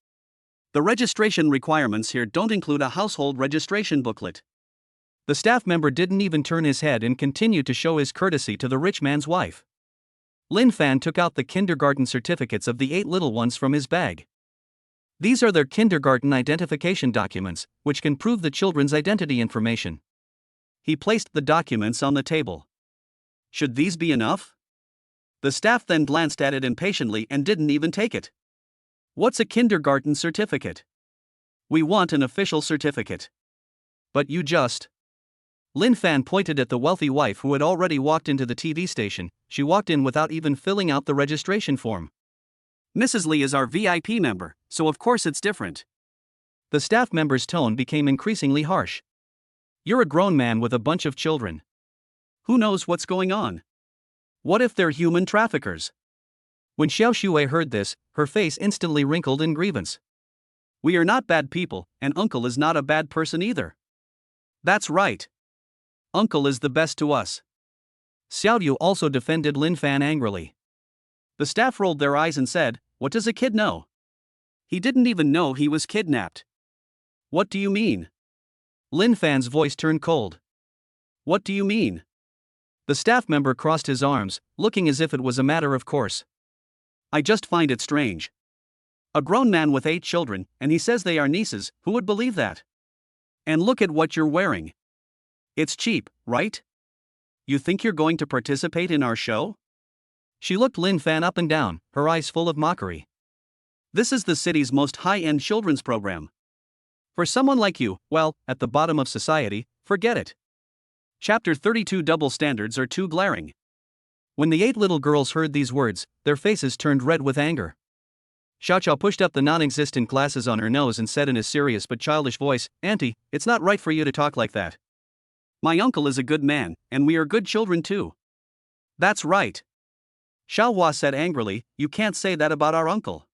The registration requirements here don't include a household registration booklet. The staff member didn't even turn his head and continued to show his courtesy to the rich man's wife. Lin Fan took out the kindergarten certificates of the 8 little ones from his bag. These are their kindergarten identification documents, which can prove the children's identity information. He placed the documents on the table. "Should these be enough?" The staff then glanced at it impatiently and didn't even take it. "What's a kindergarten certificate? We want an official certificate." "But you just..." Lin Fan pointed at the wealthy wife who had already walked into the TV station. She walked in without even filling out the registration form. "Mrs. Lee is our VIP member, so of course it's different." The staff member's tone became increasingly harsh. "You're a grown man with a bunch of children. Who knows what's going on? What if they're human traffickers?" When Xiao Shui heard this, her face instantly wrinkled in grievance. "We are not bad people, and Uncle is not a bad person either." "That's right. Uncle is the best to us." Xiao Yu also defended Lin Fan angrily. The staff rolled their eyes and said, "What does a kid know? He didn't even know he was kidnapped." "What do you mean?" Lin Fan's voice turned cold. "What do you mean?" The staff member crossed his arms, looking as if it was a matter of course. "I just find it strange. A grown man with 8 children, and he says they are nieces. Who would believe that? And look at what you're wearing. It's cheap, right? You think you're going to participate in our show?" She looked Lin Fan up and down, her eyes full of mockery. "This is the city's most high-end children's program. For someone like you, well, at the bottom of society, forget it." Chapter 32. Double standards are too glaring. When the 8 little girls heard these words, their faces turned red with anger. Xiao Qiao pushed up the non-existent glasses on her nose and said in a serious but childish voice, "Auntie, it's not right for you to talk like that. My uncle is a good man, and we are good children too." "That's right," Xiao Hua said angrily, "you can't say that about our uncle."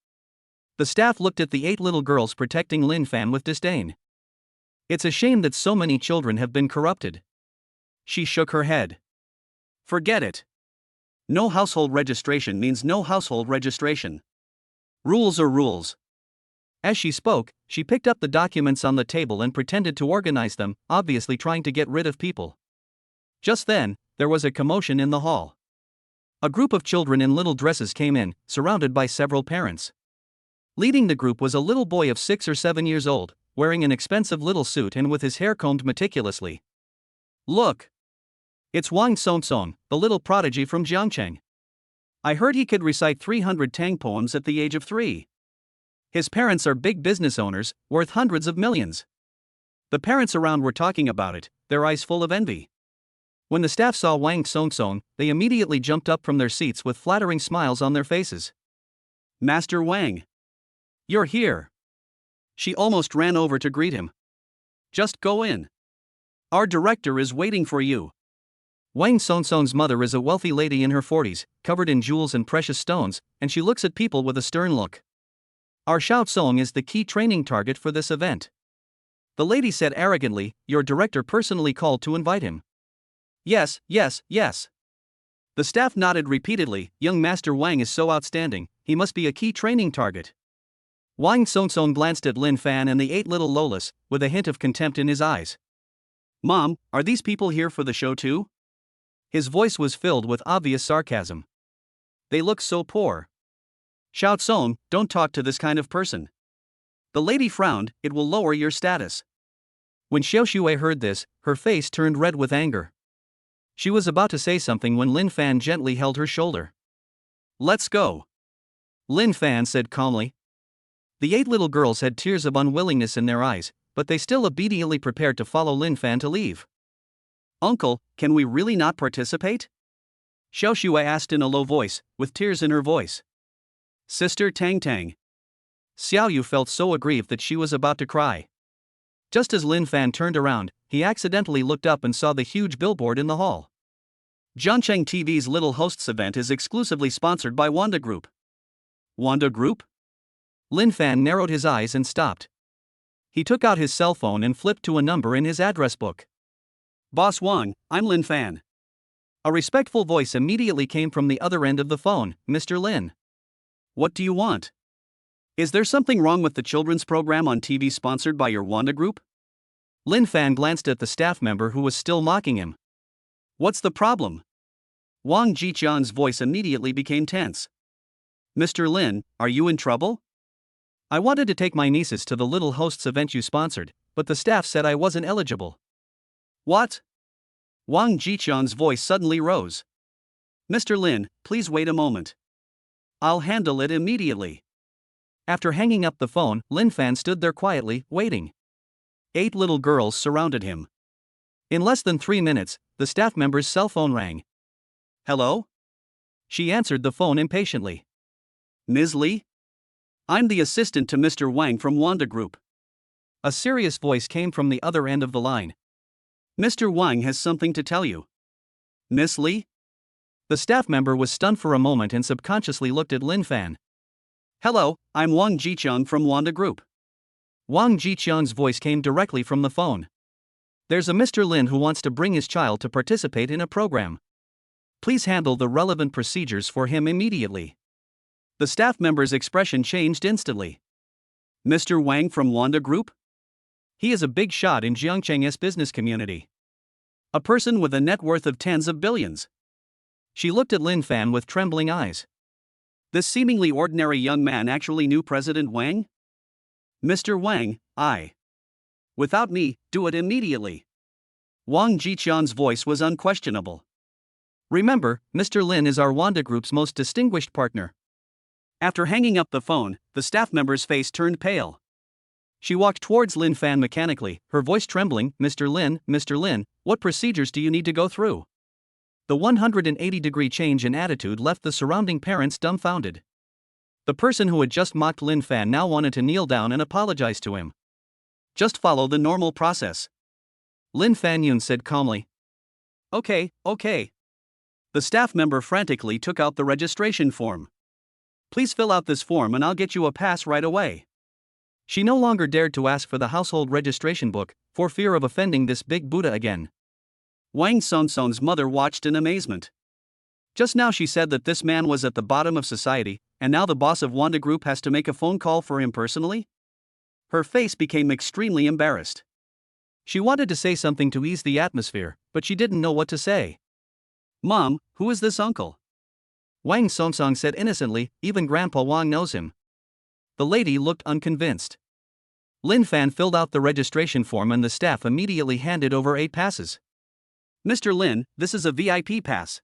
The staff looked at the 8 little girls protecting Lin Fan with disdain. "It's a shame that so many children have been corrupted." She shook her head. "Forget it. No household registration means no household registration. Rules are rules." As she spoke, she picked up the documents on the table and pretended to organize them, obviously trying to get rid of people. Just then, there was a commotion in the hall. A group of children in little dresses came in, surrounded by several parents. Leading the group was a little boy of 6 or 7 years old, wearing an expensive little suit and with his hair combed meticulously. "Look! It's Wang Song, the little prodigy from Jiangcheng. I heard he could recite 300 Tang poems at the age of 3. His parents are big business owners, worth hundreds of millions." The parents around were talking about it, their eyes full of envy. When the staff saw Wang Songsong, they immediately jumped up from their seats with flattering smiles on their faces. Master Wang! You're here! She almost ran over to greet him. Just go in. Our director is waiting for you. Wang Songsong's mother is a wealthy lady in her 40s, covered in jewels and precious stones, and she looks at people with a stern look. Our Xiao Song is the key training target for this event. The lady said arrogantly, your director personally called to invite him. Yes, yes, yes. The staff nodded repeatedly, young Master Wang is so outstanding, he must be a key training target. Wang Songsong glanced at Lin Fan and the 8 little Lolas, with a hint of contempt in his eyes. Mom, are these people here for the show too? His voice was filled with obvious sarcasm. They look so poor. Xiao Song, don't talk to this kind of person. The lady frowned, it will lower your status. When Xiao Shui heard this, her face turned red with anger. She was about to say something when Lin Fan gently held her shoulder. Let's go. Lin Fan said calmly. The 8 little girls had tears of unwillingness in their eyes, but they still obediently prepared to follow Lin Fan to leave. Uncle, can we really not participate? Xiao Shui asked in a low voice, with tears in her voice. Sister Tang Tang. Xiao Yu felt so aggrieved that she was about to cry. Just as Lin Fan turned around, he accidentally looked up and saw the huge billboard in the hall. Jiancheng TV's Little Hosts event is exclusively sponsored by Wanda Group. Wanda Group? Lin Fan narrowed his eyes and stopped. He took out his cell phone and flipped to a number in his address book. Boss Wang, I'm Lin Fan. A respectful voice immediately came from the other end of the phone, Mr. Lin. What do you want? Is there something wrong with the children's program on TV sponsored by your Wanda Group? Lin Fan glanced at the staff member who was still mocking him. What's the problem? Wang Jiqian's voice immediately became tense. Mr. Lin, are you in trouble? I wanted to take my nieces to the Little Hosts event you sponsored, but the staff said I wasn't eligible. What? Wang Jiqian's voice suddenly rose. Mr. Lin, please wait a moment. I'll handle it immediately. After hanging up the phone, Lin Fan stood there quietly, waiting. 8 little girls surrounded him. In less than 3 minutes, the staff member's cell phone rang. Hello? She answered the phone impatiently. Ms. Li? I'm the assistant to Mr. Wang from Wanda Group. A serious voice came from the other end of the line. Mr. Wang has something to tell you. Miss Li? The staff member was stunned for a moment and subconsciously looked at Lin Fan. Hello, I'm Wang Jiqian from Wanda Group. Wang Jiqian's voice came directly from the phone. There's a Mr. Lin who wants to bring his child to participate in a program. Please handle the relevant procedures for him immediately. The staff member's expression changed instantly. Mr. Wang from Wanda Group? He is a big shot in Jiangcheng's business community. A person with a net worth of tens of billions. She looked at Lin Fan with trembling eyes. This seemingly ordinary young man actually knew President Wang? Mr. Wang, without me, do it immediately. Wang Jiqian's voice was unquestionable. Remember, Mr. Lin is our Wanda Group's most distinguished partner. After hanging up the phone, the staff member's face turned pale. She walked towards Lin Fan mechanically, her voice trembling. Mr. Lin, what procedures do you need to go through? The 180-degree change in attitude left the surrounding parents dumbfounded. The person who had just mocked Lin Fan now wanted to kneel down and apologize to him. Just follow the normal process. Lin Fan Yun said calmly. Okay. The staff member frantically took out the registration form. Please fill out this form and I'll get you a pass right away. She no longer dared to ask for the household registration book, for fear of offending this big Buddha again. Wang Songsong's mother watched in amazement. Just now she said that this man was at the bottom of society, and now the boss of Wanda Group has to make a phone call for him personally? Her face became extremely embarrassed. She wanted to say something to ease the atmosphere, but she didn't know what to say. Mom, who is this uncle? Wang Songsong said innocently, even Grandpa Wang knows him. The lady looked unconvinced. Lin Fan filled out the registration form and the staff immediately handed over 8 passes. Mr. Lin, this is a VIP pass.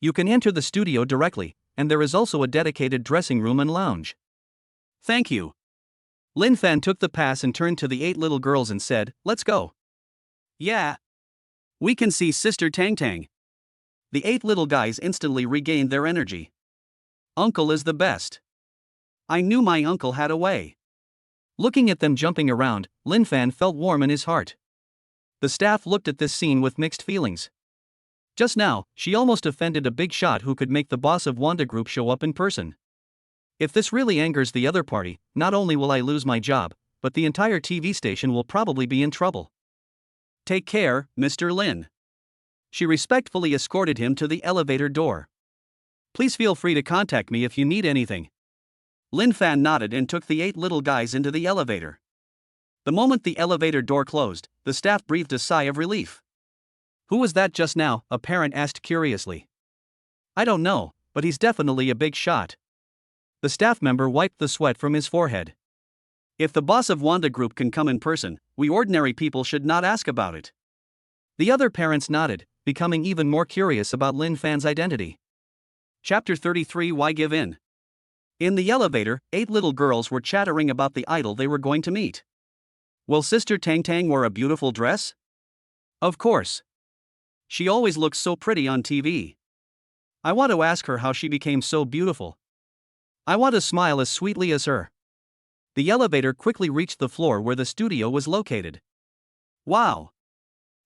You can enter the studio directly, and there is also a dedicated dressing room and lounge. Thank you. Lin Fan took the pass and turned to the 8 little girls and said, let's go. Yeah. We can see Sister Tang Tang. The 8 little guys instantly regained their energy. Uncle is the best. I knew my uncle had a way. Looking at them jumping around, Lin Fan felt warm in his heart. The staff looked at this scene with mixed feelings. Just now, she almost offended a big shot who could make the boss of Wanda Group show up in person. If this really angers the other party, not only will I lose my job, but the entire TV station will probably be in trouble. Take care, Mr. Lin. She respectfully escorted him to the elevator door. Please feel free to contact me if you need anything. Lin Fan nodded and took the 8 little guys into the elevator. The moment the elevator door closed, the staff breathed a sigh of relief. Who was that just now? A parent asked curiously. I don't know, but he's definitely a big shot. The staff member wiped the sweat from his forehead. If the boss of Wanda Group can come in person, we ordinary people should not ask about it. The other parents nodded, becoming even more curious about Lin Fan's identity. Chapter 33 Why Give In? In the elevator, 8 little girls were chattering about the idol they were going to meet. Will Sister Tang Tang wear a beautiful dress? Of course. She always looks so pretty on TV. I want to ask her how she became so beautiful. I want to smile as sweetly as her. The elevator quickly reached the floor where the studio was located. Wow!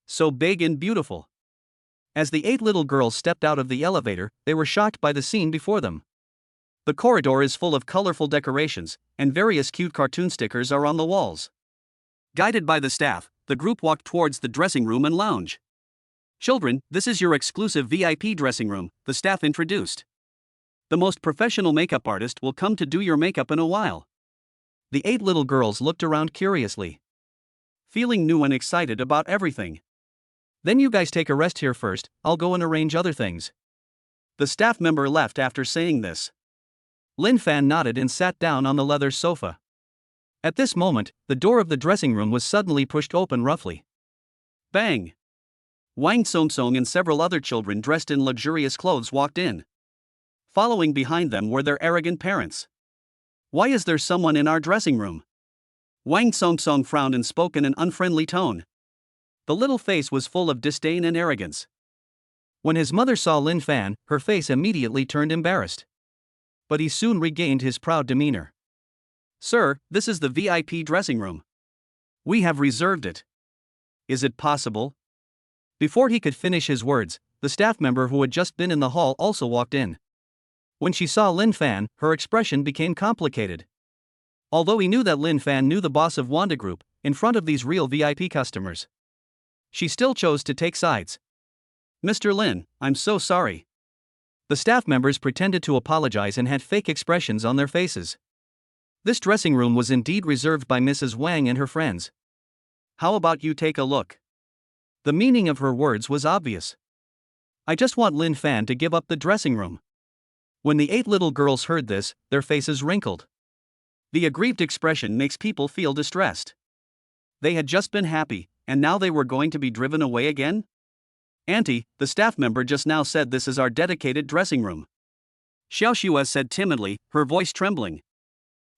So big and beautiful. As the 8 little girls stepped out of the elevator, they were shocked by the scene before them. The corridor is full of colorful decorations, and various cute cartoon stickers are on the walls. Guided by the staff, the group walked towards the dressing room and lounge. Children, this is your exclusive VIP dressing room, the staff introduced. The most professional makeup artist will come to do your makeup in a while. The 8 little girls looked around curiously, feeling new and excited about everything. Then you guys take a rest here first, I'll go and arrange other things. The staff member left after saying this. Lin Fan nodded and sat down on the leather sofa. At this moment, the door of the dressing room was suddenly pushed open roughly. Bang! Wang Song and several other children dressed in luxurious clothes walked in. Following behind them were their arrogant parents. Why is there someone in our dressing room? Wang Song frowned and spoke in an unfriendly tone. The little face was full of disdain and arrogance. When his mother saw Lin Fan, her face immediately turned embarrassed. But he soon regained his proud demeanor. Sir, this is the VIP dressing room. We have reserved it. Is it possible? Before he could finish his words, the staff member who had just been in the hall also walked in. When she saw Lin Fan, her expression became complicated. Although he knew that Lin Fan knew the boss of Wanda Group, in front of these real VIP customers, she still chose to take sides. Mr. Lin, I'm so sorry. The staff members pretended to apologize and had fake expressions on their faces. This dressing room was indeed reserved by Mrs. Wang and her friends. How about you take a look? The meaning of her words was obvious. I just want Lin Fan to give up the dressing room. When the 8 little girls heard this, their faces wrinkled. The aggrieved expression makes people feel distressed. They had just been happy, and now they were going to be driven away again? Auntie, the staff member just now said this is our dedicated dressing room. Xiao Xue said timidly, her voice trembling.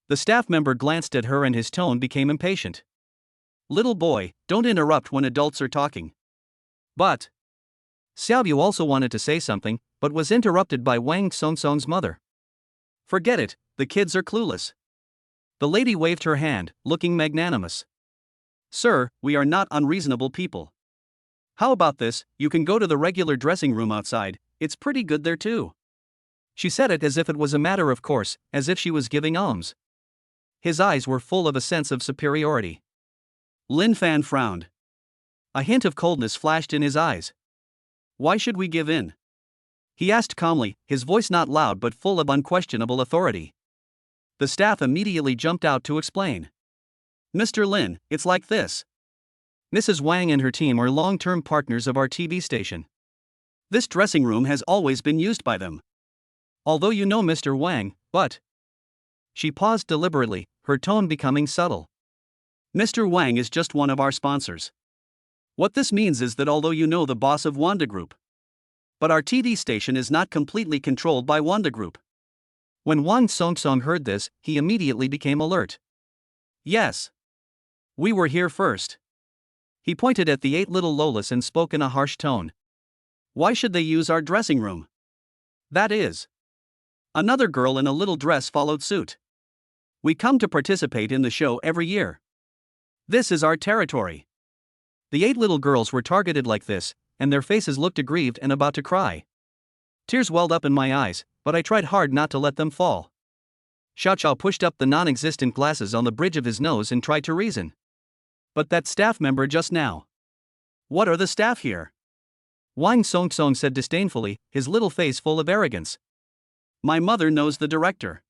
The staff member glanced at her and his tone became impatient. Little boy, don't interrupt when adults are talking. But Xiaobu also wanted to say something, but was interrupted by Wang Song's mother. Forget it, the kids are clueless. The lady waved her hand, looking magnanimous. Sir, we are not unreasonable people. How about this, you can go to the regular dressing room outside, it's pretty good there too. She said it as if it was a matter of course, as if she was giving alms. His eyes were full of a sense of superiority. Lin Fan frowned. A hint of coldness flashed in his eyes. Why should we give in? He asked calmly, his voice not loud but full of unquestionable authority. The staff immediately jumped out to explain. Mr. Lin, it's like this. Mrs. Wang and her team are long-term partners of our TV station. This dressing room has always been used by them. Although you know Mr. Wang, but... She paused deliberately, her tone becoming subtle. Mr. Wang is just one of our sponsors. What this means is that although you know the boss of Wanda Group, but our TV station is not completely controlled by Wanda Group. When Wang Song heard this, he immediately became alert. Yes. We were here first. He pointed at the 8 little Lolas and spoke in a harsh tone. Why should they use our dressing room? That is. Another girl in a little dress followed suit. We come to participate in the show every year. This is our territory. The 8 little girls were targeted like this, and their faces looked aggrieved and about to cry. Tears welled up in my eyes, but I tried hard not to let them fall. Xiao Xiao pushed up the non-existent glasses on the bridge of his nose and tried to reason. But that staff member just now. What are the staff here? Wang Song Song said disdainfully, his little face full of arrogance. My mother knows the director.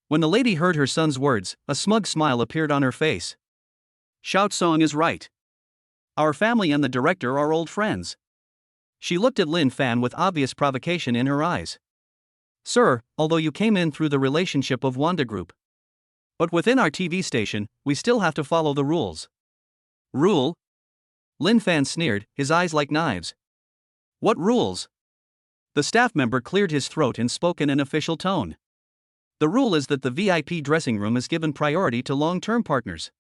When the lady heard her son's words, a smug smile appeared on her face. Xiao Song is right. Our family and the director are old friends. She looked at Lin Fan with obvious provocation in her eyes. Sir, although you came in through the relationship of Wanda Group. But within our TV station, we still have to follow the rules. Rule? Lin Fan sneered, his eyes like knives. What rules? The staff member cleared his throat and spoke in an official tone. The rule is that the VIP dressing room is given priority to long-term partners.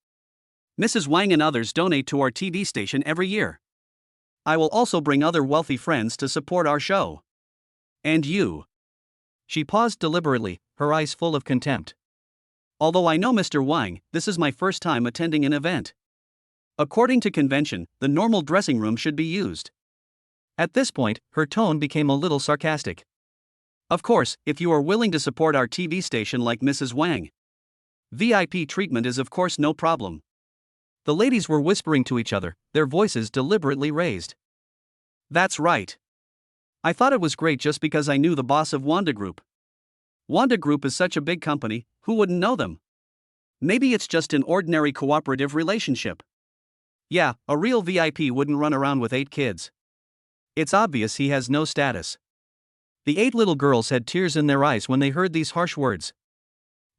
Mrs. Wang and others donate to our TV station every year. I will also bring other wealthy friends to support our show. And you. She paused deliberately, her eyes full of contempt. Although I know Mr. Wang, this is my first time attending an event. According to convention, the normal dressing room should be used. At this point, her tone became a little sarcastic. Of course, if you are willing to support our TV station like Mrs. Wang. VIP treatment is of course no problem. The ladies were whispering to each other, their voices deliberately raised. That's right. I thought it was great just because I knew the boss of Wanda Group. Wanda Group is such a big company, who wouldn't know them? Maybe it's just an ordinary cooperative relationship. Yeah, a real VIP wouldn't run around with 8 kids. It's obvious he has no status. The 8 little girls had tears in their eyes when they heard these harsh words.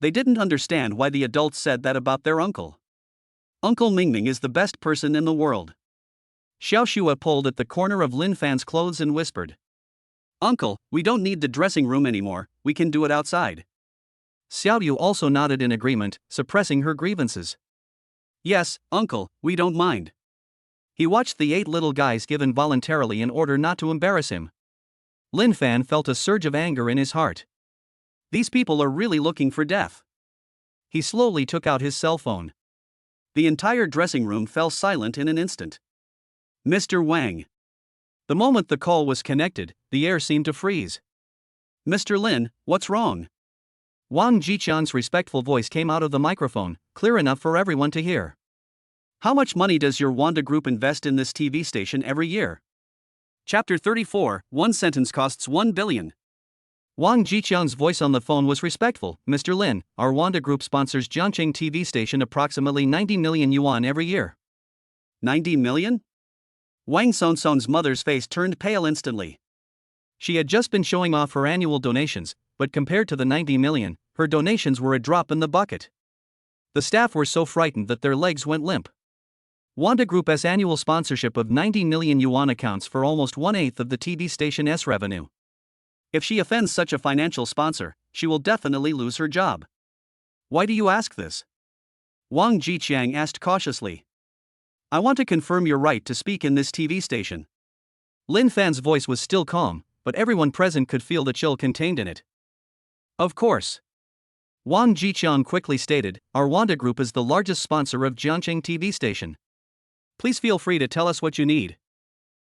They didn't understand why the adults said that about their uncle. Uncle Mingming is the best person in the world. Xiao Xue pulled at the corner of Lin Fan's clothes and whispered. Uncle, we don't need the dressing room anymore, we can do it outside. Xiao Yu also nodded in agreement, suppressing her grievances. Yes, uncle, we don't mind. He watched the 8 little guys give in voluntarily in order not to embarrass him. Lin Fan felt a surge of anger in his heart. These people are really looking for death. He slowly took out his cell phone. The entire dressing room fell silent in an instant. Mr. Wang. The moment the call was connected, the air seemed to freeze. Mr. Lin, what's wrong? Wang Jiqian's respectful voice came out of the microphone, clear enough for everyone to hear. How much money does your Wanda Group invest in this TV station every year? Chapter 34, one sentence costs 1 billion. Wang Jiqian's voice on the phone was respectful. Mr. Lin, our Wanda Group sponsors Jiangqing TV station approximately 90 million yuan every year. 90 million? Wang Sonsong's mother's face turned pale instantly. She had just been showing off her annual donations, but compared to the 90 million, her donations were a drop in the bucket. The staff were so frightened that their legs went limp. Wanda Group's annual sponsorship of 90 million yuan accounts for almost 1/8 of the TV station's revenue. If she offends such a financial sponsor, she will definitely lose her job. Why do you ask this? Wang Jiqiang asked cautiously. I want to confirm your right to speak in this TV station. Lin Fan's voice was still calm, but everyone present could feel the chill contained in it. Of course. Wang Jiqiang quickly stated, our Wanda Group is the largest sponsor of Jiangqing TV station. Please feel free to tell us what you need.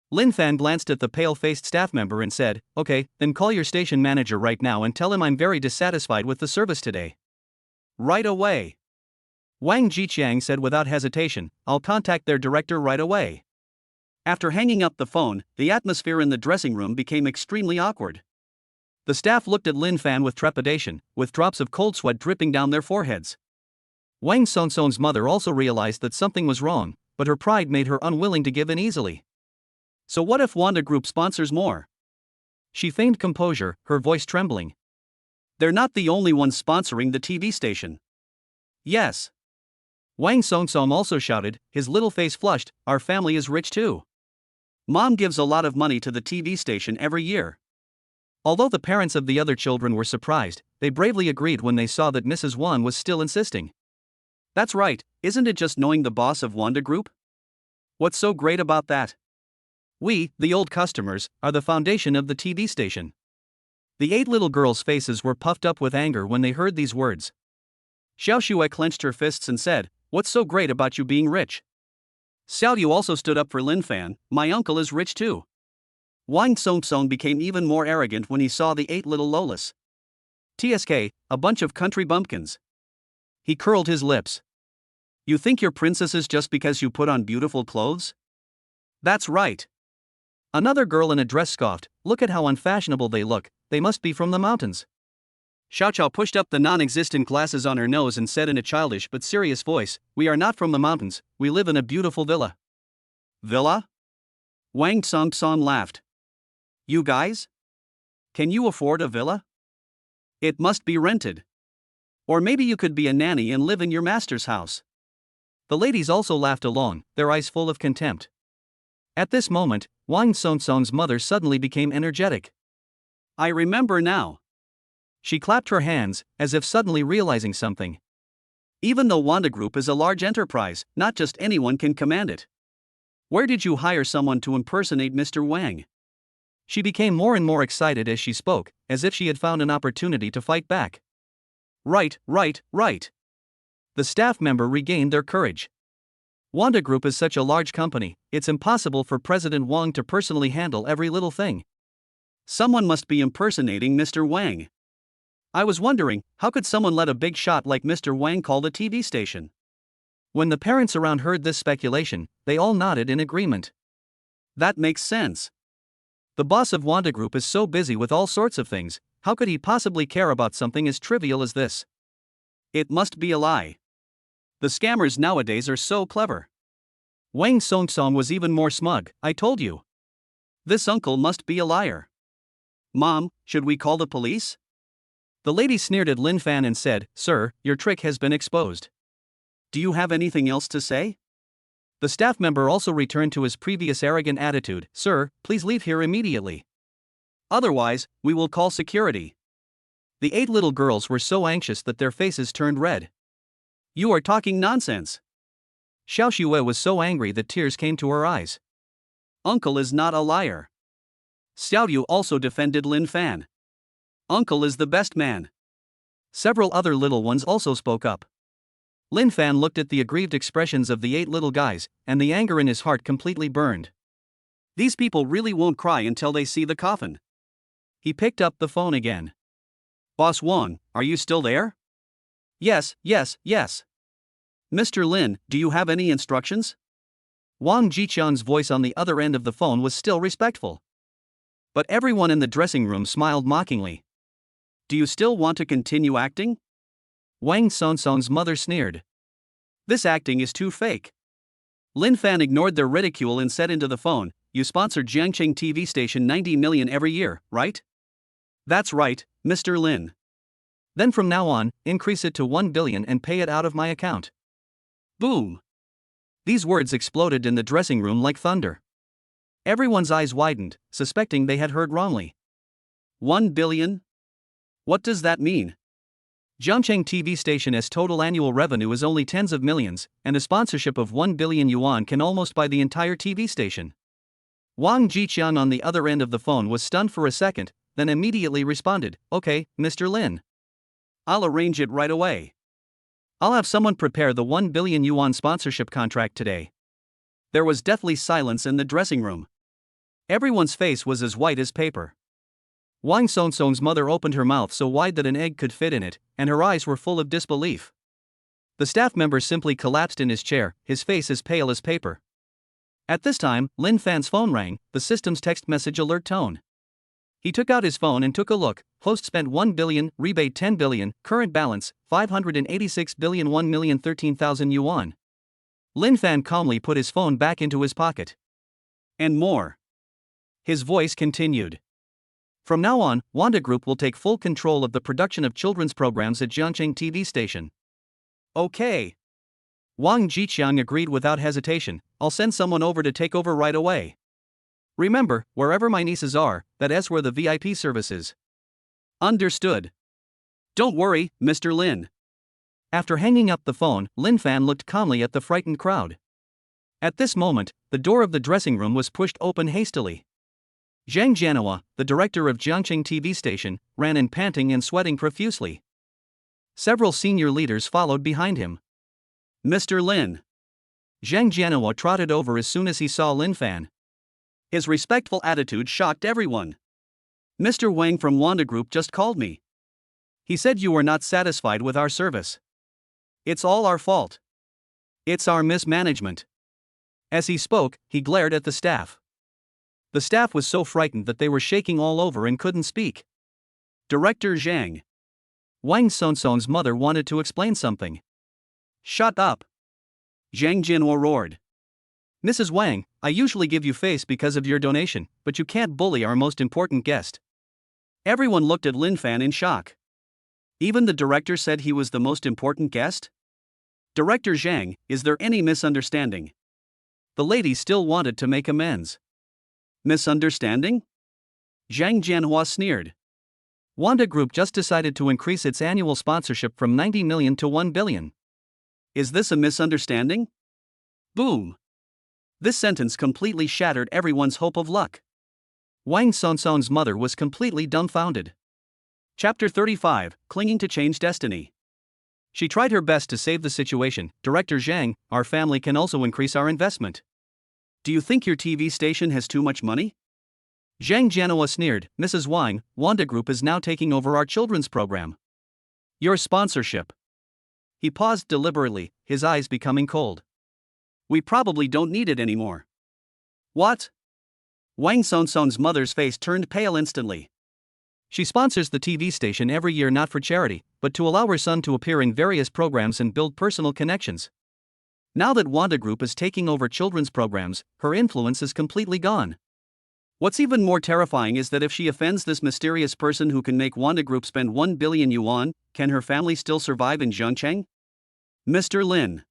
Lin Fan glanced at the pale-faced staff member and said, okay, then call your station manager right now and tell him I'm very dissatisfied with the service today. Right away. Wang Jiqiang said without hesitation, I'll contact their director right away. After hanging up the phone, the atmosphere in the dressing room became extremely awkward. The staff looked at Lin Fan with trepidation, with drops of cold sweat dripping down their foreheads. Wang Sonsong's mother also realized that something was wrong, but her pride made her unwilling to give in easily. So what if Wanda Group sponsors more? She feigned composure, her voice trembling. They're not the only ones sponsoring the TV station. Yes. Wang Songsong also shouted, his little face flushed, our family is rich too. Mom gives a lot of money to the TV station every year. Although the parents of the other children were surprised, they bravely agreed when they saw that Mrs. Wan was still insisting. That's right, isn't it just knowing the boss of Wanda Group? What's so great about that? We, the old customers, are the foundation of the TV station. The 8 little girls' faces were puffed up with anger when they heard these words. Xiao Shui clenched her fists and said, "What's so great about you being rich?" Xiao Yu also stood up for Lin Fan. "My uncle is rich too." Wang Song became even more arrogant when he saw the 8 little Lolas. TSK, a bunch of country bumpkins. He curled his lips. You think you're princesses just because you put on beautiful clothes? That's right. Another girl in a dress scoffed, "Look at how unfashionable they look, they must be from the mountains." Xiao Chao pushed up the non-existent glasses on her nose and said in a childish but serious voice, "We are not from the mountains, we live in a beautiful villa." Villa? Wang Song laughed. You guys? Can you afford a villa? It must be rented. Or maybe you could be a nanny and live in your master's house. The ladies also laughed along, their eyes full of contempt. At this moment, Wang Song's mother suddenly became energetic. I remember now. She clapped her hands, as if suddenly realizing something. Even though Wanda Group is a large enterprise, not just anyone can command it. Where did you hire someone to impersonate Mr. Wang? She became more and more excited as she spoke, as if she had found an opportunity to fight back. Right. The staff member regained their courage. Wanda Group is such a large company, it's impossible for President Wang to personally handle every little thing. Someone must be impersonating Mr. Wang. I was wondering, how could someone let a big shot like Mr. Wang call the TV station? When the parents around heard this speculation, they all nodded in agreement. That makes sense. The boss of Wanda Group is so busy with all sorts of things, how could he possibly care about something as trivial as this? It must be a lie. The scammers nowadays are so clever. Wang Song was even more smug. I told you. This uncle must be a liar. Mom, should we call the police? The lady sneered at Lin Fan and said, Sir, your trick has been exposed. Do you have anything else to say? The staff member also returned to his previous arrogant attitude. Sir, please leave here immediately. Otherwise, we will call security. The 8 little girls were so anxious that their faces turned red. You are talking nonsense. Xiao Shui was so angry that tears came to her eyes. Uncle is not a liar. Xiao Yu also defended Lin Fan. Uncle is the best man. Several other little ones also spoke up. Lin Fan looked at the aggrieved expressions of the 8 little guys, and the anger in his heart completely burned. These people really won't cry until they see the coffin. He picked up the phone again. Boss Wang, are you still there? Yes. Mr. Lin, do you have any instructions? Wang Jiqian's voice on the other end of the phone was still respectful. But everyone in the dressing room smiled mockingly. Do you still want to continue acting? Wang Song's mother sneered. This acting is too fake. Lin Fan ignored their ridicule and said into the phone, You sponsored Jiangqing TV station 90 million every year, right? That's right, Mr. Lin. Then from now on, increase it to 1 billion and pay it out of my account. Boom! These words exploded in the dressing room like thunder. Everyone's eyes widened, suspecting they had heard wrongly. 1 billion? What does that mean? Jiangqing TV station's total annual revenue is only tens of millions, and a sponsorship of 1 billion yuan can almost buy the entire TV station. Wang Jiqian on the other end of the phone was stunned for a second, then immediately responded, Okay, Mr. Lin. I'll arrange it right away. I'll have someone prepare the 1 billion yuan sponsorship contract today. There was deathly silence in the dressing room. Everyone's face was as white as paper. Wang Song's mother opened her mouth so wide that an egg could fit in it, and her eyes were full of disbelief. The staff member simply collapsed in his chair, his face as pale as paper. At this time, Lin Fan's phone rang, the system's text message alert tone. He took out his phone and took a look. Host spent 1 billion, rebate 10 billion, current balance 586 billion 1,013,000 yuan. Lin Fan calmly put his phone back into his pocket. And more. His voice continued. From now on, Wanda Group will take full control of the production of children's programs at Jiangqing TV station. Okay. Wang Jiqiang agreed without hesitation. I'll send someone over to take over right away. Remember, wherever my nieces are, that's where the VIP service is. Understood. Don't worry, Mr. Lin. After hanging up the phone, Lin Fan looked calmly at the frightened crowd. At this moment, the door of the dressing room was pushed open hastily. Zhang Jianhua, the director of Jiangqing TV station, ran in panting and sweating profusely. Several senior leaders followed behind him. Mr. Lin. Zhang Jianhua trotted over as soon as he saw Lin Fan. His respectful attitude shocked everyone. Mr. Wang from Wanda Group just called me. He said you were not satisfied with our service. It's all our fault. It's our mismanagement. As he spoke, he glared at the staff. The staff was so frightened that they were shaking all over and couldn't speak. Director Zhang. Wang Sonsong's mother wanted to explain something. Shut up. Zhang Jinhua roared. Mrs. Wang, I usually give you face because of your donation, but you can't bully our most important guest. Everyone looked at Lin Fan in shock. Even the director said he was the most important guest? Director Zhang, is there any misunderstanding? The lady still wanted to make amends. Misunderstanding? Zhang Jianhua sneered. Wanda Group just decided to increase its annual sponsorship from 90 million to 1 billion. Is this a misunderstanding? Boom. This sentence completely shattered everyone's hope of luck. Wang Sonsong's mother was completely dumbfounded. Chapter 35, Clinging to Change Destiny. She tried her best to save the situation. Director Zhang, our family can also increase our investment. Do you think your TV station has too much money? Zhang Jianhua sneered. Mrs. Wang, Wanda Group is now taking over our children's program. Your sponsorship. He paused deliberately, his eyes becoming cold. We probably don't need it anymore. What? Wang Sonsong's mother's face turned pale instantly. She sponsors the TV station every year not for charity, but to allow her son to appear in various programs and build personal connections. Now that Wanda Group is taking over children's programs, her influence is completely gone. What's even more terrifying is that if she offends this mysterious person who can make Wanda Group spend 1 billion yuan, can her family still survive in Zhongcheng? Mr. Lin.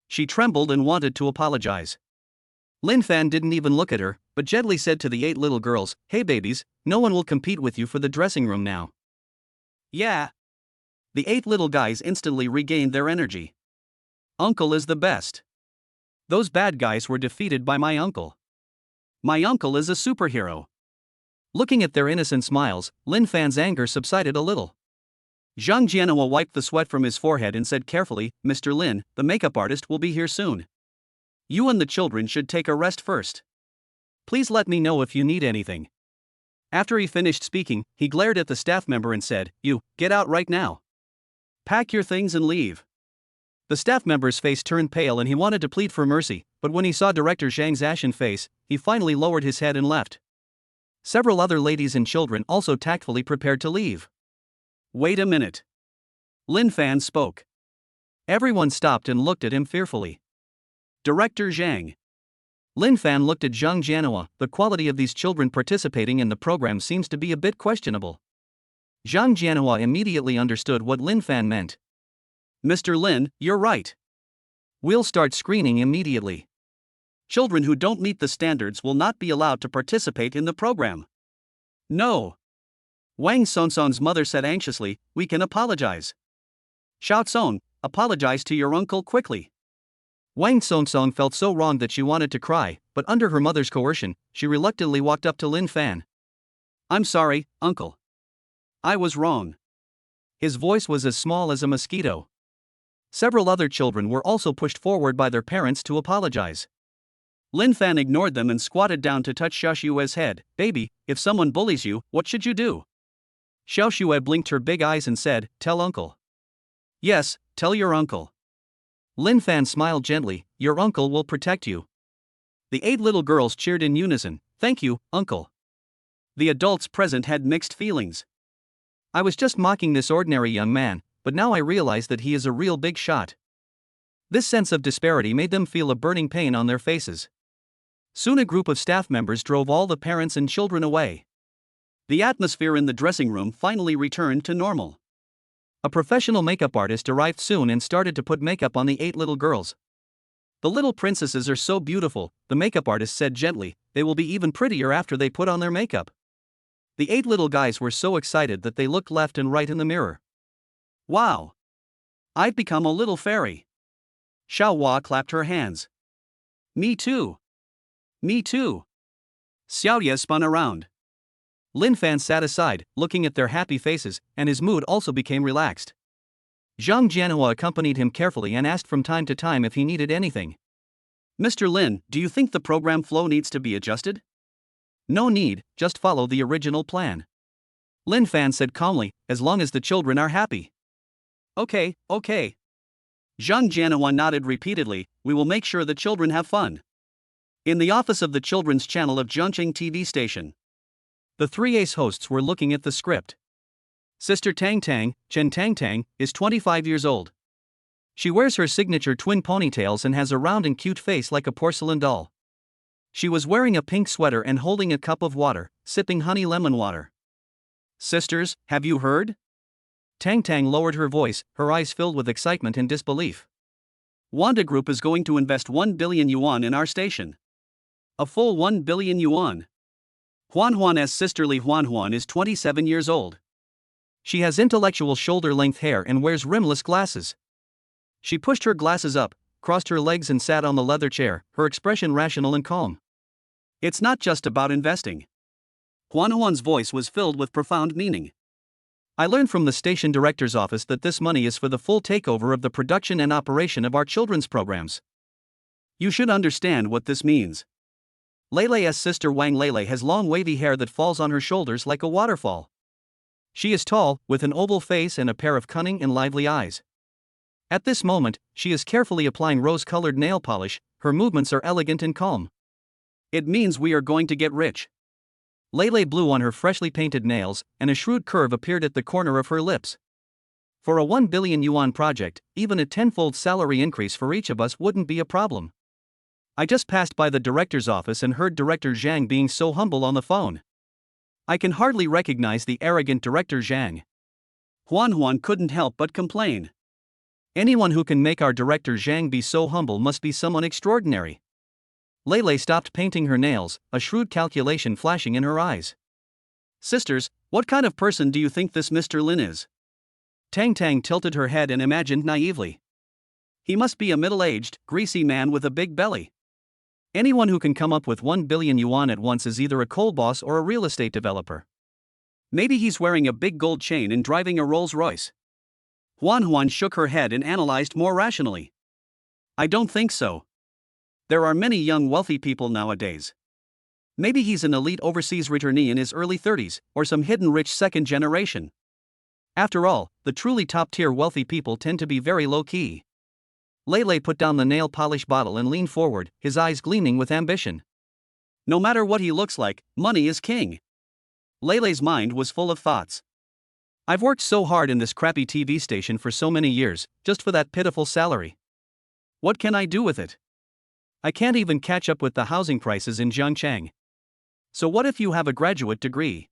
She trembled and wanted to apologize. Lin Fan didn't even look at her, but gently said to the 8 little girls, Hey babies, no one will compete with you for the dressing room now. Yeah. The 8 little guys instantly regained their energy. Uncle is the best. Those bad guys were defeated by my uncle. My uncle is a superhero. Looking at their innocent smiles, Lin Fan's anger subsided a little. Zhang Jianhua wiped the sweat from his forehead and said carefully, Mr. Lin, the makeup artist will be here soon. You and the children should take a rest first. Please let me know if you need anything. After he finished speaking, he glared at the staff member and said, You, get out right now. Pack your things and leave. The staff member's face turned pale and he wanted to plead for mercy, but when he saw Director Zhang's ashen face, he finally lowered his head and left. Several other ladies and children also tactfully prepared to leave. Wait a minute. Lin Fan spoke. Everyone stopped and looked at him fearfully. Director Zhang. Lin Fan looked at Zhang Jianhua. The quality of these children participating in the program seems to be a bit questionable. Zhang Jianhua immediately understood what Lin Fan meant. Mr. Lin, you're right. We'll start screening immediately. Children who don't meet the standards will not be allowed to participate in the program. No. Wang Sonsong's mother said anxiously, We can apologize. Xiao Song, apologize to your uncle quickly. Wang Sonsong felt so wrong that she wanted to cry, but under her mother's coercion, she reluctantly walked up to Lin Fan. I'm sorry, uncle. I was wrong. His voice was as small as a mosquito. Several other children were also pushed forward by their parents to apologize. Lin Fan ignored them and squatted down to touch Xiao Xue's head. Baby, if someone bullies you, what should you do? Xiao Xue blinked her big eyes and said, Tell uncle. Yes, tell your uncle. Lin Fan smiled gently, Your uncle will protect you. The 8 little girls cheered in unison, Thank you, uncle. The adults present had mixed feelings. I was just mocking this ordinary young man, but now I realize that he is a real big shot. This sense of disparity made them feel a burning pain on their faces. Soon a group of staff members drove all the parents and children away. The atmosphere in the dressing room finally returned to normal. A professional makeup artist arrived soon and started to put makeup on the 8 little girls. The little princesses are so beautiful, the makeup artist said gently, they will be even prettier after they put on their makeup. The 8 little guys were so excited that they looked left and right in the mirror. Wow! I've become a little fairy. Xiao Hua clapped her hands. Me too. Me too. Xiaoye spun around. Lin Fan sat aside, looking at their happy faces, and his mood also became relaxed. Zhang Jianhua accompanied him carefully and asked from time to time if he needed anything. Mr. Lin, do you think the program flow needs to be adjusted? No need, just follow the original plan. Lin Fan said calmly, as long as the children are happy. Okay. Zhang Jianhua nodded repeatedly, we will make sure the children have fun. In the office of the children's channel of Zhongqing TV station, the three ace hosts were looking at the script. Sister Tang Tang, Chen Tang Tang, is 25 years old. She wears her signature twin ponytails and has a round and cute face like a porcelain doll. She was wearing a pink sweater and holding a cup of water, sipping honey lemon water. Sisters, have you heard? Tang Tang lowered her voice, her eyes filled with excitement and disbelief. Wanda Group is going to invest 1 billion yuan in our station. A full 1 billion yuan. Huanhuan's sister Li Huanhuan is 27 years old. She has intellectual shoulder-length hair and wears rimless glasses. She pushed her glasses up, crossed her legs and sat on the leather chair, her expression rational and calm. It's not just about investing. Huanhuan's voice was filled with profound meaning. I learned from the station director's office that this money is for the full takeover of the production and operation of our children's programs. You should understand what this means. Leilei's sister Wang Leilei has long wavy hair that falls on her shoulders like a waterfall. She is tall, with an oval face and a pair of cunning and lively eyes. At this moment, she is carefully applying rose-colored nail polish, her movements are elegant and calm. It means we are going to get rich. Leilei blew on her freshly painted nails, and a shrewd curve appeared at the corner of her lips. For a 1 billion yuan project, even a tenfold salary increase for each of us wouldn't be a problem. I just passed by the director's office and heard Director Zhang being so humble on the phone. I can hardly recognize the arrogant Director Zhang. Huanhuan couldn't help but complain. Anyone who can make our Director Zhang be so humble must be someone extraordinary. Leilei stopped painting her nails, a shrewd calculation flashing in her eyes. Sisters, what kind of person do you think this Mr. Lin is? Tang Tang tilted her head and imagined naively. He must be a middle-aged, greasy man with a big belly. Anyone who can come up with 1 billion yuan at once is either a coal boss or a real estate developer. Maybe he's wearing a big gold chain and driving a Rolls-Royce. Huanhuan shook her head and analyzed more rationally. I don't think so. There are many young wealthy people nowadays. Maybe he's an elite overseas returnee in his early 30s, or some hidden rich second generation. After all, the truly top-tier wealthy people tend to be very low-key. Leilei put down the nail polish bottle and leaned forward, his eyes gleaming with ambition. No matter what he looks like, money is king. Leilei's mind was full of thoughts. I've worked so hard in this crappy TV station for so many years, just for that pitiful salary. What can I do with it? I can't even catch up with the housing prices in Zhangchang. So what if you have a graduate degree?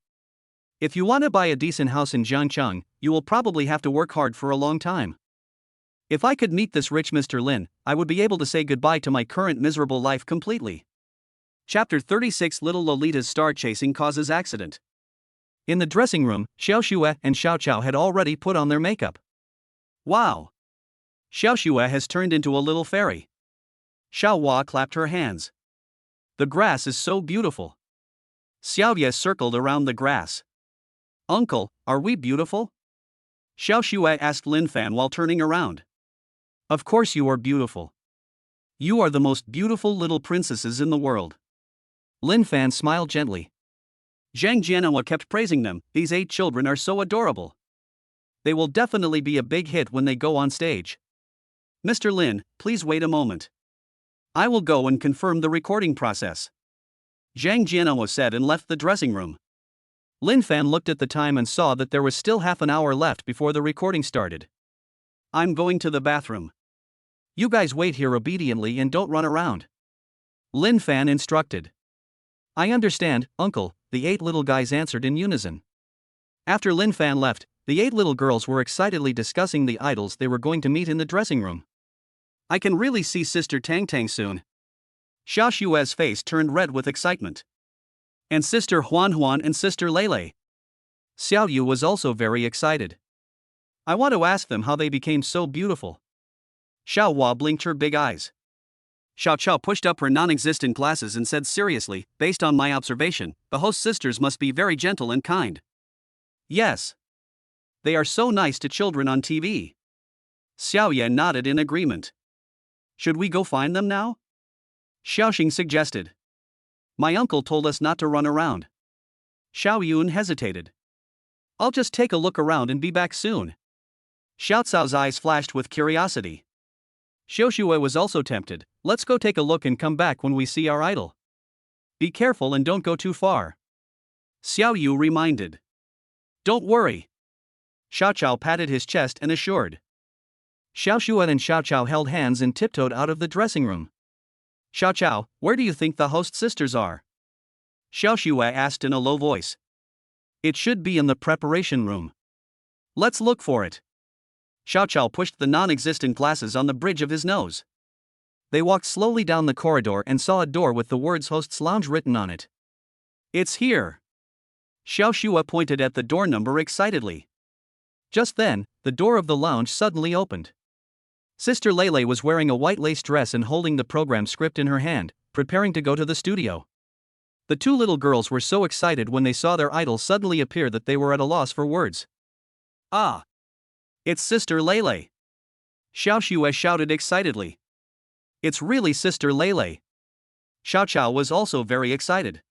If you want to buy a decent house in Zhangchang, you will probably have to work hard for a long time. If I could meet this rich Mr. Lin, I would be able to say goodbye to my current miserable life completely. Chapter 36 Little Lolita's star chasing causes accident. In the dressing room, Xiao Xue and Xiao Chao had already put on their makeup. Wow! Xiao Xue has turned into a little fairy. Xiao Hua clapped her hands. The grass is so beautiful. Xiao Ye circled around the grass. Uncle, are we beautiful? Xiao Xue asked Lin Fan while turning around. Of course you are beautiful. You are the most beautiful little princesses in the world. Lin Fan smiled gently. Zhang Jianhua kept praising them, these 8 children are so adorable. They will definitely be a big hit when they go on stage. Mr. Lin, please wait a moment. I will go and confirm the recording process. Zhang Jianhua said and left the dressing room. Lin Fan looked at the time and saw that there was still half an hour left before the recording started. I'm going to the bathroom. You guys wait here obediently and don't run around. Lin Fan instructed. I understand, Uncle, the 8 little guys answered in unison. After Lin Fan left, the 8 little girls were excitedly discussing the idols they were going to meet in the dressing room. I can really see Sister Tang Tang soon. Xiao Xue's face turned red with excitement. And Sister Huanhuan and Sister Leilei. Xiao Yu was also very excited. I want to ask them how they became so beautiful. Xiao Hua blinked her big eyes. Xiao Chao pushed up her non-existent glasses and said seriously, based on my observation, the host sisters must be very gentle and kind. Yes. They are so nice to children on TV. Xiao Yan nodded in agreement. Should we go find them now? Xiaoxing suggested. My uncle told us not to run around. Xiao Yun hesitated. I'll just take a look around and be back soon. Xiao Cao's eyes flashed with curiosity. Xiao Xue was also tempted. Let's go take a look and come back when we see our idol. Be careful and don't go too far. Xiao Yu reminded. Don't worry. Xiao Chao patted his chest and assured. Xiao Xue and Xiao Chao held hands and tiptoed out of the dressing room. Xiao Chao, where do you think the host sisters are? Xiao Xue asked in a low voice. It should be in the preparation room. Let's look for it. Xiao Chao pushed the non-existent glasses on the bridge of his nose. They walked slowly down the corridor and saw a door with the words Host's Lounge written on it. It's here. Xiao Xue pointed at the door number excitedly. Just then, the door of the lounge suddenly opened. Sister Lele was wearing a white lace dress and holding the program script in her hand, preparing to go to the studio. The two little girls were so excited when they saw their idol suddenly appear that they were at a loss for words. Ah! It's Sister Lele! Xiao Xue shouted excitedly. It's really Sister Lele! Xiao Chao was also very excited.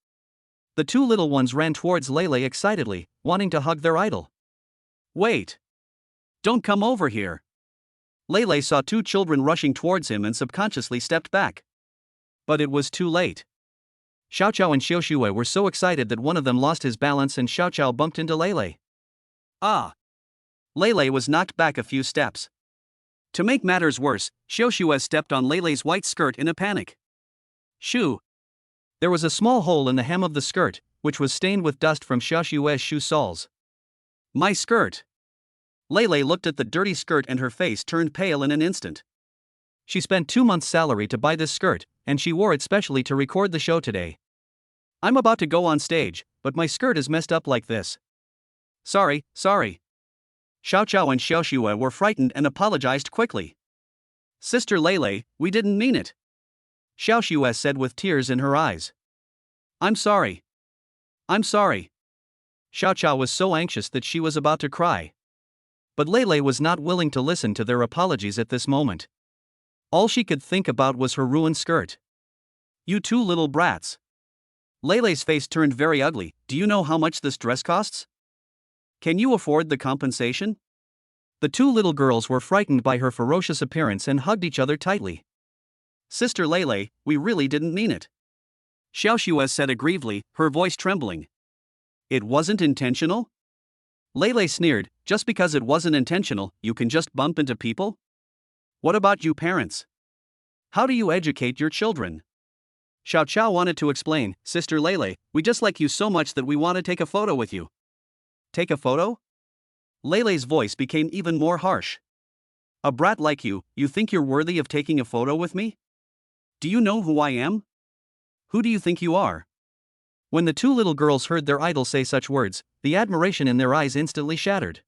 The two little ones ran towards Lele excitedly, wanting to hug their idol. Wait! Don't come over here! Lele saw two children rushing towards him and subconsciously stepped back. But it was too late. Xiao Chao and Xiao Xue were so excited that one of them lost his balance and Xiao Chao bumped into Lele. Ah! Lele was knocked back a few steps. To make matters worse, Xiao Xue stepped on Lele's white skirt in a panic. Shoo! There was a small hole in the hem of the skirt, which was stained with dust from Xiao Xue's shoe soles. My skirt! Lele looked at the dirty skirt and her face turned pale in an instant. She spent 2 months' salary to buy this skirt, and she wore it specially to record the show today. I'm about to go on stage, but my skirt is messed up like this. Sorry. Xiao Chao and Xiao Xue were frightened and apologized quickly. Sister Lele, we didn't mean it. Xiao Xue said with tears in her eyes. I'm sorry. Xiao Chao was so anxious that she was about to cry. But Lele was not willing to listen to their apologies at this moment. All she could think about was her ruined skirt. You two little brats. Lele's face turned very ugly. Do you know how much this dress costs? Can you afford the compensation? The two little girls were frightened by her ferocious appearance and hugged each other tightly. Sister Lele, we really didn't mean it. Xiao Xue said aggrievedly, her voice trembling. It wasn't intentional? Lele sneered, just because it wasn't intentional, you can just bump into people? What about you parents? How do you educate your children? Xiao Chao wanted to explain, Sister Lele, we just like you so much that we want to take a photo with you. Take a photo? Lele's voice became even more harsh. A brat like you think you're worthy of taking a photo with me? Do you know who I am? Who do you think you are? When the two little girls heard their idol say such words, the admiration in their eyes instantly shattered.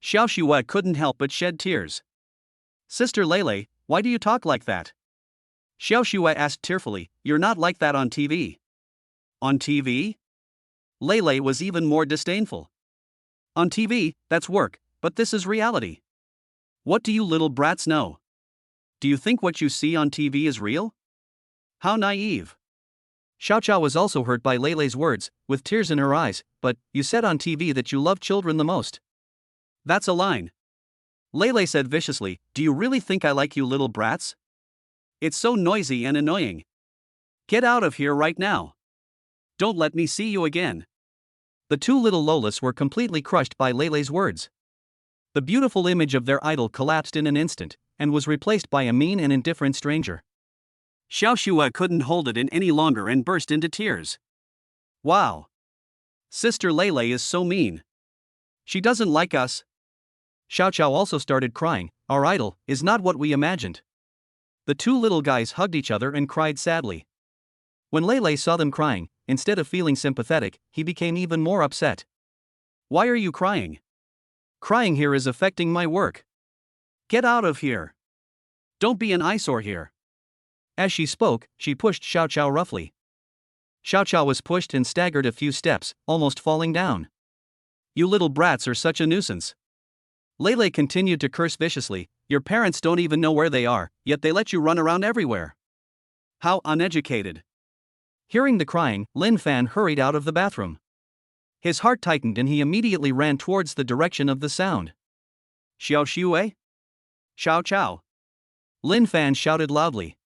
Xiao Xue couldn't help but shed tears. Sister Lele, why do you talk like that? Xiao Xue asked tearfully, you're not like that on TV. On TV? Lele was even more disdainful. On TV, that's work, but this is reality. What do you little brats know? Do you think what you see on TV is real? How naive. Xiao Chao was also hurt by Lele's words, with tears in her eyes, but, you said on TV that you love children the most. That's a line. Lele said viciously, do you really think I like you little brats? It's so noisy and annoying. Get out of here right now. Don't let me see you again. The two little Lolas were completely crushed by Lele's words. The beautiful image of their idol collapsed in an instant, and was replaced by a mean and indifferent stranger. Xiao Xue couldn't hold it in any longer and burst into tears. Wow! Sister Lele is so mean. She doesn't like us. Xiao Chao also started crying, our idol is not what we imagined. The two little guys hugged each other and cried sadly. When Lele saw them crying, instead of feeling sympathetic, he became even more upset. Why are you crying? Crying here is affecting my work. Get out of here. Don't be an eyesore here. As she spoke, she pushed Xiao Xiao roughly. Xiao Xiao was pushed and staggered a few steps, almost falling down. You little brats are such a nuisance. Lele continued to curse viciously. Your parents don't even know where they are, yet they let you run around everywhere. How uneducated. Hearing the crying, Lin Fan hurried out of the bathroom. His heart tightened and he immediately ran towards the direction of the sound. Xiao Xue? Xiao Xiao. Lin Fan shouted loudly.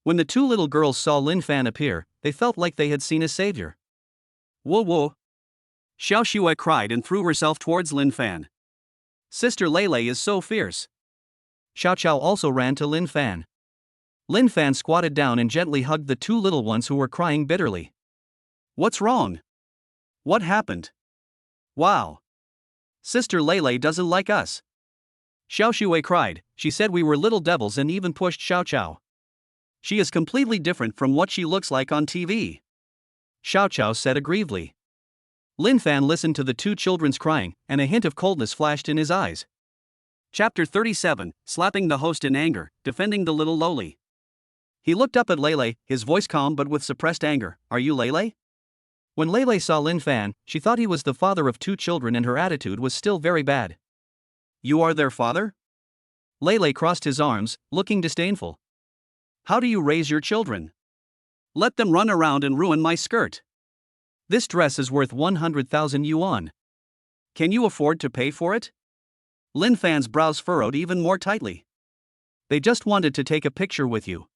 When the two little girls saw Lin Fan appear, they felt like they had seen a savior. Whoa whoa. Xiao Xue cried and threw herself towards Lin Fan. Sister Lele is so fierce. Xiao Xiao also ran to Lin Fan. Lin Fan squatted down and gently hugged the two little ones who were crying bitterly. What's wrong? What happened? Wow. Sister Lele doesn't like us. Xiao Xue cried. She said we were little devils and even pushed Xiao Xiao. She is completely different from what she looks like on TV. Xiao Xiao said aggrievedly. Lin Fan listened to the two children's crying, and a hint of coldness flashed in his eyes. Chapter 37, Slapping the Host in Anger, Defending the Little Loli. He looked up at Lele, his voice calm but with suppressed anger. Are you Lele? When Lele saw Lin Fan, she thought he was the father of two children and her attitude was still very bad. You are their father? Lele crossed his arms, looking disdainful. How do you raise your children? Let them run around and ruin my skirt. This dress is worth 100,000 yuan. Can you afford to pay for it? Lin Fan's brows furrowed even more tightly. They just wanted to take a picture with you.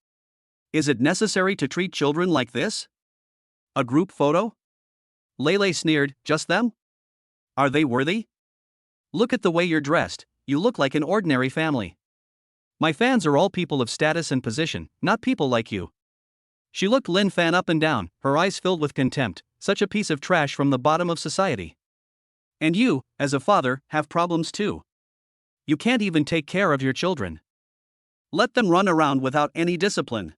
Is it necessary to treat children like this? A group photo? Lele sneered, just them? Are they worthy? Look at the way you're dressed, you look like an ordinary family. My fans are all people of status and position, not people like you. She looked Lin Fan up and down, her eyes filled with contempt, such a piece of trash from the bottom of society. And you, as a father, have problems too. You can't even take care of your children. Let them run around without any discipline.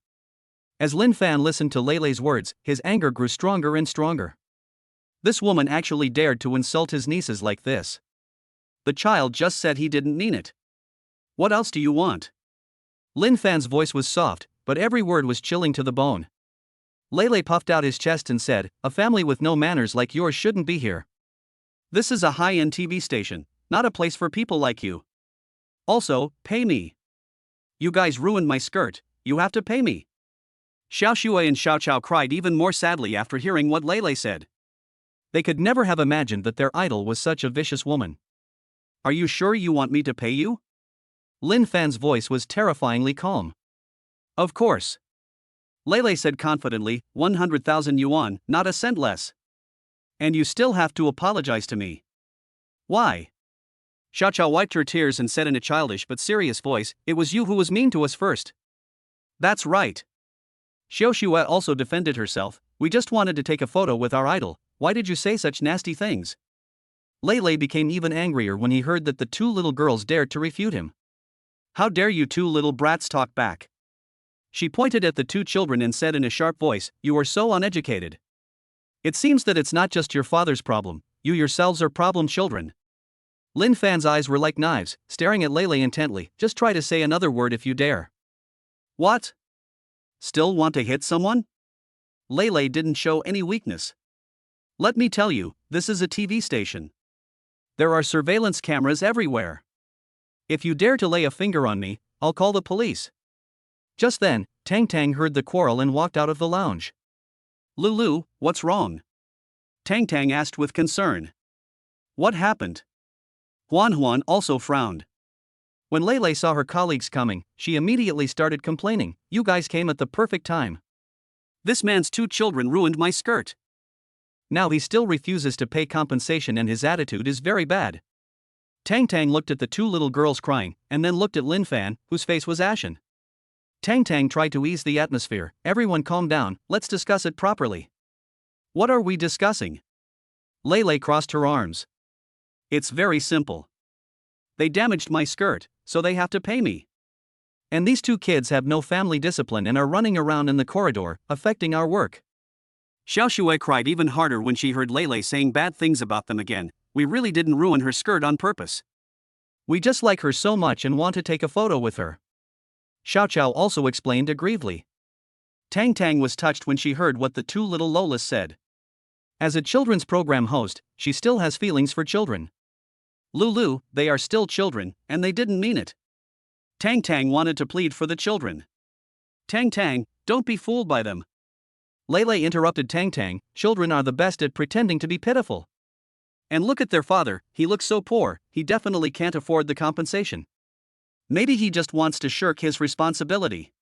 As Lin Fan listened to Lele's words, his anger grew stronger and stronger. This woman actually dared to insult his nieces like this. The child just said he didn't mean it. What else do you want? Lin Fan's voice was soft, but every word was chilling to the bone. Lele puffed out his chest and said, a family with no manners like yours shouldn't be here. This is a high-end TV station, not a place for people like you. Also, pay me. You guys ruined my skirt, you have to pay me. Xiao Xue and Xiao Xiao cried even more sadly after hearing what Lele said. They could never have imagined that their idol was such a vicious woman. Are you sure you want me to pay you? Lin Fan's voice was terrifyingly calm. Of course. Lele said confidently, 100,000 yuan, not a cent less. And you still have to apologize to me. Why? Xiao Xiao wiped her tears and said in a childish but serious voice, it was you who was mean to us first. That's right. Xiao Xue also defended herself, we just wanted to take a photo with our idol, why did you say such nasty things? Lele became even angrier when he heard that the two little girls dared to refute him. How dare you two little brats talk back? She pointed at the two children and said in a sharp voice, you are so uneducated. It seems that it's not just your father's problem, you yourselves are problem children. Lin Fan's eyes were like knives, staring at Lele intently, just try to say another word if you dare. What? Still want to hit someone? Lele didn't show any weakness. Let me tell you, this is a TV station. There are surveillance cameras everywhere. If you dare to lay a finger on me, I'll call the police. Just then, Tang Tang heard the quarrel and walked out of the lounge. Lulu, what's wrong? Tang Tang asked with concern. What happened? Huan Huan also frowned. When Lele saw her colleagues coming, she immediately started complaining, you guys came at the perfect time. This man's two children ruined my skirt. Now he still refuses to pay compensation and his attitude is very bad. Tang Tang looked at the two little girls crying, and then looked at Lin Fan, whose face was ashen. Tang Tang tried to ease the atmosphere, everyone calm down, let's discuss it properly. What are we discussing? Lele crossed her arms. It's very simple. They damaged my skirt, so they have to pay me. And these two kids have no family discipline and are running around in the corridor, affecting our work. Xiao Xue cried even harder when she heard Lele saying bad things about them again. We really didn't ruin her skirt on purpose. We just like her so much and want to take a photo with her. Xiao Xiao also explained aggrievedly. Tang Tang was touched when she heard what the two little Lolas said. As a children's program host, she still has feelings for children. Lulu, they are still children, and they didn't mean it. Tang Tang wanted to plead for the children. Tang Tang, don't be fooled by them. Lele interrupted Tang Tang, children are the best at pretending to be pitiful. And look at their father, he looks so poor, he definitely can't afford the compensation. Maybe he just wants to shirk his responsibility.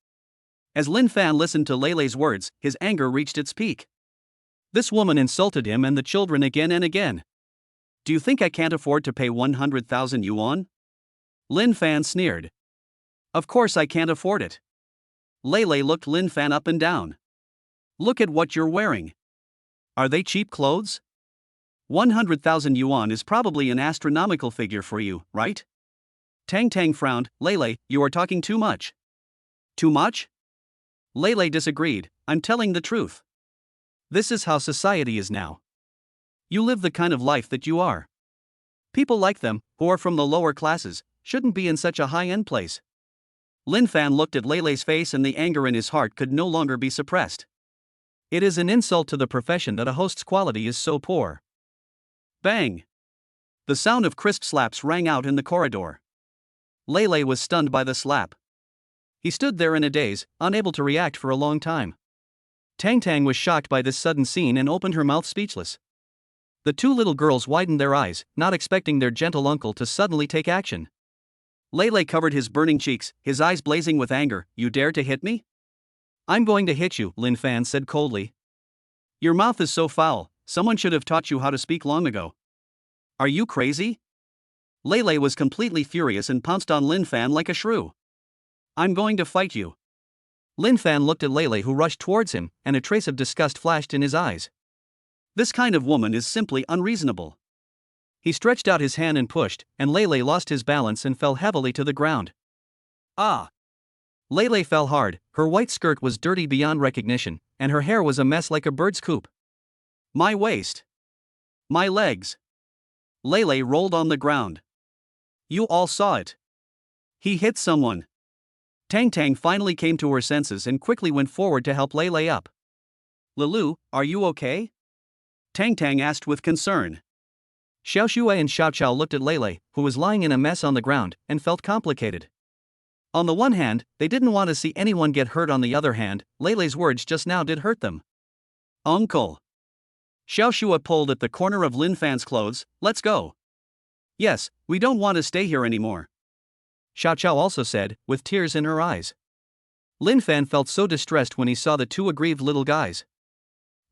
As Lin Fan listened to Lele's words, his anger reached its peak. This woman insulted him and the children again and again. Do you think I can't afford to pay 100,000 yuan? Lin Fan sneered. Of course I can't afford it. Lele looked Lin Fan up and down. Look at what you're wearing. Are they cheap clothes? 100,000 yuan is probably an astronomical figure for you, right? Tang Tang frowned. Lele, you are talking too much. Too much? Lele disagreed. I'm telling the truth. This is how society is now. You live the kind of life that you are. People like them, who are from the lower classes, shouldn't be in such a high-end place. Lin Fan looked at Lele's face and the anger in his heart could no longer be suppressed. It is an insult to the profession that a host's quality is so poor. Bang! The sound of crisp slaps rang out in the corridor. Lele was stunned by the slap. He stood there in a daze, unable to react for a long time. Tang Tang was shocked by this sudden scene and opened her mouth speechless. The two little girls widened their eyes, not expecting their gentle uncle to suddenly take action. Lele covered his burning cheeks, his eyes blazing with anger. You dare to hit me? I'm going to hit you, Lin Fan said coldly. Your mouth is so foul, someone should have taught you how to speak long ago. Are you crazy? Lele was completely furious and pounced on Lin Fan like a shrew. I'm going to fight you. Lin Fan looked at Lele, who rushed towards him, and a trace of disgust flashed in his eyes. This kind of woman is simply unreasonable. He stretched out his hand and pushed, and Lele lost his balance and fell heavily to the ground. Ah! Lele fell hard, her white skirt was dirty beyond recognition, and her hair was a mess like a bird's coop. My waist! My legs! Lele rolled on the ground. You all saw it. He hit someone. Tang Tang finally came to her senses and quickly went forward to help Lele up. Lulu, are you okay? Tang Tang asked with concern. Xiao Shui and Xiao Chao looked at Lele, who was lying in a mess on the ground, and felt complicated. On the one hand, they didn't want to see anyone get hurt. On the other hand, Lele's words just now did hurt them. Uncle! Xiao Shui pulled at the corner of Lin Fan's clothes. Let's go. Yes, we don't want to stay here anymore. Xiao Chao also said, with tears in her eyes. Lin Fan felt so distressed when he saw the two aggrieved little guys.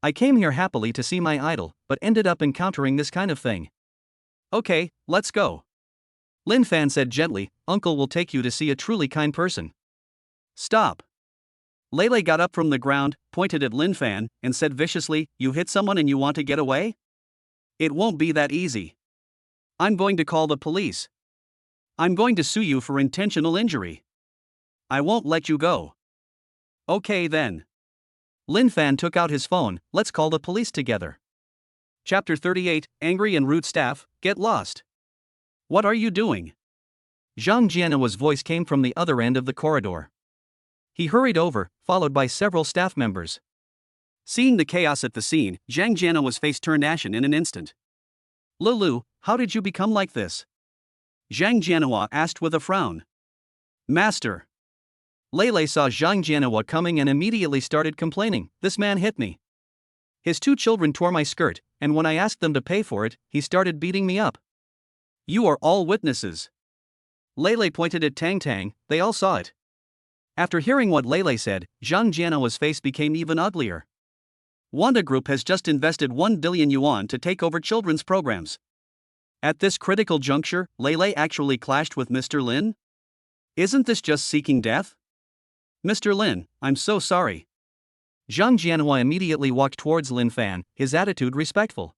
I came here happily to see my idol, but ended up encountering this kind of thing. Okay, let's go. Lin Fan said gently, Uncle will take you to see a truly kind person. Stop. Lele got up from the ground, pointed at Lin Fan, and said viciously, You hit someone and you want to get away? It won't be that easy. I'm going to call the police. I'm going to sue you for intentional injury. I won't let you go. Okay then. Lin Fan took out his phone. Let's call the police together. Chapter 38, Angry and Rude Staff, Get Lost. What are you doing? Zhang Jianhua's voice came from the other end of the corridor. He hurried over, followed by several staff members. Seeing the chaos at the scene, Zhang Jianhua's face turned ashen in an instant. Lulu, how did you become like this? Zhang Jianhua asked with a frown. Master. Lele saw Zhang Jianhua coming and immediately started complaining, This man hit me. His two children tore my skirt, and when I asked them to pay for it, he started beating me up. You are all witnesses. Lele pointed at Tang Tang, they all saw it. After hearing what Lele said, Zhang Jianhua's face became even uglier. Wanda Group has just invested 1 billion yuan to take over children's programs. At this critical juncture, Lele actually clashed with Mr. Lin? Isn't this just seeking death? Mr. Lin, I'm so sorry. Zhang Jianhua immediately walked towards Lin Fan, his attitude respectful.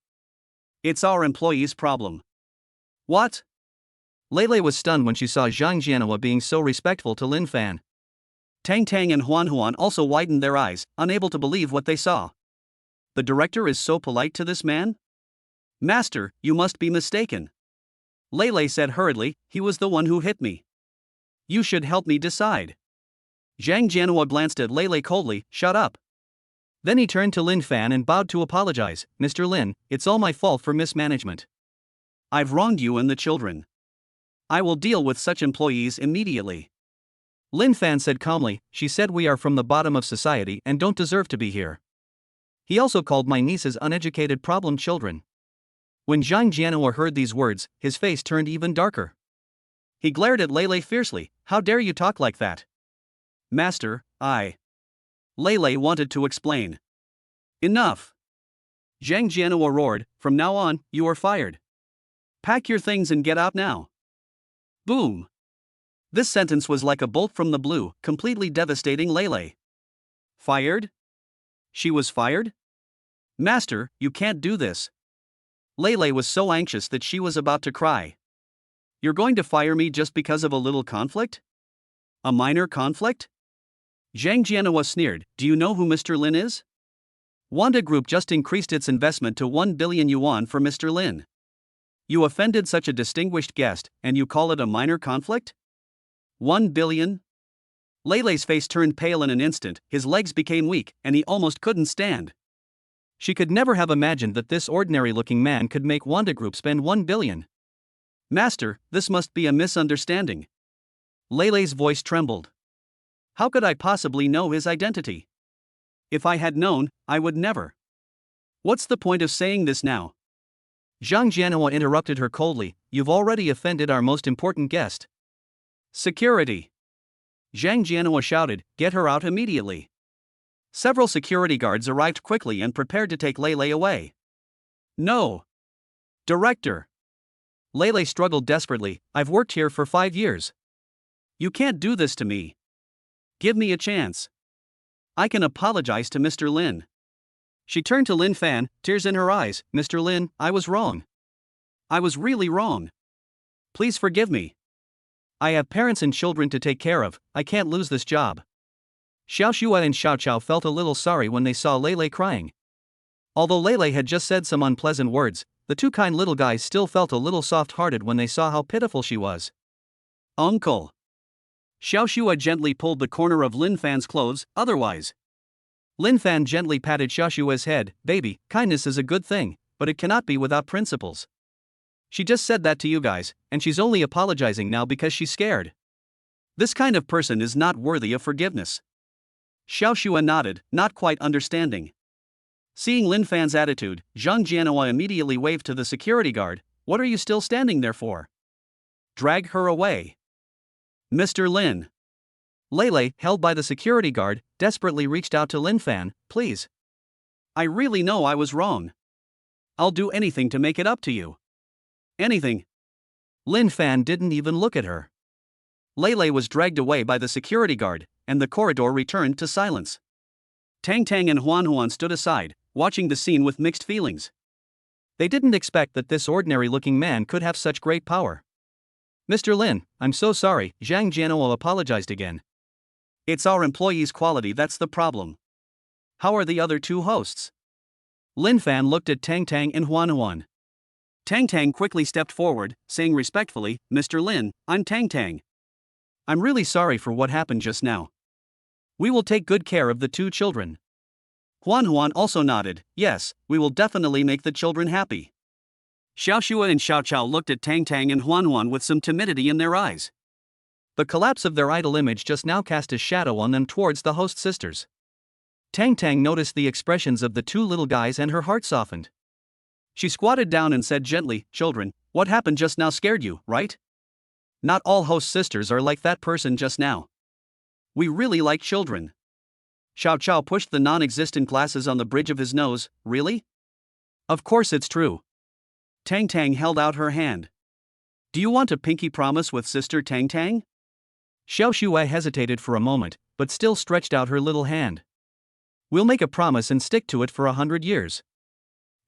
It's our employees' problem. What? Lele was stunned when she saw Zhang Jianhua being so respectful to Lin Fan. Tang Tang and Huan Huan also widened their eyes, unable to believe what they saw. The director is so polite to this man? Master, you must be mistaken. Lele said hurriedly, he was the one who hit me. You should help me decide. Zhang Jianhua glanced at Lei coldly, shut up. Then he turned to Lin Fan and bowed to apologize. Mr. Lin, it's all my fault for mismanagement. I've wronged you and the children. I will deal with such employees immediately. Lin Fan said calmly, she said we are from the bottom of society and don't deserve to be here. He also called my nieces uneducated problem children. When Zhang Jianhua heard these words, his face turned even darker. He glared at Lei fiercely, how dare you talk like that? Master, Lei wanted to explain. Enough! Zhang Jianhua roared, from now on, you are fired. Pack your things and get out now. Boom! This sentence was like a bolt from the blue, completely devastating Lei. Fired? She was fired? Master, you can't do this. Lei was so anxious that she was about to cry. You're going to fire me just because of a little conflict? A minor conflict? Zhang Jianhua sneered, do you know who Mr. Lin is? Wanda Group just increased its investment to 1 billion yuan for Mr. Lin. You offended such a distinguished guest, and you call it a minor conflict? 1 billion? Lei's face turned pale in an instant, his legs became weak, and he almost couldn't stand. She could never have imagined that this ordinary-looking man could make Wanda Group spend 1 billion. Master, this must be a misunderstanding. Lei's voice trembled. How could I possibly know his identity? If I had known, I would never. What's the point of saying this now? Zhang Jianhua interrupted her coldly, you've already offended our most important guest. Security! Zhang Jianhua shouted, get her out immediately. Several security guards arrived quickly and prepared to take Lei away. No! Director! Lei struggled desperately, I've worked here for 5 years. You can't do this to me. Give me a chance. I can apologize to Mr. Lin. She turned to Lin Fan, tears in her eyes, Mr. Lin, I was wrong. I was really wrong. Please forgive me. I have parents and children to take care of, I can't lose this job. Xiao Xue and Xiao Chao felt a little sorry when they saw Lei crying. Although Lei had just said some unpleasant words, the two kind little guys still felt a little soft-hearted when they saw how pitiful she was. Uncle! Xiao Xue gently pulled the corner of Lin Fan's clothes, otherwise. Lin Fan gently patted Xiao Xue's head, baby, kindness is a good thing, but it cannot be without principles. She just said that to you guys, and she's only apologizing now because she's scared. This kind of person is not worthy of forgiveness. Xiao Xue nodded, not quite understanding. Seeing Lin Fan's attitude, Zhang Jianhua immediately waved to the security guard, what are you still standing there for? Drag her away. Mr. Lin. Lei, held by the security guard, desperately reached out to Lin Fan, please. I really know I was wrong. I'll do anything to make it up to you. Anything. Lin Fan didn't even look at her. Lei was dragged away by the security guard, and the corridor returned to silence. Tang Tang and Huan stood aside, watching the scene with mixed feelings. They didn't expect that this ordinary-looking man could have such great power. Mr. Lin, I'm so sorry, Zhang Jianhua apologized again. It's our employees' quality that's the problem. How are the other two hosts? Lin Fan looked at Tang Tang and Huan. Tang Tang quickly stepped forward, saying respectfully, Mr. Lin, I'm Tang Tang. I'm really sorry for what happened just now. We will take good care of the two children. Huan also nodded, yes, we will definitely make the children happy. Xiao Xue and Xiao Chao looked at Tang Tang and Huan with some timidity in their eyes. The collapse of their idol image just now cast a shadow on them towards the host sisters. Tang Tang noticed the expressions of the two little guys and her heart softened. She squatted down and said gently, children, what happened just now scared you, right? Not all host sisters are like that person just now. We really like children. Xiao Chao pushed the non-existent glasses on the bridge of his nose, really? Of course it's true. Tang Tang held out her hand. Do you want a pinky promise with Sister Tang Tang? Xiao Xue hesitated for a moment, but still stretched out her little hand. We'll make a promise and stick to it for 100 years.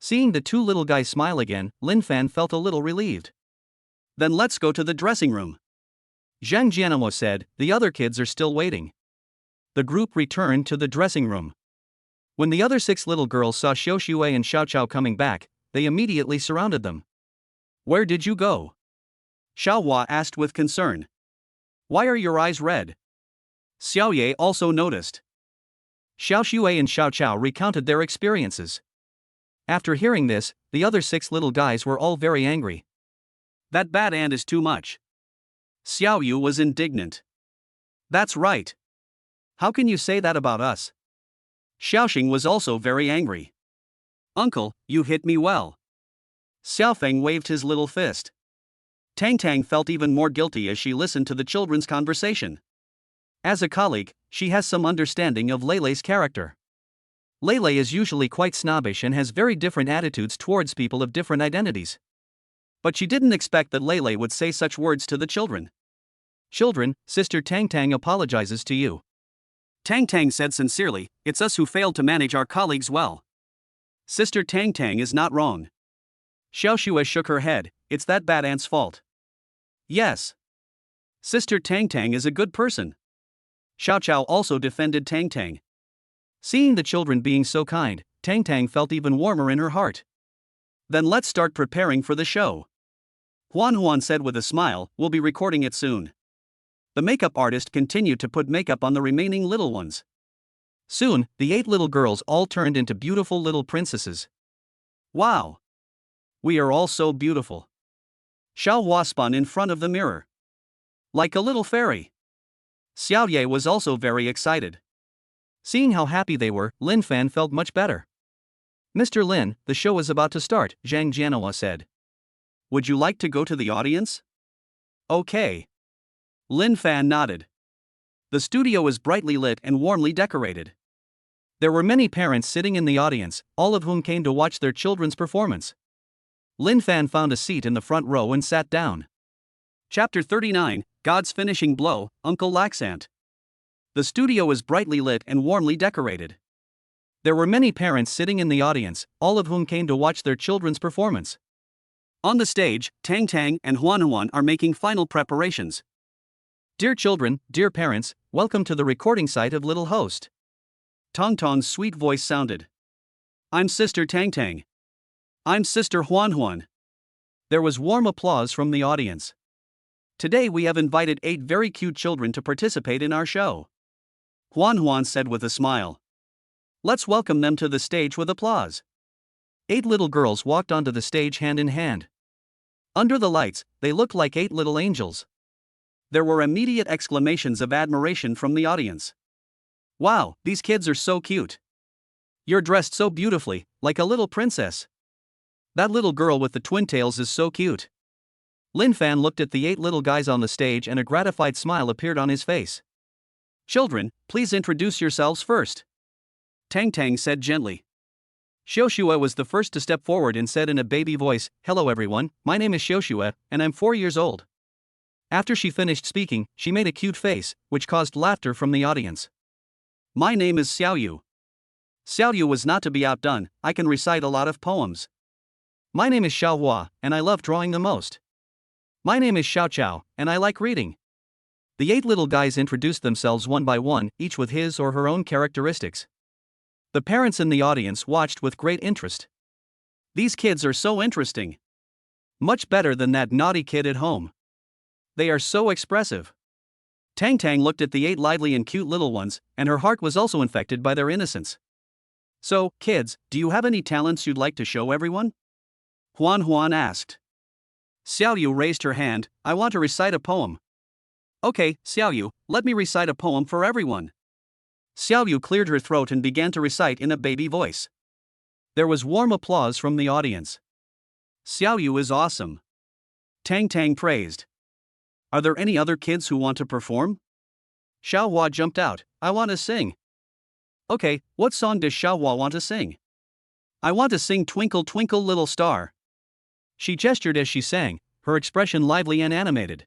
Seeing the two little guys smile again, Lin Fan felt a little relieved. Then let's go to the dressing room. Zhang Jianhua said, the other kids are still waiting. The group returned to the dressing room. When the other 6 little girls saw Xiao Xue and Xiao Chao coming back, they immediately surrounded them. Where did you go? Xiao Hua asked with concern. Why are your eyes red? Xiao Ye also noticed. Xiao Shui and Xiao Chao recounted their experiences. After hearing this, the other 6 little guys were all very angry. That bad ant is too much. Xiao Yu was indignant. That's right. How can you say that about us? Xiaoxing was also very angry. Uncle, you hit me well. Xiaofeng waved his little fist. Tang Tang felt even more guilty as she listened to the children's conversation. As a colleague, she has some understanding of Leilei's character. Leilei is usually quite snobbish and has very different attitudes towards people of different identities. But she didn't expect that Leilei would say such words to the children. Children, Sister Tang Tang apologizes to you. Tang Tang said sincerely, it's us who failed to manage our colleagues well. Sister Tang Tang is not wrong. Xiao Shue shook her head, it's that bad ant's fault. Yes. Sister Tang Tang is a good person. Xiao Chao also defended Tang Tang. Seeing the children being so kind, Tang Tang felt even warmer in her heart. Then let's start preparing for the show. Huan Huan said with a smile, we'll be recording it soon. The makeup artist continued to put makeup on the remaining little ones. Soon, the 8 little girls all turned into beautiful little princesses. Wow! We are all so beautiful. Xiao Hua spun in front of the mirror. Like a little fairy. Xiao Ye was also very excited. Seeing how happy they were, Lin Fan felt much better. Mr. Lin, the show is about to start, Zhang Jianhua said. Would you like to go to the audience? Okay. Lin Fan nodded. The studio is brightly lit and warmly decorated. There were many parents sitting in the audience, all of whom came to watch their children's performance. Lin Fan found a seat in the front row and sat down. Chapter 39, God's Finishing Blow, Uncle Laxant. The studio is brightly lit and warmly decorated. There were many parents sitting in the audience, all of whom came to watch their children's performance. On the stage, Tang Tang and Huan Huan are making final preparations. Dear children, dear parents, welcome to the recording site of Little Host. Tong Tong's sweet voice sounded. I'm Sister Tang Tang. I'm Sister Huan Huan. There was warm applause from the audience. Today we have invited 8 very cute children to participate in our show. Huan Huan said with a smile. Let's welcome them to the stage with applause. 8 little girls walked onto the stage hand in hand. Under the lights, they looked like 8 little angels. There were immediate exclamations of admiration from the audience. Wow, these kids are so cute. You're dressed so beautifully, like a little princess. That little girl with the twin tails is so cute. Lin Fan looked at the 8 little guys on the stage and a gratified smile appeared on his face. Children, please introduce yourselves first. Tang Tang said gently. Xiaoxue was the first to step forward and said in a baby voice, hello everyone, my name is Xiaoxue, and I'm 4 years old. After she finished speaking, she made a cute face, which caused laughter from the audience. My name is Xiao Yu. Xiao Yu was not to be outdone, I can recite a lot of poems. My name is Xiao Hua, and I love drawing the most. My name is Xiao Chao, and I like reading. The 8 little guys introduced themselves one by one, each with his or her own characteristics. The parents in the audience watched with great interest. These kids are so interesting. Much better than that naughty kid at home. They are so expressive. Tang Tang looked at the 8 lively and cute little ones, and her heart was also infected by their innocence. So, kids, do you have any talents you'd like to show everyone? Huan Huan asked. Xiao Yu raised her hand, I want to recite a poem. Okay, Xiao Yu, let me recite a poem for everyone. Xiao Yu cleared her throat and began to recite in a baby voice. There was warm applause from the audience. Xiao Yu is awesome. Tang Tang praised. Are there any other kids who want to perform? Xiao Hua jumped out, I want to sing. Okay, what song does Xiao Hua want to sing? I want to sing Twinkle Twinkle Little Star. She gestured as she sang, her expression lively and animated.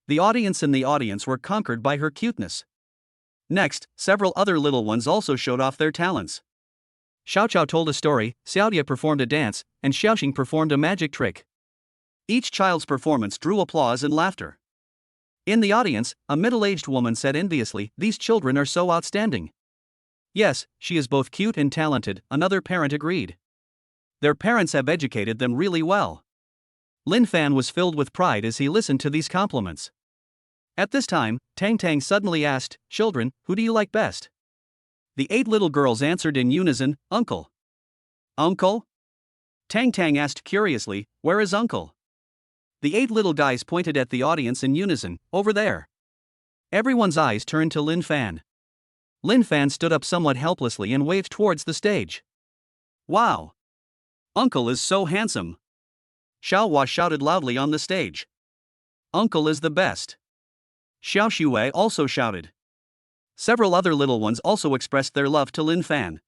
The audience were conquered by her cuteness. Next, several other little ones also showed off their talents. Xiao Chao told a story, Xiaodia performed a dance, and Xiaoxing performed a magic trick. Each child's performance drew applause and laughter. In the audience, a middle-aged woman said enviously, these children are so outstanding. Yes, she is both cute and talented, another parent agreed. Their parents have educated them really well. Lin Fan was filled with pride as he listened to these compliments. At this time, Tang Tang suddenly asked, "Children, who do you like best?" The 8 little girls answered in unison, "Uncle." "Uncle?" Tang Tang asked curiously, "Where is Uncle?" The 8 little guys pointed at the audience in unison, "Over there." Everyone's eyes turned to Lin Fan. Lin Fan stood up somewhat helplessly and waved towards the stage. "Wow! Uncle is so handsome!" Xiao Hua shouted loudly on the stage. "Uncle is the best." Xiao Shuai also shouted. Several other little ones also expressed their love to Lin Fan.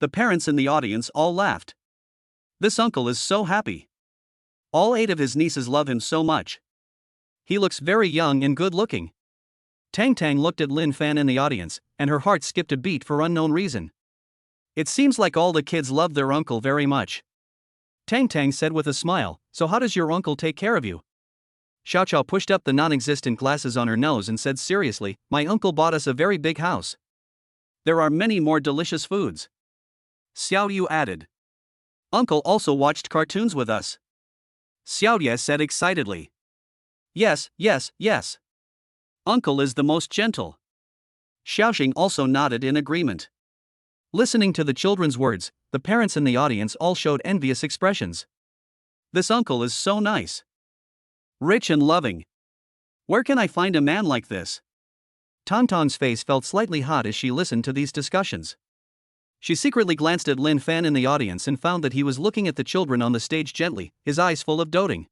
The parents in the audience all laughed. "This uncle is so happy. All 8 of his nieces love him so much. He looks very young and good looking." Tang Tang looked at Lin Fan in the audience, and her heart skipped a beat for unknown reason. "It seems like all the kids love their uncle very much." Tang Tang said with a smile, "So how does your uncle take care of you?" Xiao Qiao pushed up the non-existent glasses on her nose and said seriously, "My uncle bought us a very big house. There are many more delicious foods." Xiao Yu added. "Uncle also watched cartoons with us." Xiao Ye said excitedly. Yes. Uncle is the most gentle." Xiaoxing also nodded in agreement. Listening to the children's words, the parents in the audience all showed envious expressions. "This uncle is so nice. Rich and loving. Where can I find a man like this?" Tantan's face felt slightly hot as she listened to these discussions. She secretly glanced at Lin Fan in the audience and found that he was looking at the children on the stage gently, his eyes full of doting.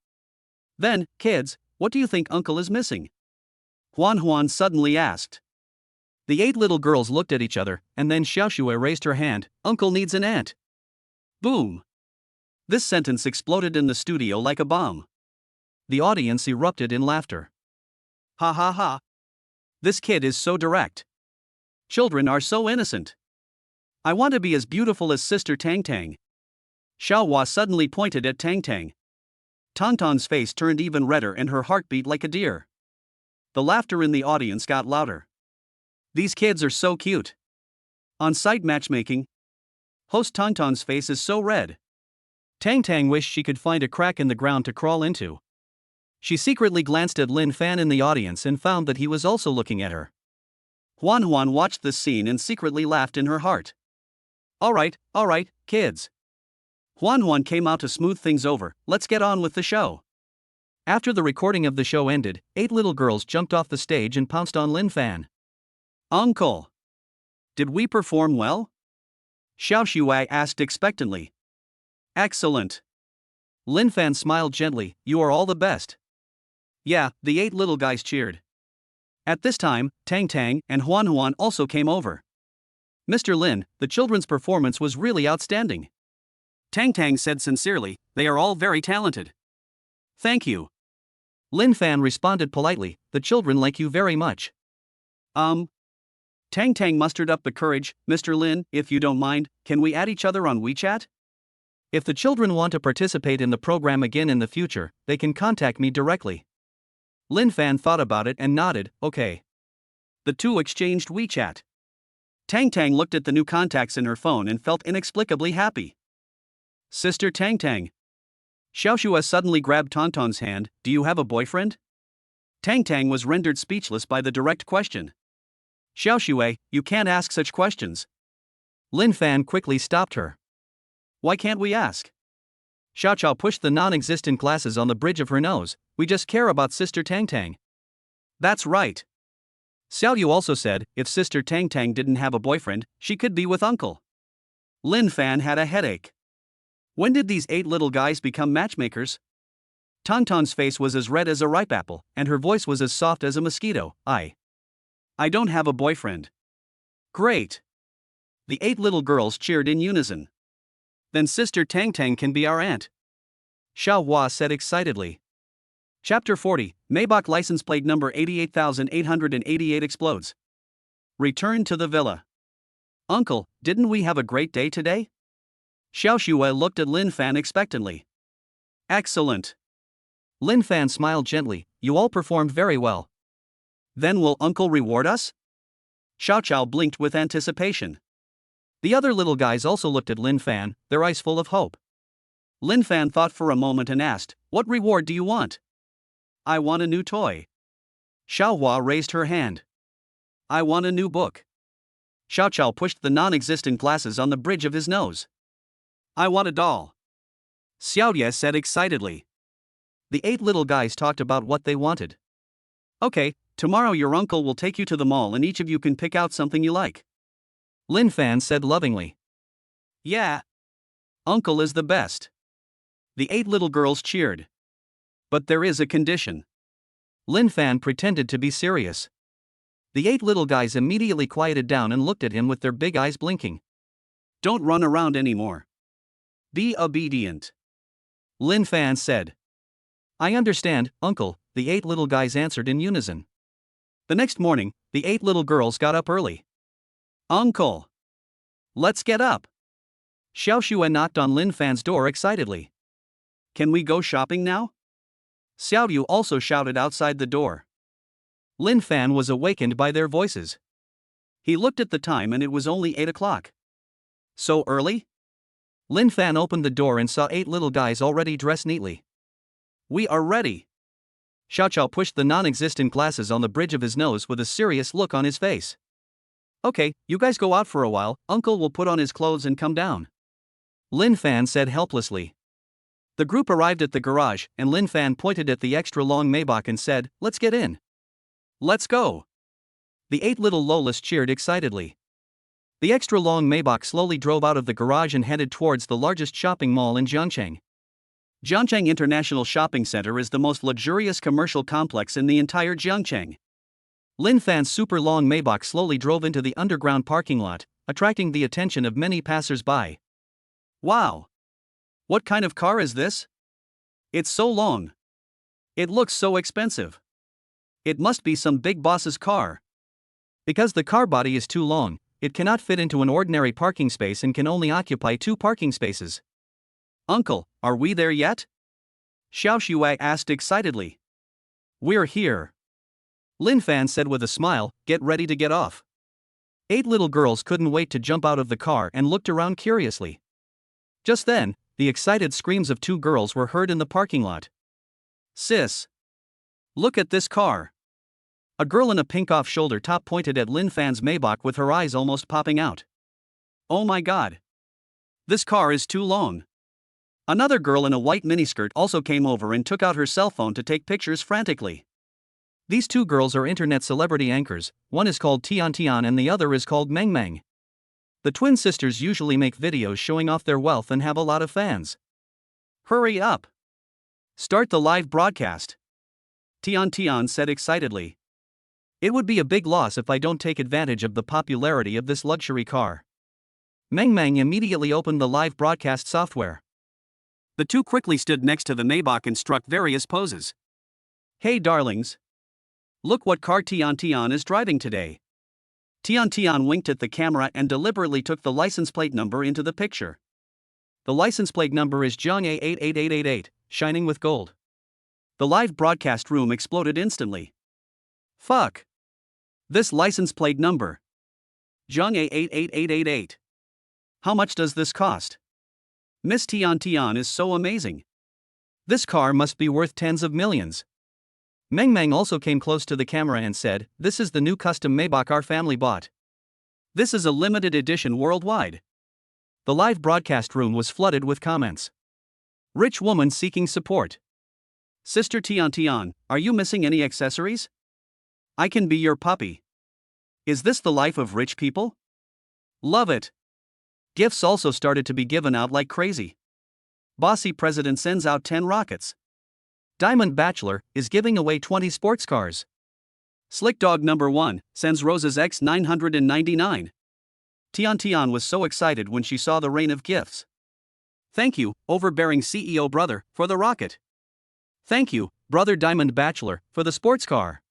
"Then, kids, what do you think Uncle is missing?" Huan Huan suddenly asked. The 8 little girls looked at each other, and then Xiaoxue raised her hand, "Uncle needs an aunt." Boom! This sentence exploded in the studio like a bomb. The audience erupted in laughter. "Ha ha ha! This kid is so direct. Children are so innocent. I want to be as beautiful as Sister Tang Tang." Xiao Hua suddenly pointed at Tang Tang. Tantan's face turned even redder and her heart beat like a deer. The laughter in the audience got louder. "These kids are so cute. On-site matchmaking. Host Tantan's face is so red." Tang Tang wished she could find a crack in the ground to crawl into. She secretly glanced at Lin Fan in the audience and found that he was also looking at her. Huan Huan watched this scene and secretly laughed in her heart. All right, kids. Huan Huan came out to smooth things over, let's get on with the show." After the recording of the show ended, 8 little girls jumped off the stage and pounced on Lin Fan. "Uncle! Did we perform well?" Xiao Shuai asked expectantly. "Excellent." Lin Fan smiled gently, "You are all the best." Yeah, the 8 little guys cheered. At this time, Tang Tang and Huan Huan also came over. "Mr. Lin, the children's performance was really outstanding." Tang Tang said sincerely, "They are all very talented." "Thank you." Lin Fan responded politely, "The children like you very much." Tang Tang mustered up the courage, "Mr. Lin, if you don't mind, can we add each other on WeChat? If the children want to participate in the program again in the future, they can contact me directly." Lin Fan thought about it and nodded, "Okay." The two exchanged WeChat. Tang Tang looked at the new contacts in her phone and felt inexplicably happy. "Sister Tang Tang." Xiaoxue suddenly grabbed Tantan's hand, "Do you have a boyfriend?" Tang Tang was rendered speechless by the direct question. "Xiaoxue, you can't ask such questions." Lin Fan quickly stopped her. "Why can't we ask?" Xiao Qiao pushed the non-existent glasses on the bridge of her nose, "We just care about Sister Tang Tang." "That's right." Xiao Yu also said, "If Sister Tang Tang didn't have a boyfriend, she could be with Uncle." Lin Fan had a headache. When did these 8 little guys become matchmakers? Tantan's face was as red as a ripe apple, and her voice was as soft as a mosquito. I don't have a boyfriend." "Great." The 8 little girls cheered in unison. "Then Sister Tang Tang can be our aunt," Xiao Hua said excitedly. Chapter 40, Maybach license plate number 88,888 explodes. Return to the villa. "Uncle, didn't we have a great day today?" Xiao Shuai looked at Lin Fan expectantly. "Excellent." Lin Fan smiled gently, "You all performed very well." "Then will Uncle reward us?" Xiao Qiao blinked with anticipation. The other little guys also looked at Lin Fan, their eyes full of hope. Lin Fan thought for a moment and asked, "What reward do you want?" "I want a new toy." Xiaohua raised her hand. I want a new book. Xiao Chao pushed the non-existent glasses on the bridge of his nose. I want a doll. Xiaoye said excitedly. The 8 little guys talked about what they wanted. Okay, tomorrow your uncle will take you to the mall and each of you can pick out something you like. Lin Fan said lovingly. Yeah. Uncle is the best. The 8 little girls cheered. But there is a condition. Lin Fan pretended to be serious. The 8 little guys immediately quieted down and looked at him with their big eyes blinking. Don't run around anymore. Be obedient. Lin Fan said. I understand, Uncle, the 8 little guys answered in unison. The next morning, the 8 little girls got up early. Uncle! Let's get up! Xiao Xue knocked on Lin Fan's door excitedly. Can we go shopping now? Xiao Yu also shouted outside the door. Lin Fan was awakened by their voices. He looked at the time and it was only 8 o'clock. So early? Lin Fan opened the door and saw 8 little guys already dressed neatly. We are ready. Xiao Chao pushed the non-existent glasses on the bridge of his nose with a serious look on his face. Okay, you guys go out for a while, Uncle will put on his clothes and come down. Lin Fan said helplessly. The group arrived at the garage and Lin Fan pointed at the extra long Maybach and said, let's get in. Let's go. The 8 little Lolas cheered excitedly. The extra long Maybach slowly drove out of the garage and headed towards the largest shopping mall in Jiangcheng. Jiangcheng International Shopping Center is the most luxurious commercial complex in the entire Jiangcheng. Lin Fan's super long Maybach slowly drove into the underground parking lot, attracting the attention of many passers-by. Wow! What kind of car is this? It's so long. It looks so expensive. It must be some big boss's car. Because the car body is too long, it cannot fit into an ordinary parking space and can only occupy 2 parking spaces. Uncle, are we there yet? Xiao Xue asked excitedly. We're here. Lin Fan said with a smile, get ready to get off. 8 little girls couldn't wait to jump out of the car and looked around curiously. Just then, the excited screams of 2 girls were heard in the parking lot. Sis! Look at this car! A girl in a pink off-shoulder top pointed at Lin Fan's Maybach with her eyes almost popping out. Oh my god! This car is too long! Another girl in a white miniskirt also came over and took out her cell phone to take pictures frantically. These 2 girls are internet celebrity anchors, one is called Tian Tian and the other is called Meng Meng. The twin sisters usually make videos showing off their wealth and have a lot of fans. Hurry up! Start the live broadcast! Tian Tian said excitedly. It would be a big loss if I don't take advantage of the popularity of this luxury car. Meng Meng immediately opened the live broadcast software. The 2 quickly stood next to the Maybach and struck various poses. Hey darlings! Look what car Tian Tian is driving today. Tian Tian winked at the camera and deliberately took the license plate number into the picture. The license plate number is Zhang A88888, shining with gold. The live broadcast room exploded instantly. Fuck! This license plate number. Zhang A88888. How much does this cost? Miss Tian Tian is so amazing. This car must be worth tens of millions. Meng Meng also came close to the camera and said, this is the new custom Maybach our family bought. This is a limited edition worldwide. The live broadcast room was flooded with comments. Rich woman seeking support. Sister Tian Tian, are you missing any accessories? I can be your puppy. Is this the life of rich people? Love it. Gifts also started to be given out like crazy. Bossy president sends out 10 rockets. Diamond Bachelor is giving away 20 sports cars. Slick Dog number 1 sends roses X999. Tian Tian was so excited when she saw the rain of gifts. Thank you, overbearing CEO brother, for the rocket. Thank you, brother Diamond Bachelor, for the sports car.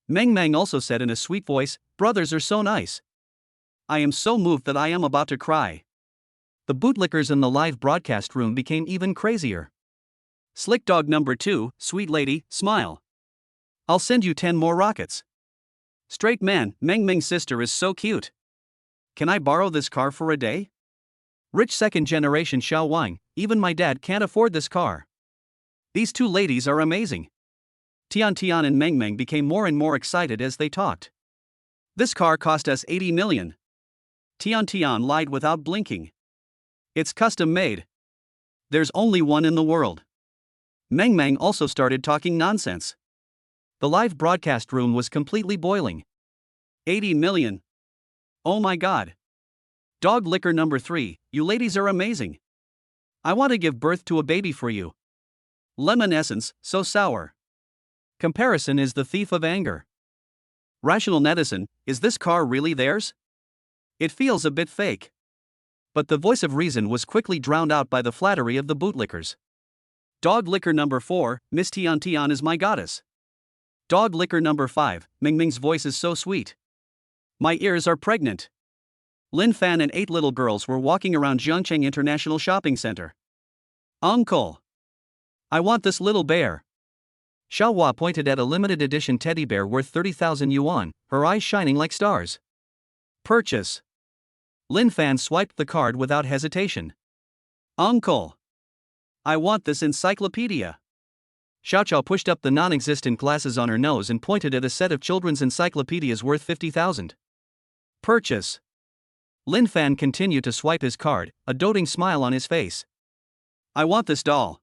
Meng Meng also said in a sweet voice, brothers are so nice. I am so moved that I am about to cry. The bootlickers in the live broadcast room became even crazier. Slick Dog number 2, sweet lady, smile. I'll send you 10 more rockets. Straight man, Meng Meng's sister is so cute. Can I borrow this car for a day? Rich second generation Xiao Wang, even my dad can't afford this car. These 2 ladies are amazing. Tian Tian and Meng Meng became more and more excited as they talked. This car cost us 80 million. Tian Tian lied without blinking. It's custom made. There's only one in the world. Meng Meng also started talking nonsense. The live broadcast room was completely boiling. 80 million. Oh my god. Dog liquor number 3, you ladies are amazing. I want to give birth to a baby for you. Lemon essence, so sour. Comparison is the thief of anger. Rational netizen, is this car really theirs? It feels a bit fake. But the voice of reason was quickly drowned out by the flattery of the bootlickers. Dog liquor number 4, Miss Tian Tian is my goddess. Dog liquor number 5, Ming Ming's voice is so sweet. My ears are pregnant. Lin Fan and 8 little girls were walking around Zhongcheng International Shopping Center. Uncle! I want this little bear. Xiao Hua pointed at a limited edition teddy bear worth 30,000 yuan, her eyes shining like stars. Purchase. Lin Fan swiped the card without hesitation. Uncle! I want this encyclopedia. Xiao Chao pushed up the non-existent glasses on her nose and pointed at a set of children's encyclopedias worth 50,000. Purchase. Lin Fan continued to swipe his card, a doting smile on his face. I want this doll.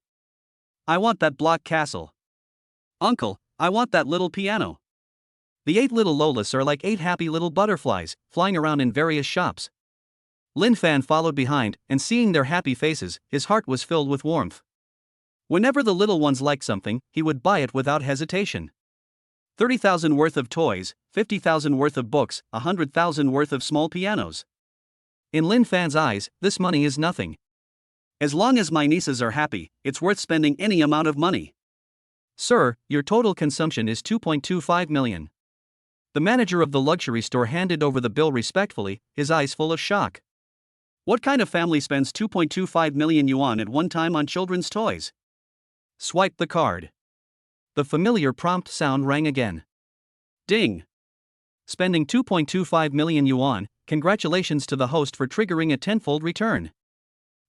I want that block castle. Uncle, I want that little piano. The 8 little Lolas are like 8 happy little butterflies, flying around in various shops. Lin Fan followed behind, and seeing their happy faces, his heart was filled with warmth. Whenever the little ones liked something, he would buy it without hesitation. 30,000 worth of toys, 50,000 worth of books, 100,000 worth of small pianos. In Lin Fan's eyes, this money is nothing. As long as my nieces are happy, it's worth spending any amount of money. Sir, your total consumption is 2.25 million. The manager of the luxury store handed over the bill respectfully, his eyes full of shock. What kind of family spends 2.25 million yuan at one time on children's toys? Swipe the card. The familiar prompt sound rang again. Ding. Spending 2.25 million yuan, congratulations to the host for triggering a tenfold return.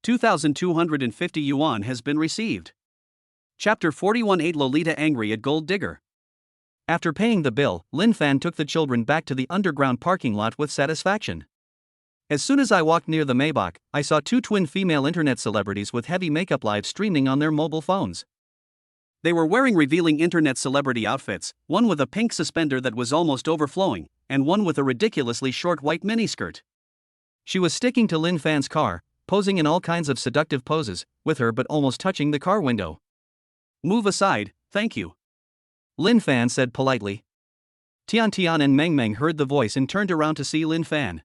2,250 yuan has been received. Chapter 41 8 Lolita angry at Gold Digger. After paying the bill, Lin Fan took the children back to the underground parking lot with satisfaction. As soon as I walked near the Maybach, I saw 2 twin female internet celebrities with heavy makeup live streaming on their mobile phones. They were wearing revealing internet celebrity outfits, one with a pink suspender that was almost overflowing, and one with a ridiculously short white miniskirt. She was sticking to Lin Fan's car, posing in all kinds of seductive poses, with her but almost touching the car window. Move aside, thank you. Lin Fan said politely. Tian Tian and Meng Meng heard the voice and turned around to see Lin Fan.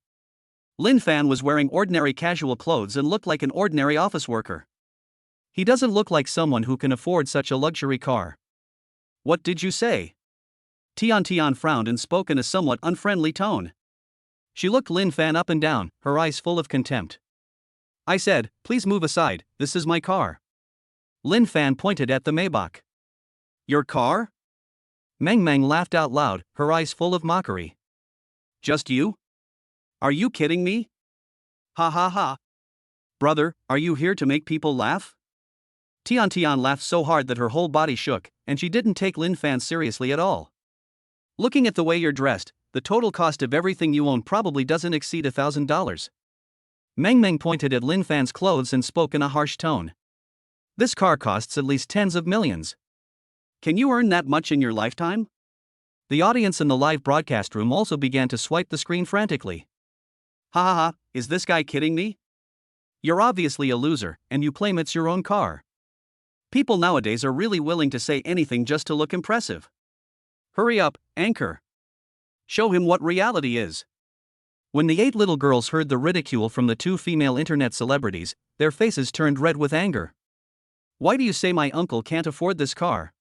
Lin Fan was wearing ordinary casual clothes and looked like an ordinary office worker. He doesn't look like someone who can afford such a luxury car. What did you say? Tian Tian frowned and spoke in a somewhat unfriendly tone. She looked Lin Fan up and down, her eyes full of contempt. I said, please move aside, this is my car. Lin Fan pointed at the Maybach. Your car? Meng Meng laughed out loud, her eyes full of mockery. Just you? Are you kidding me? Ha ha ha. Brother, are you here to make people laugh? Tian Tian laughed so hard that her whole body shook, and she didn't take Lin Fan seriously at all. Looking at the way you're dressed, the total cost of everything you own probably doesn't exceed $1,000. Meng Meng pointed at Lin Fan's clothes and spoke in a harsh tone. This car costs at least tens of millions. Can you earn that much in your lifetime? The audience in the live broadcast room also began to swipe the screen frantically. Ha ha ha, is this guy kidding me? You're obviously a loser, and you claim it's your own car. People nowadays are really willing to say anything just to look impressive. Hurry up, anchor. Show him what reality is. When the 8 little girls heard the ridicule from the 2 female internet celebrities, their faces turned red with anger. Why do you say my uncle can't afford this car?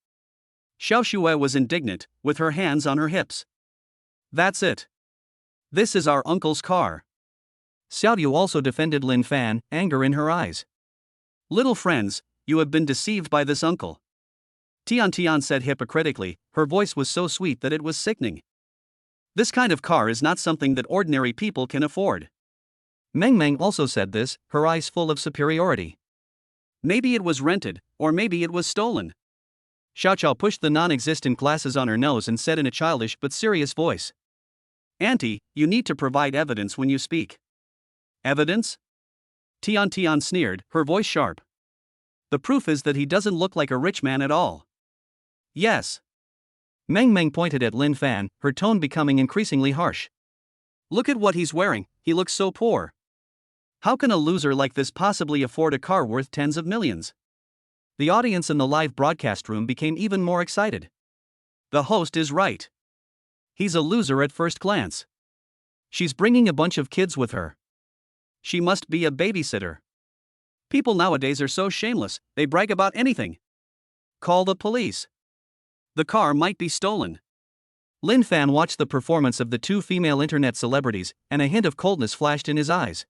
Xiao Xue was indignant, with her hands on her hips. That's it. This is our uncle's car. Xiao Diu also defended Lin Fan, anger in her eyes. Little friends, you have been deceived by this uncle. Tian Tian said hypocritically, her voice was so sweet that it was sickening. This kind of car is not something that ordinary people can afford. Meng Meng also said this, her eyes full of superiority. Maybe it was rented, or maybe it was stolen. Xiao Xiao pushed the non-existent glasses on her nose and said in a childish but serious voice. Auntie, you need to provide evidence when you speak. Evidence? Tian Tian sneered, her voice sharp. The proof is that he doesn't look like a rich man at all. Yes. Meng Meng pointed at Lin Fan, her tone becoming increasingly harsh. Look at what he's wearing, he looks so poor. How can a loser like this possibly afford a car worth tens of millions? The audience in the live broadcast room became even more excited. The host is right. He's a loser at first glance. She's bringing a bunch of kids with her. She must be a babysitter. People nowadays are so shameless, they brag about anything. Call the police. The car might be stolen. Lin Fan watched the performance of the two female internet celebrities, and a hint of coldness flashed in his eyes.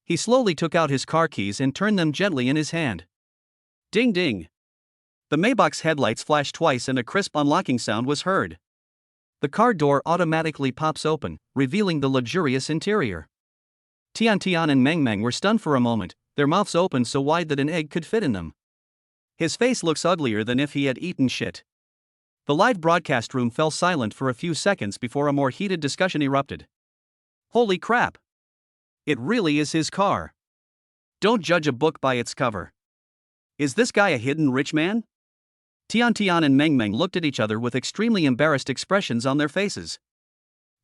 He slowly took out his car keys and turned them gently in his hand. Ding ding. The Maybach's headlights flashed twice and a crisp unlocking sound was heard. The car door automatically pops open, revealing the luxurious interior. Tian Tian and Meng Meng were stunned for a moment, their mouths opened so wide that an egg could fit in them. His face looks uglier than if he had eaten shit. The live broadcast room fell silent for a few seconds before a more heated discussion erupted. Holy crap! It really is his car. Don't judge a book by its cover. Is this guy a hidden rich man? Tian Tian and Meng Meng looked at each other with extremely embarrassed expressions on their faces.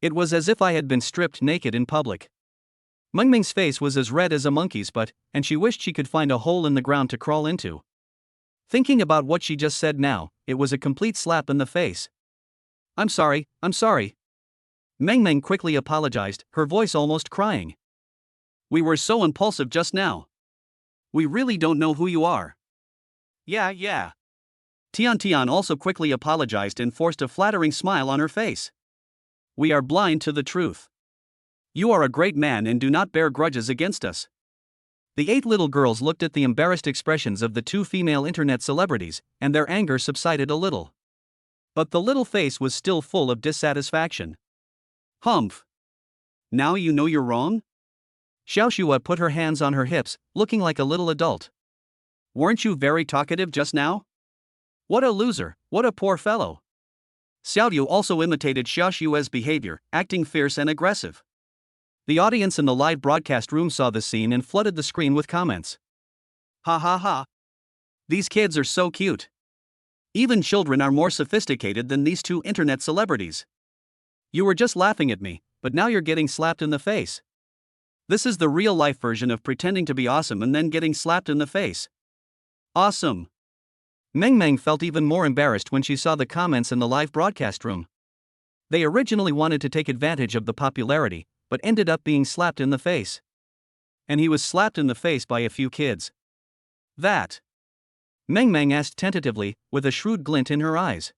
It was as if I had been stripped naked in public. Meng Meng's face was as red as a monkey's butt, and she wished she could find a hole in the ground to crawl into. Thinking about what she just said now, it was a complete slap in the face. I'm sorry. Meng Meng quickly apologized, her voice almost crying. We were so impulsive just now. We really don't know who you are. Yeah. Tian Tian also quickly apologized and forced a flattering smile on her face. We are blind to the truth. You are a great man and do not bear grudges against us. The 8 little girls looked at the embarrassed expressions of the two female internet celebrities, and their anger subsided a little. But the little face was still full of dissatisfaction. Humph. Now you know you're wrong? Xiao Shua put her hands on her hips, looking like a little adult. Weren't you very talkative just now? What a loser, what a poor fellow. Xiao Yu also imitated Xiao Shua's behavior, acting fierce and aggressive. The audience in the live broadcast room saw the scene and flooded the screen with comments. Ha ha ha. These kids are so cute. Even children are more sophisticated than these two internet celebrities. You were just laughing at me, but now you're getting slapped in the face. This is the real-life version of pretending to be awesome and then getting slapped in the face. Awesome. Meng Meng felt even more embarrassed when she saw the comments in the live broadcast room. They originally wanted to take advantage of the popularity, but ended up being slapped in the face. And he was slapped in the face by a few kids. That. Meng Meng asked tentatively, with a shrewd glint in her eyes.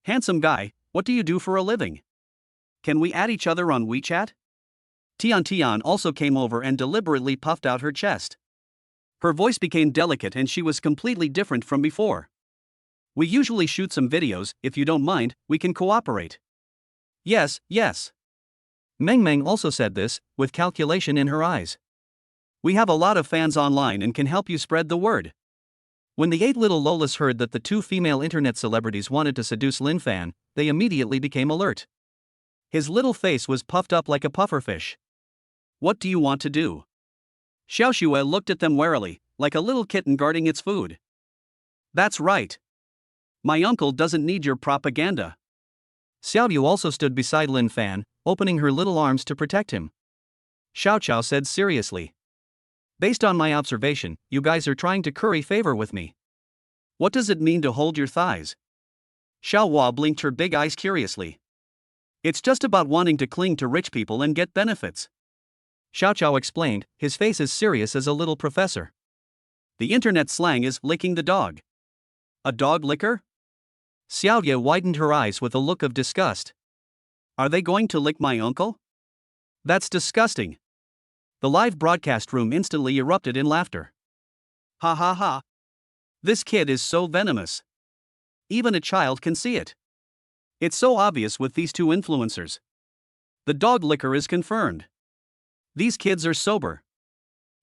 Handsome guy, what do you do for a living? Can we add each other on WeChat? Tian Tian also came over and deliberately puffed out her chest. Her voice became delicate and she was completely different from before. We usually shoot some videos, if you don't mind, we can cooperate. Yes. Meng Meng also said this, with calculation in her eyes. We have a lot of fans online and can help you spread the word. When the 8 little Lolas heard that the two female internet celebrities wanted to seduce Lin Fan, they immediately became alert. His little face was puffed up like a pufferfish. What do you want to do? Xiao Shua looked at them warily, like a little kitten guarding its food. That's right. My uncle doesn't need your propaganda. Xiao Yu also stood beside Lin Fan, opening her little arms to protect him. Xiao Chao said seriously. Based on my observation, you guys are trying to curry favor with me. What does it mean to hold your thighs? Xiao Hua blinked her big eyes curiously. It's just about wanting to cling to rich people and get benefits. Xiao Chao explained, his face as serious as a little professor. The internet slang is licking the dog. A dog licker? Xiao Ye widened her eyes with a look of disgust. Are they going to lick my uncle? That's disgusting. The live broadcast room instantly erupted in laughter. Ha ha ha. This kid is so venomous. Even a child can see it. It's so obvious with these two influencers. The dog licker is confirmed. These kids are sober.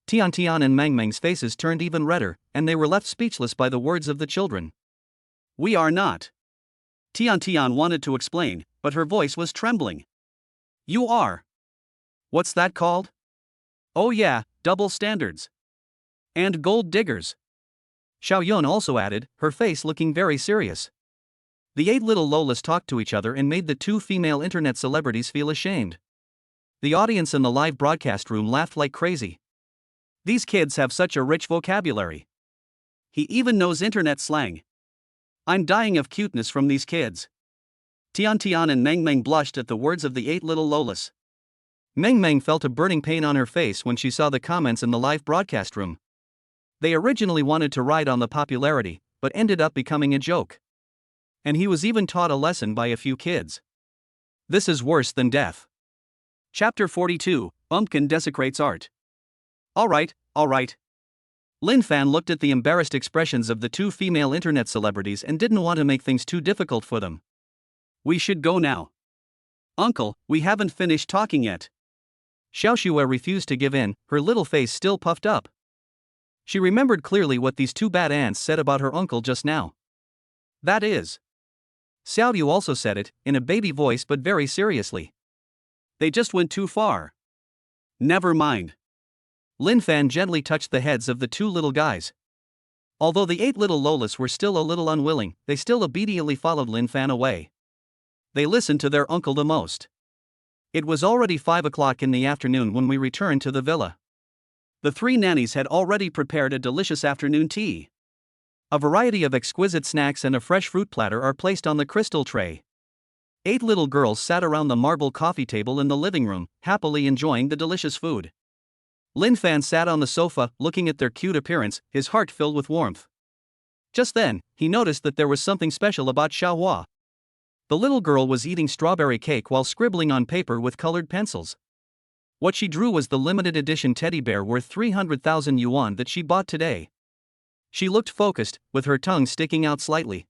Tian Tian and Meng Meng's faces turned even redder, and they were left speechless by the words of the children. We are not. Tian Tian wanted to explain, but her voice was trembling. You are. What's that called? Oh yeah, double standards. And gold diggers. Xiao Yun also added, her face looking very serious. The 8 little Lolas talked to each other and made the 2 female internet celebrities feel ashamed. The audience in the live broadcast room laughed like crazy. These kids have such a rich vocabulary. He even knows internet slang. I'm dying of cuteness from these kids. Tian Tian and Meng Meng blushed at the words of the 8 little Lolas. Meng Meng felt a burning pain on her face when she saw the comments in the live broadcast room. They originally wanted to ride on the popularity, but ended up becoming a joke. And he was even taught a lesson by a few kids. This is worse than death. Chapter 42, Pumpkin Desecrates Art. Alright. Lin Fan looked at the embarrassed expressions of the 2 female internet celebrities and didn't want to make things too difficult for them. We should go now. Uncle, we haven't finished talking yet. Xiao Xue refused to give in, her little face still puffed up. She remembered clearly what these 2 bad ants said about her uncle just now. That is. Xiao Yu also said it, in a baby voice but very seriously. They just went too far. Never mind. Lin Fan gently touched the heads of the 2 little guys. Although the 8 little Lolas were still a little unwilling, they still obediently followed Lin Fan away. They listened to their uncle the most. It was already 5 o'clock in the afternoon when we returned to the villa. The 3 nannies had already prepared a delicious afternoon tea. A variety of exquisite snacks and a fresh fruit platter are placed on the crystal tray. 8 little girls sat around the marble coffee table in the living room, happily enjoying the delicious food. Lin Fan sat on the sofa, looking at their cute appearance, his heart filled with warmth. Just then, he noticed that there was something special about Xiaohua. The little girl was eating strawberry cake while scribbling on paper with colored pencils. What she drew was the limited edition teddy bear worth 300,000 yuan that she bought today. She looked focused, with her tongue sticking out slightly.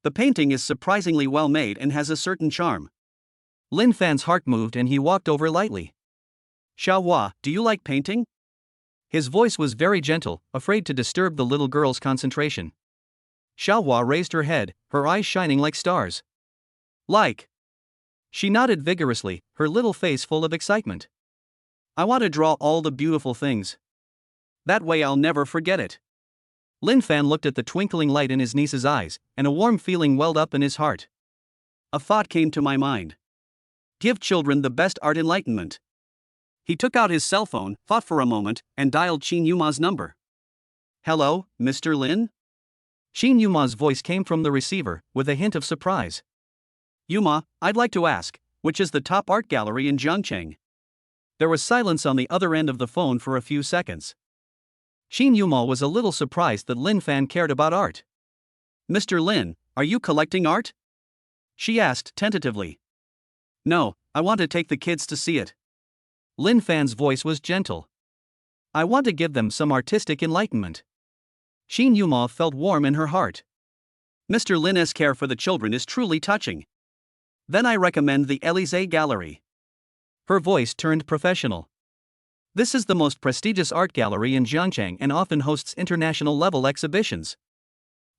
The painting is surprisingly well made and has a certain charm. Lin Fan's heart moved and he walked over lightly. Xiaohua, do you like painting? His voice was very gentle, afraid to disturb the little girl's concentration. Xiaohua raised her head, her eyes shining like stars. Like. She nodded vigorously, her little face full of excitement. I want to draw all the beautiful things. That way I'll never forget it. Lin Fan looked at the twinkling light in his niece's eyes, and a warm feeling welled up in his heart. A thought came to my mind. Give children the best art enlightenment. He took out his cell phone, thought for a moment, and dialed Qin Yuma's number. Hello, Mr. Lin? Qin Yuma's voice came from the receiver, with a hint of surprise. Yuma, I'd like to ask, which is the top art gallery in Jiangcheng? There was silence on the other end of the phone for a few seconds. Qin Yuma was a little surprised that Lin Fan cared about art. Mr. Lin, are you collecting art? She asked tentatively. No, I want to take the kids to see it. Lin Fan's voice was gentle. I want to give them some artistic enlightenment. Qin Yuma felt warm in her heart. Mr. Lin's care for the children is truly touching. Then I recommend the Élysée Gallery. Her voice turned professional. This is the most prestigious art gallery in Jiangcheng and often hosts international-level exhibitions.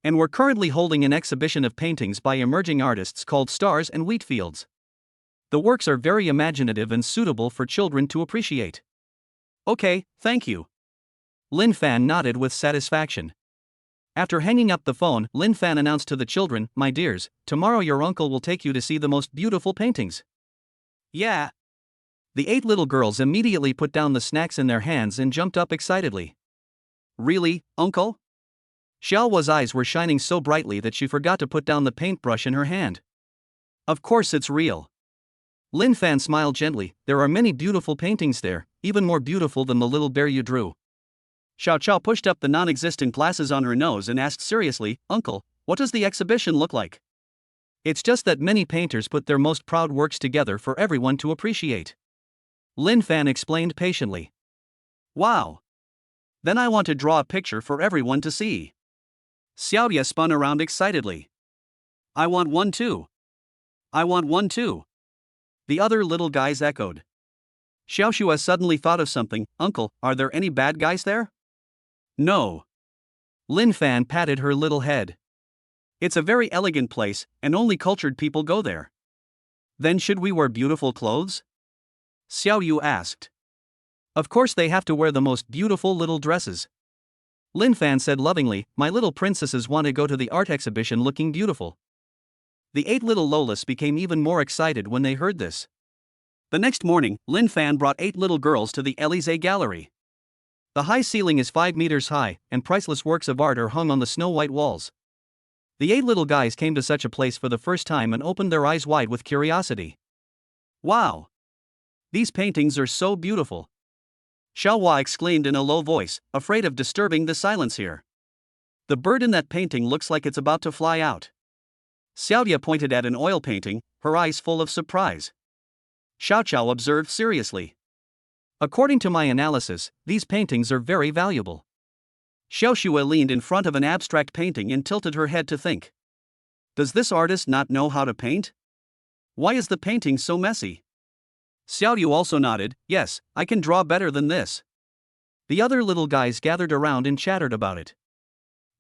And we're currently holding an exhibition of paintings by emerging artists called Stars and Wheatfields. The works are very imaginative and suitable for children to appreciate. Okay, thank you. Lin Fan nodded with satisfaction. After hanging up the phone, Lin Fan announced to the children, My dears, tomorrow your uncle will take you to see the most beautiful paintings. Yeah. The 8 little girls immediately put down the snacks in their hands and jumped up excitedly. Really, uncle? Xiaohua's eyes were shining so brightly that she forgot to put down the paintbrush in her hand. Of course it's real. Lin Fan smiled gently, there are many beautiful paintings there, even more beautiful than the little bear you drew. Xiao Chao pushed up the non-existent glasses on her nose and asked seriously, Uncle, what does the exhibition look like? It's just that many painters put their most proud works together for everyone to appreciate. Lin Fan explained patiently. Wow. Then I want to draw a picture for everyone to see. Xiaoya spun around excitedly. I want one too. I want one too. The other little guys echoed. Xiaoxue suddenly thought of something. Uncle, are there any bad guys there? No. Lin Fan patted her little head. It's a very elegant place, and only cultured people go there. Then should we wear beautiful clothes? Xiao Yu asked. Of course they have to wear the most beautiful little dresses. Lin Fan said lovingly, my little princesses want to go to the art exhibition looking beautiful. The 8 little Lolas became even more excited when they heard this. The next morning, Lin Fan brought 8 little girls to the Élysée Gallery. The high ceiling is 5 meters high, and priceless works of art are hung on the snow-white walls. The 8 little guys came to such a place for the first time and opened their eyes wide with curiosity. Wow! These paintings are so beautiful! Xiao Hua exclaimed in a low voice, afraid of disturbing the silence here. The bird in that painting looks like it's about to fly out. Xiaodia pointed at an oil painting, her eyes full of surprise. Xiao Chao observed seriously. According to my analysis, these paintings are very valuable. Xiao Xue leaned in front of an abstract painting and tilted her head to think. Does this artist not know how to paint? Why is the painting so messy? Xiao Yu also nodded, yes, I can draw better than this. The other little guys gathered around and chattered about it.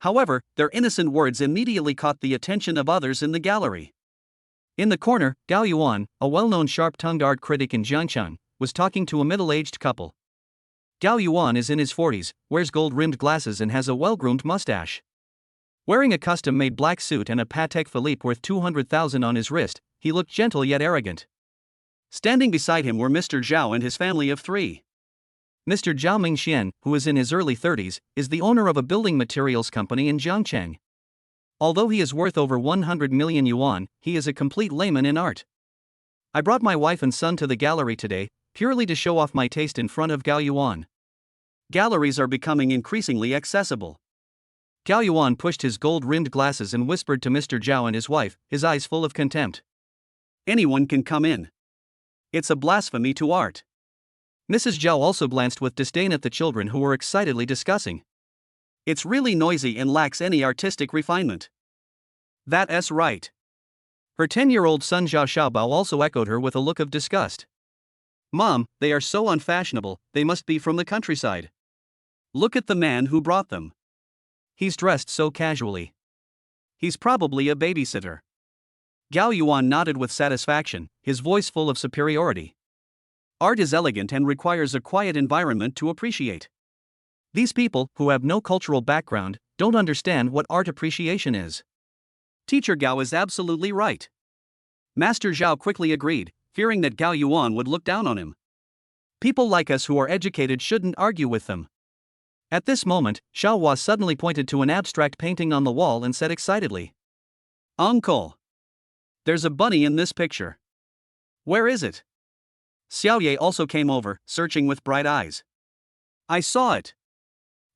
However, their innocent words immediately caught the attention of others in the gallery. In the corner, Gao Yuan, a well-known sharp-tongued art critic in Jiangcheng, was talking to a middle-aged couple. Gao Yuan is in his 40s, wears gold-rimmed glasses and has a well-groomed mustache. Wearing a custom-made black suit and a Patek Philippe worth 200,000 on his wrist, he looked gentle yet arrogant. Standing beside him were Mr. Zhao and his family of 3. Mr. Zhao Mingxian, who is in his early 30s, is the owner of a building materials company in Jiangcheng. Although he is worth over 100 million yuan, he is a complete layman in art. I brought my wife and son to the gallery today, purely to show off my taste in front of Gao Yuan. Galleries are becoming increasingly accessible. Gao Yuan pushed his gold-rimmed glasses and whispered to Mr. Zhao and his wife, his eyes full of contempt. Anyone can come in. It's a blasphemy to art. Mrs. Zhao also glanced with disdain at the children who were excitedly discussing. It's really noisy and lacks any artistic refinement. That's right. Her 10-year-old son Zhao Xiaobao also echoed her with a look of disgust. Mom, they are so unfashionable, they must be from the countryside. Look at the man who brought them. He's dressed so casually. He's probably a babysitter. Gao Yuan nodded with satisfaction, his voice full of superiority. Art is elegant and requires a quiet environment to appreciate. These people, who have no cultural background, don't understand what art appreciation is. Teacher Gao is absolutely right. Master Zhao quickly agreed, fearing that Gao Yuan would look down on him. People like us who are educated shouldn't argue with them. At this moment, Xiao Hua suddenly pointed to an abstract painting on the wall and said excitedly, Uncle! There's a bunny in this picture. Where is it? Xiao Ye also came over, searching with bright eyes. I saw it.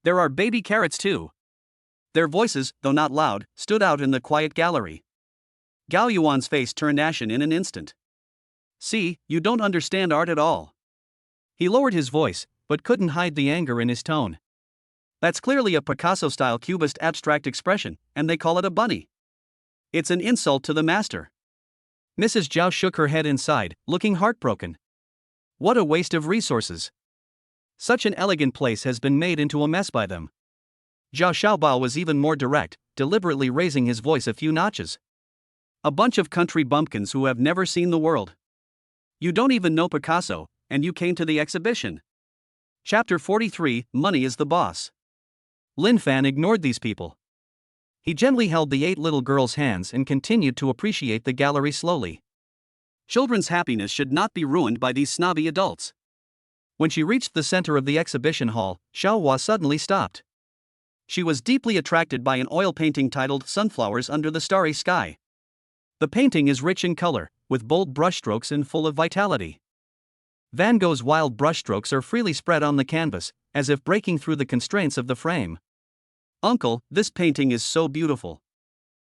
There are baby carrots too. Their voices, though not loud, stood out in the quiet gallery. Gao Yuan's face turned ashen in an instant. See, you don't understand art at all. He lowered his voice, but couldn't hide the anger in his tone. That's clearly a Picasso-style cubist abstract expression, and they call it a bunny. It's an insult to the master. Mrs. Zhao shook her head inside, looking heartbroken. What a waste of resources. Such an elegant place has been made into a mess by them. Zhao Xiaobao was even more direct, deliberately raising his voice a few notches. A bunch of country bumpkins who have never seen the world. You don't even know Picasso, and you came to the exhibition. Chapter 43, Money is the Boss. Lin Fan ignored these people. He gently held the 8 little girls' hands and continued to appreciate the gallery slowly. Children's happiness should not be ruined by these snobby adults. When she reached the center of the exhibition hall, Xiao Hua suddenly stopped. She was deeply attracted by an oil painting titled Sunflowers Under the Starry Sky. The painting is rich in color, with bold brushstrokes and full of vitality. Van Gogh's wild brushstrokes are freely spread on the canvas, as if breaking through the constraints of the frame. Uncle, this painting is so beautiful.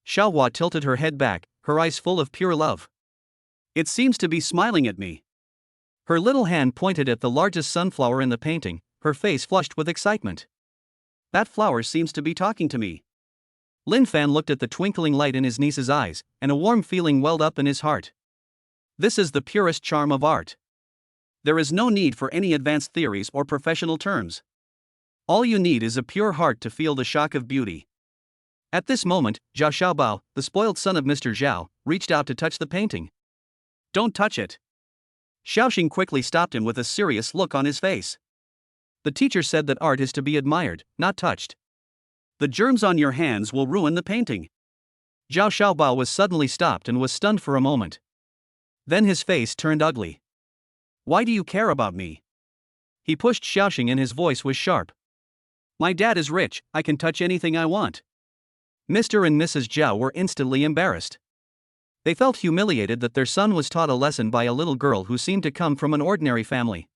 Xiao Hua tilted her head back, her eyes full of pure love. It seems to be smiling at me. Her little hand pointed at the largest sunflower in the painting, her face flushed with excitement. That flower seems to be talking to me. Lin Fan looked at the twinkling light in his niece's eyes, and a warm feeling welled up in his heart. This is the purest charm of art. There is no need for any advanced theories or professional terms. All you need is a pure heart to feel the shock of beauty. At this moment, Zhao Xiaobao, the spoiled son of Mr. Zhao, reached out to touch the painting. Don't touch it. Xiaoxing quickly stopped him with a serious look on his face. The teacher said that art is to be admired, not touched. The germs on your hands will ruin the painting. Zhao Xiaobao was suddenly stopped and was stunned for a moment. Then his face turned ugly. Why do you care about me? He pushed Xiaoxing and his voice was sharp. My dad is rich, I can touch anything I want. Mr. and Mrs. Zhao were instantly embarrassed. They felt humiliated that their son was taught a lesson by a little girl who seemed to come from an ordinary family.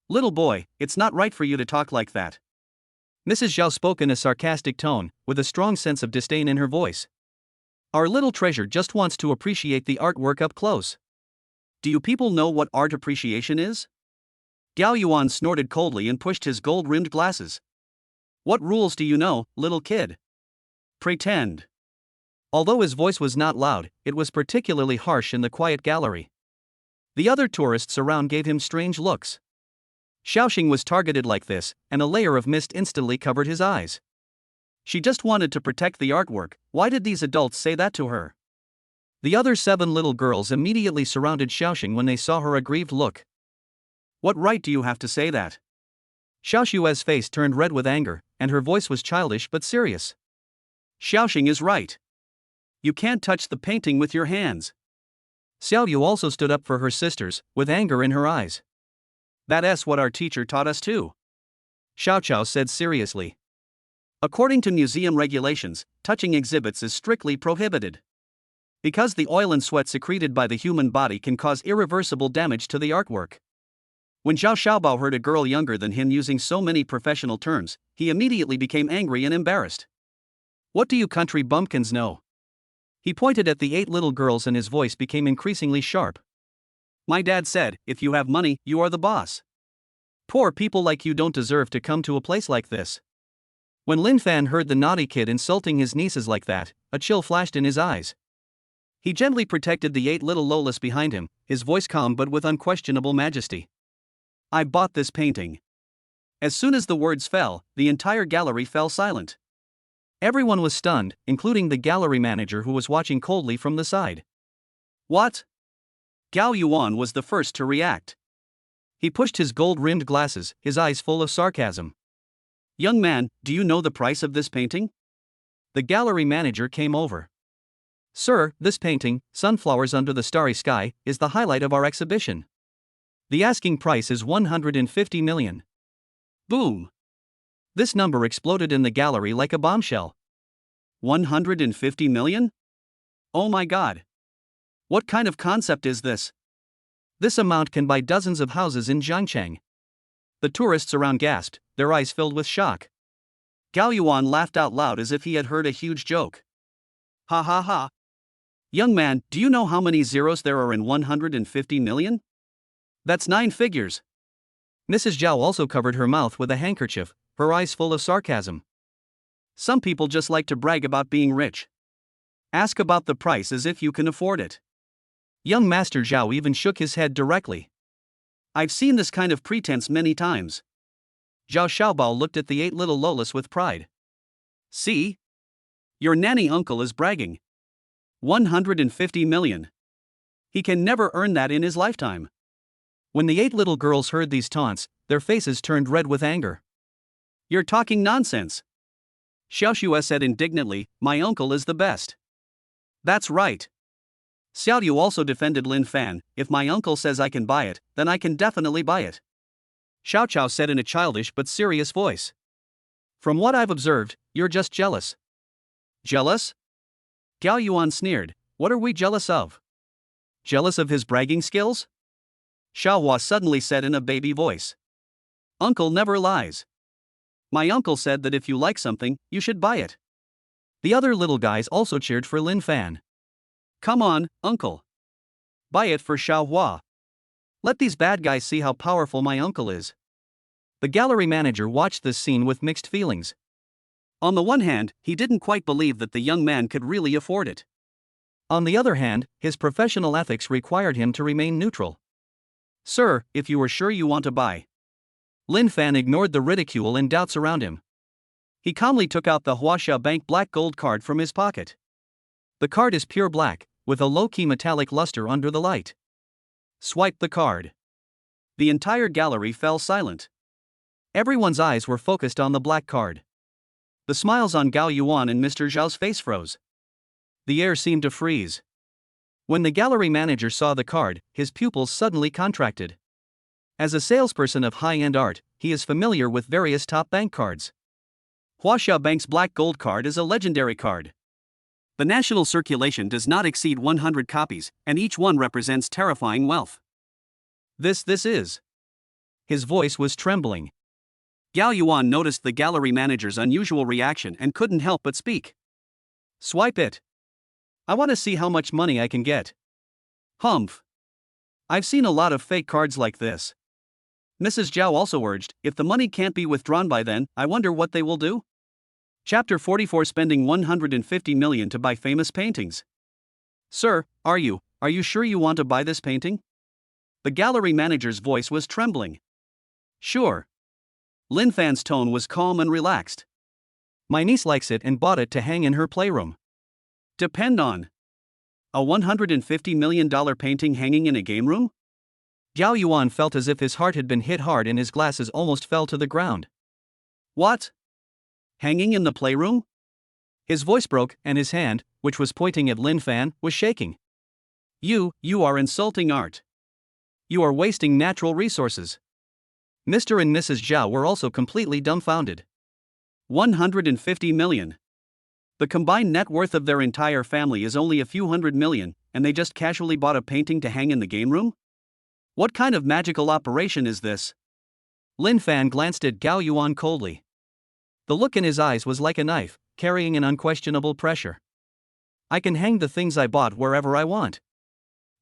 Little boy, it's not right for you to talk like that. Mrs. Zhao spoke in a sarcastic tone, with a strong sense of disdain in her voice. Our little treasure just wants to appreciate the artwork up close. Do you people know what art appreciation is? Gao Yuan snorted coldly and pushed his gold-rimmed glasses. What rules do you know, little kid? Pretend. Although his voice was not loud, it was particularly harsh in the quiet gallery. The other tourists around gave him strange looks. Xiaoxing was targeted like this, and a layer of mist instantly covered his eyes. She just wanted to protect the artwork. Why did these adults say that to her? The other 7 little girls immediately surrounded Xiaoxing when they saw her aggrieved look. What right do you have to say that? Xiaoxue's face turned red with anger, and her voice was childish but serious. Xiaoxing is right. You can't touch the painting with your hands. Xiaoyu also stood up for her sisters, with anger in her eyes. That's what our teacher taught us too. Xiaochao said seriously. According to museum regulations, touching exhibits is strictly prohibited. Because the oil and sweat secreted by the human body can cause irreversible damage to the artwork. When Zhao Xiaobao heard a girl younger than him using so many professional terms, he immediately became angry and embarrassed. What do you country bumpkins know? He pointed at the 8 little girls and his voice became increasingly sharp. My dad said, if you have money, you are the boss. Poor people like you don't deserve to come to a place like this. When Lin Fan heard the naughty kid insulting his nieces like that, a chill flashed in his eyes. He gently protected the 8 little Lolas behind him, his voice calm but with unquestionable majesty. I bought this painting. As soon as the words fell, the entire gallery fell silent. Everyone was stunned, including the gallery manager who was watching coldly from the side. What? Gao Yuan was the first to react. He pushed his gold-rimmed glasses, his eyes full of sarcasm. Young man, do you know the price of this painting? The gallery manager came over. Sir, this painting, Sunflowers Under the Starry Sky, is the highlight of our exhibition. The asking price is 150 million. Boom! This number exploded in the gallery like a bombshell. 150 million? Oh my god! What kind of concept is this? This amount can buy dozens of houses in Jiangcheng. The tourists around gasped, their eyes filled with shock. Gao Yuan laughed out loud as if he had heard a huge joke. Ha ha ha! Young man, do you know how many zeros there are in 150 million? That's 9 figures. Mrs. Zhao also covered her mouth with a handkerchief, her eyes full of sarcasm. Some people just like to brag about being rich. Ask about the price as if you can afford it. Young Master Zhao even shook his head directly. I've seen this kind of pretense many times. Zhao Xiaobao looked at the 8 little Lolas with pride. See? Your nanny uncle is bragging. 150 million. He can never earn that in his lifetime. When the 8 little girls heard these taunts, their faces turned red with anger. You're talking nonsense. Xiaoxue said indignantly, my uncle is the best. That's right. Xiaoyu also defended Lin Fan, if my uncle says I can buy it, then I can definitely buy it. Xiaochao said in a childish but serious voice. From what I've observed, you're just jealous. Jealous? Gao Yuan sneered, what are we jealous of? Jealous of his bragging skills? Xiaohua suddenly said in a baby voice. Uncle never lies. My uncle said that if you like something, you should buy it. The other little guys also cheered for Lin Fan. Come on, uncle. Buy it for Xiaohua. Let these bad guys see how powerful my uncle is. The gallery manager watched this scene with mixed feelings. On the one hand, he didn't quite believe that the young man could really afford it. On the other hand, his professional ethics required him to remain neutral. Sir, if you are sure you want to buy. Lin Fan ignored the ridicule and doubts around him. He calmly took out the Huaxia Bank black gold card from his pocket. The card is pure black, with a low-key metallic luster under the light. Swipe the card. The entire gallery fell silent. Everyone's eyes were focused on the black card. The smiles on Gao Yuan and Mr. Zhao's face froze. The air seemed to freeze. When the gallery manager saw the card, his pupils suddenly contracted. As a salesperson of high-end art, he is familiar with various top bank cards. Huaxia Bank's black gold card is a legendary card. The national circulation does not exceed 100 copies, and each one represents terrifying wealth. This is. His voice was trembling. Gao Yuan noticed the gallery manager's unusual reaction and couldn't help but speak. Swipe it. I want to see how much money I can get. Humph. I've seen a lot of fake cards like this. Mrs. Zhao also urged, if the money can't be withdrawn by then, I wonder what they will do? Chapter 44 Spending 150 million to buy famous paintings. Sir, are you sure you want to buy this painting? The gallery manager's voice was trembling. Sure. Lin Fan's tone was calm and relaxed. My niece likes it and bought it to hang in her playroom. Depend on. A $150 million painting hanging in a game room? Gao Yuan felt as if his heart had been hit hard and his glasses almost fell to the ground. What? Hanging in the playroom? His voice broke, and his hand, which was pointing at Lin Fan, was shaking. You are insulting art. You are wasting natural resources. Mr. and Mrs. Zhao were also completely dumbfounded. 150 million. The combined net worth of their entire family is only a few hundred million, and they just casually bought a painting to hang in the game room? What kind of magical operation is this? Lin Fan glanced at Gao Yuan coldly. The look in his eyes was like a knife, carrying an unquestionable pressure. I can hang the things I bought wherever I want.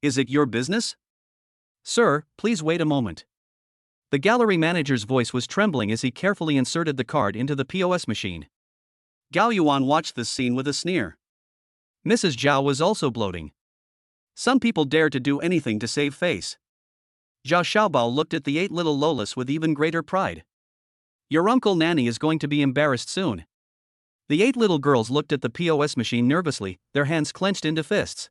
Is it your business? Sir, please wait a moment. The gallery manager's voice was trembling as he carefully inserted the card into the POS machine. Gao Yuan watched this scene with a sneer. Mrs. Zhao was also bloating. Some people dare to do anything to save face. Zhao Xiaobao looked at the 8 little Lolas with even greater pride. Your Uncle Nanny is going to be embarrassed soon. The 8 little girls looked at the POS machine nervously, their hands clenched into fists.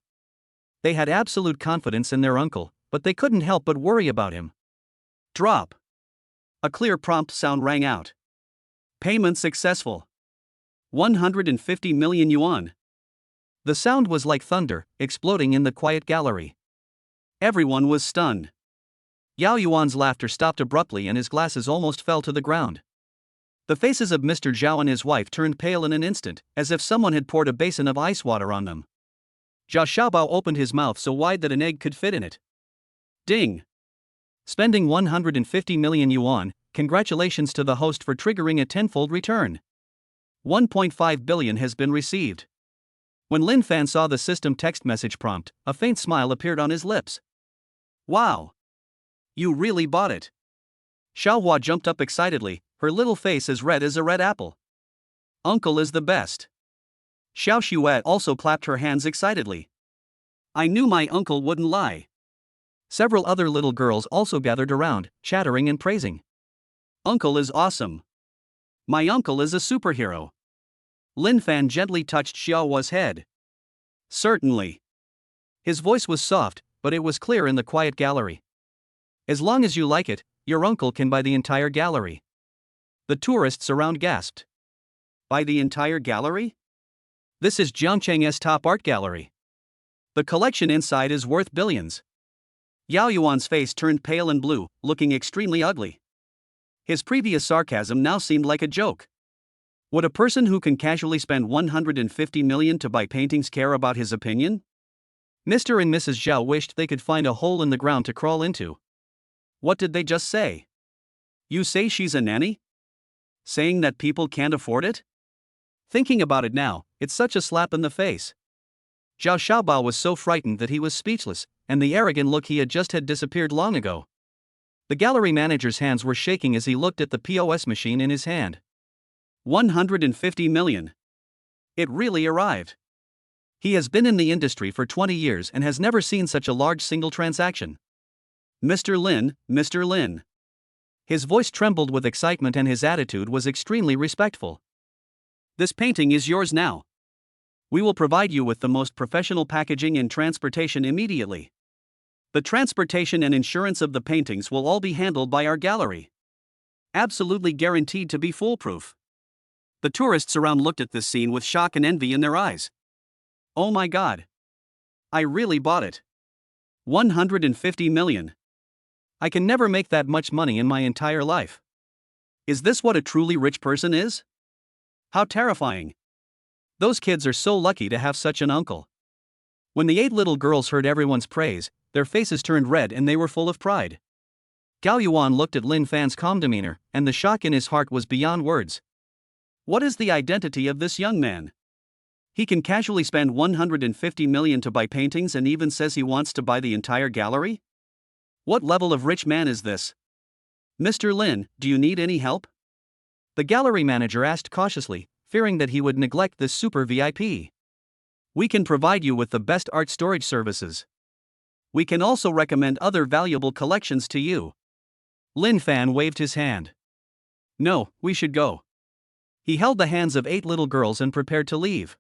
They had absolute confidence in their uncle, but they couldn't help but worry about him. Drop. A clear prompt sound rang out. Payment successful. 150 million yuan. The sound was like thunder, exploding in the quiet gallery. Everyone was stunned. Yao Yuan's laughter stopped abruptly and his glasses almost fell to the ground. The faces of Mr. Zhao and his wife turned pale in an instant, as if someone had poured a basin of ice water on them. Zhao Xiaobao opened his mouth so wide that an egg could fit in it. Ding! Spending 150 million yuan, congratulations to the host for triggering a tenfold return. 1.5 billion has been received. When Lin Fan saw the system text message prompt, a faint smile appeared on his lips. Wow! You really bought it. Xiao Hua jumped up excitedly, her little face as red as a red apple. Uncle is the best. Xiao Xuet also clapped her hands excitedly. I knew my uncle wouldn't lie. Several other little girls also gathered around, chattering and praising. Uncle is awesome. My uncle is a superhero. Lin Fan gently touched Xiao Hua's head. Certainly. His voice was soft, but it was clear in the quiet gallery. As long as you like it, your uncle can buy the entire gallery. The tourists around gasped. Buy the entire gallery? This is Jiangcheng's top art gallery. The collection inside is worth billions. Yao Yuan's face turned pale and blue, looking extremely ugly. His previous sarcasm now seemed like a joke. Would a person who can casually spend 150 million to buy paintings care about his opinion? Mr. and Mrs. Zhao wished they could find a hole in the ground to crawl into. What did they just say? You say she's a nanny? Saying that people can't afford it? Thinking about it now, it's such a slap in the face. Zhao Xiaobao was so frightened that he was speechless, and the arrogant look he had just had disappeared long ago. The gallery manager's hands were shaking as he looked at the POS machine in his hand. 150 million. It really arrived. He has been in the industry for 20 years and has never seen such a large single transaction. Mr. Lin, Mr. Lin. His voice trembled with excitement and his attitude was extremely respectful. This painting is yours now. We will provide you with the most professional packaging and transportation immediately. The transportation and insurance of the paintings will all be handled by our gallery. Absolutely guaranteed to be foolproof. The tourists around looked at this scene with shock and envy in their eyes. Oh my god. I really bought it. 150 million. I can never make that much money in my entire life. Is this what a truly rich person is? How terrifying. Those kids are so lucky to have such an uncle. When the 8 little girls heard everyone's praise, their faces turned red and they were full of pride. Gao Yuan looked at Lin Fan's calm demeanor, and the shock in his heart was beyond words. What is the identity of this young man? He can casually spend 150 million to buy paintings and even says he wants to buy the entire gallery? What level of rich man is this? Mr. Lin, do you need any help? The gallery manager asked cautiously, fearing that he would neglect this super VIP. We can provide you with the best art storage services. We can also recommend other valuable collections to you. Lin Fan waved his hand. No, we should go. He held the hands of 8 little girls and prepared to leave.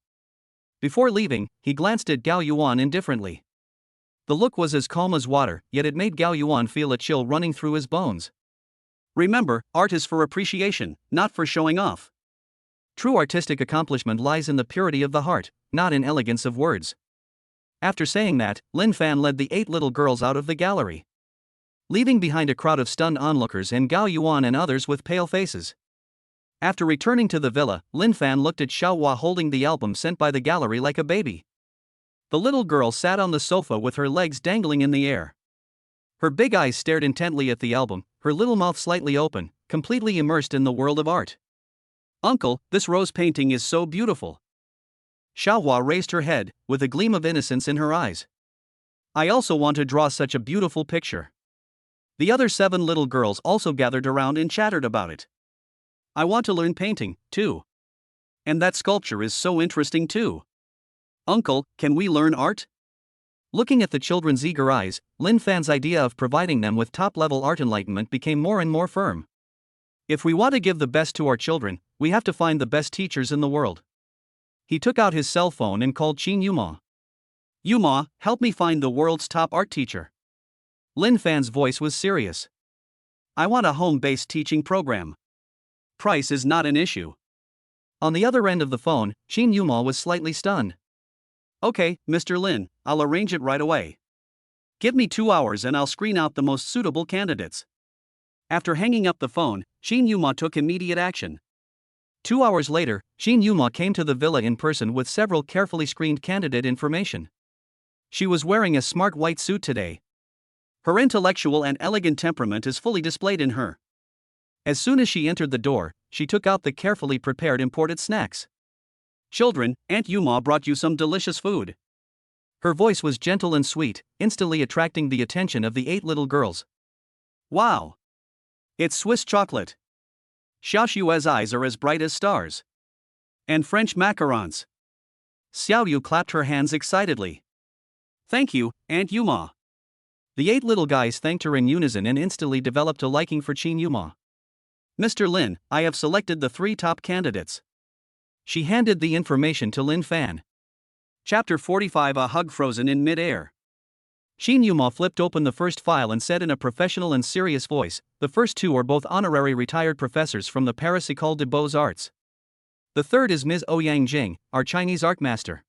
Before leaving, he glanced at Gao Yuan indifferently. The look was as calm as water, yet it made Gao Yuan feel a chill running through his bones. Remember, art is for appreciation, not for showing off. True artistic accomplishment lies in the purity of the heart, not in elegance of words. After saying that, Lin Fan led the 8 little girls out of the gallery, leaving behind a crowd of stunned onlookers and Gao Yuan and others with pale faces. After returning to the villa, Lin Fan looked at Xiao Hua holding the album sent by the gallery like a baby. The little girl sat on the sofa with her legs dangling in the air. Her big eyes stared intently at the album, her little mouth slightly open, completely immersed in the world of art. Uncle, this rose painting is so beautiful. Xiao Hua raised her head, with a gleam of innocence in her eyes. I also want to draw such a beautiful picture. The other 7 little girls also gathered around and chattered about it. I want to learn painting, too. And that sculpture is so interesting too. Uncle, can we learn art? Looking at the children's eager eyes, Lin Fan's idea of providing them with top-level art enlightenment became more and more firm. If we want to give the best to our children, we have to find the best teachers in the world. He took out his cell phone and called Qin Yuma. Yuma, help me find the world's top art teacher. Lin Fan's voice was serious. I want a home-based teaching program. Price is not an issue. On the other end of the phone, Qin Yuma was slightly stunned. Okay, Mr. Lin, I'll arrange it right away. Give me 2 hours and I'll screen out the most suitable candidates. After hanging up the phone, Qin Yuma took immediate action. 2 hours later, Qin Yuma came to the villa in person with several carefully screened candidate information. She was wearing a smart white suit today. Her intellectual and elegant temperament is fully displayed in her. As soon as she entered the door, she took out the carefully prepared imported snacks. Children, Aunt Yuma brought you some delicious food. Her voice was gentle and sweet, instantly attracting the attention of the 8 little girls. Wow! It's Swiss chocolate. Xiaoxue's eyes are as bright as stars. And French macarons. Xiaoyu clapped her hands excitedly. Thank you, Aunt Yuma. The 8 little guys thanked her in unison and instantly developed a liking for Qin Yuma. Mr. Lin, I have selected the 3 top candidates. She handed the information to Lin Fan. Chapter 45: A hug frozen in mid-air. Qin Yuma flipped open the first file and said in a professional and serious voice, the first 2 are both honorary retired professors from the Paris École des Beaux-Arts. The third is Ms. Ouyang Jing, our Chinese art master.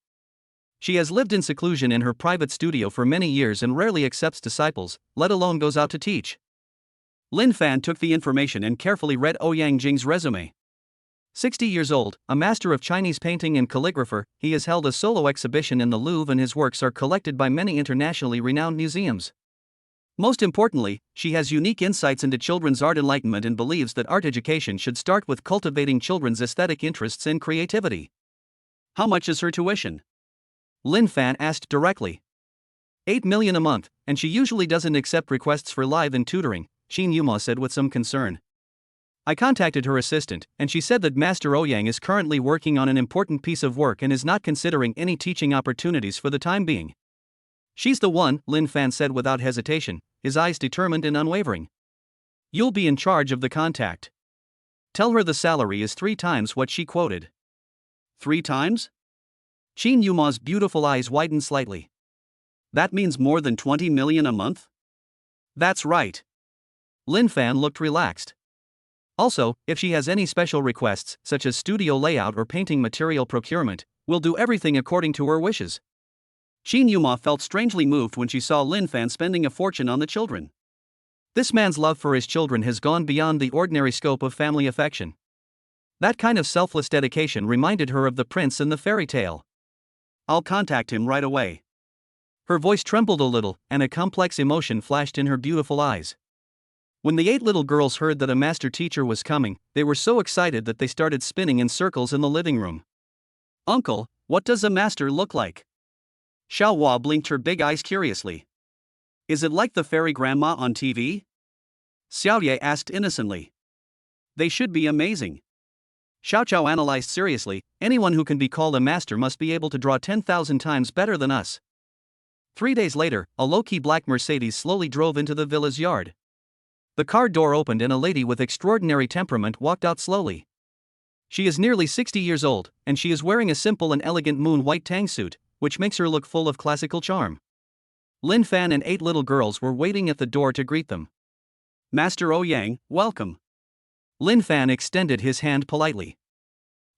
She has lived in seclusion in her private studio for many years and rarely accepts disciples, let alone goes out to teach. Lin Fan took the information and carefully read Ouyang Jing's resume. 60 years old, a master of Chinese painting and calligrapher, he has held a solo exhibition in the Louvre and his works are collected by many internationally renowned museums. Most importantly, she has unique insights into children's art enlightenment and believes that art education should start with cultivating children's aesthetic interests and creativity. How much is her tuition? Lin Fan asked directly. 8 million a month, and she usually doesn't accept requests for live and tutoring, Qin Yuma said with some concern. I contacted her assistant, and she said that Master Ouyang is currently working on an important piece of work and is not considering any teaching opportunities for the time being. She's the one, Lin Fan said without hesitation, his eyes determined and unwavering. You'll be in charge of the contact. Tell her the salary is 3 times what she quoted. 3 times? Qin Yuma's beautiful eyes widened slightly. That means more than 20 million a month? That's right. Lin Fan looked relaxed. Also, if she has any special requests, such as studio layout or painting material procurement, we'll do everything according to her wishes. Qin Yuma felt strangely moved when she saw Lin Fan spending a fortune on the children. This man's love for his children has gone beyond the ordinary scope of family affection. That kind of selfless dedication reminded her of the prince in the fairy tale. I'll contact him right away. Her voice trembled a little, and a complex emotion flashed in her beautiful eyes. When the 8 little girls heard that a master teacher was coming, they were so excited that they started spinning in circles in the living room. Uncle, what does a master look like? Xiao Hua blinked her big eyes curiously. Is it like the fairy grandma on TV? Xiao Ye asked innocently. They should be amazing. Xiao Chao analyzed seriously. Anyone who can be called a master must be able to draw 10,000 times better than us. 3 days later, a low-key black Mercedes slowly drove into the villa's yard. The car door opened and a lady with extraordinary temperament walked out slowly. She is nearly 60 years old, and she is wearing a simple and elegant moon-white tang suit, which makes her look full of classical charm. Lin Fan and 8 little girls were waiting at the door to greet them. Master Ouyang, welcome. Lin Fan extended his hand politely.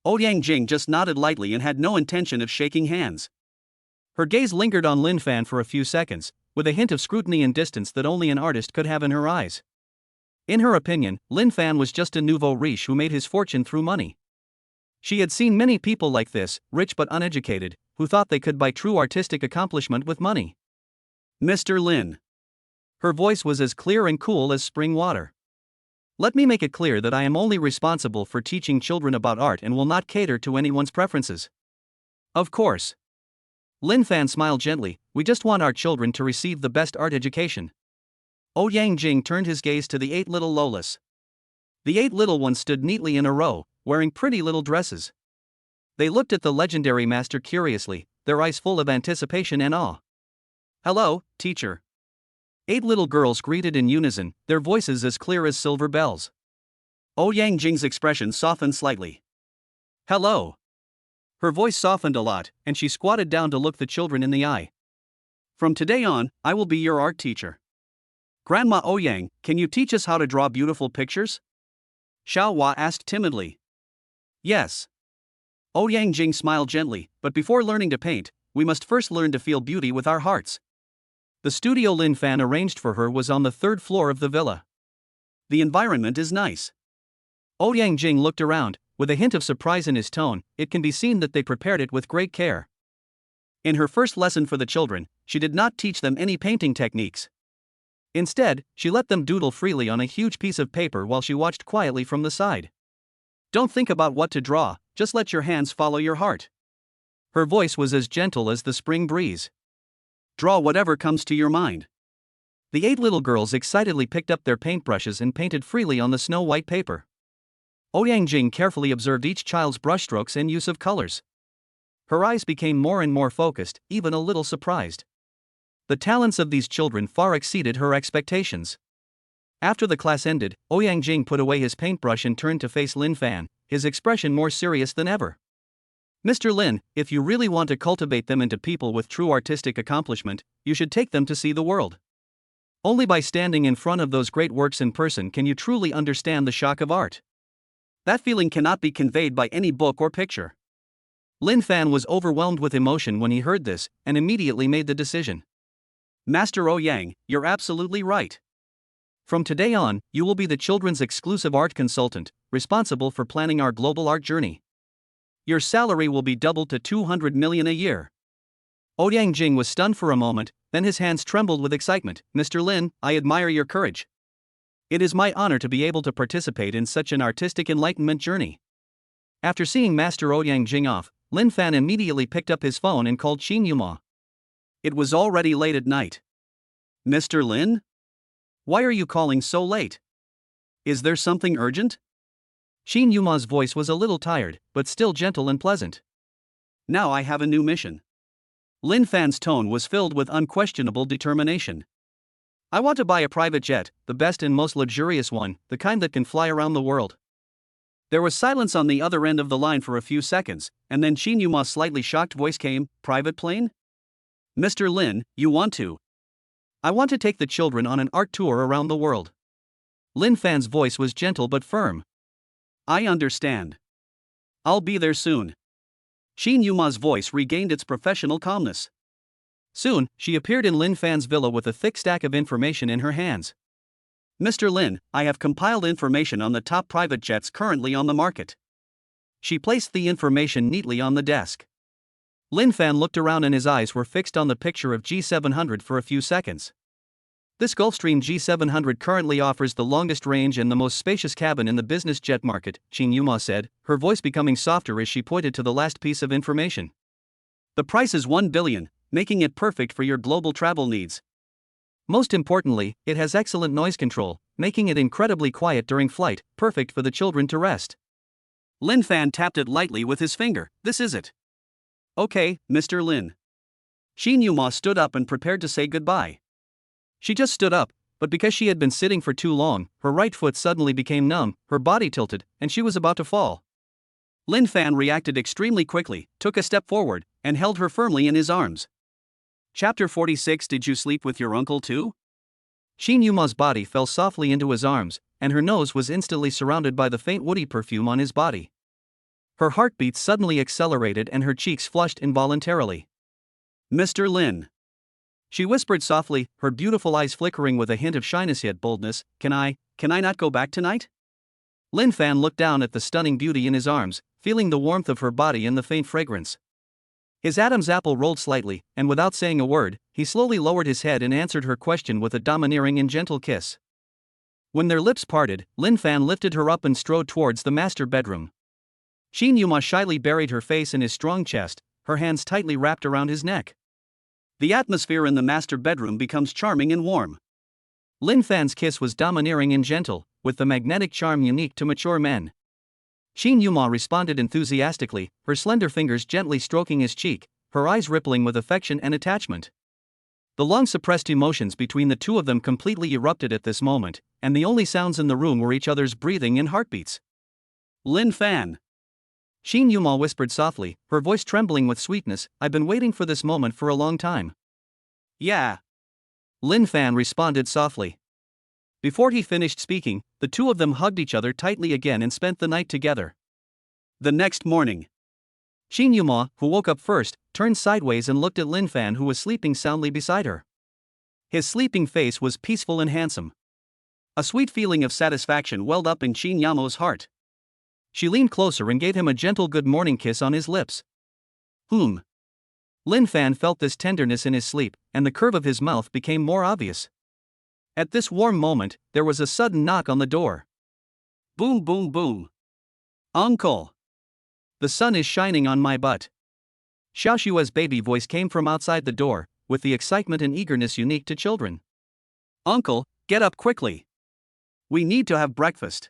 Ouyang Jing just nodded lightly and had no intention of shaking hands. Her gaze lingered on Lin Fan for a few seconds, with a hint of scrutiny and distance that only an artist could have in her eyes. In her opinion, Lin Fan was just a nouveau riche who made his fortune through money. She had seen many people like this, rich but uneducated, who thought they could buy true artistic accomplishment with money. Mr. Lin. Her voice was as clear and cool as spring water. Let me make it clear that I am only responsible for teaching children about art and will not cater to anyone's preferences. Of course. Lin Fan smiled gently. We just want our children to receive the best art education. Ouyang Jing turned his gaze to the 8 little Lolas. The 8 little ones stood neatly in a row, wearing pretty little dresses. They looked at the legendary master curiously, their eyes full of anticipation and awe. Hello, teacher. 8 little girls greeted in unison, their voices as clear as silver bells. Ouyang Jing's expression softened slightly. Hello. Her voice softened a lot, and she squatted down to look the children in the eye. From today on, I will be your art teacher. Grandma Ouyang, can you teach us how to draw beautiful pictures? Xiao Hua asked timidly. Yes. Ouyang Jing smiled gently, but before learning to paint, we must first learn to feel beauty with our hearts. The studio Lin Fan arranged for her was on the 3rd floor of the villa. The environment is nice. Ouyang Jing looked around, with a hint of surprise in his tone. It can be seen that they prepared it with great care. In her first lesson for the children, she did not teach them any painting techniques. Instead, she let them doodle freely on a huge piece of paper while she watched quietly from the side. Don't think about what to draw, just let your hands follow your heart. Her voice was as gentle as the spring breeze. Draw whatever comes to your mind. The 8 little girls excitedly picked up their paintbrushes and painted freely on the snow-white paper. Ouyang Jing carefully observed each child's brushstrokes and use of colors. Her eyes became more and more focused, even a little surprised. The talents of these children far exceeded her expectations. After the class ended, Ouyang Jing put away his paintbrush and turned to face Lin Fan, his expression more serious than ever. Mr. Lin, if you really want to cultivate them into people with true artistic accomplishment, you should take them to see the world. Only by standing in front of those great works in person can you truly understand the shock of art. That feeling cannot be conveyed by any book or picture. Lin Fan was overwhelmed with emotion when he heard this, and immediately made the decision. Master Ouyang, you're absolutely right. From today on, you will be the children's exclusive art consultant, responsible for planning our global art journey. Your salary will be doubled to 200 million a year. Ouyang Jing was stunned for a moment, then his hands trembled with excitement. Mr. Lin, I admire your courage. It is my honor to be able to participate in such an artistic enlightenment journey. After seeing Master Ouyang Jing off, Lin Fan immediately picked up his phone and called Qin Yuma. It was already late at night. Mr. Lin? Why are you calling so late? Is there something urgent? Qin Yuma's voice was a little tired, but still gentle and pleasant. Now I have a new mission. Lin Fan's tone was filled with unquestionable determination. I want to buy a private jet, the best and most luxurious one, the kind that can fly around the world. There was silence on the other end of the line for a few seconds, and then Shin Yuma's slightly shocked voice came, "Private plane? Mr. Lin, you want to? I want to take the children on an art tour around the world." Lin Fan's voice was gentle but firm. "I understand. I'll be there soon." Shin Yuma's voice regained its professional calmness. Soon, she appeared in Lin Fan's villa with a thick stack of information in her hands. "Mr. Lin, I have compiled information on the top private jets currently on the market." She placed the information neatly on the desk. Lin Fan looked around and his eyes were fixed on the picture of G700 for a few seconds. "This Gulfstream G700 currently offers the longest range and the most spacious cabin in the business jet market," Shin Yuma said, her voice becoming softer as she pointed to the last piece of information. "The price is 1 billion, making it perfect for your global travel needs. Most importantly, it has excellent noise control, making it incredibly quiet during flight, perfect for the children to rest." Lin Fan tapped it lightly with his finger. "This is it." "Okay, Mr. Lin." Shin Yuma stood up and prepared to say goodbye. She just stood up, but because she had been sitting for too long, her right foot suddenly became numb, her body tilted, and she was about to fall. Lin Fan reacted extremely quickly, took a step forward, and held her firmly in his arms. Chapter 46. Did you sleep with your uncle too? Shin Yuma's body fell softly into his arms, and her nose was instantly surrounded by the faint woody perfume on his body. Her heartbeat suddenly accelerated and her cheeks flushed involuntarily. "Mr. Lin," she whispered softly, her beautiful eyes flickering with a hint of shyness yet boldness, Can I not go back tonight?" Lin Fan looked down at the stunning beauty in his arms, feeling the warmth of her body and the faint fragrance. His Adam's apple rolled slightly, and without saying a word, he slowly lowered his head and answered her question with a domineering and gentle kiss. When their lips parted, Lin Fan lifted her up and strode towards the master bedroom. Shin Yuma shyly buried her face in his strong chest, her hands tightly wrapped around his neck. The atmosphere in the master bedroom becomes charming and warm. Lin Fan's kiss was domineering and gentle, with the magnetic charm unique to mature men. Shin Yuma responded enthusiastically, her slender fingers gently stroking his cheek, her eyes rippling with affection and attachment. The long-suppressed emotions between the two of them completely erupted at this moment, and the only sounds in the room were each other's breathing and heartbeats. "Lin Fan," Shin Yuma whispered softly, her voice trembling with sweetness, "I've been waiting for this moment for a long time." "Yeah," Lin Fan responded softly. Before he finished speaking, the two of them hugged each other tightly again and spent the night together. The next morning, Shin Yuma, who woke up first, turned sideways and looked at Lin Fan, who was sleeping soundly beside her. His sleeping face was peaceful and handsome. A sweet feeling of satisfaction welled up in Shin Yuma's heart. She leaned closer and gave him a gentle good morning kiss on his lips. Lin Fan felt this tenderness in his sleep, and the curve of his mouth became more obvious. At this warm moment, there was a sudden knock on the door. Boom, boom, boom. "Uncle! The sun is shining on my butt." Xiao Xue's baby voice came from outside the door, with the excitement and eagerness unique to children. "Uncle, get up quickly. We need to have breakfast."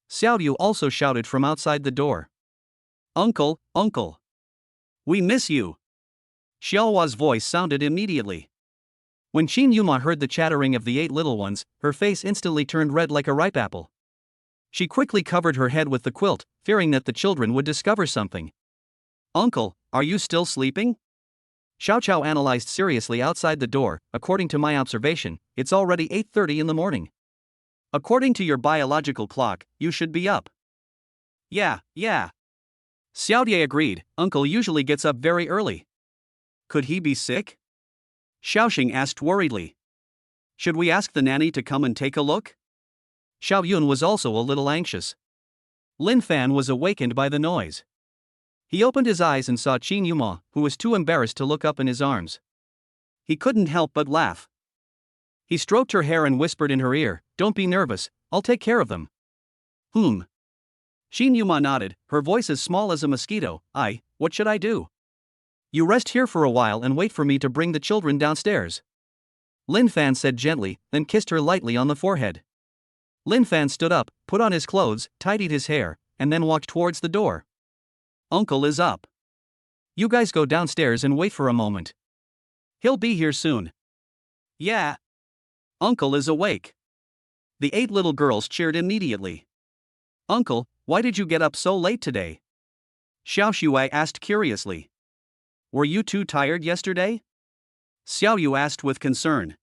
Xiao Yu also shouted from outside the door. "Uncle, uncle! We miss you." Xiaohua's voice sounded immediately. When Shin Yuma heard the chattering of the 8 little ones, her face instantly turned red like a ripe apple. She quickly covered her head with the quilt, fearing that the children would discover something. "Uncle, are you still sleeping?" Xiao Chao analyzed seriously outside the door. "According to my observation, it's already 8:30 in the morning. According to your biological clock, you should be up." Yeah. Xiao Die agreed, "Uncle usually gets up very early." "Could he be sick?" Xiaoxing asked worriedly. "Should we ask the nanny to come and take a look?" Xiao Yun was also a little anxious. Lin Fan was awakened by the noise. He opened his eyes and saw Shin Yuma, who was too embarrassed to look up in his arms. He couldn't help but laugh. He stroked her hair and whispered in her ear, "Don't be nervous, I'll take care of them." Shin Yuma nodded, her voice as small as a mosquito. What should I do?" "You rest here for a while and wait for me to bring the children downstairs," Lin Fan said gently, then kissed her lightly on the forehead. Lin Fan stood up, put on his clothes, tidied his hair, and then walked towards the door. "Uncle is up. You guys go downstairs and wait for a moment. He'll be here soon." "Yeah. Uncle is awake." The 8 little girls cheered immediately. "Uncle, Why did you get up so late today? Xiao Shuai asked curiously. Were you too tired yesterday? Xiao Yu asked with concern.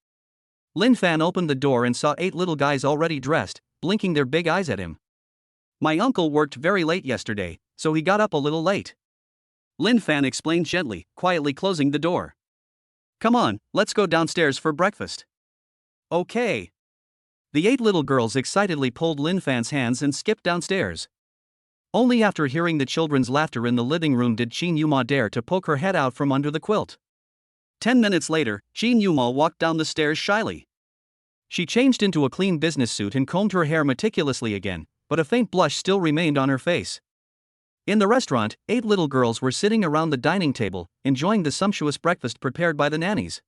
Lin Fan opened the door and saw 8 little guys already dressed, blinking their big eyes at him. My uncle worked very late yesterday, so he got up a little late. Lin Fan explained gently, quietly closing the door. Come on, let's go downstairs for breakfast. Okay. The 8 little girls excitedly pulled Lin Fan's hands and skipped downstairs. Only after hearing the children's laughter in the living room did Qin Yuma dare to poke her head out from under the quilt. 10 minutes later, Qin Yuma walked down the stairs shyly. She changed into a clean business suit and combed her hair meticulously again, but a faint blush still remained on her face. In the restaurant, 8 little girls were sitting around the dining table, enjoying the sumptuous breakfast prepared by the nannies.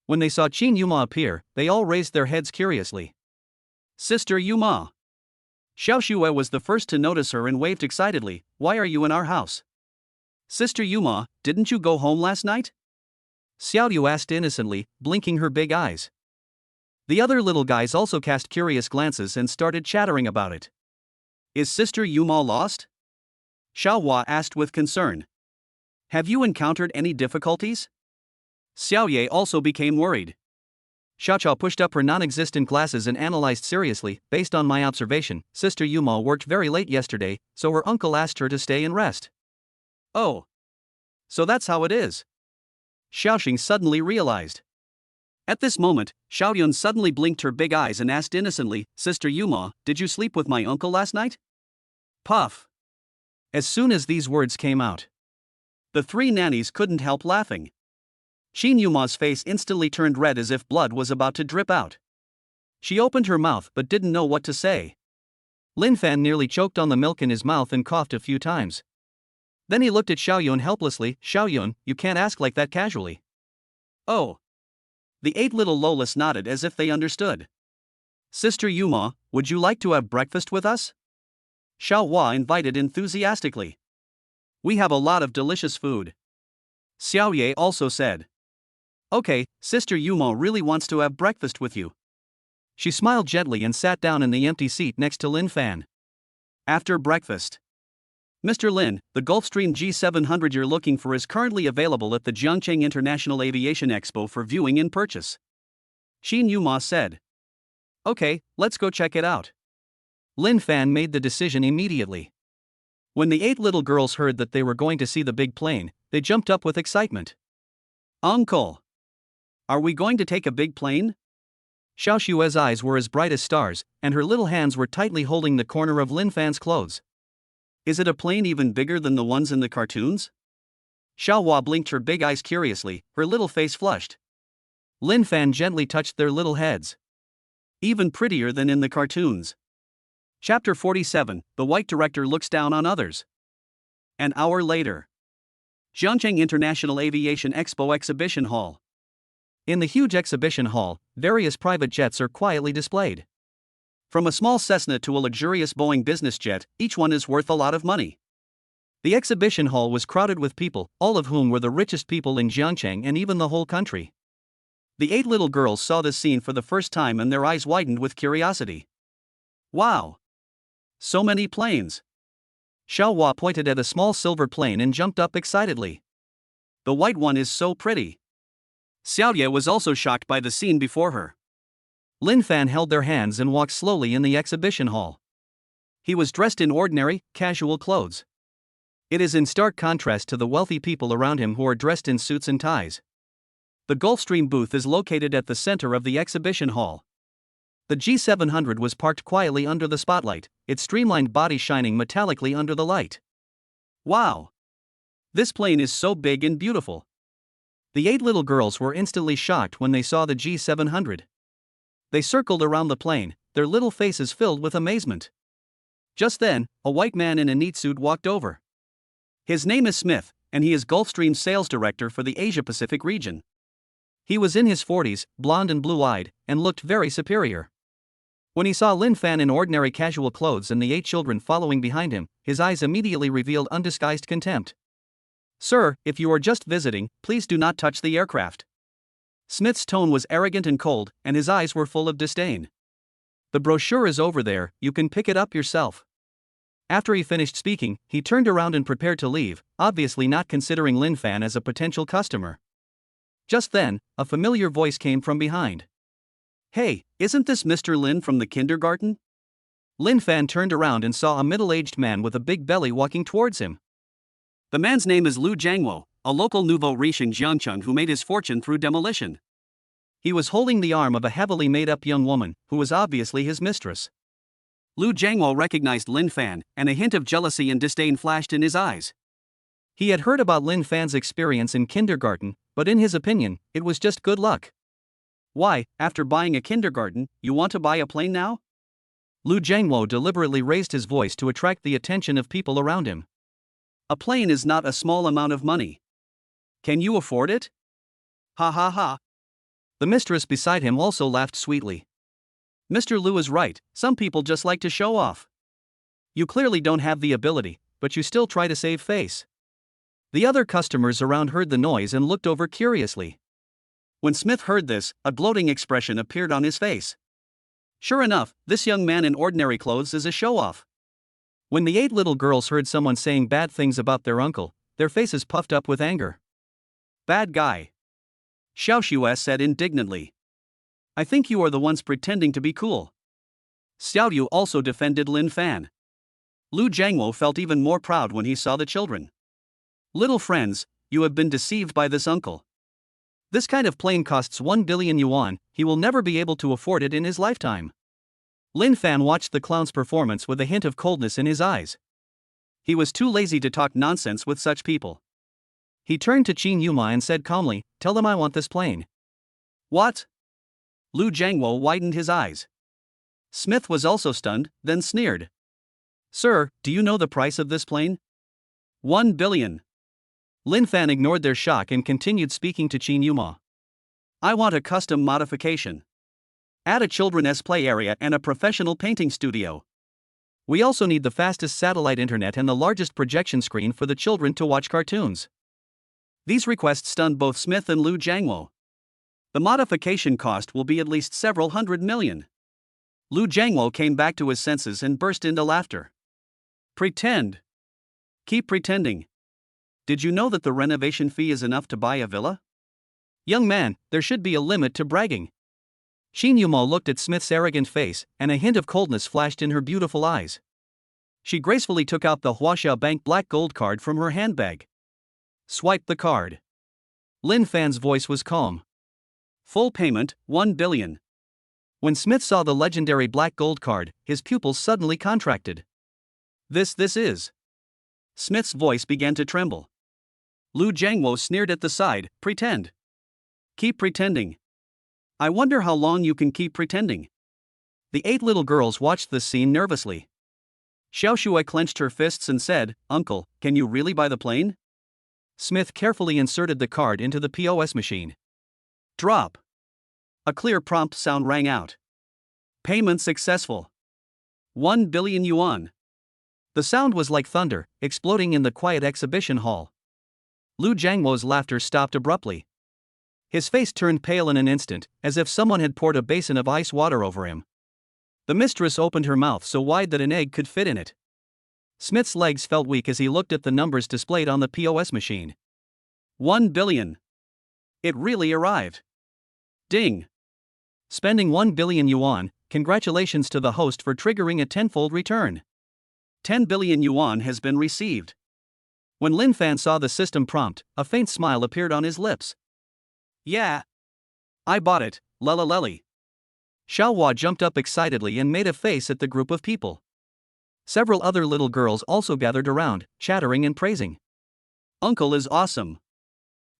When they saw Qin Yuma appear, they all raised their heads curiously. Sister Yuma. Xiao Shuai was the first to notice her and waved excitedly. Why are you in our house? Sister Yuma, didn't you go home last night? Xiao Yu asked innocently, blinking her big eyes. The other little guys also cast curious glances and started chattering about it. Is Sister Yuma lost? Xiao Hua asked with concern. Have you encountered any difficulties? Xiao Ye also became worried. Xiao Chao pushed up her non-existent glasses and analyzed seriously. Based on my observation, Sister Yuma worked very late yesterday, so her uncle asked her to stay and rest. Oh. So that's how it is. Xiaoxing suddenly realized. At this moment, Xiaoyun suddenly blinked her big eyes and asked innocently, Sister Yuma, did you sleep with my uncle last night? Puff. As soon as these words came out, the 3 nannies couldn't help laughing. Qin Yuma's face instantly turned red as if blood was about to drip out. She opened her mouth but didn't know what to say. Lin Fan nearly choked on the milk in his mouth and coughed a few times. Then he looked at Xiaoyun helplessly. Xiaoyun, you can't ask like that casually. Oh. The 8 little Lolas nodded as if they understood. Sister Yuma, would you like to have breakfast with us? Xiao Hua invited enthusiastically. We have a lot of delicious food. Xiao Ye also said. Okay, Sister Yuma really wants to have breakfast with you. She smiled gently and sat down in the empty seat next to Lin Fan. After breakfast. Mr. Lin, the Gulfstream G700 you're looking for is currently available at the Jiangcheng International Aviation Expo for viewing and purchase. Qin Yuma said. Okay, let's go check it out. Lin Fan made the decision immediately. When the 8 little girls heard that they were going to see the big plane, they jumped up with excitement. Uncle! Are we going to take a big plane? Xiao Shuai's eyes were as bright as stars, and her little hands were tightly holding the corner of Lin Fan's clothes. Is it a plane even bigger than the ones in the cartoons? Xiao Hua blinked her big eyes curiously, her little face flushed. Lin Fan gently touched their little heads. Even prettier than in the cartoons. Chapter 47, The White Director Looks Down on Others. An hour later. Jiangcheng International Aviation Expo Exhibition Hall. In the huge exhibition hall, various private jets are quietly displayed. From a small Cessna to a luxurious Boeing business jet, each one is worth a lot of money. The exhibition hall was crowded with people, all of whom were the richest people in Jiangcheng and even the whole country. The 8 little girls saw this scene for the first time and their eyes widened with curiosity. Wow! So many planes! Xiao Hua pointed at a small silver plane and jumped up excitedly. The white one is so pretty. Xiao Ye was also shocked by the scene before her. Lin Fan held their hands and walked slowly in the exhibition hall. He was dressed in ordinary, casual clothes. It is in stark contrast to the wealthy people around him who are dressed in suits and ties. The Gulfstream booth is located at the center of the exhibition hall. The G700 was parked quietly under the spotlight, its streamlined body shining metallically under the light. Wow! This plane is so big and beautiful. The 8 little girls were instantly shocked when they saw the G700. They circled around the plane, their little faces filled with amazement. Just then, a white man in a neat suit walked over. His name is Smith, and he is Gulfstream's sales director for the Asia-Pacific region. He was in his 40s, blonde and blue-eyed, and looked very superior. When he saw Lin Fan in ordinary casual clothes and the 8 children following behind him, his eyes immediately revealed undisguised contempt. Sir, if you are just visiting, please do not touch the aircraft. Smith's tone was arrogant and cold, and his eyes were full of disdain. The brochure is over there, you can pick it up yourself. After he finished speaking, he turned around and prepared to leave, obviously not considering Lin Fan as a potential customer. Just then, a familiar voice came from behind. "Hey, isn't this Mr. Lin from the kindergarten?" Lin Fan turned around and saw a middle-aged man with a big belly walking towards him. The man's name is Lu Jiangwo, a local nouveau riche in Jiangcheng who made his fortune through demolition. He was holding the arm of a heavily made-up young woman, who was obviously his mistress. Lu Jiangwo recognized Lin Fan, and a hint of jealousy and disdain flashed in his eyes. He had heard about Lin Fan's experience in kindergarten, but in his opinion, it was just good luck. Why, after buying a kindergarten, you want to buy a plane now? Lu Jiangwo deliberately raised his voice to attract the attention of people around him. A plane is not a small amount of money. Can you afford it? Ha ha ha. The mistress beside him also laughed sweetly. Mr. Lu is right, some people just like to show off. You clearly don't have the ability, but you still try to save face. The other customers around heard the noise and looked over curiously. When Smith heard this, a gloating expression appeared on his face. Sure enough, this young man in ordinary clothes is a show-off. When the 8 little girls heard someone saying bad things about their uncle, their faces puffed up with anger. Bad guy. Xiao Xue said indignantly. I think you are the ones pretending to be cool. Xiao Yu also defended Lin Fan. Lu Jiangwo felt even more proud when he saw the children. Little friends, you have been deceived by this uncle. This kind of plane costs 1 billion yuan, he will never be able to afford it in his lifetime. Lin Fan watched the clown's performance with a hint of coldness in his eyes. He was too lazy to talk nonsense with such people. He turned to Qin Yuma and said calmly, "Tell them I want this plane." What? Lu Jiangwo widened his eyes. Smith was also stunned, then sneered. Sir, do you know the price of this plane? 1 billion. Lin Fan ignored their shock and continued speaking to Qin Yuma. I want a custom modification. Add a children's play area and a professional painting studio. We also need the fastest satellite internet and the largest projection screen for the children to watch cartoons. These requests stunned both Smith and Lu Jiangwo. The modification cost will be at least several hundred million. Lu Jiangwo came back to his senses and burst into laughter. Pretend. Keep pretending. Did you know that the renovation fee is enough to buy a villa? Young man, there should be a limit to bragging. Qin Yuma looked at Smith's arrogant face, and a hint of coldness flashed in her beautiful eyes. She gracefully took out the Huaxia Bank black gold card from her handbag. Swipe the card. Lin Fan's voice was calm. Full payment, 1 billion. When Smith saw the legendary black gold card, his pupils suddenly contracted. This is. Smith's voice began to tremble. Lu Jiangwo sneered at the side, pretend. Keep pretending. I wonder how long you can keep pretending. The 8 little girls watched this scene nervously. Xiao Xue clenched her fists and said, Uncle, can you really buy the plane? Smith carefully inserted the card into the POS machine. Drop. A clear prompt sound rang out. Payment successful. 1 billion yuan. The sound was like thunder, exploding in the quiet exhibition hall. Lu Jiangwo's laughter stopped abruptly. His face turned pale in an instant, as if someone had poured a basin of ice water over him. The mistress opened her mouth so wide that an egg could fit in it. Smith's legs felt weak as he looked at the numbers displayed on the POS machine. 1 billion. It really arrived. Ding. Spending 1 billion yuan, congratulations to the host for triggering a tenfold return. 10 billion yuan has been received. When Lin Fan saw the system prompt, a faint smile appeared on his lips. Yeah. I bought it, Lela Leli. Xiao Hua jumped up excitedly and made a face at the group of people. Several other little girls also gathered around, chattering and praising. Uncle is awesome.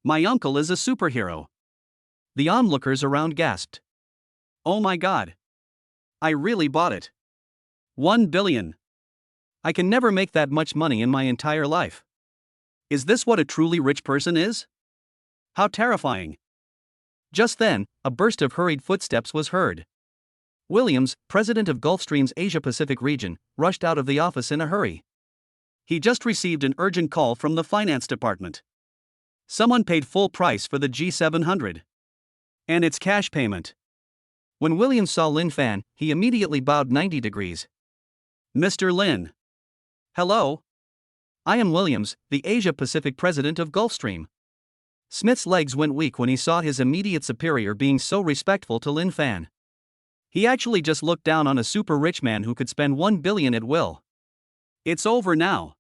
My uncle is a superhero. The onlookers around gasped. Oh my god. I really bought it. 1 billion. I can never make that much money in my entire life. Is this what a truly rich person is? How terrifying. Just then, a burst of hurried footsteps was heard. Williams, president of Gulfstream's Asia-Pacific region, rushed out of the office in a hurry. He just received an urgent call from the finance department. Someone paid full price for the G700. And it's cash payment. When Williams saw Lin Fan, he immediately bowed 90 degrees. Mr. Lin. Hello? I am Williams, the Asia Pacific president of Gulfstream. Smith's legs went weak when he saw his immediate superior being so respectful to Lin Fan. He actually just looked down on a super rich man who could spend 1 billion at will. It's over now.